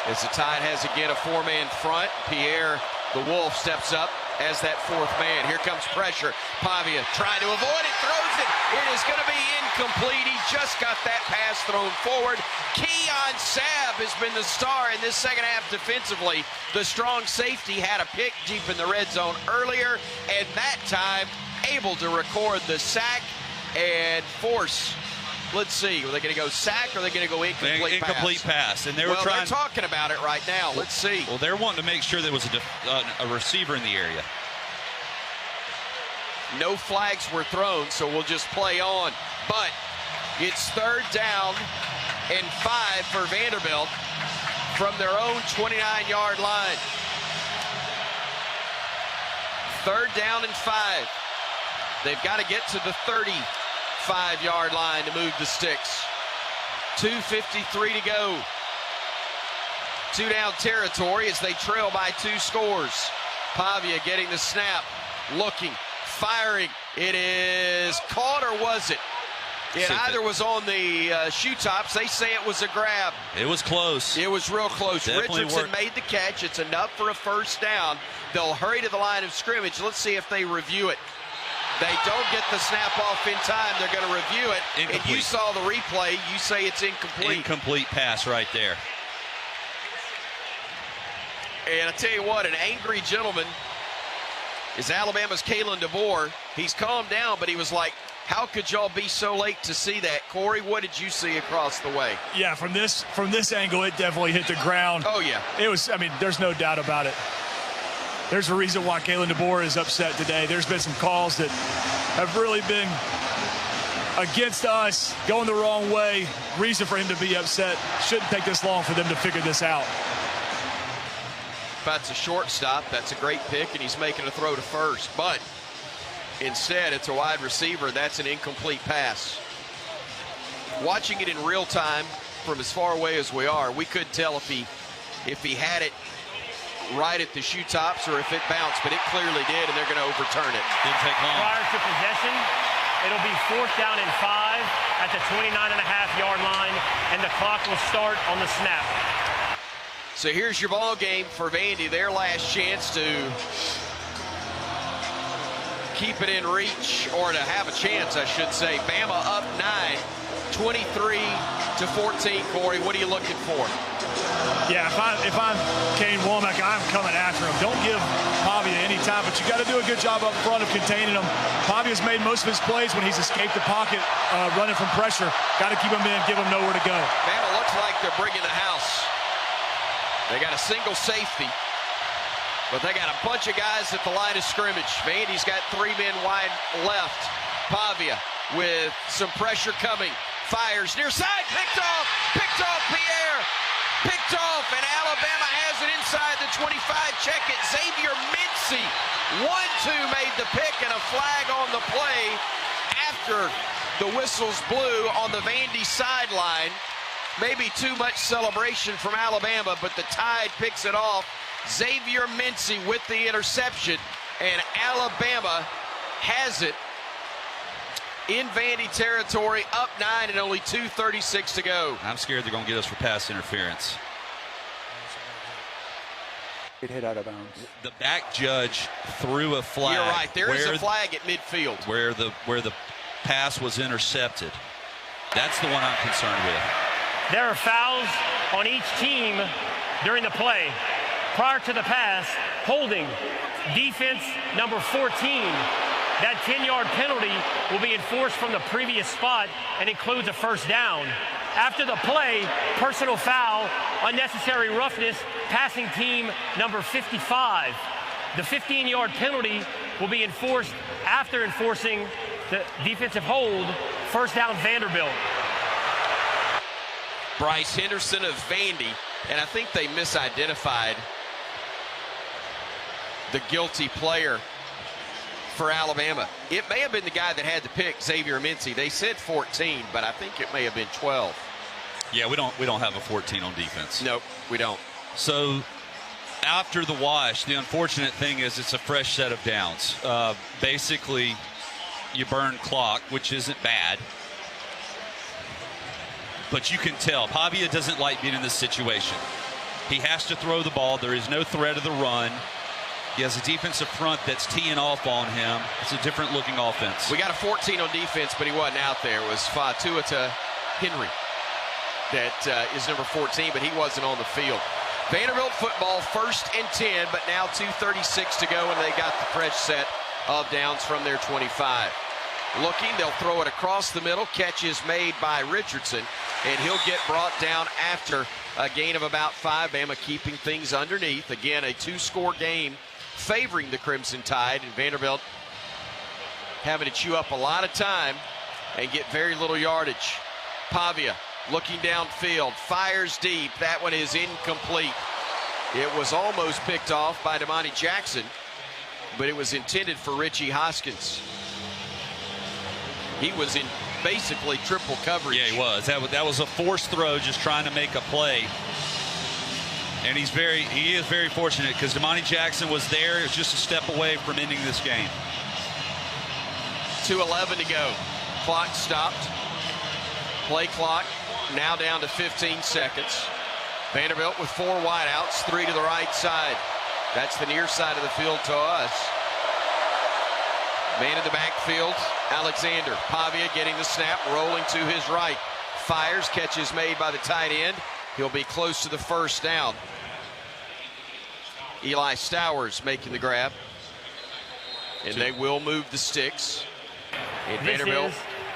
As the Tide has again a 4-man front. Pierre, the Wolf, steps up as that 4th man. Here comes pressure. Pavia trying to avoid it, throws it. It is going to be incomplete. He just got that pass thrown forward. Keon Sabb has been the star in this second half defensively. The strong safety had a pick deep in the red zone earlier, and that time able to record the sack and force. Let's see, are they going to go sack or are they going to go incomplete pass? And they were they're talking about it right now. Let's see. Well, they're wanting to make sure there was a receiver in the area. No flags were thrown, so we'll just play on. But it's 3rd down and 5 for Vanderbilt from their own 29-yard line. 3rd down and 5. They've got to get to the 35-yard line to move the sticks. 2:53 to go. 2-down territory as they trail by 2 scores. Pavia getting the snap, looking, firing. It is caught, or was it? It either was on the shoe tops. They say it was a grab. It was close. It was real close. Definitely Richardson made the catch. It's enough for a 1st down. They'll hurry to the line of scrimmage. Let's see if they review it. They don't get the snap off in time. They're going to review it. Incomplete. And you saw the replay. You say it's incomplete. Incomplete pass right there. And I tell you what, an angry gentleman is Alabama's Kalen DeVore. He's calmed down, but he was like, how could y'all be so late to see that? Corey, what did you see across the way? Yeah, from this angle, it definitely hit the ground. Oh, yeah. It was, there's no doubt about it. There's a reason why Kalen DeVore is upset today. There's been some calls that have really been against us, going the wrong way. Reason for him to be upset. Shouldn't take this long for them to figure this out. That's a shortstop. That's a great pick, and he's making a throw to first. But instead, it's a wide receiver. That's an incomplete pass. Watching it in real time from as far away as we are, we couldn't tell if he had it right at the shoe tops or if it bounced, but it clearly did, and they're going to overturn it. Didn't take long. Prior to possession, it'll be 4th down and 5 at the 29.5-yard line, and the clock will start on the snap. So here's your ball game for Vandy, their last chance to keep it in reach, or to have a chance, I should say. Bama up 9, 23-14. Corey, what are you looking for? Yeah, if I'm Kane Womack, I'm coming after him. Don't give Pavia any time, but you got to do a good job up front of containing him. Pavia's made most of his plays when he's escaped the pocket, running from pressure. Got to keep him in, give him nowhere to go. Bama looks like they're bringing the house. They got a single safety, but they got a bunch of guys at the line of scrimmage. Vandy's got 3 men wide left. Pavia with some pressure coming. Fires near side, picked off Pierre. Picked off, and Alabama has it inside the 25. Check it. Xavier Mincy, 1-2 made the pick, and a flag on the play after the whistles blew on the Vandy sideline. Maybe too much celebration from Alabama, but the Tide picks it off. Xavier Mincy with the interception, and Alabama has it in Vandy territory, up 9 and only 2:36 to go. I'm scared they're going to get us for pass interference. It hit out of bounds. The back judge threw a flag. You're right. There is a flag at midfield. Where the pass was intercepted. That's the one I'm concerned with. There are fouls on each team during the play. Prior to the pass, holding defense number 14. That 10-yard penalty will be enforced from the previous spot and includes a 1st down. After the play, personal foul, unnecessary roughness, passing team number 55. The 15-yard penalty will be enforced after enforcing the defensive hold. 1st down, Vanderbilt. Bryce Henderson of Vandy, and I think they misidentified the guilty player for Alabama. It may have been the guy that had to pick, Xavier Mincy. They said 14, but I think it may have been 12. Yeah, we don't have a 14 on defense. Nope, we don't. So after the wash, the unfortunate thing is it's a fresh set of downs. Basically, you burn clock, which isn't bad. But you can tell Pavia doesn't like being in this situation. He has to throw the ball. There is no threat of the run. He has a defensive front that's teeing off on him. It's a different looking offense. We got a 14 on defense, but he wasn't out there. It was Fatuata Henry that is number 14, but he wasn't on the field. Vanderbilt football, 1st and 10, but now 2:36 to go, and they got the fresh set of downs from their 25. Looking, they'll throw it across the middle. Catch is made by Richardson, and he'll get brought down after a gain of about 5. Bama keeping things underneath. Again, a 2-score game favoring the Crimson Tide, and Vanderbilt having to chew up a lot of time and get very little yardage. Pavia looking downfield, fires deep. That one is incomplete. It was almost picked off by Damani Jackson, but it was intended for Richie Hoskins. He was in basically triple coverage. Yeah, he was. That was a forced throw, just trying to make a play. And he is very fortunate because Damani Jackson was there. It was just a step away from ending this game. 2:11 to go. Clock stopped. Play clock now down to 15 seconds. Vanderbilt with 4 wideouts, 3 to the right side. That's the near side of the field to us. Man in the backfield, Alexander. Pavia getting the snap, rolling to his right. Fires, catch is made by the tight end. He'll be close to the first down. Eli Stowers making the grab. And they will move the sticks. And Vanderbilt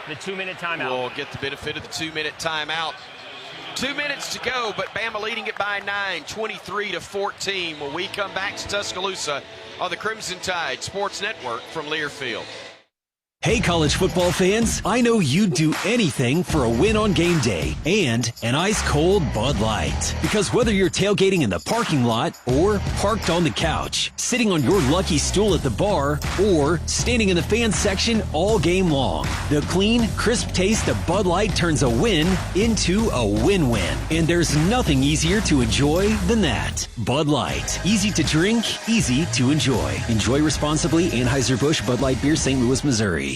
the 2-minute timeout. Will get the benefit of the 2-minute timeout. 2 minutes to go, but Bama leading it by 9, 23-14. When we come back to Tuscaloosa on the Crimson Tide Sports Network from Learfield. Hey, college football fans, I know you'd do anything for a win on game day and an ice-cold Bud Light. Because whether you're tailgating in the parking lot or parked on the couch, sitting on your lucky stool at the bar, or standing in the fan section all game long, the clean, crisp taste of Bud Light turns a win into a win-win. And there's nothing easier to enjoy than that. Bud Light. Easy to drink, easy to enjoy. Enjoy responsibly. Anheuser-Busch Bud Light Beer, St. Louis, Missouri.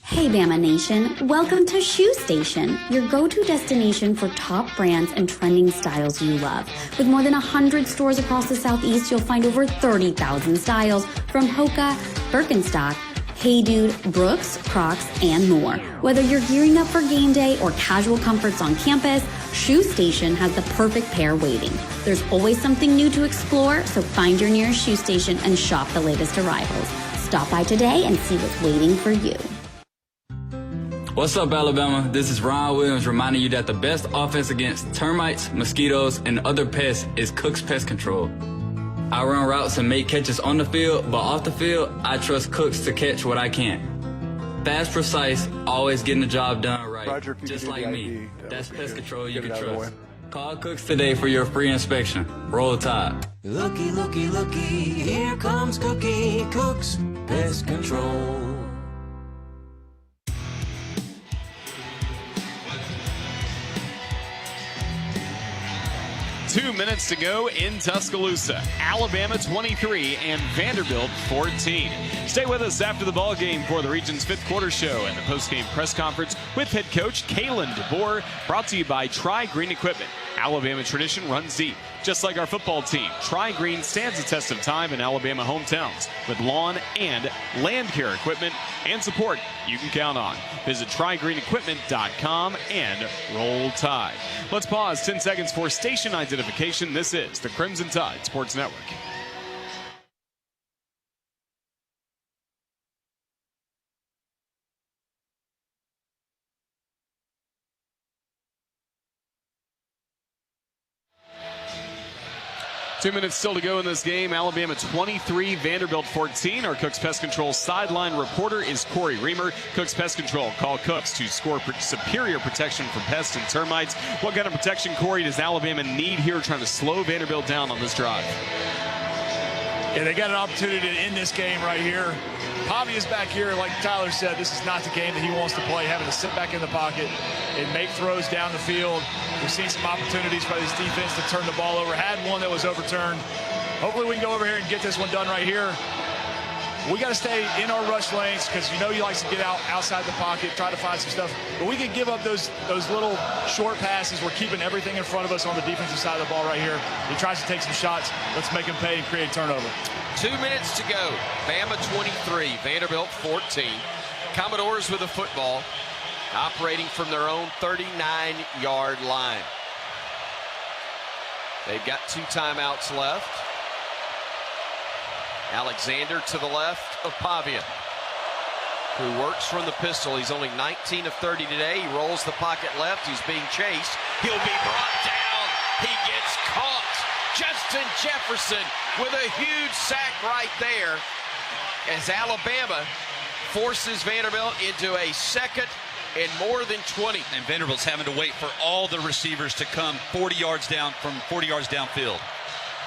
Hey Bama Nation, welcome to Shoe Station, your go-to destination for top brands and trending styles you love. With more than 100 stores across the Southeast, you'll find over 30,000 styles from Hoka, Birkenstock, Hey Dude, Brooks, Crocs, and more. Whether you're gearing up for game day or casual comforts on campus, Shoe Station has the perfect pair waiting. There's always something new to explore, so find your nearest Shoe Station and shop the latest arrivals. Stop by today and see what's waiting for you. What's up, Alabama? This is Ron Williams reminding you that the best offense against termites, mosquitoes, and other pests is Cook's Pest Control. I run routes and make catches on the field, but off the field, I trust Cooks to catch what I can't. Fast, precise, always getting the job done right. Roger, just like me. That's pest control you can trust. Way. Call Cooks today for your free inspection. Roll Tide. Looky, looky, looky, here comes Cookie, Cooks Pest Control. Two minutes to go in Tuscaloosa. Alabama 23 and Vanderbilt 14. Stay with us after the ball game for the region's 5th quarter show and the post-game press conference with head coach Kalen DeBoer, brought to you by Tri-Green Equipment. Alabama tradition runs deep. Just like our football team, Tri-Green stands the test of time in Alabama hometowns with lawn and land care equipment and support you can count on. Visit TriGreenEquipment.com and roll Tide. Let's pause 10 seconds for station identification. This is the Crimson Tide Sports Network. Two minutes still to go in this game. Alabama 23, Vanderbilt 14. Our Cooks Pest Control sideline reporter is Corey Reamer. Cooks Pest Control. Call Cooks to score superior protection from pests and termites. What kind of protection, Corey, does Alabama need here trying to slow Vanderbilt down on this drive? Yeah, they got an opportunity to end this game right here. Pavia is back here. Like Tyler said, this is not the game that he wants to play, having to sit back in the pocket and make throws down the field. We've seen some opportunities by this defense to turn the ball over. Had one that was overturned. Hopefully we can go over here and get this one done right here. We got to stay in our rush lanes because you know he likes to get outside the pocket, try to find some stuff. But we can give up those little short passes. We're keeping everything in front of us on the defensive side of the ball right here. He tries to take some shots. Let's make him pay and create turnover. 2 minutes to go. Bama 23, Vanderbilt 14. Commodores with a football, operating from their own 39-yard line. They've got 2 timeouts left. Alexander to the left of Pavia, who works from the pistol. He's only 19 of 30 today. He rolls the pocket left. He's being chased. He'll be brought down. He gets caught. Justin Jefferson with a huge sack right there as Alabama forces Vanderbilt into a 2nd and more than 20. And Vanderbilt's having to wait for all the receivers to come 40 yards down from 40 yards downfield.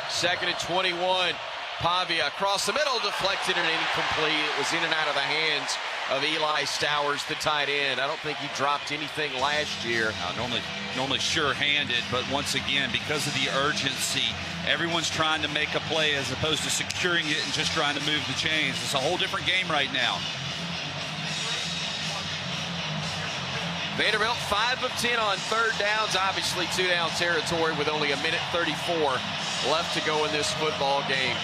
2nd and 21. Pavia across the middle, deflected and incomplete. It was in and out of the hands of Eli Stowers, the tight end. I don't think he dropped anything last year. Normally sure-handed, but once again, because of the urgency, everyone's trying to make a play as opposed to securing it and just trying to move the chains. It's a whole different game right now. Vanderbilt 5 of 10 on 3rd downs, obviously 2-down territory with only a minute 34 left to go in this football game.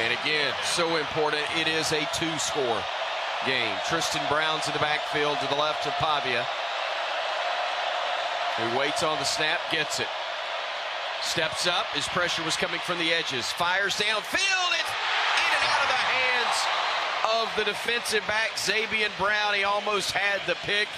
And again, so important, it is a 2-score game. Tristan Brown's in the backfield to the left of Pavia. He waits on the snap, gets it. Steps up, his pressure was coming from the edges. Fires downfield, it's in and out of the hands of the defensive back, Zabian Brown. He almost had the pick,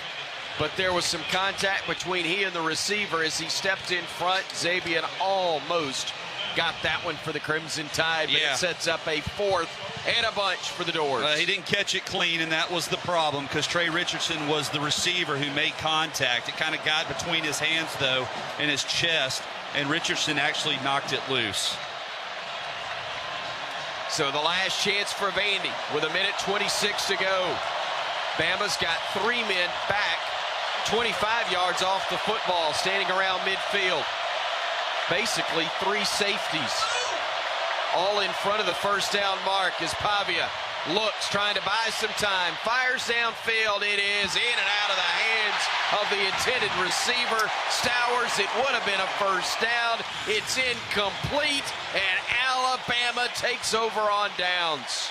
but there was some contact between he and the receiver as he stepped in front. Zabian almost got that one for the Crimson Tide, but it sets up a 4th and a bunch for the Doors. He didn't catch it clean, and that was the problem because Trey Richardson was the receiver who made contact. It kind of got between his hands, though, and his chest, and Richardson actually knocked it loose. So the last chance for Vandy with a minute 26 to go. Bama's got 3 men back, 25 yards off the football, standing around midfield. Basically 3 safeties all in front of the 1st down mark as Pavia looks, trying to buy some time, fires downfield. It is in and out of the hands of the intended receiver, Stowers. It would have been a 1st down. It's incomplete, and Alabama takes over on downs.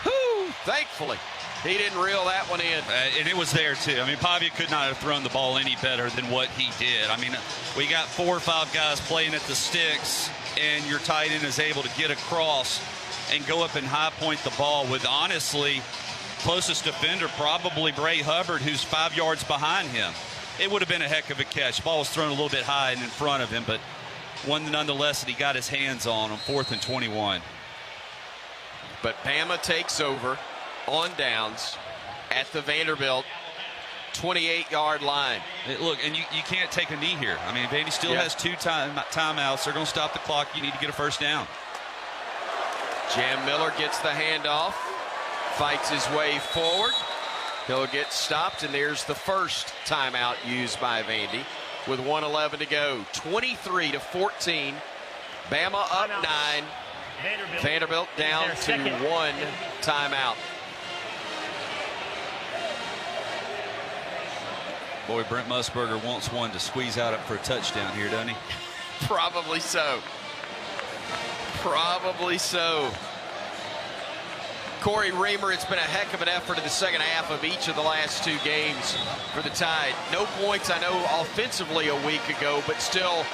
Whew, thankfully, he didn't reel that one in. And it was there, too. I mean, Pavia could not have thrown the ball any better than what he did. I mean, we got 4 or 5 guys playing at the sticks, and your tight end is able to get across and go up and high point the ball with, honestly, closest defender, probably Bray Hubbard, who's 5 yards behind him. It would have been a heck of a catch. The ball was thrown a little bit high and in front of him, but one nonetheless that he got his hands on 4th and 21. But Bama takes over on downs at the Vanderbilt 28-yard line. Look, and you can't take a knee here. I mean, Vandy still has 2 timeouts. They're going to stop the clock. You need to get a 1st down. Jam Miller gets the handoff, fights his way forward. He'll get stopped, and there's the 1st timeout used by Vandy with 1:11 to go. 23-14. Bama up 9. Vanderbilt down to 1 timeout. Boy, Brent Musburger wants one to squeeze out for a touchdown here, doesn't he? Probably so. Probably so. Corey Reamer, it's been a heck of an effort in the 2nd half of each of the last 2 games for the Tide. No points, I know, offensively a week ago, but still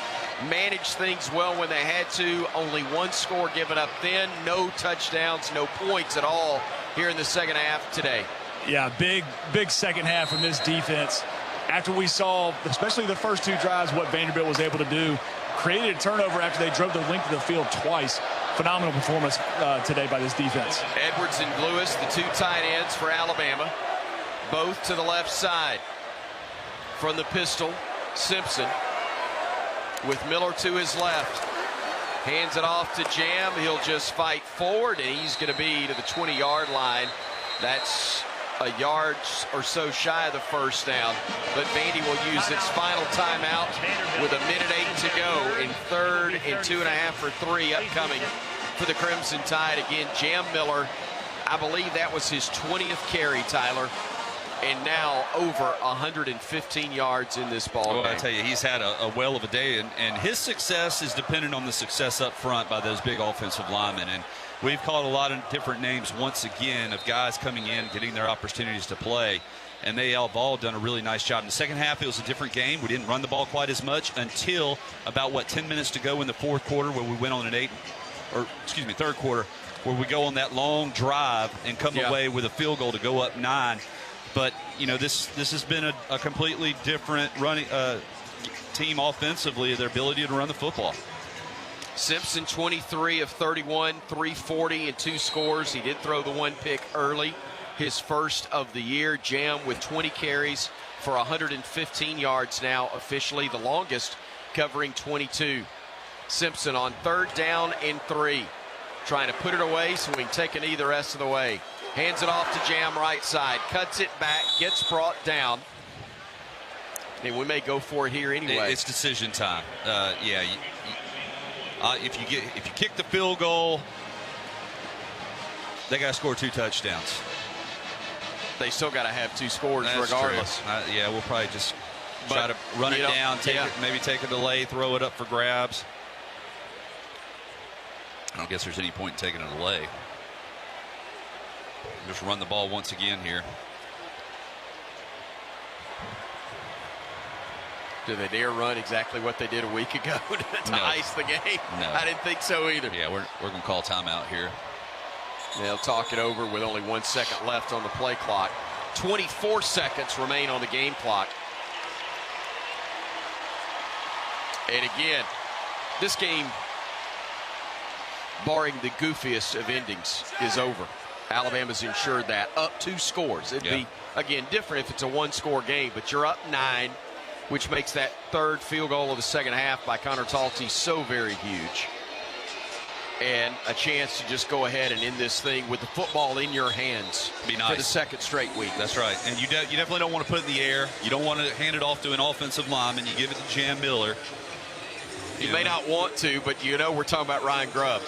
managed things well when they had to. Only 1 score given up then. No touchdowns, no points at all here in the 2nd half today. Yeah, big 2nd half from this defense. After we saw, especially the first 2 drives, what Vanderbilt was able to do, created a turnover after they drove the length of the field twice. Phenomenal performance today by this defense. Edwards and Lewis, the 2 tight ends for Alabama, both to the left side. From the pistol, Simpson with Miller to his left. Hands it off to Jam. He'll just fight forward, and he's going to be to the 20-yard line. That's a yard or so shy of the 1st down, but Vandy will use its final timeout with a minute 8 to go in 3rd and 2.5 for 3 upcoming for the Crimson Tide. Again, Jam Miller, I believe that was his 20th carry, Tyler, and now over 115 yards in this ball game. I tell you, he's had a well of a day, and his success is dependent on the success up front by those big offensive linemen. And we've called a lot of different names once again of guys coming in, getting their opportunities to play, and they have all done a really nice job. In the 2nd half, it was a different game. We didn't run the ball quite as much until about, 10 minutes to go in the 4th quarter, where we went on an 3rd quarter, where we go on that long drive and come away with a field goal to go up 9. But, you know, this has been a completely different running team offensively, their ability to run the football. Simpson 23 of 31, 340 and 2 scores. He did throw the 1 pick early his first of the year. Jam with 20 carries for 115 yards now, officially the longest, covering 22. Simpson on 3rd down and 3, trying to put it away so we can take an the rest of the way. Hands it off to Jam right side, cuts it back, gets brought down. And we may go for it here anyway. It's decision time. If you kick the field goal, they got to score 2 touchdowns. They still got to have 2 scores. That's regardless. We'll probably just try to run it down, maybe take a delay, throw it up for grabs. I don't guess there's any point in taking a delay. Just run the ball once again here. Do they dare run exactly what they did a week ago to ice the game? No. I didn't think so either. Yeah, we're going to call timeout here. They'll talk it over with only 1 second left on the play clock. 24 seconds remain on the game clock. And again, this game, barring the goofiest of endings, is over. Alabama's ensured that. Up 2 scores. It'd be, again, different if it's a 1-score game, but you're up 9, which makes that 3rd field goal of the second half by Connor Talty so very huge. And a chance to just go ahead and end this thing with the football in your hands. Be nice. For the 2nd straight week. That's right. And you definitely don't want to put it in the air. You don't want to hand it off to an offensive lineman. You give it to Jam Miller. You may not want to, but we're talking about Ryan Grubb.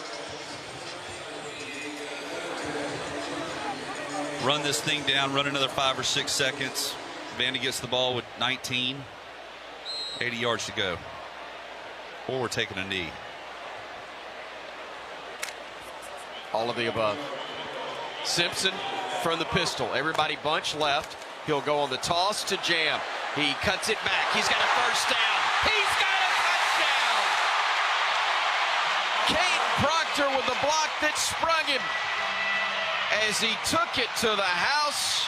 Run this thing down, run another 5 or 6 seconds. Vandy gets the ball with 19. 80 yards to go. Or we're taking a knee. All of the above. Simpson from the pistol. Everybody bunch left. He'll go on the toss to Jam. He cuts it back. He's got a first down. He's got a touchdown. Kate Proctor with the block that sprung him as he took it to the house.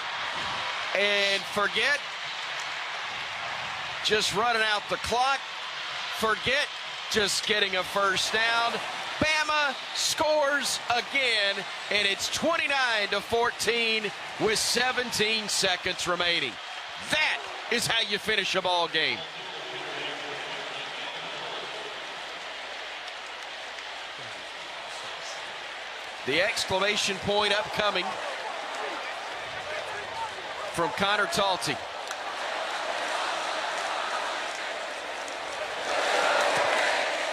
And forget just running out the clock. Forget just getting a first down. Bama scores again, and it's 29-14 with 17 seconds remaining. That is how you finish a ball game. The exclamation point upcoming from Connor Talty.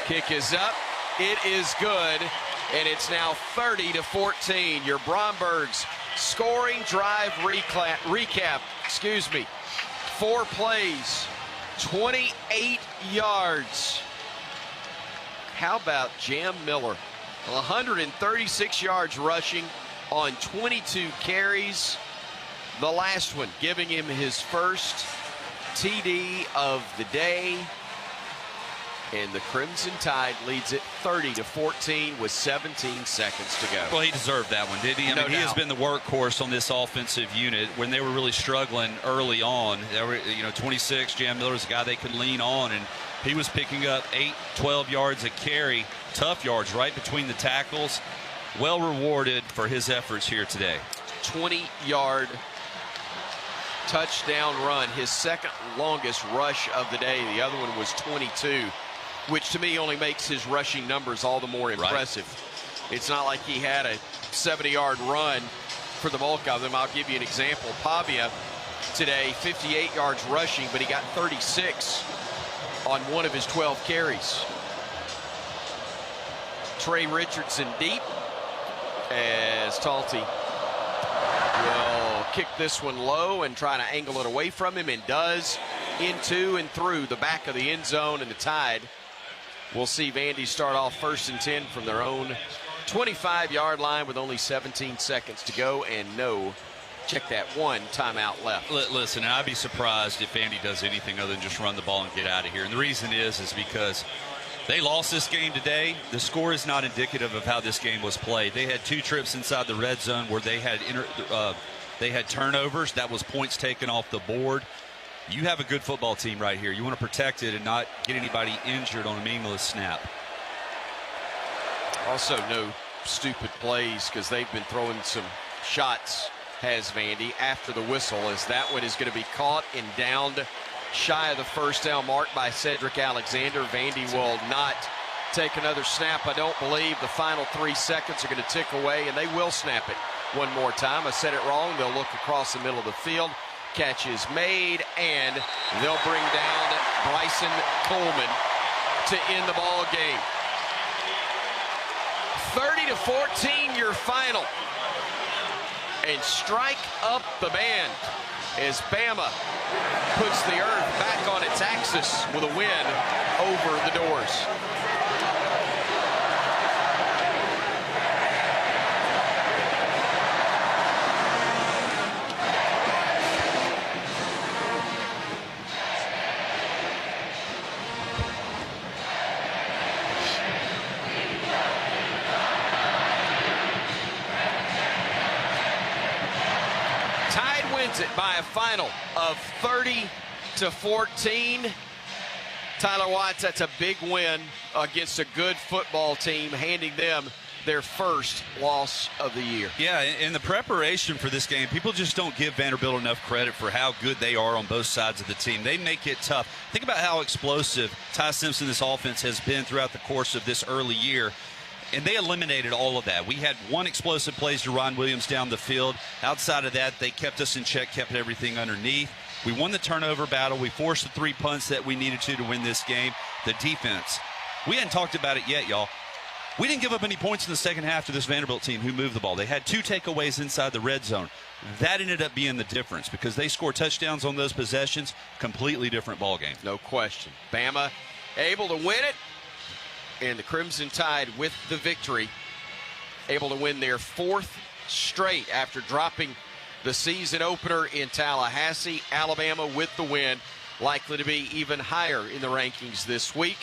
Kick is up. It is good, and it's now 30-14. Your Brombergs scoring drive recap. 4 plays, 28 yards. How about Jam Miller? 136 yards rushing on 22 carries. The last one giving him his first TD of the day. And the Crimson Tide leads it 30-14 with 17 seconds to go. Well, he deserved that one, didn't he? I mean, he has been the workhorse on this offensive unit. When they were really struggling early on, they were, 26, Jam Miller was a guy they could lean on, and he was picking up 8, 12 yards a carry, tough yards right between the tackles. Well rewarded for his efforts here today. 20-yard touchdown run, his second longest rush of the day. The other one was 22. Which to me only makes his rushing numbers all the more impressive. Right. It's not like he had a 70-yard run for the bulk of them. I'll give you an example. Pavia today, 58 yards rushing, but he got 36 on one of his 12 carries. Trey Richardson deep as Talty will kick this one low and try to angle it away from him, and does, into and through the back of the end zone, and the Tide we'll see Vandy start off 1st and 10 from their own 25-yard line with only 17 seconds to go and check that, 1 timeout left. Listen, I'd be surprised if Vandy does anything other than just run the ball and get out of here. And the reason is because they lost this game today. The score is not indicative of how this game was played. They had 2 trips inside the red zone where they had turnovers. That was points taken off the board. You have a good football team right here. You want to protect it and not get anybody injured on a meaningless snap. Also, no stupid plays, because they've been throwing some shots has Vandy after the whistle, as that one is going to be caught and downed shy of the first down mark by Cedric Alexander. Vandy will not take another snap, I don't believe. The final 3 seconds are going to tick away, and they will snap it one more time. I said it wrong. They'll look across the middle of the field. Catch is made, and they'll bring down Bryson Coleman to end the ball game. 30-14 your final. And strike up the band as Bama puts the earth back on its axis with a win over the Doors. It by a final of 30-14. Tyler Watts, that's a big win against a good football team, handing them their first loss of the year. Yeah, in the preparation for this game, people just don't give Vanderbilt enough credit for how good they are on both sides of the team. They make it tough. Think about how explosive Ty Simpson, this offense, has been throughout the course of this early year. And they eliminated all of that. We had one explosive plays to Ron Williams down the field. Outside of that, they kept us in check, kept everything underneath. We won the turnover battle. We forced the 3 punts that we needed to win this game. The defense, we hadn't talked about it yet, y'all. We didn't give up any points in the second half to this Vanderbilt team who moved the ball. They had 2 takeaways inside the red zone. That ended up being the difference because they scored touchdowns on those possessions. Completely different ball game. No question. Bama able to win it. And the Crimson Tide with the victory, able to win their 4th straight after dropping the season opener in Tallahassee. Alabama with the win, likely to be even higher in the rankings this week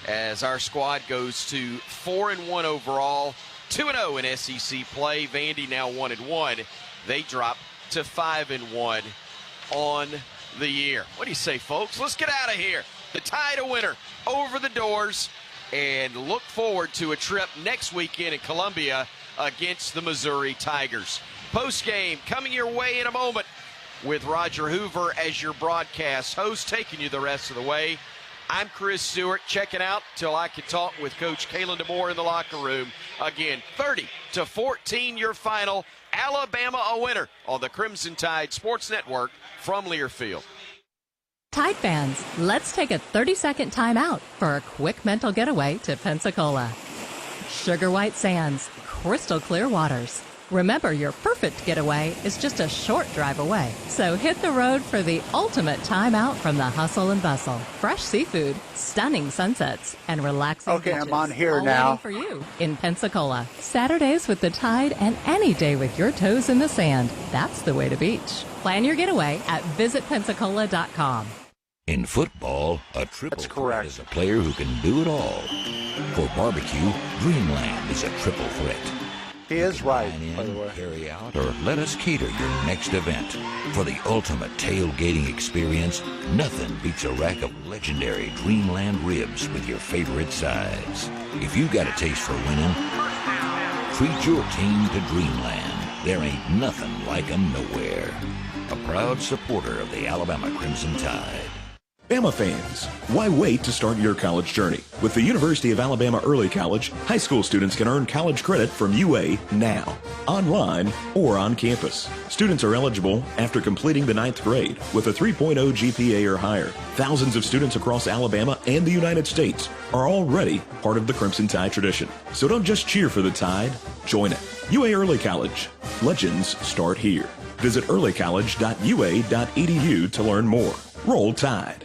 as our squad goes to 4-1 overall, 2-0 in SEC play. Vandy now 1-1. They drop to 5-1 on the year. What do you say, folks? Let's get out of here. The Tide a winner over the Doors. And look forward to a trip next weekend in Columbia against the Missouri Tigers. Post-game coming your way in a moment with Roger Hoover as your broadcast host, taking you the rest of the way. I'm Chris Stewart, checking out till I can talk with Coach Kalen DeMoore in the locker room. Again, 30-14 your final. Alabama a winner on the Crimson Tide Sports Network from Learfield. Tide fans, let's take a 30-second time out for a quick mental getaway to Pensacola. Sugar white sands, crystal clear waters. Remember, your perfect getaway is just a short drive away. So hit the road for the ultimate time out from the hustle and bustle. Fresh seafood, stunning sunsets, and relaxing beaches. I'm on here all now. Waiting for you in Pensacola. Saturdays with the Tide and any day with your toes in the sand. That's the way to beach. Plan your getaway at visitpensacola.com. In football, a triple threat is a player who can do it all. For barbecue, Dreamland is a triple threat. He is right, by the way. Carry out, or let us cater your next event. For the ultimate tailgating experience, nothing beats a rack of legendary Dreamland ribs with your favorite sides. If you got a taste for winning, treat your team to Dreamland. There ain't nothing like 'em nowhere. A proud supporter of the Alabama Crimson Tide. Bama fans, why wait to start your college journey? With the University of Alabama Early College, high school students can earn college credit from UA now, online or on campus. Students are eligible after completing the 9th grade with a 3.0 GPA or higher. Thousands of students across Alabama and the United States are already part of the Crimson Tide tradition. So don't just cheer for the Tide, join it. UA Early College. Legends start here. Visit earlycollege.ua.edu to learn more. Roll Tide.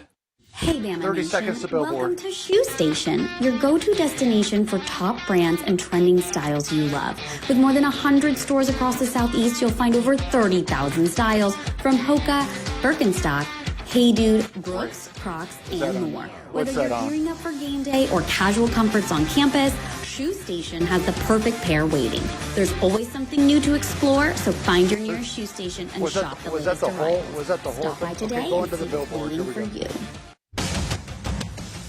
Hey, Bama 30 Nation. seconds to Billboard. Welcome to Shoe Station, your go-to destination for top brands and trending styles you love. With more than 100 stores across the Southeast, you'll find over 30,000 styles from Hoka, Birkenstock, Hey Dude, Brooks, Crocs, and more. Whether you're gearing up for game day or casual comforts on campus, Shoe Station has the perfect pair waiting. There's always something new to explore, so find your nearest Shoe Station and shop the latest arrivals. Was that the whole? Stop by today Okay, go and into the see what's billboard. waiting Here we for go. you.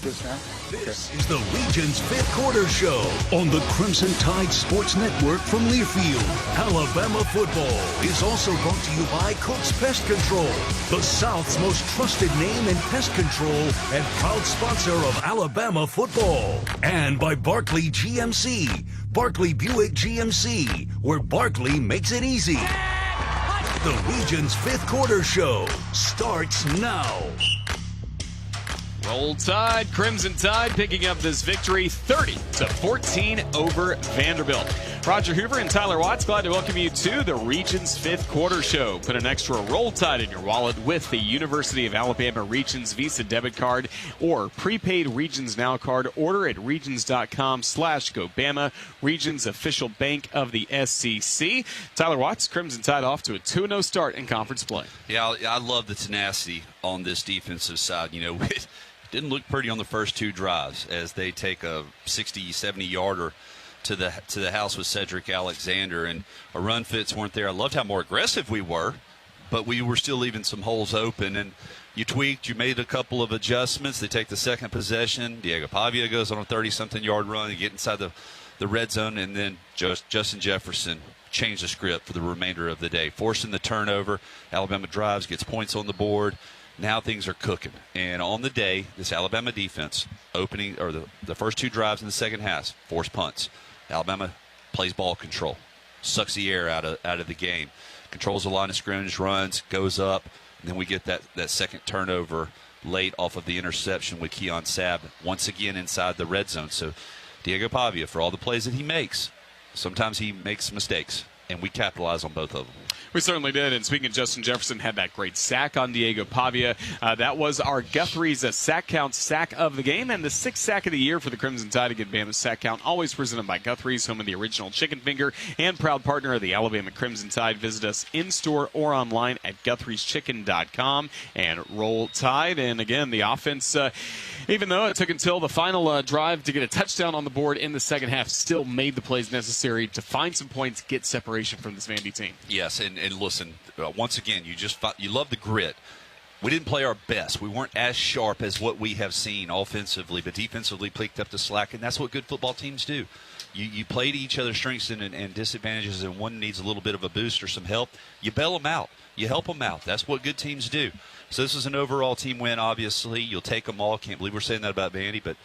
This now. This is the Regions Fifth Quarter Show on the Crimson Tide Sports Network from Learfield. Alabama football is also brought to you by Cook's Pest Control, the South's most trusted name in pest control and proud sponsor of Alabama football. And by Barkley GMC, Barkley Buick GMC, where Barkley makes it easy. The Regions Fifth Quarter Show starts now. Roll Tide, Crimson Tide picking up this victory 30-14 over Vanderbilt. Roger Hoover and Tyler Watts, glad to welcome you to the Regions Fifth Quarter Show. Put an extra Roll Tide in your wallet with the University of Alabama Regions Visa debit card or prepaid Regions Now card. Order at regions.com/GoBama, Regions official bank of the SEC. Tyler Watts, Crimson Tide off to a 2-0 start in conference play. Yeah, I love the tenacity on this defensive side. You know, it didn't look pretty on the first two drives as they take a 60, 70-yarder to the house with Cedric Alexander, and our run fits weren't there. I loved how more aggressive we were, but we were still leaving some holes open, and you tweaked, you made a couple of adjustments. They take the second possession. Diego Pavia goes on a 30-something-yard run and get inside the red zone, and then Justin Jefferson changed the script for the remainder of the day, forcing the turnover. Alabama drives, gets points on the board. Now things are cooking. And on the day, this Alabama defense, the first two drives in the second half, forced punts. Alabama plays ball control, sucks the air out of the game, controls the line of scrimmage, runs, goes up, and then we get that second turnover late off of the interception with Keon Sabb once again inside the red zone. So Diego Pavia, for all the plays that he makes, sometimes he makes mistakes, and we capitalize on both of them. We certainly did. And speaking of Justin Jefferson, had that great sack on Diego Pavia. That was our Guthrie's sack count sack of the game and the 6th sack of the year for the Crimson Tide. Again, Bama's sack count always presented by Guthrie's, home of the original chicken finger and proud partner of the Alabama Crimson Tide. Visit us in-store or online at Guthrie'sChicken.com and Roll Tide. And again, the offense, even though it took until the final drive to get a touchdown on the board in the second half, still made the plays necessary to find some points, get separation from this Vandy team. Yes, and listen, once again, you love the grit. We didn't play our best. We weren't as sharp as what we have seen offensively, but defensively picked up the slack, and that's what good football teams do. You play to each other's strengths and disadvantages, and one needs a little bit of a boost or some help. You bail them out. You help them out. That's what good teams do. So this is an overall team win, obviously. You'll take them all. Can't believe we're saying that about Vandy, but,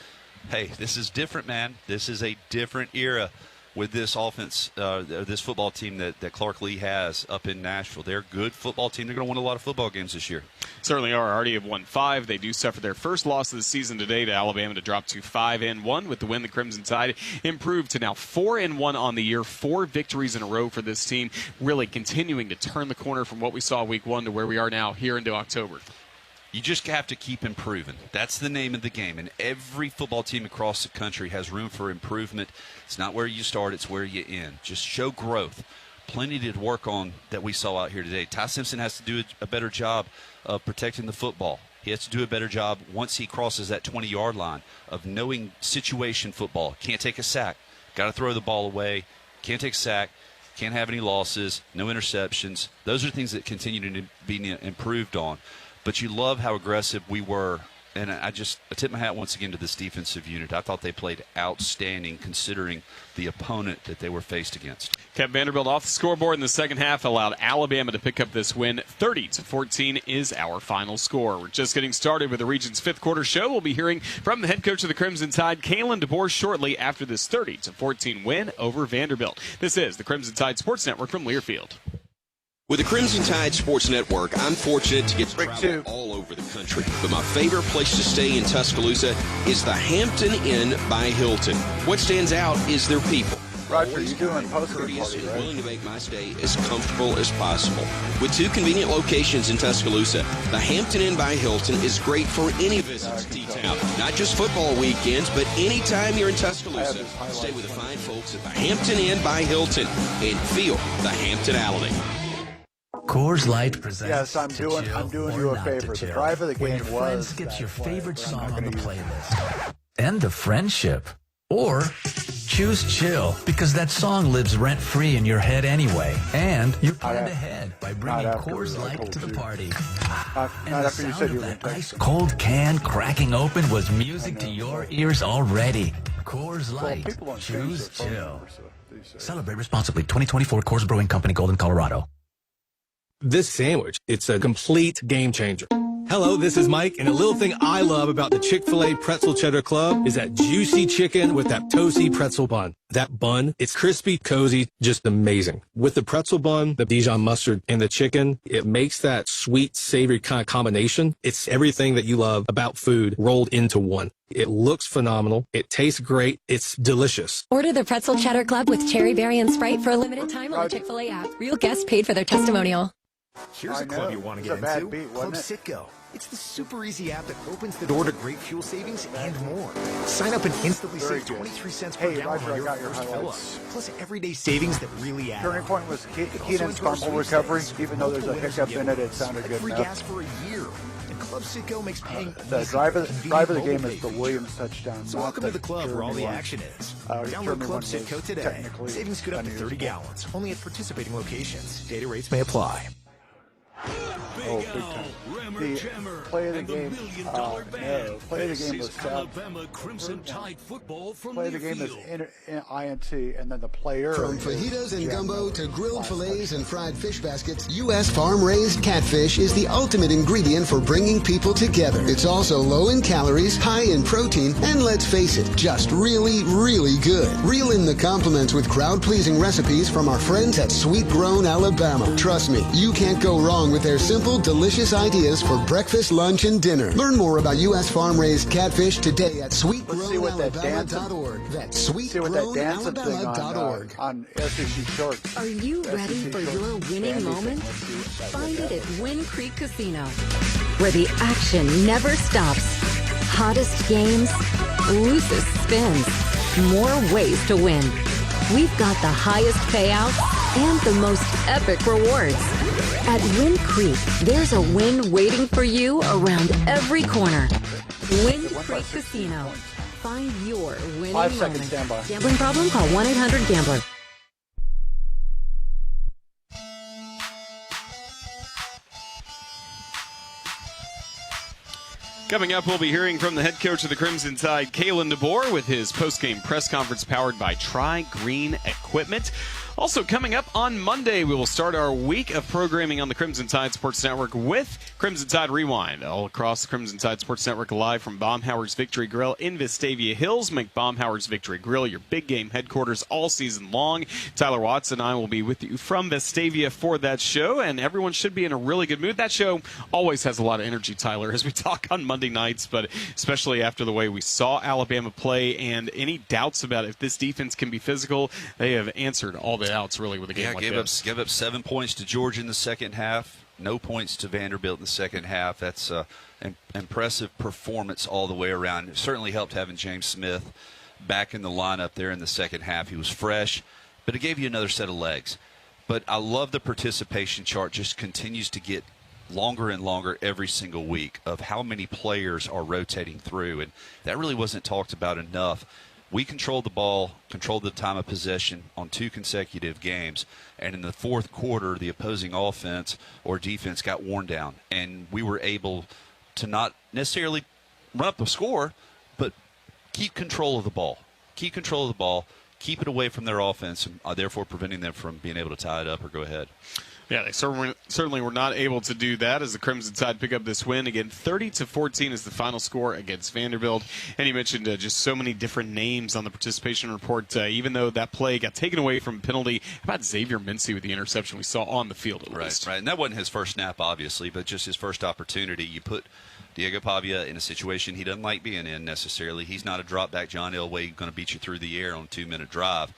hey, this is different, man. This is a different era with this offense, this football team that Clark Lee has up in Nashville. They're a good football team. They're going to win a lot of football games this year. Certainly are. Already have won 5. They do suffer their first loss of the season today to Alabama to drop to 5-1. With the win, the Crimson Tide improved to now 4-1 on the year. 4 victories in a row for this team, really continuing to turn the corner from what we saw week 1 to where we are now here into October. You just have to keep improving. That's the name of the game. And every football team across the country has room for improvement. It's not where you start, it's where you end. Just show growth. Plenty to work on that we saw out here today. Ty Simpson has to do a better job of protecting the football. He has to do a better job once he crosses that 20-yard line of knowing situation football. Can't take a sack. Got to throw the ball away. Can't take a sack. Can't have any losses. No interceptions. Those are things that continue to be improved on. But you love how aggressive we were. And I tip my hat once again to this defensive unit. I thought they played outstanding considering the opponent that they were faced against. Kept Vanderbilt off the scoreboard in the second half, allowed Alabama to pick up this win. 30-14 is our final score. We're just getting started with the Region's Fifth Quarter Show. We'll be hearing from the head coach of the Crimson Tide, Kalen DeBoer, shortly after this 30-14 win over Vanderbilt. This is the Crimson Tide Sports Network from Learfield. With the Crimson Tide Sports Network, I'm fortunate to get to travel all over the country. But my favorite place to stay in Tuscaloosa is the Hampton Inn by Hilton. What stands out is their people. Roger, you're doing post courteous and willing to make my stay as comfortable as possible. With 2 convenient locations in Tuscaloosa, the Hampton Inn by Hilton is great for any visit to T-Town. Not just football weekends, but anytime you're in Tuscaloosa, stay with the fine folks at the Hampton Inn by Hilton and feel the Hamptonality. Coors Light presents. Yes, I'm doing you a favor. The drive of the game when your was friends get your favorite song on the playlist. End of friendship. Or choose chill because that song lives rent-free in your head anyway. And you planned ahead by bringing Coors Light to the party. And the sound of that ice-cold can cracking open was music to your ears already. Coors Light. Choose chill. Celebrate responsibly. 2024 Coors Brewing Company, Golden, Colorado. This sandwich, it's a complete game changer. Hello, this is Mike, and a little thing I love about the Chick-fil-A Pretzel Cheddar Club is that juicy chicken with that toasty pretzel bun. That bun, it's crispy, cozy, just amazing. With the pretzel bun, the Dijon mustard, and the chicken, it makes that sweet, savory kind of combination. It's everything that you love about food rolled into one. It looks phenomenal. It tastes great. It's delicious. Order the Pretzel Cheddar Club with cherry berry and Sprite for a limited time on the Chick-fil-A app. Real guests paid for their testimonial. Here's a club you want to get into, Club Citgo. It's the super easy app that opens the door to great fuel savings and more. Sign up and instantly save 23 cents per gallon on your first fill-up. Plus everyday savings that really add Turning point was Keenan's fumble recovery. Even though there's a hiccup in it, it sounded good free enough. gas for a year. And Club Citgo makes paying The drive of the game is the Williams touchdown. So welcome to the club where all the action is. Download Club Citgo today. Savings could up to 30 gallons. Only at participating locations. Data rates may apply. Oh, big time. The play of the game. Play of the game was Alabama Crimson Tide football from play of the game is INT, and then the player. From fajitas and gumbo to grilled fillets and fried fish baskets, U.S. farm-raised catfish is the ultimate ingredient for bringing people together. It's also low in calories, high in protein, and let's face it, just really, really good. Reel in the compliments with crowd-pleasing recipes from our friends at Sweet Grown Alabama. Trust me, you can't go wrong with their simple, delicious ideas for breakfast, lunch, and dinner. Learn more about U.S. farm-raised catfish today at sweetgrownalabama.org. That's sweetgrownalabama.org. On SEC Shorts. Are you ready for your winning moment? Find it at Wind Creek Casino, where the action never stops. Hottest games, loosest spins, more ways to win. We've got the highest payouts and the most epic rewards. At Wind Creek, there's a win waiting for you around every corner. Wind Creek Casino. Find your winning 5 seconds moment. standby. Gambling problem? Call 1-800-GAMBLER. Coming up, we'll be hearing from the head coach of the Crimson Tide, Kalen DeBoer, with his post-game press conference powered by Tri-Green Equipment. Also coming up on Monday, we will start our week of programming on the Crimson Tide Sports Network with Crimson Tide Rewind. All across the Crimson Tide Sports Network, live from Baumhauer's Victory Grill in Vestavia Hills. Make Baumhauer's Victory Grill your big game headquarters all season long. Tyler Watts and I will be with you from Vestavia for that show, and everyone should be in a really good mood. That show always has a lot of energy, Tyler, as we talk on Monday nights, but especially after the way we saw Alabama play and any doubts about if this defense can be physical, they have answered all the doubts really with a game like this. Gave up 7 points to Georgia in the second half, no points to Vanderbilt in the second half. That's an impressive performance all the way around. It certainly helped having James Smith back in the lineup there in the second half. He was fresh, but it gave you another set of legs. But I love the participation chart, just continues to get longer and longer every single week of how many players are rotating through, and that really wasn't talked about enough. We controlled the ball, controlled the time of possession on 2 consecutive games, and in the fourth quarter, the opposing offense or defense got worn down, and we were able to not necessarily run up the score, but keep control of the ball. Keep control of the ball, keep it away from their offense, and therefore preventing them from being able to tie it up or go ahead. Yeah, they certainly were not able to do that as the Crimson Tide pick up this win. Again, 30-14 is the final score against Vanderbilt. And you mentioned just so many different names on the participation report. Even though that play got taken away from a penalty, how about Xavier Mincy with the interception we saw on the field at least? Right, and that wasn't his first snap, obviously, but just his first opportunity. You put Diego Pavia in a situation he doesn't like being in necessarily. He's not a drop-back John Elway going to beat you through the air on a 2-minute drive.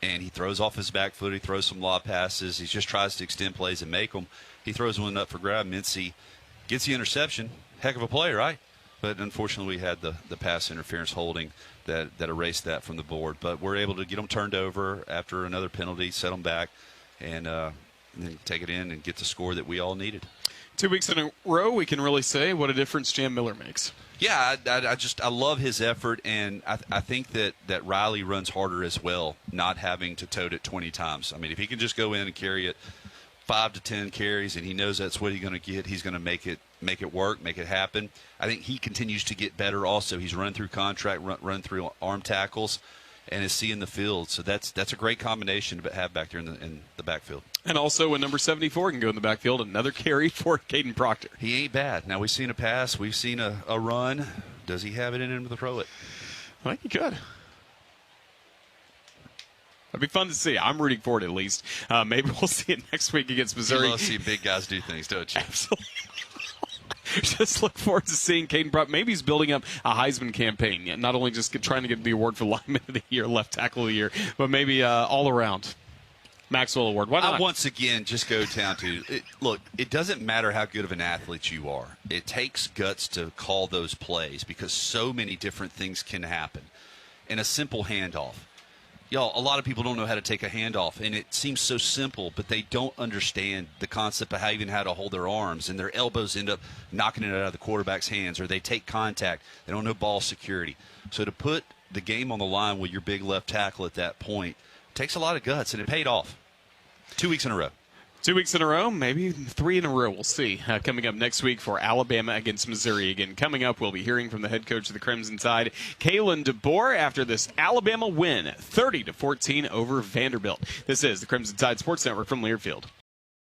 And he throws off his back foot. He throws some lob passes. He just tries to extend plays and make them. He throws one up for grab. Mincy gets the interception. Heck of a play, right? But unfortunately, we had the pass interference holding that erased that from the board. But we're able to get them turned over after another penalty, set them back, and then take it in and get the score that we all needed. 2 weeks in a row, we can really say what a difference Jam Miller makes. Yeah, I love his effort, and I think that Riley runs harder as well, not having to tote it 20 times. I mean, if he can just go in and carry it 5 to 10 carries, and he knows that's what he's going to get, he's going to make it work, make it happen. I think he continues to get better also. He's run through contract, run through arm tackles, and is seeing the field. So that's a great combination to have back there in the backfield. And also when number 74 can go in the backfield, another carry for Caden Proctor. He ain't bad. Now, we've seen a pass. We've seen a run. Does he have it in him to throw it? I think he could. That'd be fun to see. I'm rooting for it at least. Maybe we'll see it next week against Missouri. You love seeing big guys do things, don't you? Absolutely. Just look forward to seeing Caden Proctor. Maybe he's building up a Heisman campaign. Not only just trying to get the award for lineman of the year, left tackle of the year, but maybe all around. Maxwell Award. Why not? I once again just go down to look, it doesn't matter how good of an athlete you are. It takes guts to call those plays because so many different things can happen. And a simple handoff. Y'all, a lot of people don't know how to take a handoff, and it seems so simple, but they don't understand the concept of how to hold their arms, and their elbows end up knocking it out of the quarterback's hands, or they take contact. They don't know ball security. So to put the game on the line with your big left tackle at that point takes a lot of guts, and it paid off. 2 weeks in a row. 2 weeks in a row, maybe 3 in a row. We'll see. Coming up next week for Alabama against Missouri. Again, coming up, we'll be hearing from the head coach of the Crimson Tide, Kalen DeBoer, after this Alabama win, 30-14 over Vanderbilt. This is the Crimson Tide Sports Network from Learfield.